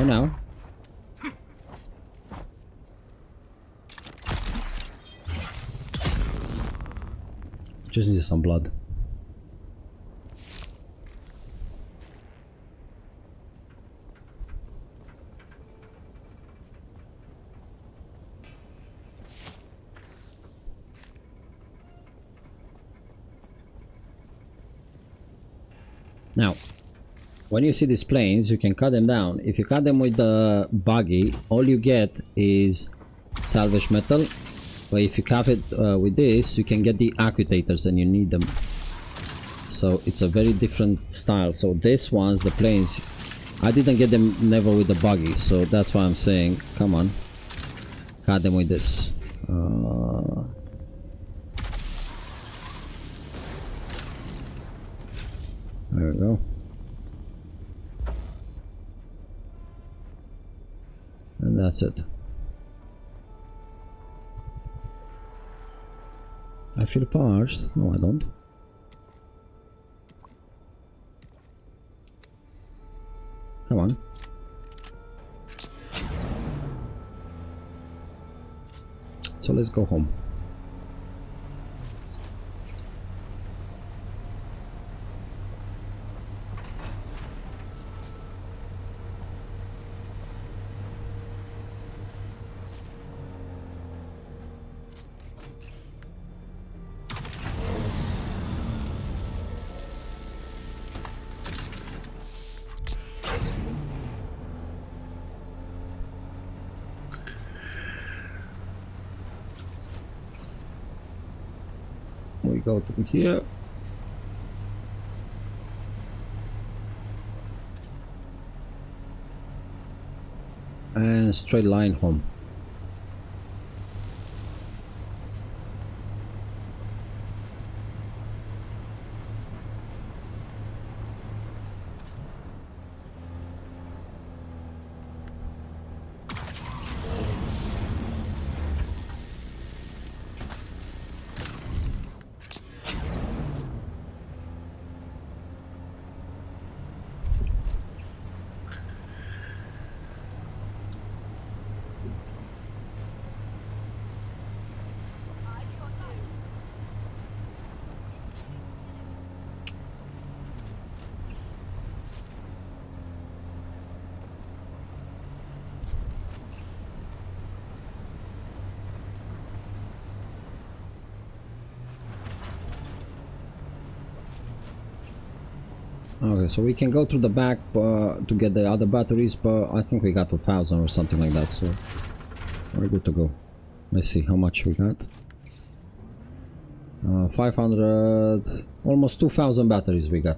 Now. Just need some blood. Now, when you see these planes, you can cut them down. If you cut them with the buggy, all you get is salvage metal. But if you cut it with this, you can get the accutators and you need them. So it's a very different style. So this one's the planes. I didn't get them never with the buggy, so that's why I'm saying, come on, cut them with this. There we go. And that's it. I feel parched. No, I don't. Come on. so let's go home. We go to here. And straight line home. Okay, so we can go through the back to get the other batteries, but I think we got 2,000 or something like that, so we're good to go. Let's see how much we got. 500, almost 2,000 batteries we got.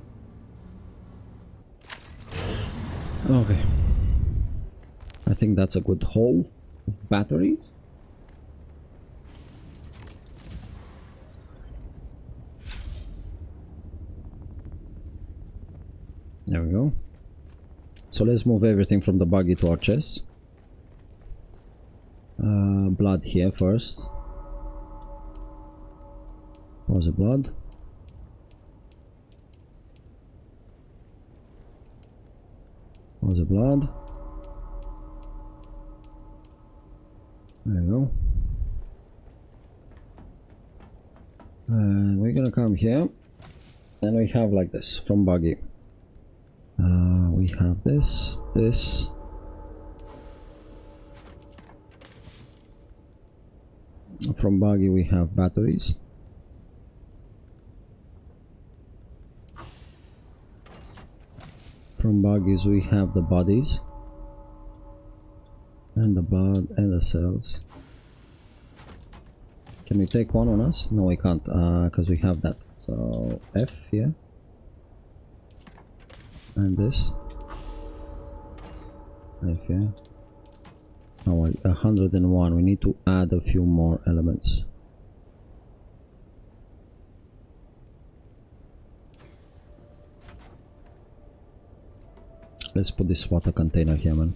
Okay, I think that's a good haul of batteries. There we go. So let's move everything from the buggy to our chest. Blood here first. Where's the blood? Where's the blood? There we go. And we're gonna come here. And we have like this from buggy. We have this. From buggy we have batteries. From buggies we have the bodies. And the blood and the cells. Can we take one on us? No, we can't, because we have that. So F here. And this. F here. Oh, 101. We need to add a few more elements. Let's put this water container here, man.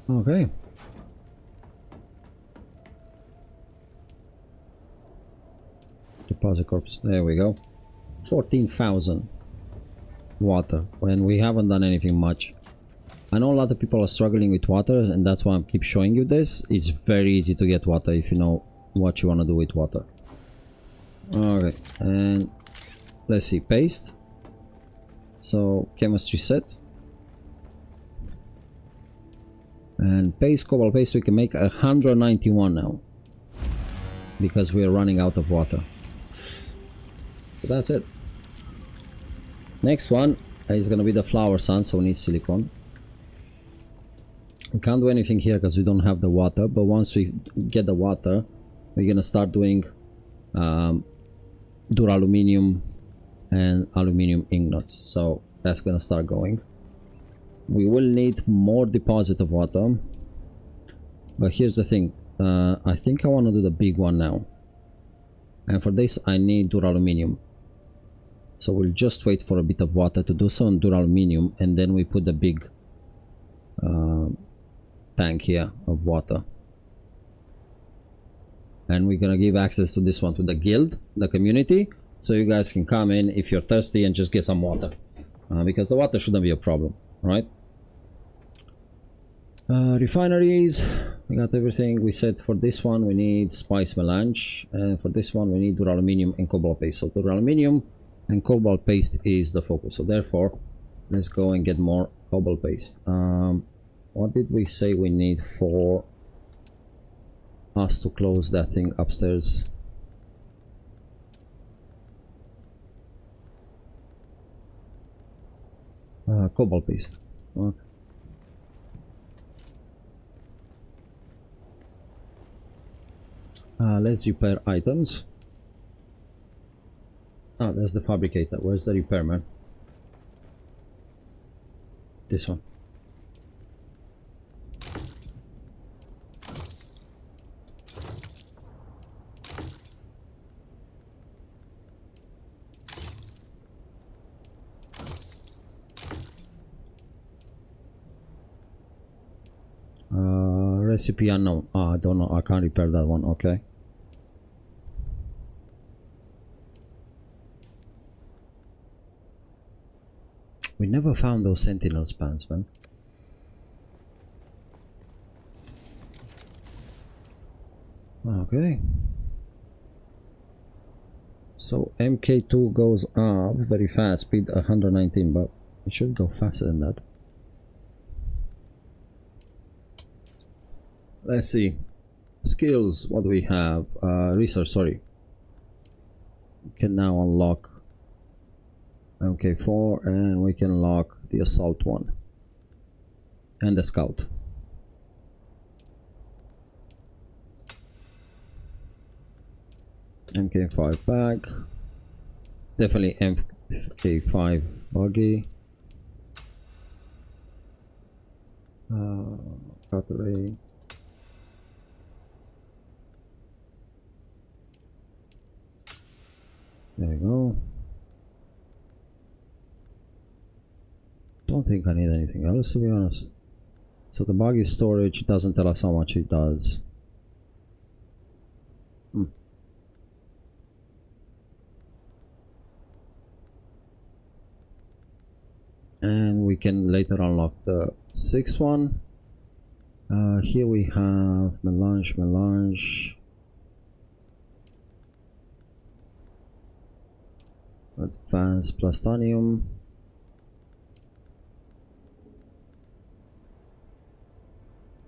Okay. Deposit corpse. There we go. 14,000 water when we haven't done anything much. I know a lot of people are struggling with water, and that's why I keep showing you this. It's very easy to get water if you know what you want to do with water. Okay, and let's see, paste. So chemistry set. And paste, cobalt paste, we can make 191 now. Because we are running out of water. So that's it. Next one is gonna be the flower sand, so we need silicone. We can't do anything here because we don't have the water, but once we get the water, we're gonna start doing duraluminum and aluminium ingots. So that's gonna start going. We will need more deposit of water, but here's the thing. I think I want to do the big one now, and for this I need duraluminum. So we'll just wait for a bit of water to do some duraluminum, and then we put the big tank here of water. And we're gonna give access to this one to the guild, the community, so you guys can come in if you're thirsty and just get some water, because the water shouldn't be a problem, right? Refineries, we got everything. We said for this one we need spice melange, and for this one we need duraluminum and cobalt paste. So duraluminum and cobalt paste is the focus, so therefore let's go and get more cobalt paste. What did we say we need for us to close that thing upstairs? Cobalt paste. Okay. Let's repair items. Oh, that's the fabricator. Where's the repairman? This one. Recipe unknown. I don't know. I can't repair that one. Okay. We never found those sentinel spans, man. Okay. So MK2 goes up very fast, speed 119, but it should go faster than that. Let's see. Skills, what do we have? Research, sorry. We can now unlock MK4 and we can unlock the assault one. And the scout. MK5 bag. Definitely MK5 buggy. Cutlery. There we go. Don't think I need anything else, to be honest. So the buggy storage doesn't tell us how much it does. And we can later unlock the sixth one. Here we have melange. Advanced plastonium.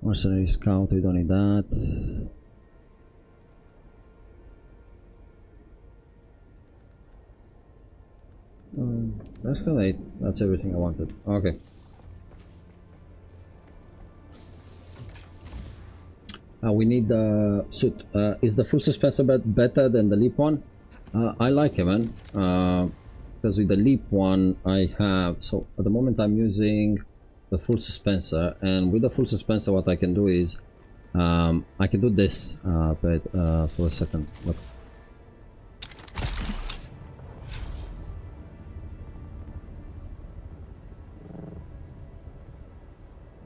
Mercenary scout, we don't need that. Escalate, that's everything I wanted. Okay. We need the suit. Is the full suspensor better than the leap one? I like it, man. Because with the leap one I have, so at the moment I'm using the full suspensor, and with the full suspensor what I can do is I can do this, but for a second, look.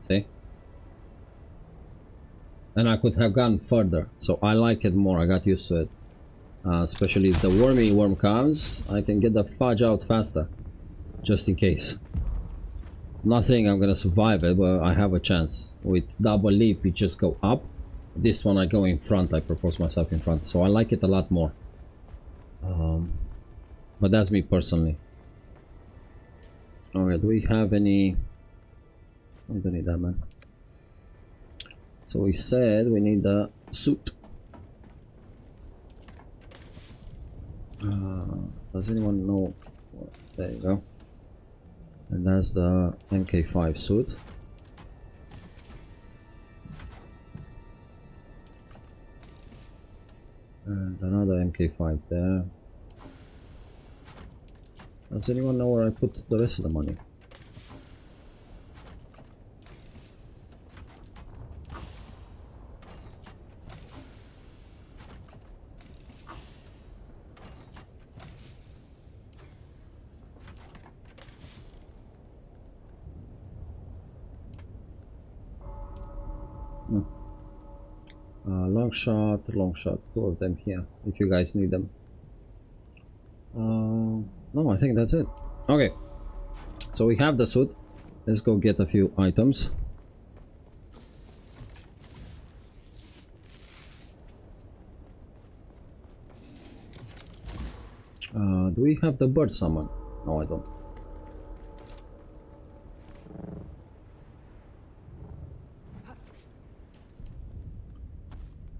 See? And I could have gone further, so I like it more. I got used to it. Especially if the worm comes, I can get the fudge out faster, just in case. I'm not saying I'm gonna survive it, but I have a chance. With double leap, you just go up. This one I go in front, I propose myself in front, so I like it a lot more. But that's me personally. Okay, do we have any... We don't need that, man. So we said we need the suit. Does anyone know? There you go. And that's the MK5 suit. And another MK5 there. Does anyone know where I put the rest of the money? Long shot, two of them here, if you guys need them. No, I think that's it. Okay, so we have the suit. Let's go get a few items. Do we have the bird summon? No, I don't.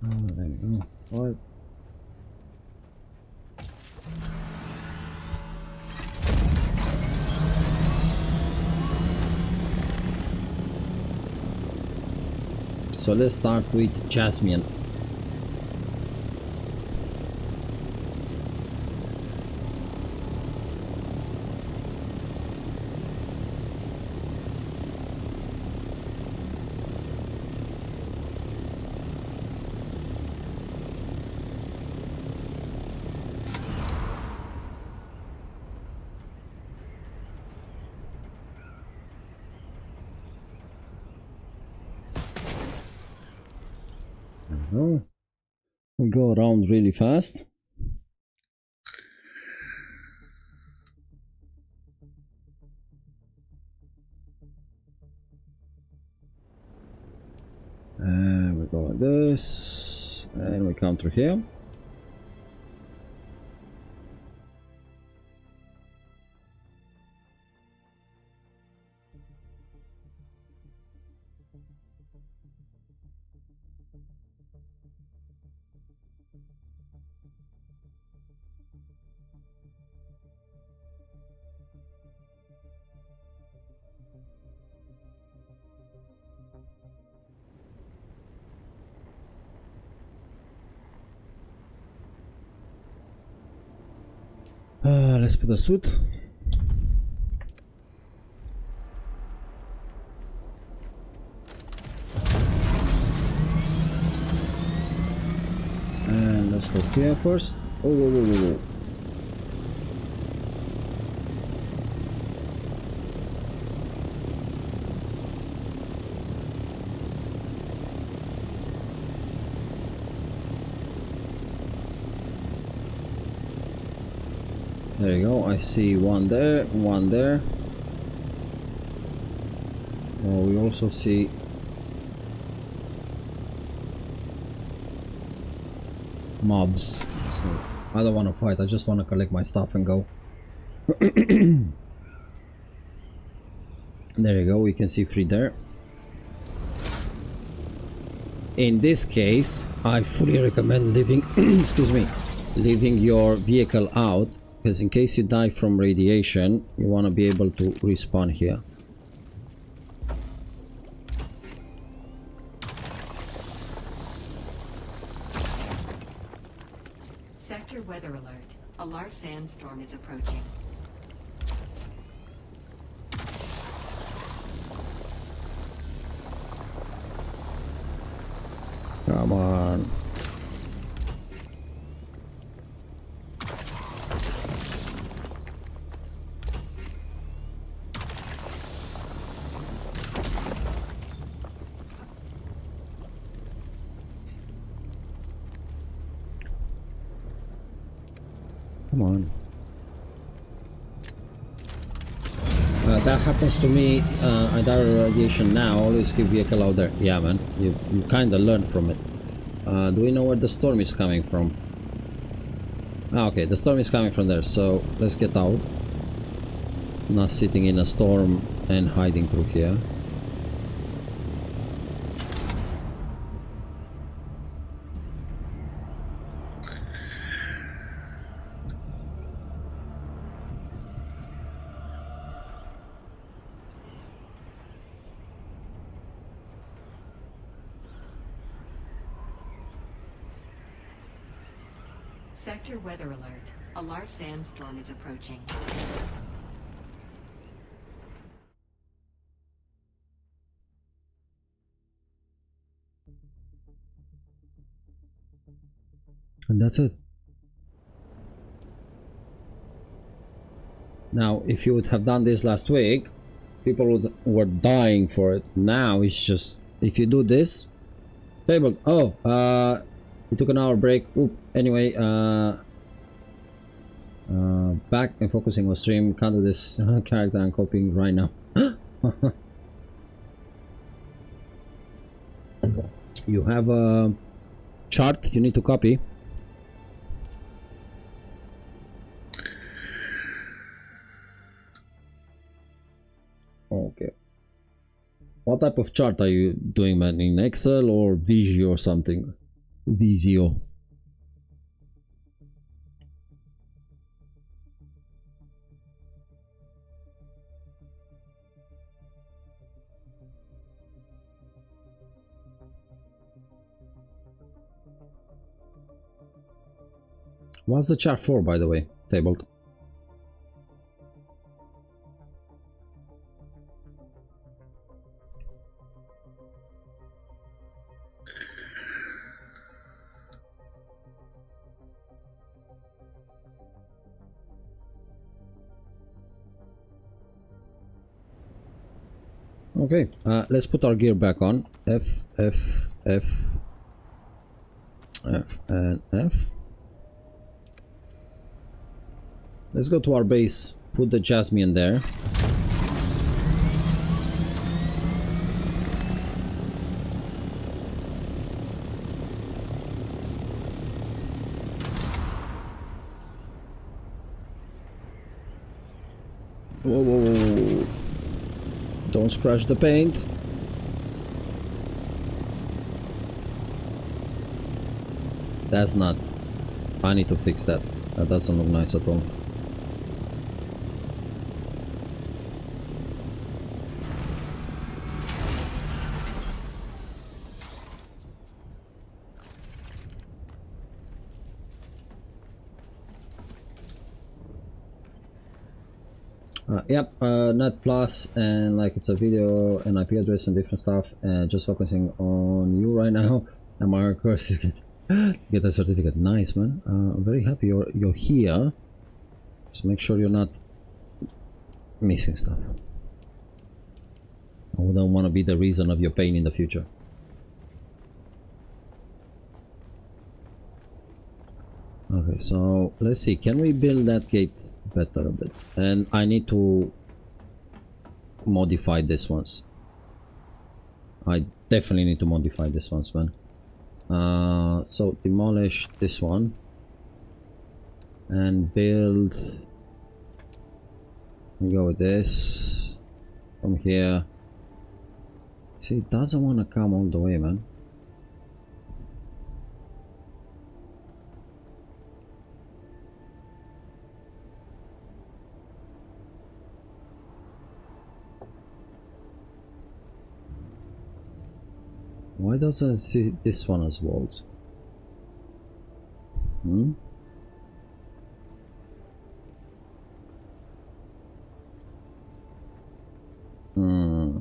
There we go. What? So let's start with Jasmine. We go around really fast. And we go like this, and we come through here. Let's put a suit. And let's go here first. Oh, whoa, whoa, whoa, whoa. There you go, I see one there, one there. Oh, we also see mobs. So I don't want to fight, I just want to collect my stuff and go. There you go, we can see 3 there. In this case, I fully recommend leaving, excuse me, leaving your vehicle out. Because in case you die from radiation, you want to be able to respawn here. Sector weather alert. A large sandstorm is approaching. Come on. Come on. That happens to me. I die of radiation now. Always keep vehicle out there. Yeah, man. You kind of learn from it. Do we know where the storm is coming from? Ah, okay, the storm is coming from there. So let's get out. Not sitting in a storm and hiding through here. Sector weather alert. A large sandstorm is approaching. And that's it. Now, if you would have done this last week, people were dying for it. Now it's just, if you do this, table. Oh, we took an hour break. Oop. Anyway, back and focusing on stream. Can't do this character I'm copying right now. You have a chart you need to copy. type of chart are you doing, man? In Excel or Visio or something? Visio. What's the chart for, by the way? Tabled. Okay, let's put our gear back on. F, F, F, F, and F. Let's go to our base, put the Jasmine there. Whoa, whoa, whoa, whoa. Don't scratch the paint. That's not... I need to fix that. That doesn't look nice at all. Yep, net plus, and like it's a video and IP address and different stuff, and just focusing on you right now. And my course is get a certificate. Nice, man. I'm very happy you're here. Just make sure you're not missing stuff. I wouldn't want to be the reason of your pain in the future. Okay, so let's see, can we build that gate better a bit? And I need to modify this ones. I definitely need to modify this ones, man. So demolish this one and build. Go with this from here. See, it doesn't want to come all the way, man. Why doesn't it see this one as walls? Hmm? Hmm.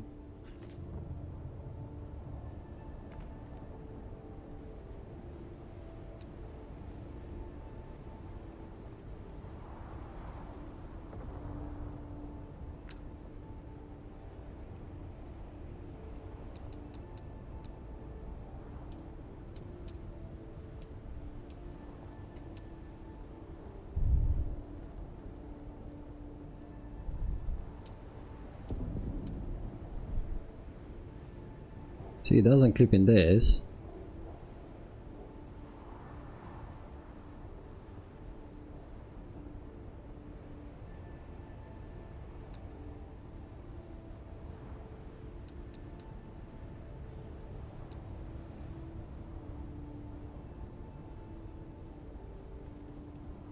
See, it doesn't clip in this.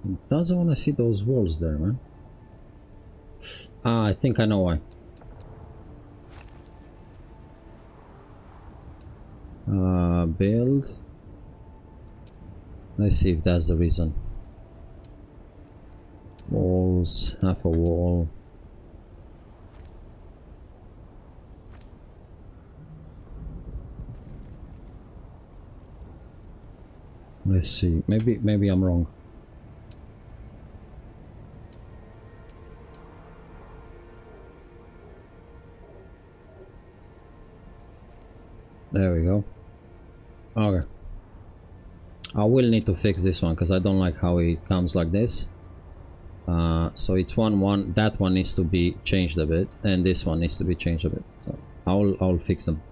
It doesn't want to see those walls there, man. Ah, I think I know why. Build. Let's see if that's the reason. Walls, half a wall. Let's see. Maybe I'm wrong. There we go. Okay. I will need to fix this one because I don't like how it comes like this. So it's 1-1. That one needs to be changed a bit, and this one needs to be changed a bit. So I'll fix them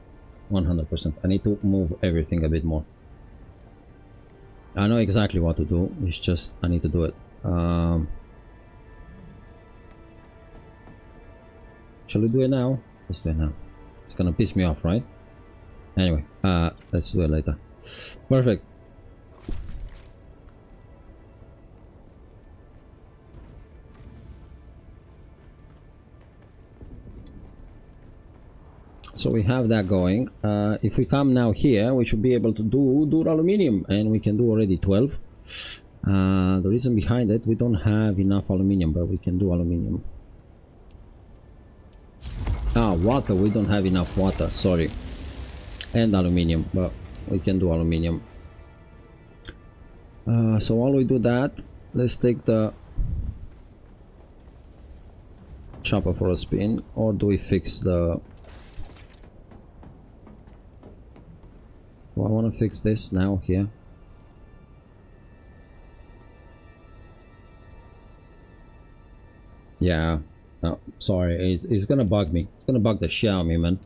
100%. I need to move everything a bit more. I know exactly what to do. It's just I need to do it. Shall we do it now? Let's do it now. It's gonna piss me off, right? Anyway, let's do it later. Perfect. So we have that going. If we come now here, we should be able to do aluminium, and we can do already 12. The reason behind it, we don't have enough aluminium, but we can do aluminium. Water, we don't have enough water, sorry. And aluminium, but we can do aluminium. So while we do that, let's take the chopper for a spin, or do we fix the... Well, I want to fix this now here. Yeah, no, sorry, it's gonna bug me. It's gonna bug the shit out of me, man.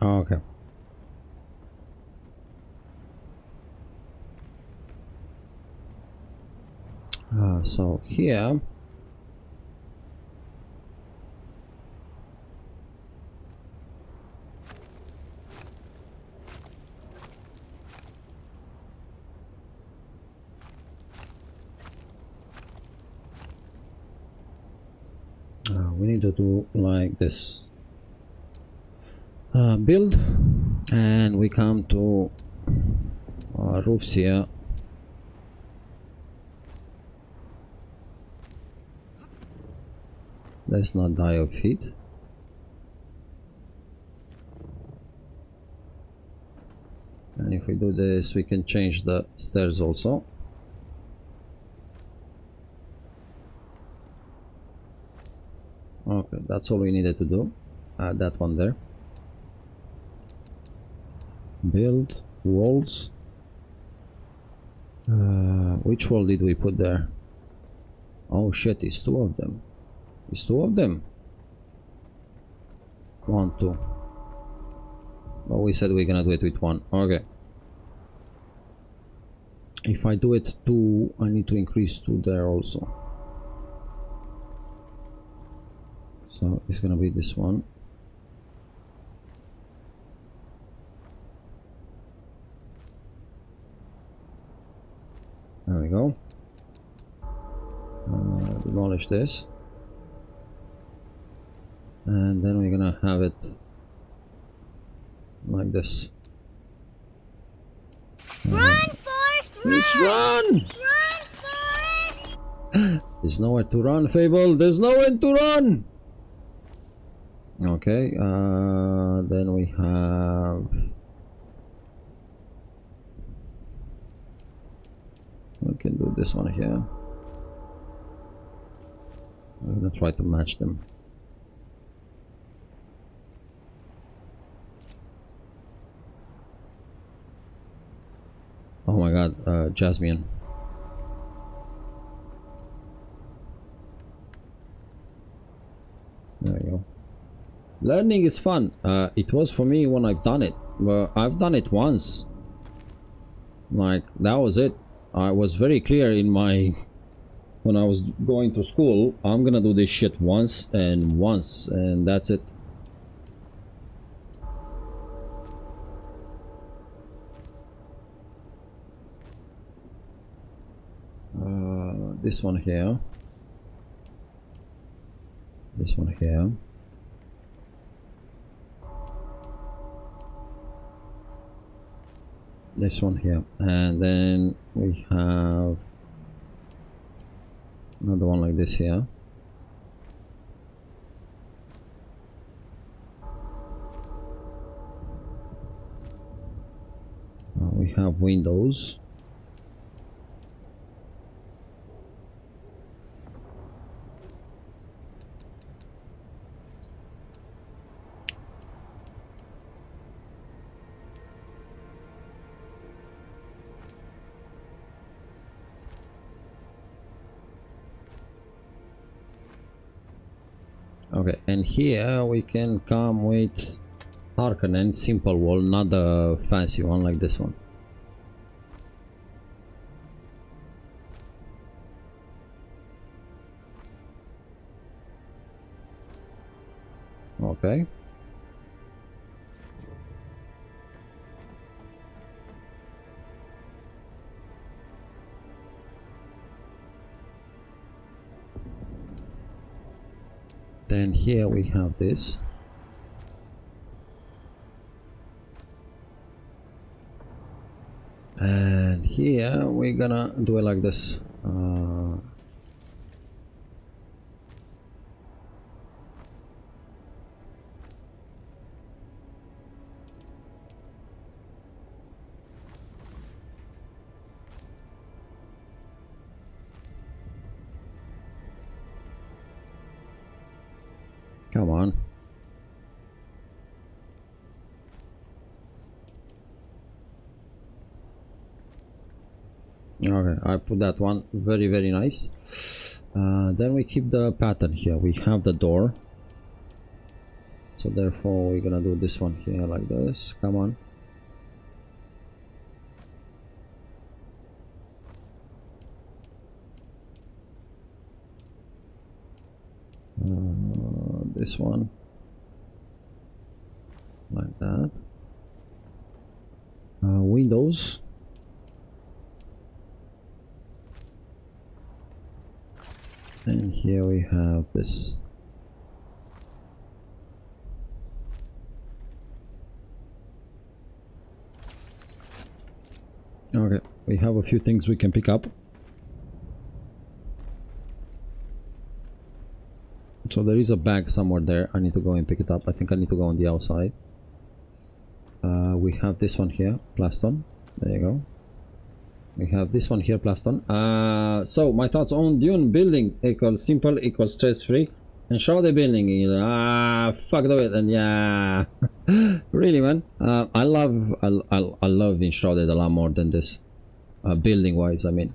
Okay. So here we need to do like this. Build, and we come to roofs here. Let's not die of heat. And if we do this, we can change the stairs also. Okay, that's all we needed to do. Add that one there. Build walls. Which wall did we put there? Oh shit, it's two of them. It's two of them. 1, 2. But we said we're gonna do it with one. Okay. If I do it 2, I need to increase 2 there also. So it's gonna be this one. There we go. Demolish this. And then we're gonna have it like this. Run, Forrest, run! Let's run! Run, Forrest! There's nowhere to run, Fable. There's nowhere to run. Okay. Then we have. We can do this one here. I'm gonna try to match them. Oh my god, Jasmine. There we go. Learning is fun. It was for me when I've done it. But I've done it once. Like, that was it. I was very clear in my... When I was going to school, I'm gonna do this shit once, and that's it. This one here. This one here. This one here. And then we have another one like this here. We have windows. Okay, and here we can come with Harkonnen simple wall, not the fancy one like this one. Okay. Then here we have this. And here we're gonna do it like this. Come on. Okay, I put that one. Very, very nice. Then we keep the pattern here. We have the door. So therefore we're gonna do this one here like this. Come on. This one. Like that. Windows. And here we have this. Okay, we have a few things we can pick up. So there is a bag somewhere there. I need to go and pick it up. I think I need to go on the outside. We have this one here, Plaston. There you go. We have this one here, Plaston. So my thoughts on Dune building equals simple equals stress-free. And show the building. Fuck do it. And yeah, really, man. I love Enshrouded a lot more than this. Building wise, I mean.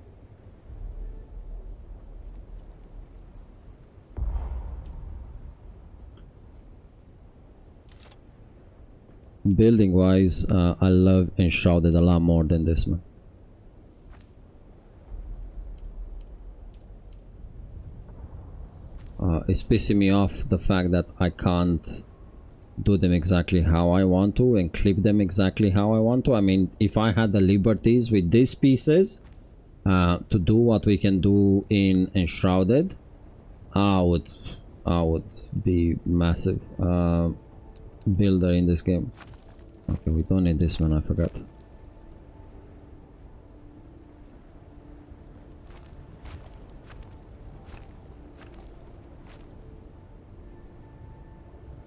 Building wise, I love Enshrouded a lot more than this, man. It's pissing me off the fact that I can't do them exactly how I want to and clip them exactly how I want to. I mean, if I had the liberties with these pieces to do what we can do in Enshrouded, I would be massive builder in this game. Okay, we don't need this one, I forgot.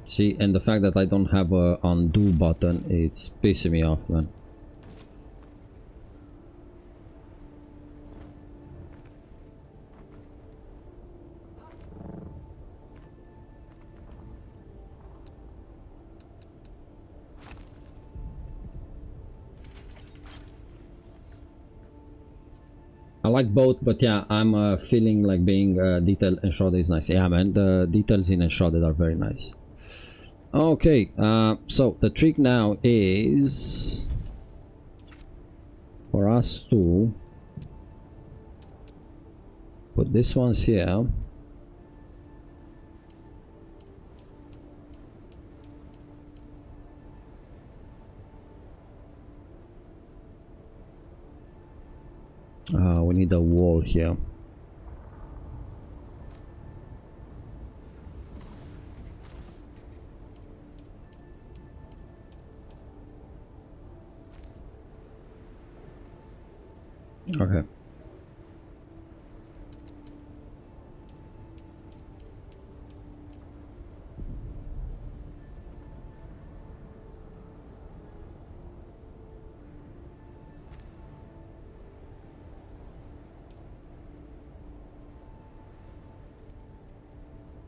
See, and the fact that I don't have a undo button, it's pissing me off, man. I like both, but yeah, I'm feeling like being detailed and shrouded is nice. Yeah, man, the details in Enshrouded are very nice. Okay, so the trick now is for us to put these ones here. We need a wall here. Okay.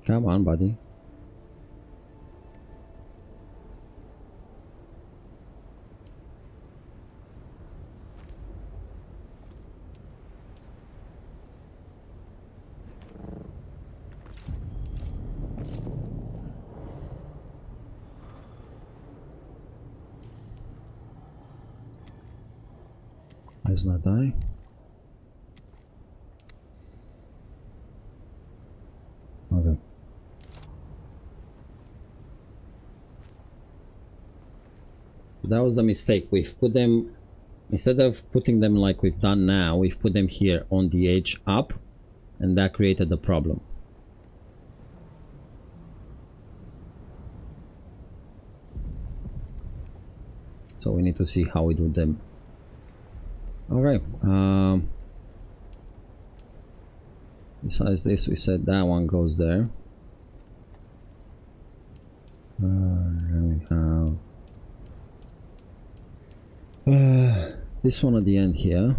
Come on, buddy. Let's not die. Okay. That was the mistake. We've put them, instead of putting them like we've done now, we've put them here on the edge up, and that created the problem. So we need to see how we do them. Alright. Besides this, we said that one goes there. Then we have this one at the end here.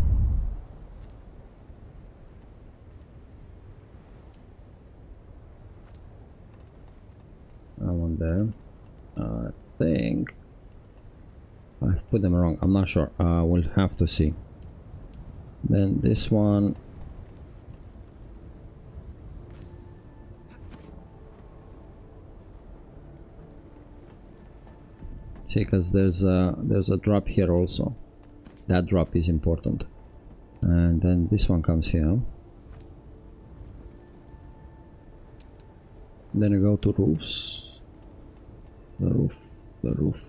That one there. I think I've put them wrong. I'm not sure. We'll have to see. Then this one. See, because there's a drop here also. That drop is important. And then this one comes here. Then you go to roofs. The roof.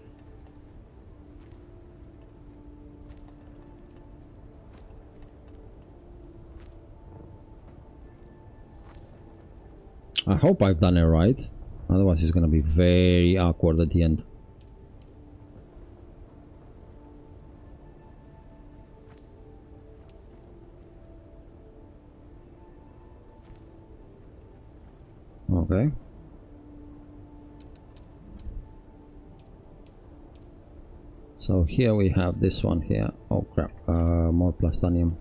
I hope I've done it right. Otherwise it's gonna be very awkward at the end. Okay. So here we have this one here. Oh crap, more plastonium.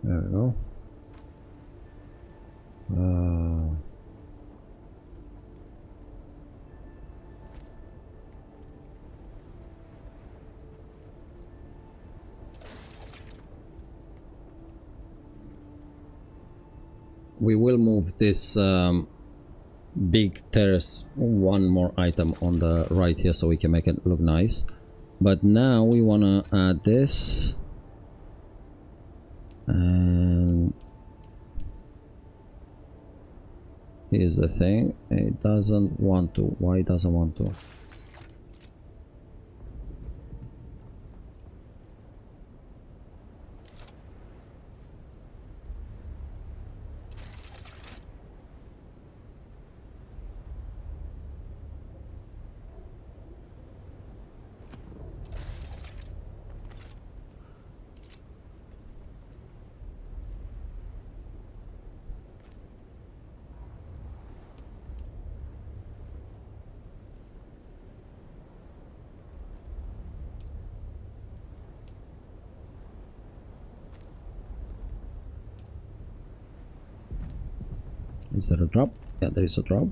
There we go. We will move this big terrace one more item on the right here so we can make it look nice. But now we want to add this. And here's the thing, it doesn't want to. Why it doesn't want to? Is there a drop? Yeah, there is a drop.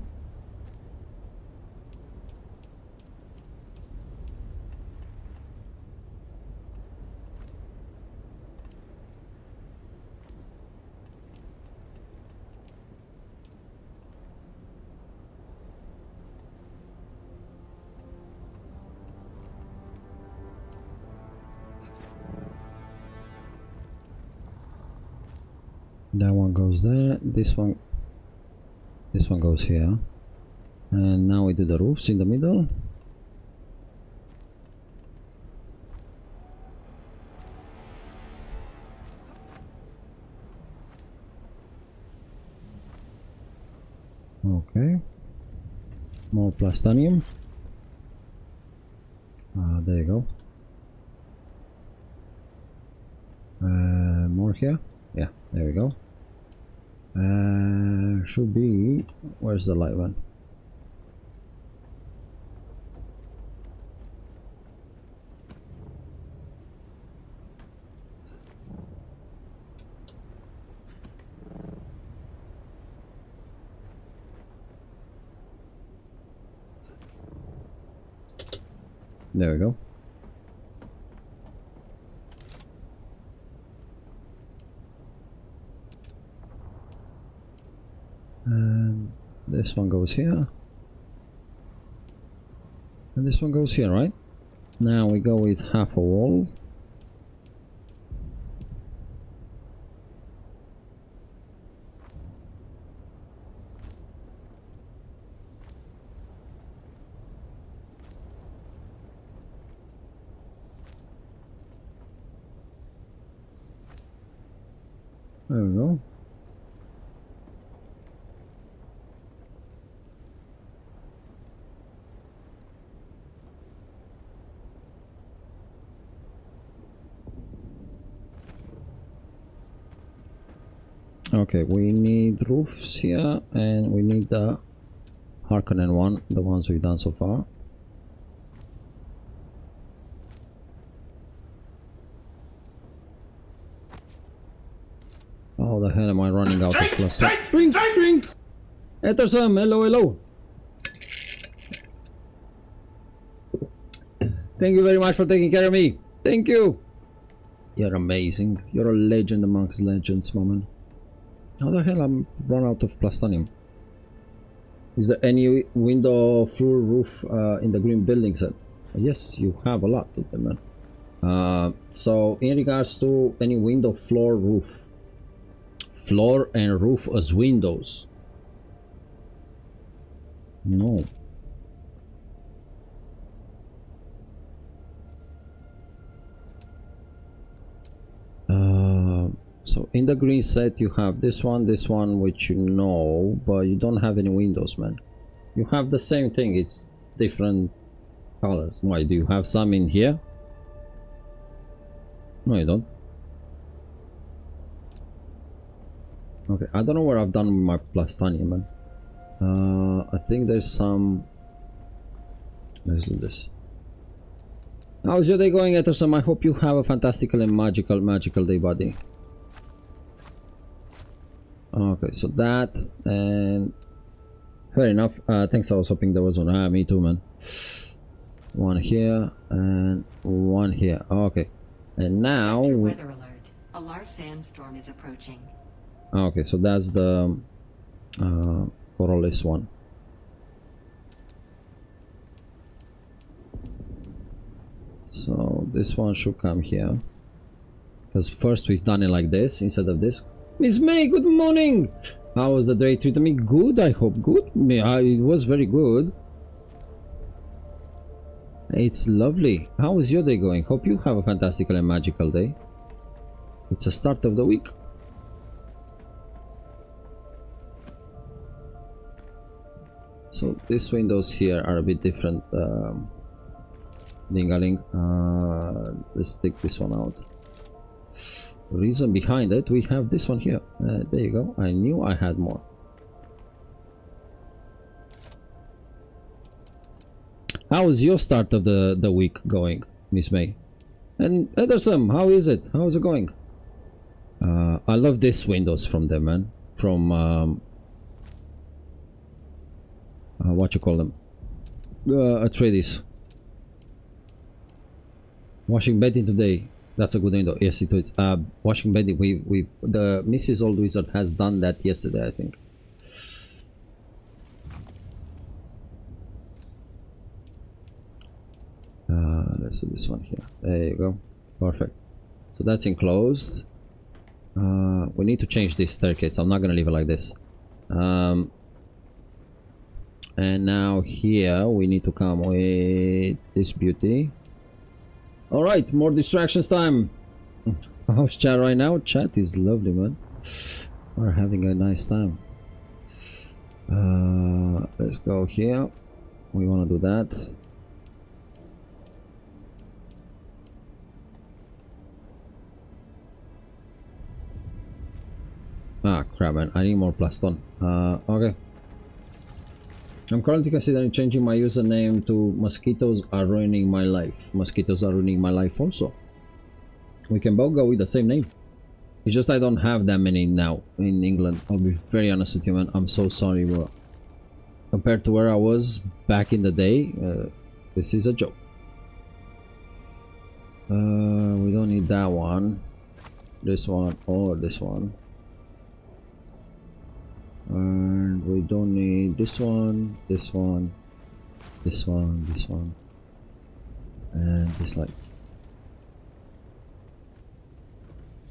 That one goes there. This one goes here. And now we do the roofs in the middle. Okay. More plastonium. There you go. More here. Yeah, there we go. Should be, where's the light one? There we go. this one goes here. And this one goes here, right? Now we go with half a wall. There we go. Okay, we need roofs here, and we need the Harkonnen one, the ones we've done so far. How the hell am I running out of plus? Drink! Edersam, hello. Thank you very much for taking care of me. Thank you. You're amazing. You're a legend amongst legends, Moment. How the hell I'm run out of plastonium? Is there any window, floor, roof in the green building set? Yes, you have a lot of them, man. So in regards to any window, floor, roof, floor and roof as windows. No. So in the green set you have this one, which you know, but you don't have any windows, man. You have the same thing, it's different colors. Why, do you have some in here? No, you don't. Okay, I don't know where I've done my plastonium, man. I think there's some. Let's do this. How's your day going, Edersam? I hope you have a fantastical and magical day, buddy. Okay, so that, and fair enough. Thanks, I was hoping there was one. Me too, man. One here and one here. Okay, and now Weather alert. A large sandstorm is approaching. Okay, so that's the Corollis one. So this one should come here, because first we've done it like this instead of this. Miss May, good morning. How was the day treating me? Good, I hope. Good. It was very good. It's lovely. How is your day going? Hope you have a fantastical and magical day. It's the start of the week. So these windows here are a bit different. Ding-a-ling. Let's take this one out. Reason behind it, we have this one here. There you go. I knew I had more. How is your start of the week going, Miss May? And Edersam, how is it? How is it going? I love these windows from them, man. From what you call them? Atreides. Washing bedding today. That's a good window. Yes, it is. Washing bedding. We the Mrs. Old Wizard has done that yesterday, I think. Let's do this one here. There you go. Perfect. So that's enclosed. We need to change this staircase. I'm not gonna leave it like this. And now here we need to come with this beauty. All right, more distractions time. How's chat right now? Chat is lovely, man. We're having a nice time. Let's go here. We want to do that. Ah, crap, man. I need more plaston. Okay. I'm currently considering changing my username to Mosquitoes Are Ruining My Life. Mosquitoes Are Ruining My Life also. We can both go with the same name. It's just I don't have that many now in England. I'll be very honest with you, man. I'm so sorry, bro. Compared to where I was back in the day, this is a joke. We don't need that one. This one or this one. And we don't need this one, this one, this one, this one, and this light.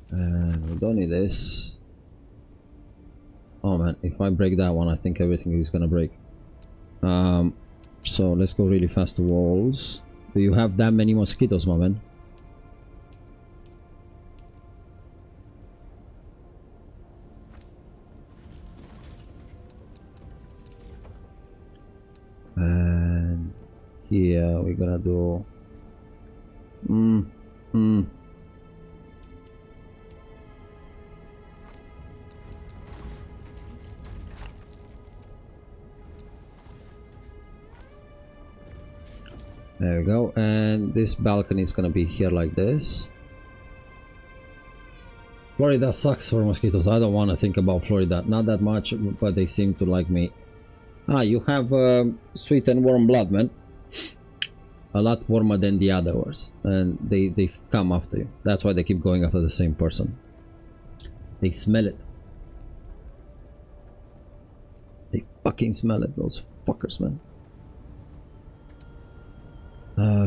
And we don't need this. Oh man, if I break that one, I think everything is gonna break. So let's go really fast to walls. Do you have that many mosquitoes, my man? And here we're gonna do There we go, and this balcony is gonna be here like this. Florida sucks for mosquitoes. I don't want to think about Florida, not that much, but they seem to like me. Ah, you have sweet and warm blood, man. A lot warmer than the other ones, and they come after you. That's why they keep going after the same person. They smell it. They fucking smell it, those fuckers, man.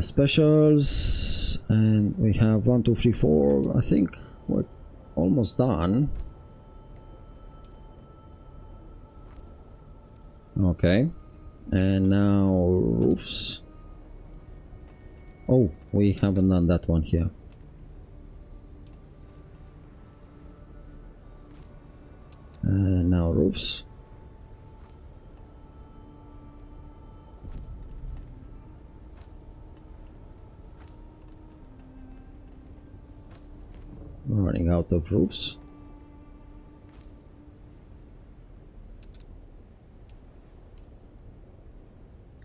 Specials, and we have 1, 2, 3, 4. I think we're almost done. Okay, and now roofs. Oh, we haven't done that one here. And now roofs. Running out of roofs.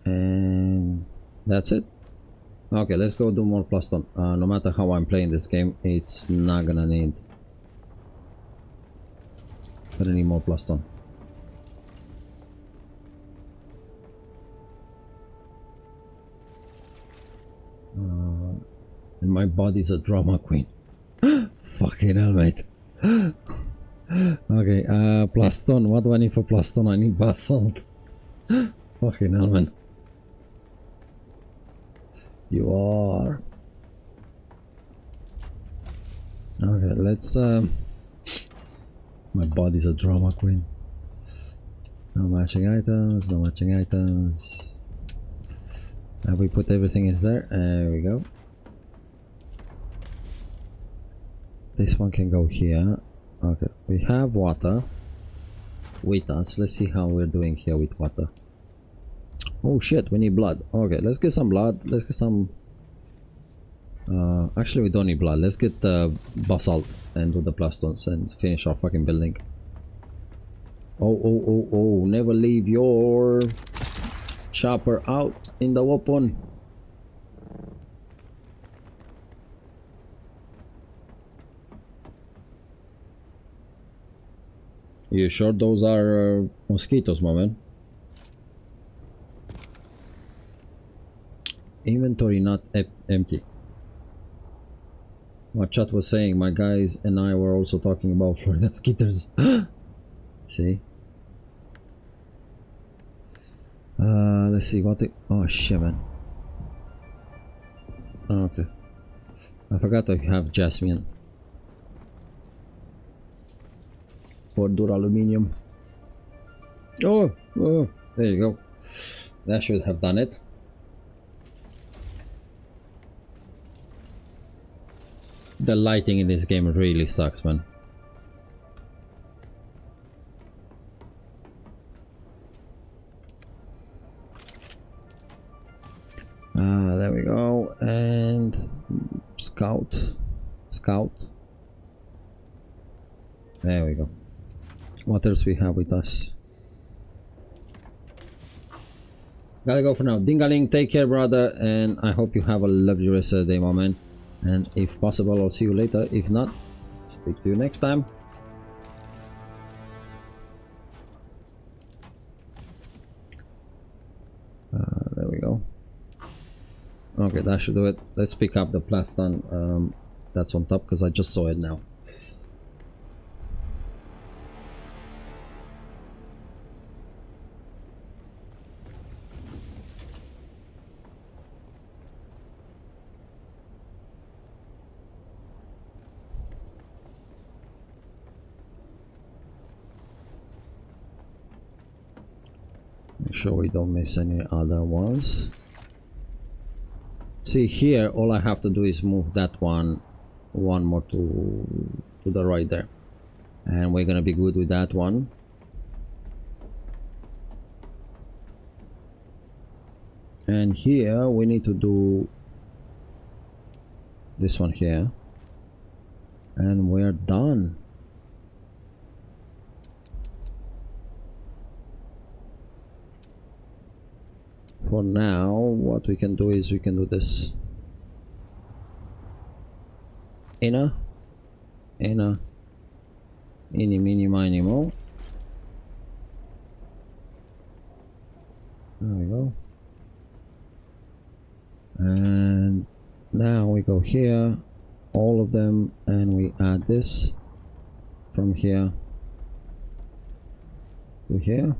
And that's it. Okay, let's go do more plastone. No matter how I'm playing this game, it's not gonna need any more plastone. And my body's a drama queen. Fucking hell, mate. Okay, plastone. What do I need for plastone? I need basalt. Fucking hell, man. You are. Okay, let's my body's a drama queen. No matching items, no matching items. Have we put everything in there? There we go. This one can go here. Okay, we have water with us. Let's see how we're doing here with water. Oh shit, we need blood. Okay, let's get some blood. Let's get some actually we don't need blood. Let's get basalt and do the plastones and finish our fucking building. Oh, never leave your chopper out in the open. You sure those are mosquitoes, my man? Inventory not empty. What chat was saying, my guys and I were also talking about Florida skitters. See? Let's see what the... Oh shit, man. Okay. I forgot to have jasmine. For duraluminium. Oh, there you go. That should have done it. The lighting in this game really sucks, man. There we go. And scout. There we go. What else we have with us? Gotta go for now. Dingaling, take care, brother, and I hope you have a lovely rest of the day, my man. And if possible, I'll see you later. If not, speak to you next time. There we go. Okay, that should do it. Let's pick up the plastone that's on top, because I just saw it now. Make sure we don't miss any other ones. See here, all I have to do is move that one more to the right there, and we're gonna be good with that one. And here we need to do this one here, and we're done. For now, what we can do is we can do this inner, eeny, meeny, miny, mo. There we go. And now we go here, all of them, and we add this from here to here.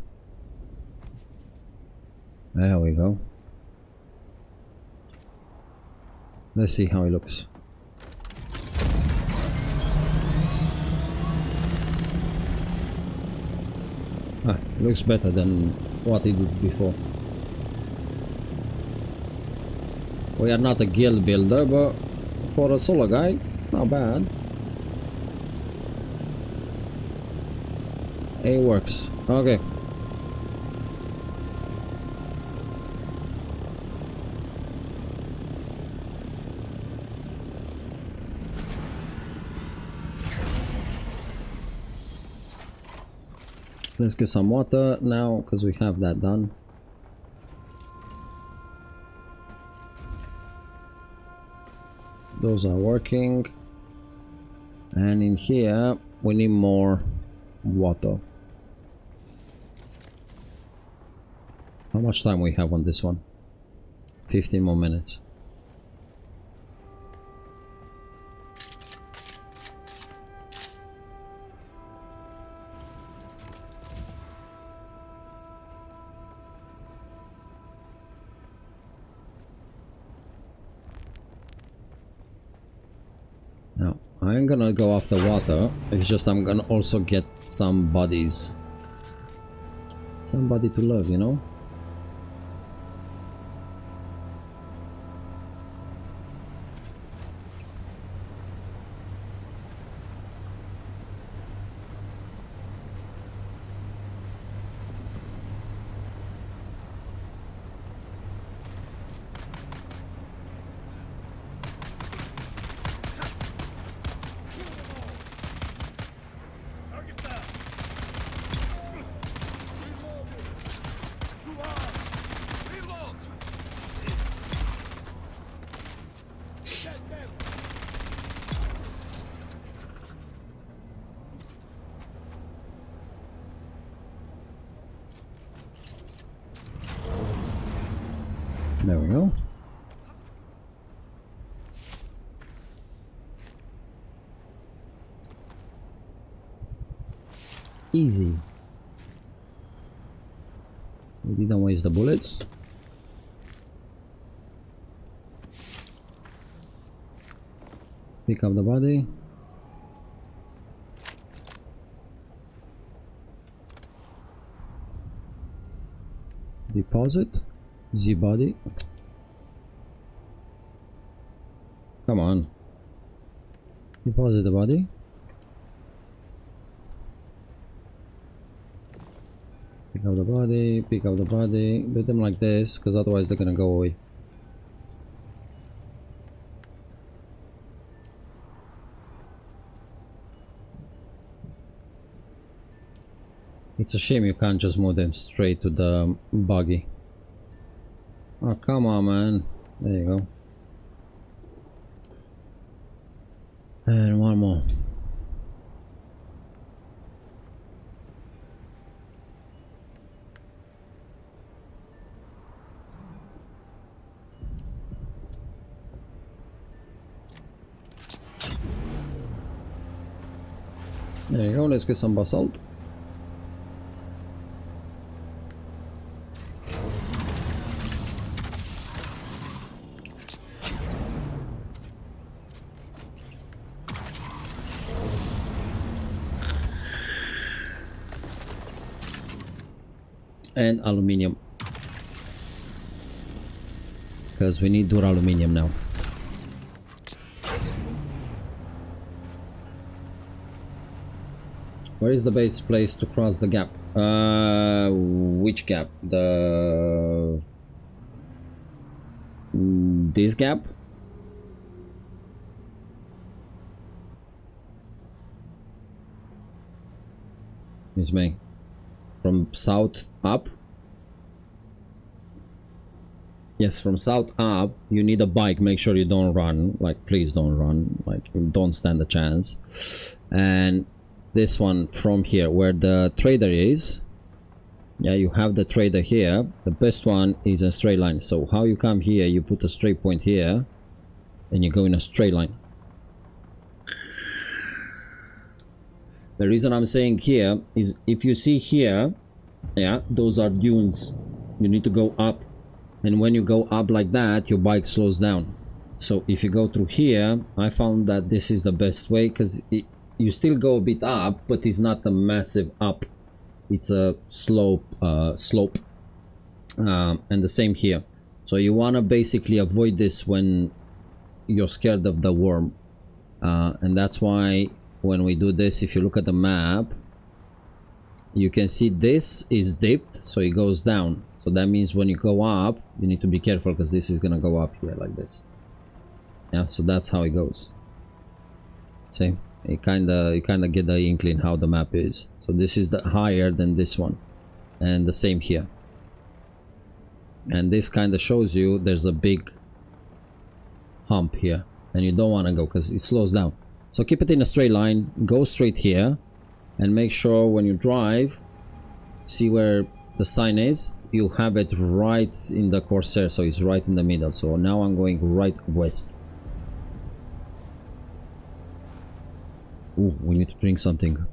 There we go. Let's see how it looks. It looks better than what it did before. We are not a guild builder, but for a solo guy, not bad. It works. Okay. Let's get some water now, because we have that done. Those are working. And in here, we need more water. How much time we have on this one? 15 more minutes. Now, I'm gonna go after water. It's just I'm gonna also get some bodies. Somebody to love, you know? There we go. Easy. We didn't waste the bullets. Pick up the body. Deposit the body. Come on. Deposit the body. Pick up the body, pick up the body. Do them like this, because otherwise they're gonna go away. It's a shame you can't just move them straight to the buggy. Oh, come on, man. There you go. And one more. There you go, let's get some basalt. and aluminium, because we need duraluminium now. Where is the base place to cross the gap? Which gap? This gap? It's me. From south up? Yes, from south up. You need a bike. Make sure you don't run. Like, please don't run. Like, you don't stand a chance. And this one from here, where the trader is. Yeah, you have the trader here. The best one is a straight line. So how you come here, you put a straight point here. And you go in a straight line. The reason I'm saying here is if you see here, yeah, those are dunes. You need to go up. And when you go up like that, your bike slows down. So if you go through here, I found that this is the best way, because you still go a bit up, but it's not a massive up. It's a slope. And the same here. So you want to basically avoid this when you're scared of the worm. And that's why when we do this, if you look at the map, you can see this is dipped, so it goes down. So that means when you go up, you need to be careful, because this is gonna go up here like this. Yeah, so that's how it goes. See, you kinda get the inkling how the map is. So this is the higher than this one, and the same here. And this kind of shows you there's a big hump here, and you don't want to go because it slows down. So keep it in a straight line, go straight here, and make sure when you drive, see where the sign is, you have it right in the Corsair, so it's right in the middle. So now I'm going right west. Ooh, we need to drink something.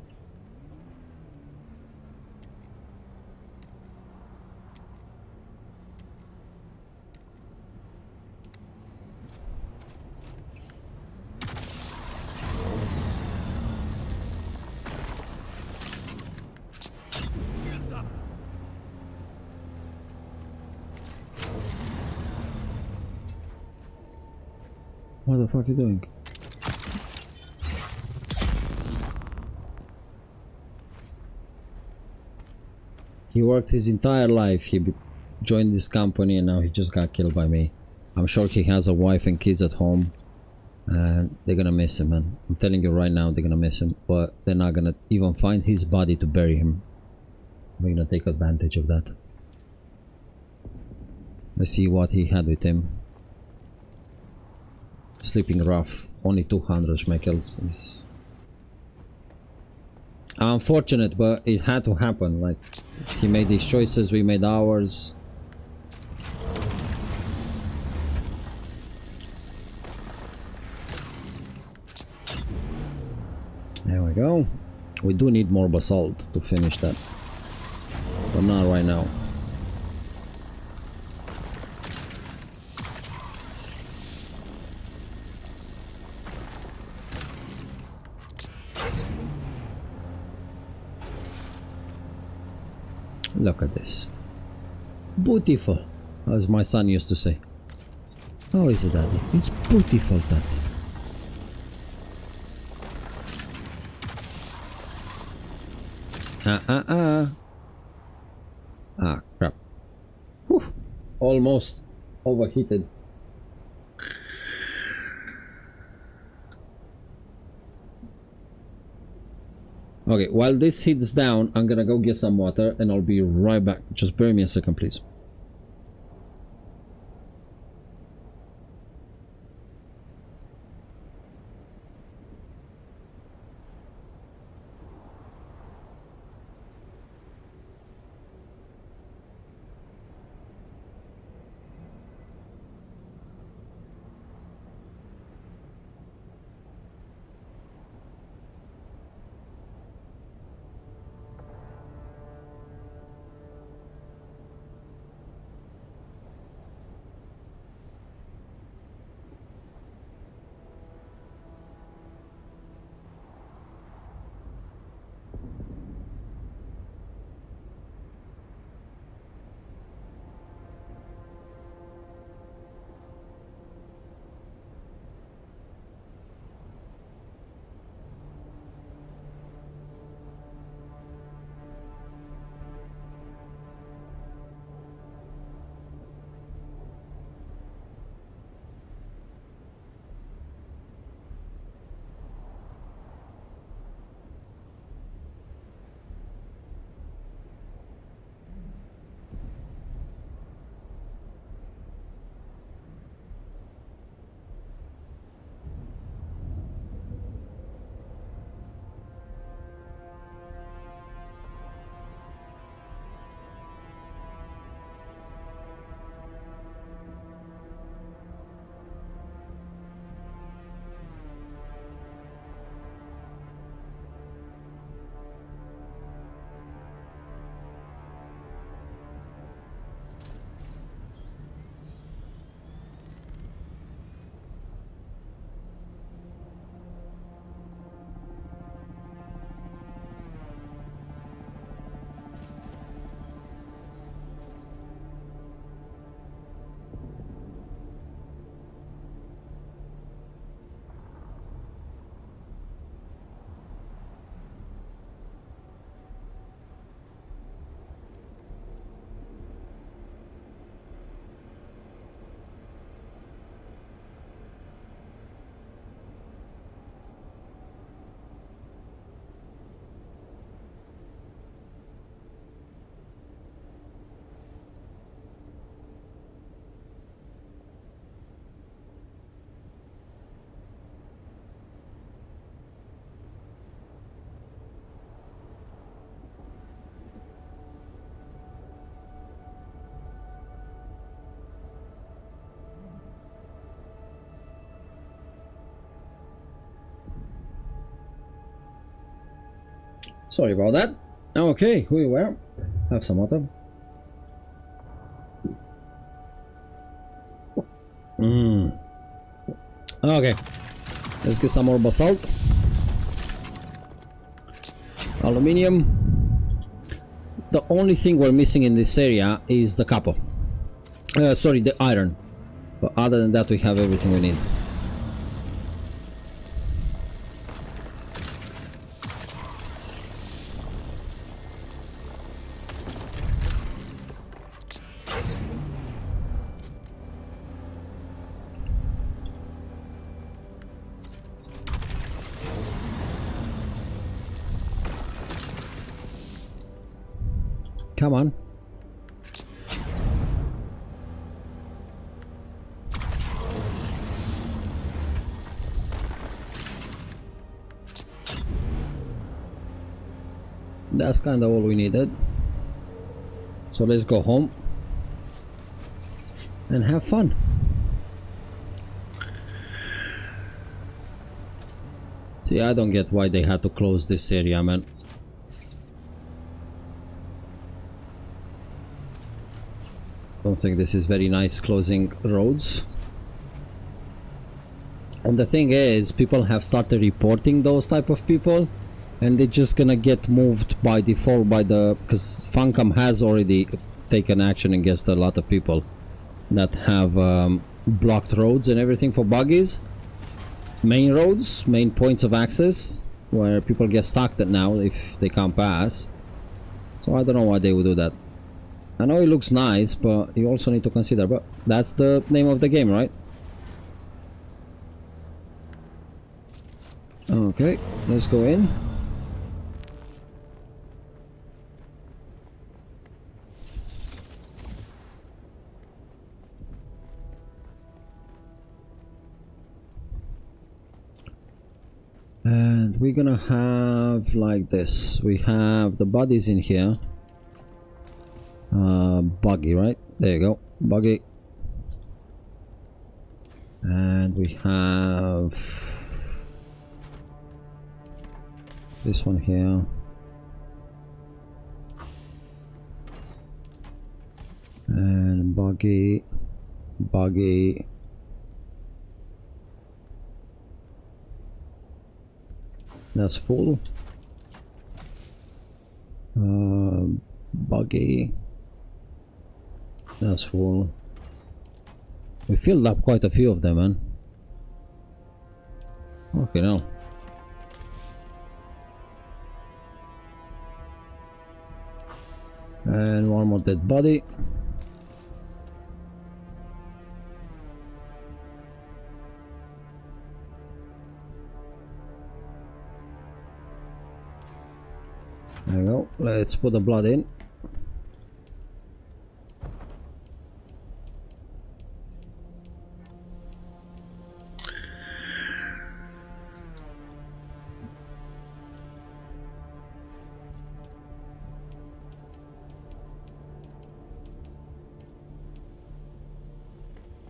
What the fuck are you doing? He worked his entire life. He joined this company and now he just got killed by me. I'm sure he has a wife and kids at home. And they're gonna miss him, man. I'm telling you right now, they're gonna miss him. But they're not gonna even find his body to bury him. We're gonna take advantage of that. Let's see what he had with him. Sleeping rough, only 200 schmeckels. It's unfortunate, but it had to happen. Like, he made these choices, we made ours. There we go. We do need more basalt to finish that, but not right now. Look at this. Beautiful, as my son used to say. How is it, Daddy? It's beautiful, Daddy. Ah, crap. Whew. Almost overheated. Okay, while this heats down, I'm gonna go get some water and I'll be right back. Just bear me a second, please. Sorry about that. Okay, we were. Have some water. Okay, let's get some more basalt. Aluminium. The only thing we're missing in this area is the copper. Sorry, the iron. But other than that, we have everything we need. Come on. That's kind of all we needed. So let's go home and have fun. See, I don't get why they had to close this area, man. Don't think this is very nice closing roads. And the thing is, people have started reporting those type of people, and they're just gonna get moved by default by the, because Funcom has already taken action against a lot of people that have blocked roads and everything for buggies, main roads, main points of access where people get stuck at now if they can't pass. So I don't know why they would do that. I know it looks nice, but you also need to consider, but that's the name of the game, right? Okay, let's go in. And we're gonna have like this. We have the bodies in here. Buggy, right? There you go, buggy. And we have this one here. And buggy, buggy. That's full. Buggy. That's full. We filled up quite a few of them, man. Okay, now. And one more dead body. There we go. Let's put the blood in.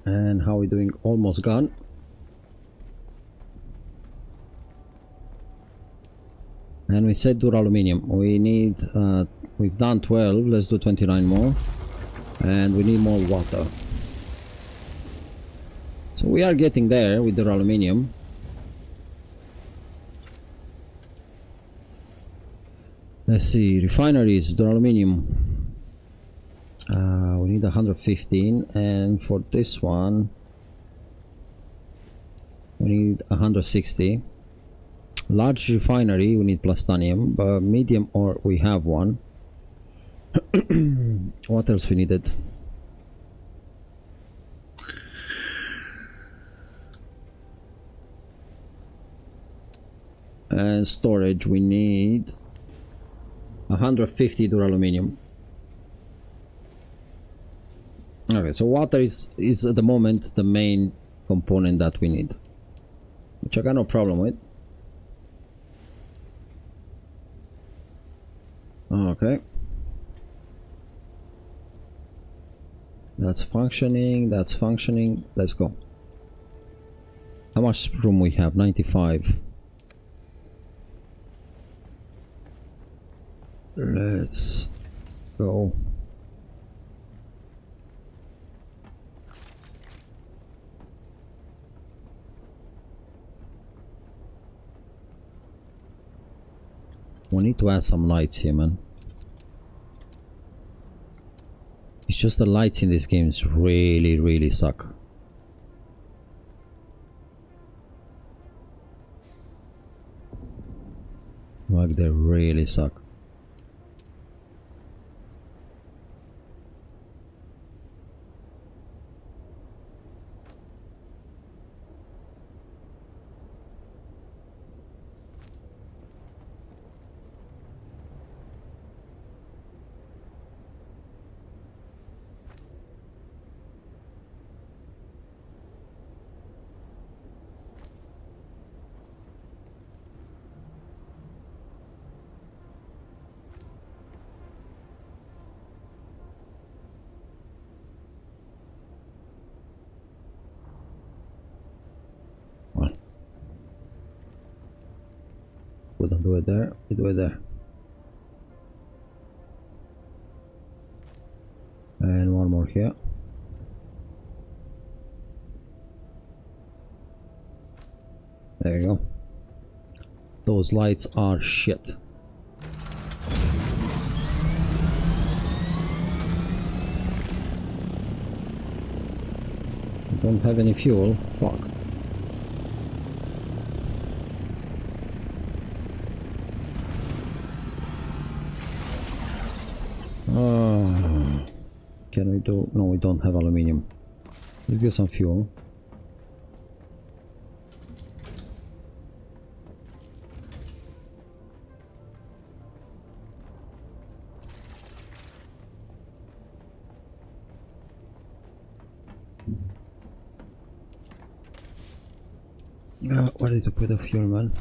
And how are we doing? Almost gone. And we said duraluminum. We need, we've done 12, let's do 29 more. And we need more water. So we are getting there with duraluminum. Let's see, refineries, duraluminum. We need 115, and for this one we need 160. Large refinery, we need plutonium, but medium ore we have one. What else we needed? And storage, we need 150 duraluminum. Okay, so water is at the moment the main component that we need, which I got no problem with. Okay, that's functioning, that's functioning. Let's go. How much room we have? 95. Let's go. We need to add some lights here, man. It's just the lights in this game really suck. Like they really suck. We don't do it there, we do it there. And one more here. There you go. Those lights are shit. Don't have any fuel. Fuck. Can we do? No, we don't have aluminium. Let's get some fuel. Where did you put the fuel, man?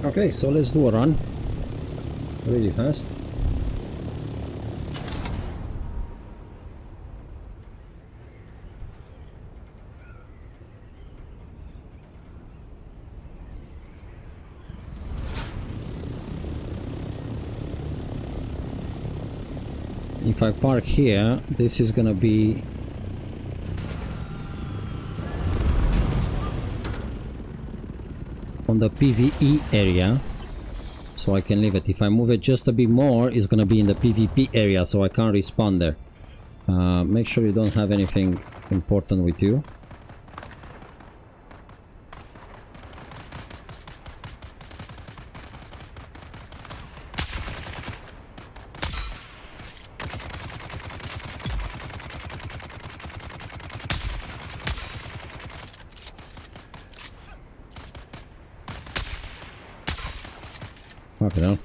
Okay, so let's do a run really fast. If I park here, this is gonna be on the PvE area, so I can leave it. If I move it just a bit more, it's gonna be in the PvP area, so I can't respawn there. Make sure you don't have anything important with you. Fuck it up.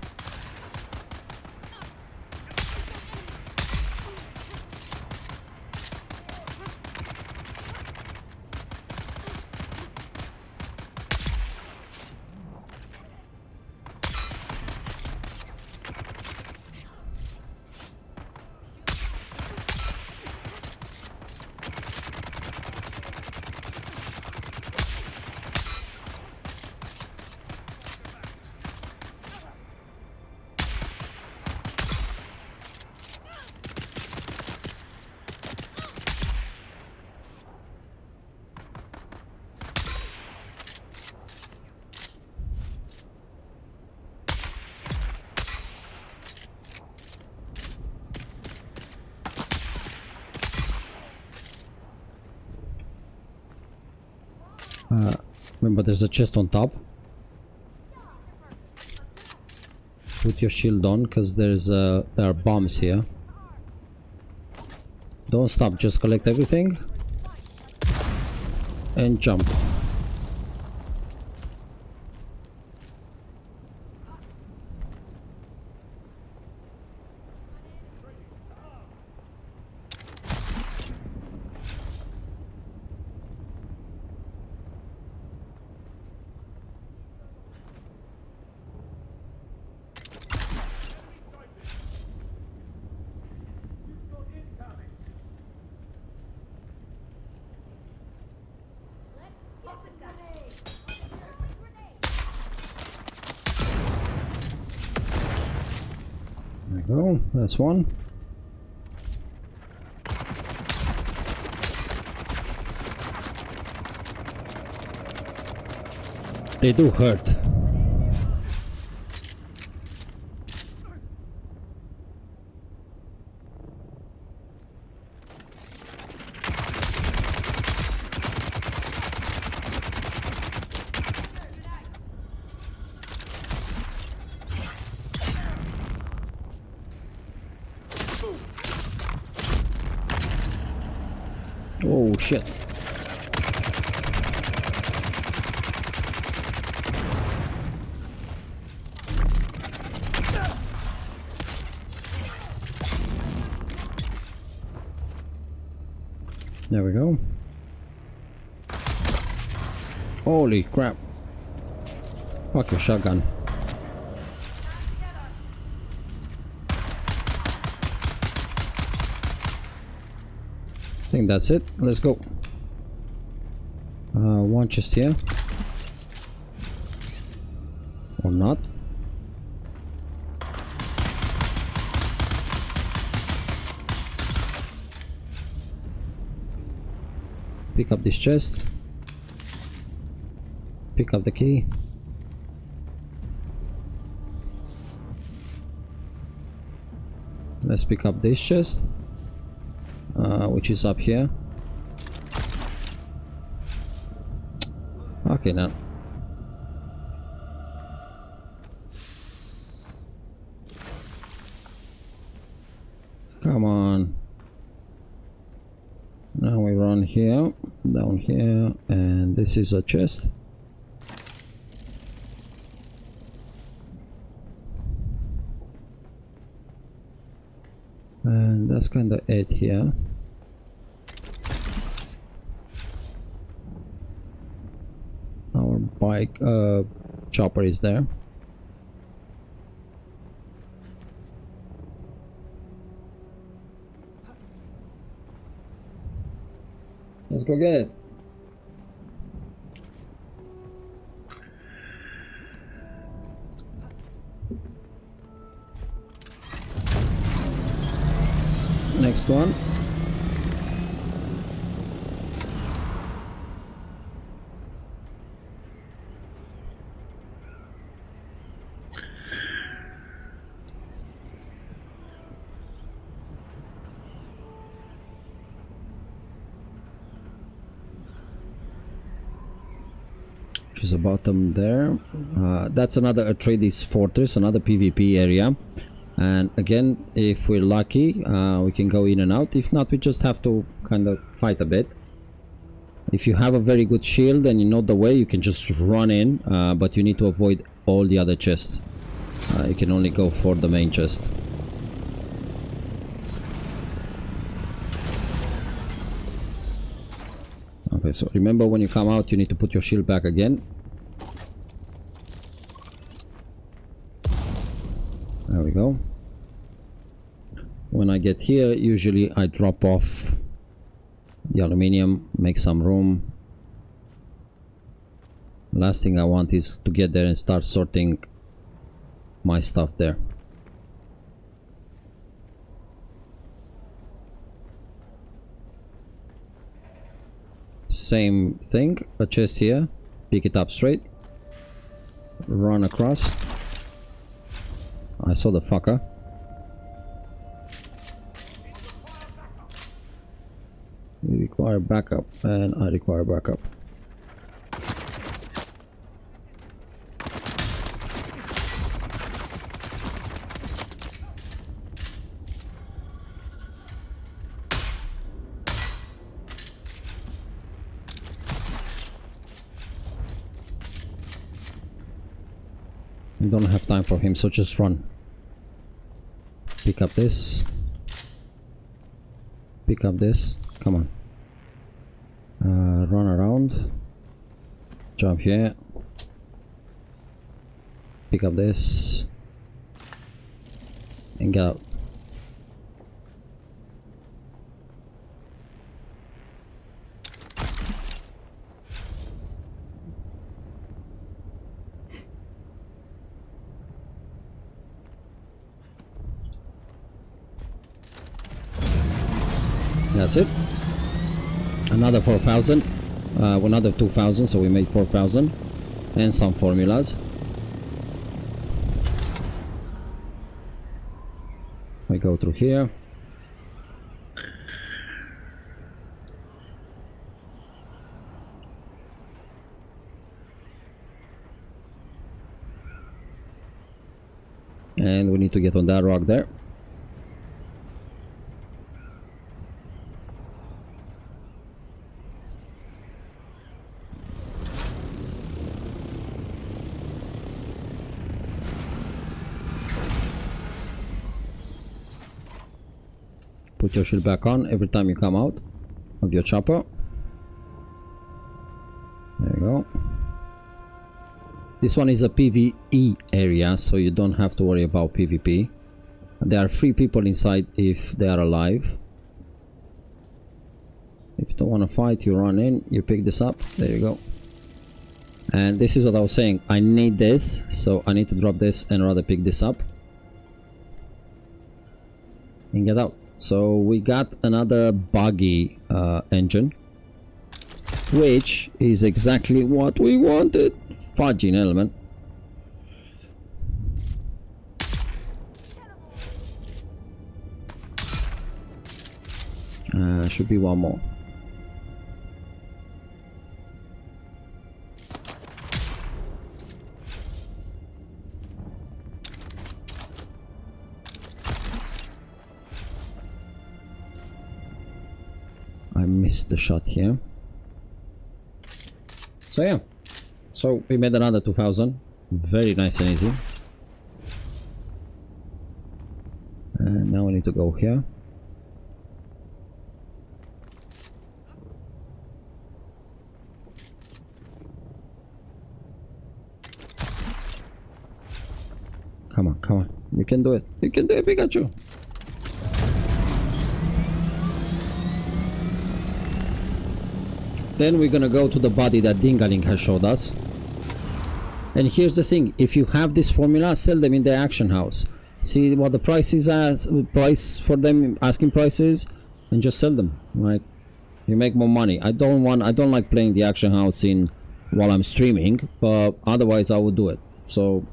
Remember, there's a chest on top. Put your shield on, because there are bombs here. Don't stop, just collect everything and jump. There we go, that's one. They do hurt. Oh shit. There we go. Holy crap. Fuck your shotgun. I think that's it. Let's go. One just here. Or not. Pick up this chest. Pick up the key. Let's pick up this chest. Which is up here. Okay, now. Come on. Now we run here, down here, and this is a chest. And that's kind of it here. Our bike chopper is there. Let's go get it. Next one. Which is the bottom there. That's another Atreides fortress, another PvP area. And again, if we're lucky, we can go in and out. If not, we just have to kind of fight a bit. If you have a very good shield and you know the way, you can just run in, but you need to avoid all the other chests. You can only go for the main chest. Okay, so remember, when you come out, you need to put your shield back again. There we go. When I get here, usually I drop off the aluminium, make some room. Last thing I want is to get there and start sorting my stuff there. Same thing, a chest here, pick it up straight, run across. I saw the fucker. We require backup, and I require backup. We don't have time for him, so just run. Pick up this. Pick up this. Come on. Run around. Jump here. Pick up this. And get out. That's it. Another 4,000. Another 2,000, so we made 4,000. And some formulas. We go through here. And we need to get on that rock there. Put your shield back on every time you come out of your chopper. There you go. This one is a PvE area, so you don't have to worry about PvP. There are 3 people inside if they are alive. If you don't want to fight, you run in, you pick this up. There you go. And this is what I was saying. I need this, so I need to drop this and rather pick this up. And get out. So we got another buggy engine, which is exactly what we wanted. Fudging element. Should be one more. I missed the shot here. So yeah, so we made another 2,000. Very nice and easy. And now we need to go here. Come on, come on. You can do it. You can do it, Pikachu. Then we're gonna go to the body that Dingaling has showed us. And here's the thing, if you have this formula, sell them in the auction house. See what the price is, as price for them, asking prices, and just sell them. Like, you make more money. I don't like playing the auction house in while I'm streaming, but otherwise I would do it. So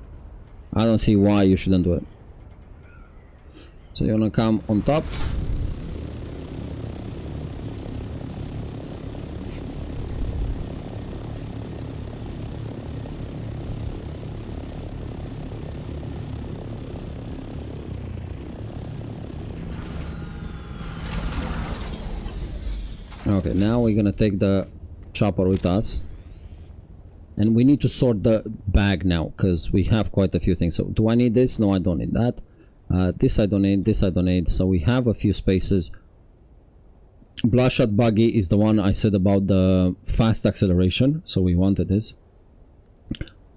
I don't see why you shouldn't do it. So you're gonna come on top. Okay, now we're gonna take the chopper with us, and we need to sort the bag now because we have quite a few things. So do I need this? No, I don't need that. This I don't need, this I don't need. So we have a few spaces. Bloodshot buggy is the one I said about the fast acceleration, so we wanted this.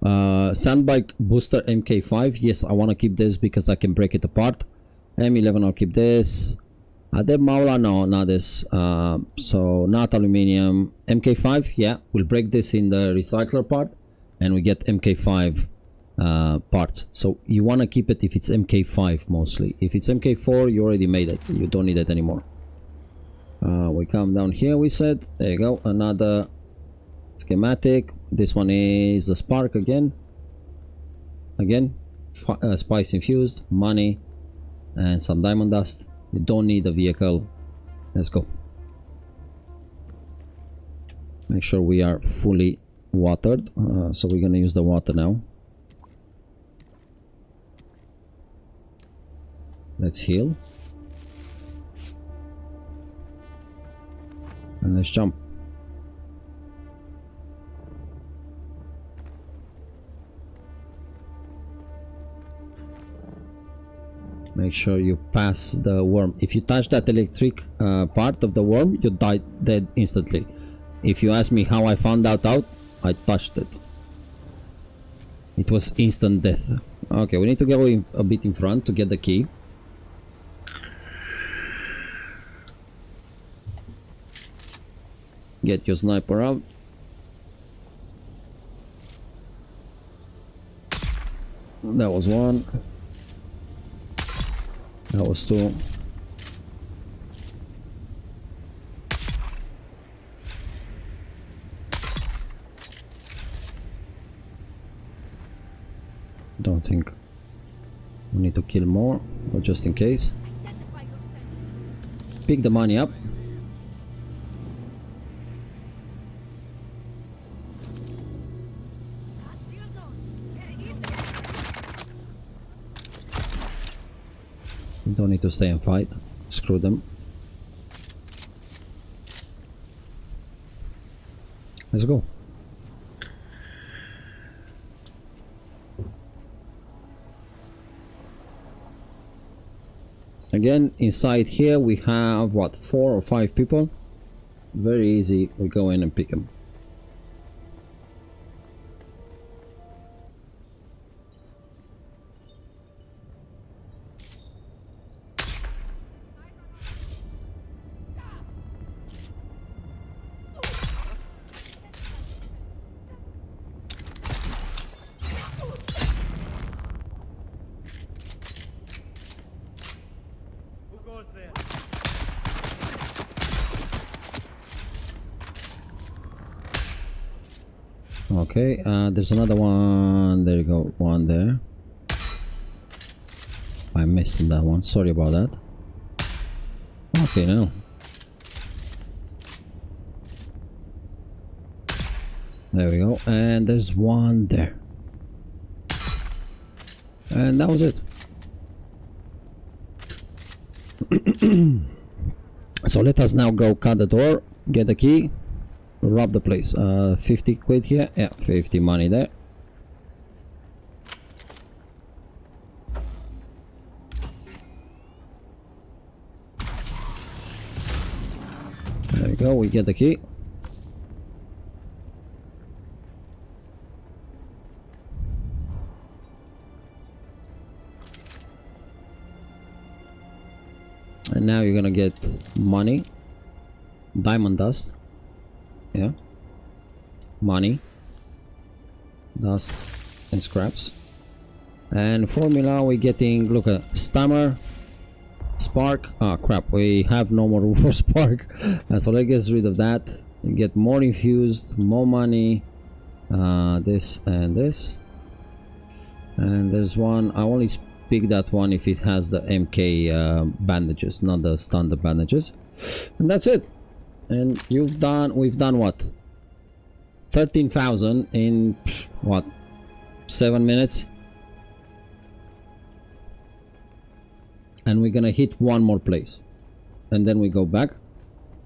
Sandbike booster MK5, yes, I want to keep this because I can break it apart. M11, I'll keep this. The Maula, no, not this. So not aluminium. MK5, yeah, we'll break this in the recycler part and we get MK5 parts. So you want to keep it if it's MK5 mostly. If it's MK4, you already made it, you don't need it anymore. We come down here, we said, there you go, another schematic. This one is the spark again, spice infused, money, and some diamond dust. You don't need a vehicle. Let's go. Make sure we are fully watered. So we're gonna use the water now. Let's heal. And let's jump. Make sure you pass the worm. If you touch that electric part of the worm, you die dead instantly. If you ask me how I found that out, I touched it. It was instant death. Okay, we need to go a bit in front to get the key. Get your sniper out. That was one. That was two. Don't think we need to kill more, but just in case. Pick the money up. We don't need to stay and fight. Screw them. Let's go. Again, inside here we have what, 4 or 5 people. Very easy, we go in and pick them. Okay, there's another one. There you go, one there. I missed that one, sorry about that. Okay, now. There we go, and there's one there. And that was it. So let us now go cut the door, get the key, rob the place. 50 quid here, yeah, 50 money there. There we go, we get the key. And now you're gonna get money, diamond dust, yeah, money, dust, and scraps. And formula, we're getting, look at stammer, spark. Ah, crap, we have no more room for spark. And so let's get rid of that. You get more infused, more money, this and this. And there's one, I only pick that one if it has the MK bandages, not the standard bandages. And that's it. And we've done what, 13,000 in what, 7 minutes. And we're gonna hit one more place and then we go back,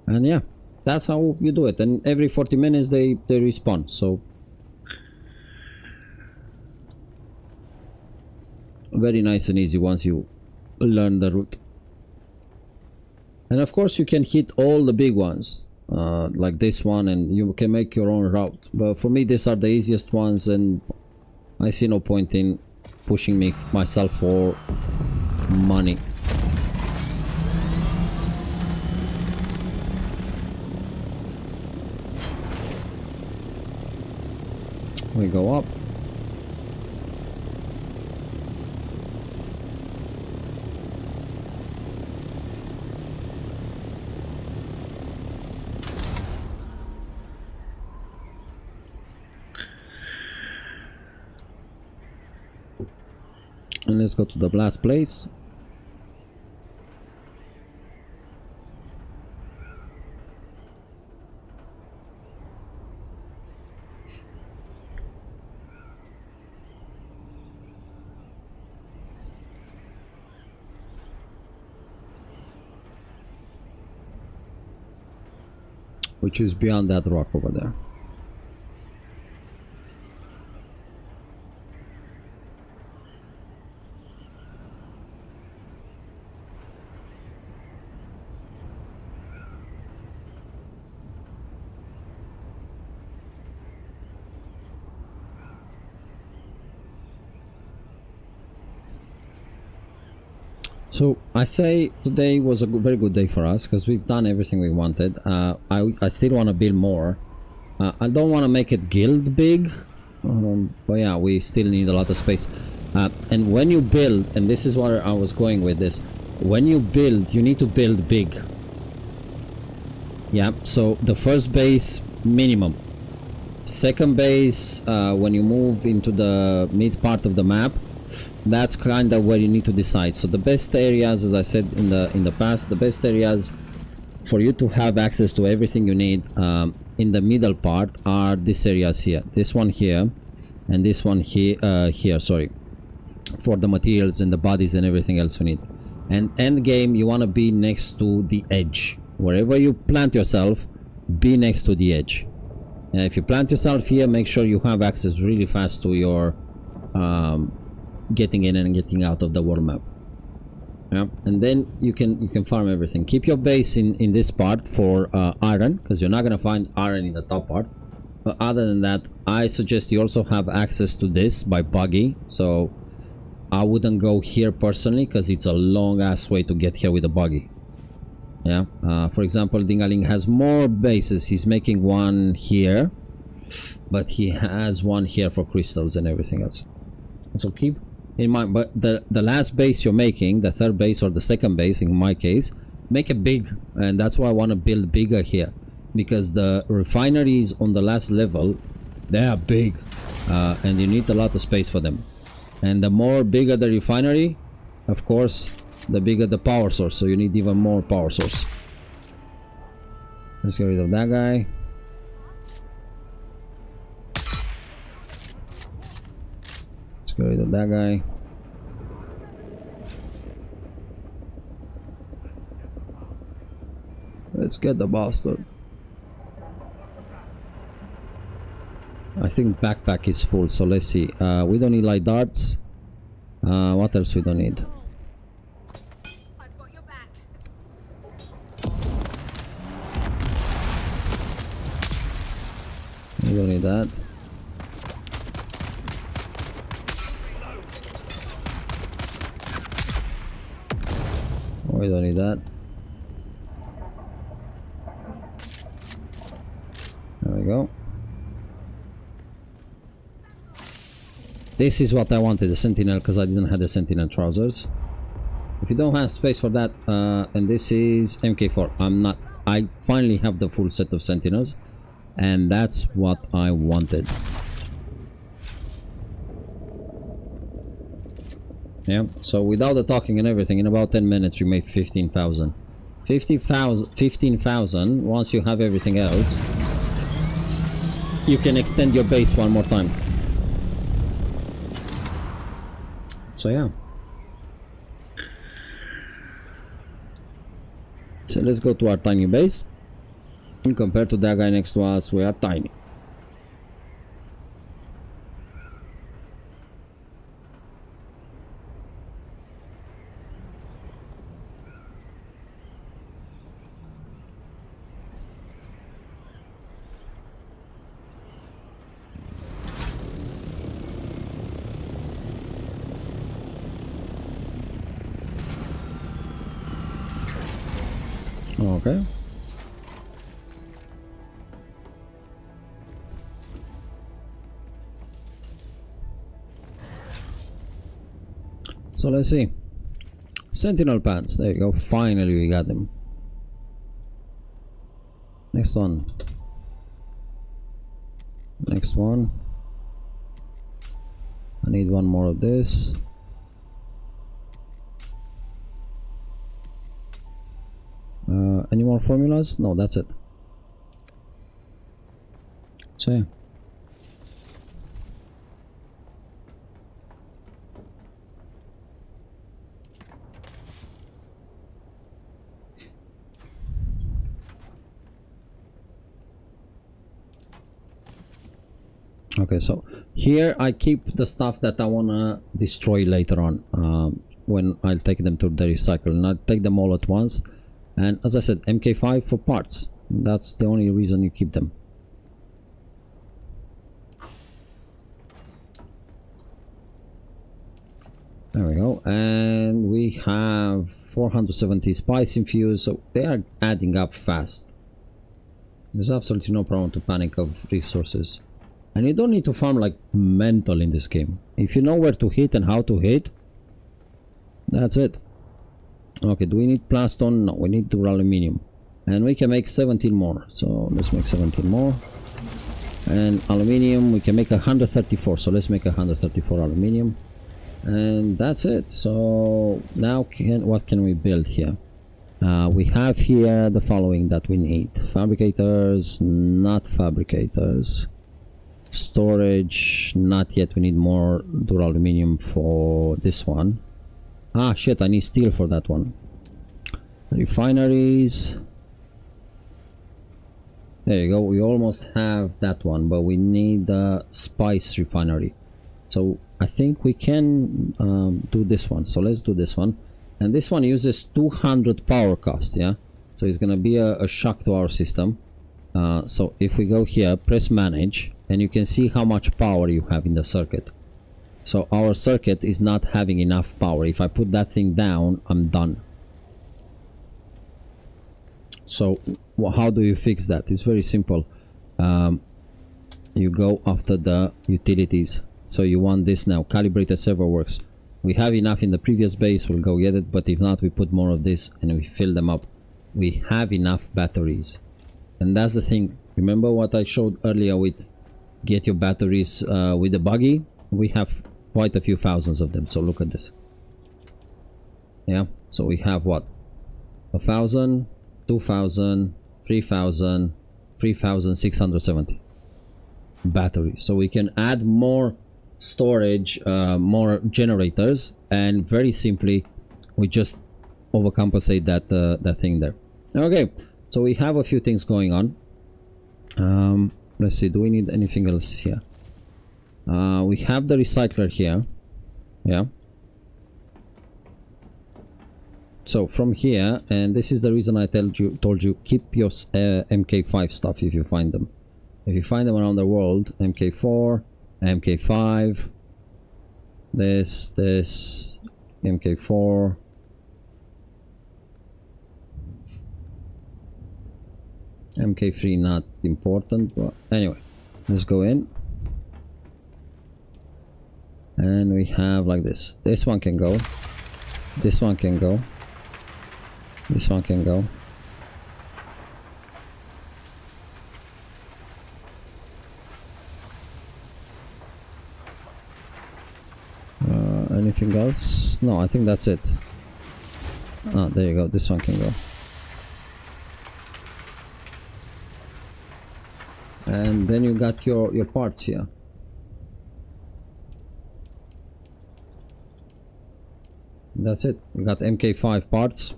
and yeah, that's how you do it. And every 40 minutes they respawn, so very nice and easy once you learn the route. And of course you can hit all the big ones, like this one, and you can make your own route. But for me, these are the easiest ones, and I see no point in pushing myself for money. We go up. And let's go to the last place. Which is beyond that rock over there. So I say today was a very good day for us because we've done everything we wanted. I still want to build more. I don't want to make it guild big, but yeah, we still need a lot of space. And when you build, and this is where I was going with this, when you build, you need to build big. Yeah, so the first base minimum, second base when you move into the mid part of the map, that's kind of where you need to decide. So the best areas, as I said in the past, the best areas for you to have access to everything you need in the middle part are these areas here, this one here and this one here, sorry, for the materials and the bodies and everything else you need. And end game, you want to be next to the edge. Wherever you plant yourself, be next to the edge. And if you plant yourself here, make sure you have access really fast to your getting in and getting out of the world map. Yeah, and then you can farm everything. Keep your base in this part for iron, because you're not gonna find iron in the top part. But other than that, I suggest you also have access to this by buggy. So I wouldn't go here personally because it's a long ass way to get here with a buggy. Yeah, for example, Dingaling has more bases. He's making one here, but he has one here for crystals and everything else. So keep in mind, but the last base you're making, the third base or the second base in my case, make it big. And that's why I want to build bigger here, because the refineries on the last level, they are big, and you need a lot of space for them. And the more bigger the refinery, of course, the bigger the power source, so you need even more power source. Let's get rid of that guy. Let's get rid of that guy. Let's get the bastard. I think backpack is full, so let's see. We don't need light darts. What else we don't need? I've got your back. We don't need that. We don't need that. There we go. This is what I wanted, the sentinel, because I didn't have the sentinel trousers. If you don't have space for that, and this is MK4. I finally have the full set of sentinels, and that's what I wanted. Yeah, so without the talking and everything, in about 10 minutes we made 15,000. 15,000, once you have everything else, you can extend your base one more time. So yeah. So let's go to our tiny base. And compared to that guy next to us, we are tiny. Okay. So let's see. Sentinel pants. There you go. Finally we got them. Next one. Next one. I need one more of this. Any more formulas? No, that's it. So yeah. Okay, so here I keep the stuff that I wanna destroy later on, when I'll take them to the recycle, and I'll take them all at once. And as I said, MK5 for parts. That's the only reason you keep them. There we go. And we have 470 spice infused, so they are adding up fast. There's absolutely no problem to panic of resources. And you don't need to farm like mental in this game. If you know where to hit and how to hit, that's it. Okay, do we need plastone? No, we need duraluminum. And we can make 17 more. So let's make 17 more. And aluminium, we can make 134. So let's make 134 aluminium. And that's it. So now what can we build here? We have here the following that we need. Fabricators, not fabricators. Storage, not yet. We need more duraluminum for this one. Ah shit, I need steel for that one. Refineries. There you go, we almost have that one, but we need the spice refinery. So I think we can do this one. So let's do this one. And this one uses 200 power cost, yeah? So it's gonna be a shock to our system. So if we go here, press manage, and you can see how much power you have in the circuit. So our circuit is not having enough power. If I put that thing down, I'm done. So how do you fix that? It's very simple. You go after the utilities. So you want this now, calibrated server works. We have enough in the previous base, we'll go get it, but if not, we put more of this and we fill them up. We have enough batteries. And that's the thing. Remember what I showed earlier with get your batteries with the buggy? We have quite a few thousands of them, so look at this. Yeah, so we have what? 1,000, 2,000, 3,000, 3,670 batteries. So we can add more storage, more generators, and very simply we just overcompensate that thing there. Okay, so we have a few things going on. Let's see, do we need anything else here? We have the recycler here. Yeah. So from here, and this is the reason I told you keep your MK5 stuff if you find them. If you find them around the world, MK4, MK5, this, MK4. MK3 not important, but anyway, let's go in. And we have like this. This one can go. This one can go. This one can go. Anything else? No, I think that's it. Ah, there you go. This one can go. And then you got your parts here. That's it. You got MK5 parts,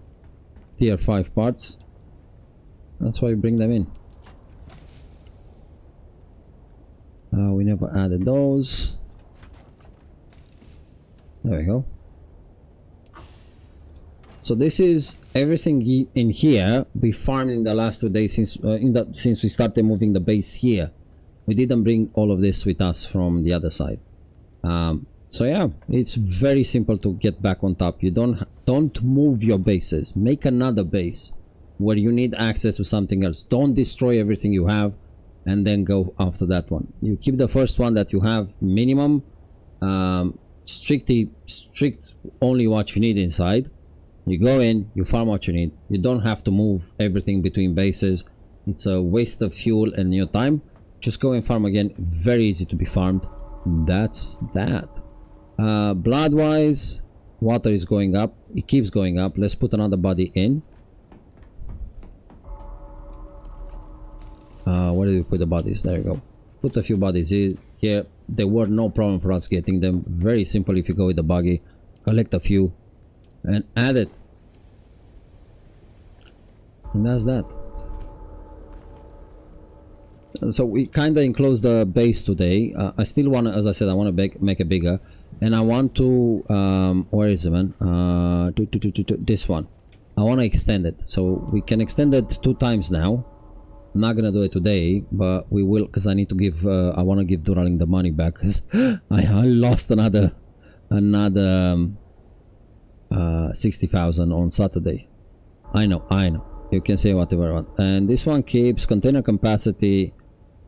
tier 5 parts. That's why you bring them in. We never added those. There we go. So this is everything in here we farmed in the last 2 days since since we started moving the base here. We didn't bring all of this with us from the other side. So yeah, it's very simple to get back on top. You don't move your bases. Make another base where you need access to something else. Don't destroy everything you have and then go after that one. You keep the first one that you have minimum, strict only what you need inside. You go in, you farm what you need. You don't have to move everything between bases. It's a waste of fuel and your time. Just go and farm again. Very easy to be farmed. That's that. Blood wise, water is going up. It keeps going up. Let's put another body in. Where did we put the bodies? There you go. Put a few bodies here. There were no problem for us getting them. Very simple. If you go with the buggy, collect a few and add it, and that's that. So we kind of enclosed the base today. I still want to, as I said, I want to make it bigger, and I want to where is it, man? This one I want to extend it, so we can extend it 2 times now. I'm not gonna do it today, but we will, because I need to give I want to give Duraling the money back, because I lost another 60,000 on Saturday. I know. You can say whatever you want. And this one keeps container capacity.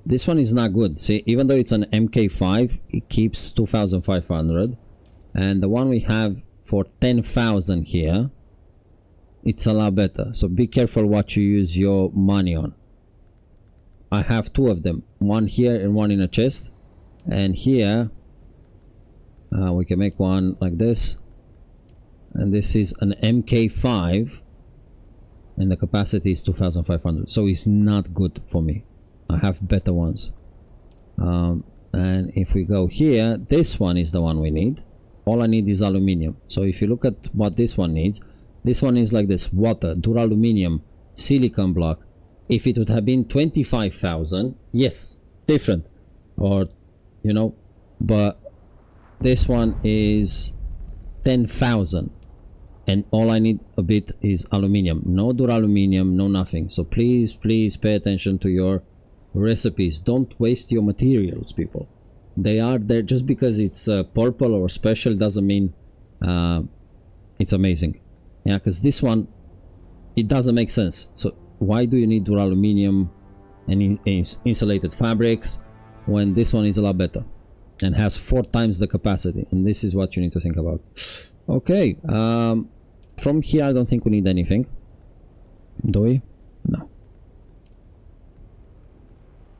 This one is not good. See, even though it's an MK5, it keeps 2,500. And the one we have for 10,000 here, it's a lot better. So be careful what you use your money on. I have two of them, one here and one in a chest. And here we can make one like this, and this is an MK5 and the capacity is 2,500, so it's not good for me. I have better ones. And if we go here, this one is the one we need. All I need is aluminium. So if you look at what this one needs, this one is like this: water, duraluminum, silicon block. If it would have been 25,000, yes, different, or you know, but this one is 10,000 and all I need a bit is aluminium. No duraluminum, no nothing. So please pay attention to your recipes. Don't waste your materials, people. They are there just because it's purple or special doesn't mean it's amazing. Yeah, because this one, it doesn't make sense. So why do you need duraluminum and insulated fabrics when this one is a lot better and has 4 times the capacity? And this is what you need to think about. Okay, from here I don't think we need anything, do we? No,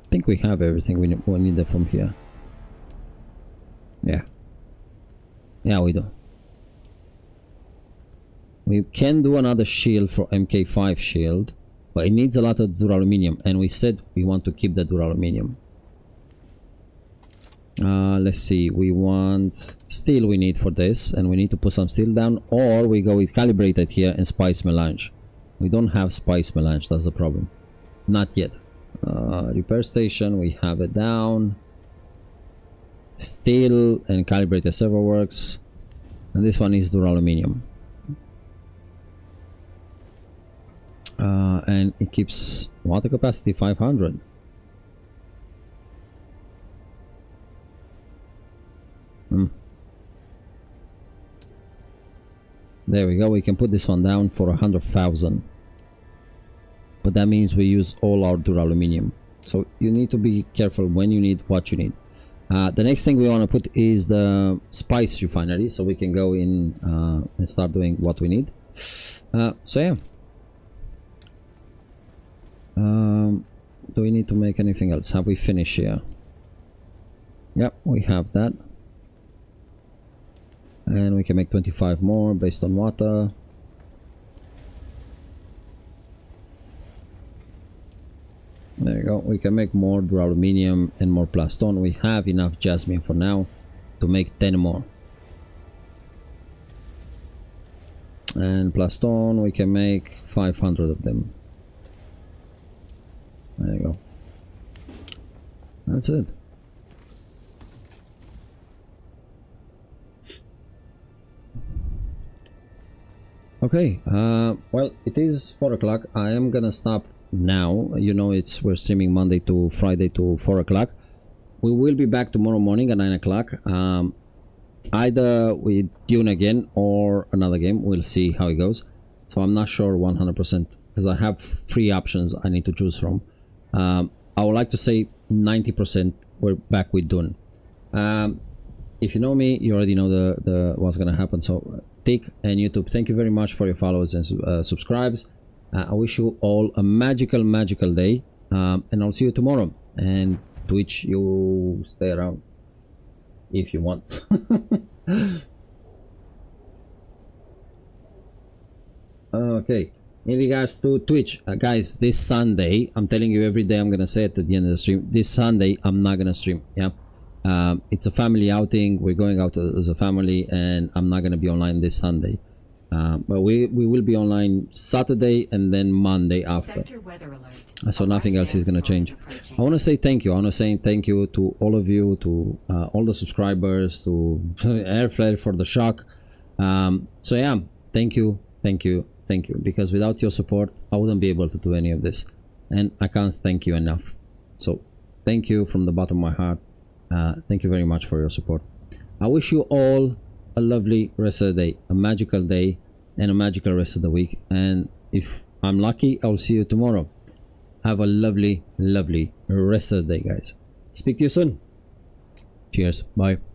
I think we have everything we need from here. Yeah, we do. We can do another shield for MK5 shield, but it needs a lot of duraluminum, and we said we want to keep the duraluminum. Let's see, we want steel, we need for this, and we need to put some steel down, or we go with calibrated here and spice melange. We don't have spice melange, that's the problem. Not yet. Repair station, we have it down. Steel and calibrated server works, and this one is duraluminum. And it keeps water capacity 500. There we go. We can put this one down for 100,000, but that means we use all our duraluminum. So you need to be careful when you need what you need. The next thing we want to put is the spice refinery, so we can go in and start doing what we need. So yeah. Do we need to make anything else? Have we finished here? Yep, we have that. And we can make 25 more based on water. There you go. We can make more duraluminum and more plastone. We have enough jasmine for now to make 10 more. And plastone, we can make 500 of them. There you go. That's it. Okay, well, it is 4 o'clock. I am gonna stop now. You know, we're streaming Monday to Friday to 4 o'clock. We will be back tomorrow morning at 9 o'clock. Either with Dune again or another game. We'll see how it goes. So I'm not sure 100% because I have 3 options I need to choose from. I would like to say 90% we're back with Dune. If you know me, you already know the what's gonna happen. So Tick and YouTube, thank you very much for your follows and subscribes. I wish you all a magical day, and I'll see you tomorrow. And Twitch, you stay around if you want. Okay, in regards to Twitch, guys, this Sunday, I'm telling you every day, I'm gonna say it at the end of the stream, this Sunday I'm not gonna stream. Yeah, it's a family outing. We're going out as a family, and I'm not gonna be online this Sunday. But we will be online Saturday and then Monday after. Sector weather alert. So nothing else is gonna change. I want to say thank you. I want to say thank you to all of you, to all the subscribers, to Airflare for the shock. So yeah, thank you, because without your support I wouldn't be able to do any of this, and I can't thank you enough. So thank you from the bottom of my heart. Thank you very much for your support. I wish you all a lovely rest of the day, a magical day, and a magical rest of the week. And if I'm lucky, I'll see you tomorrow. Have a lovely, lovely rest of the day, guys. Speak to you soon. Cheers. Bye.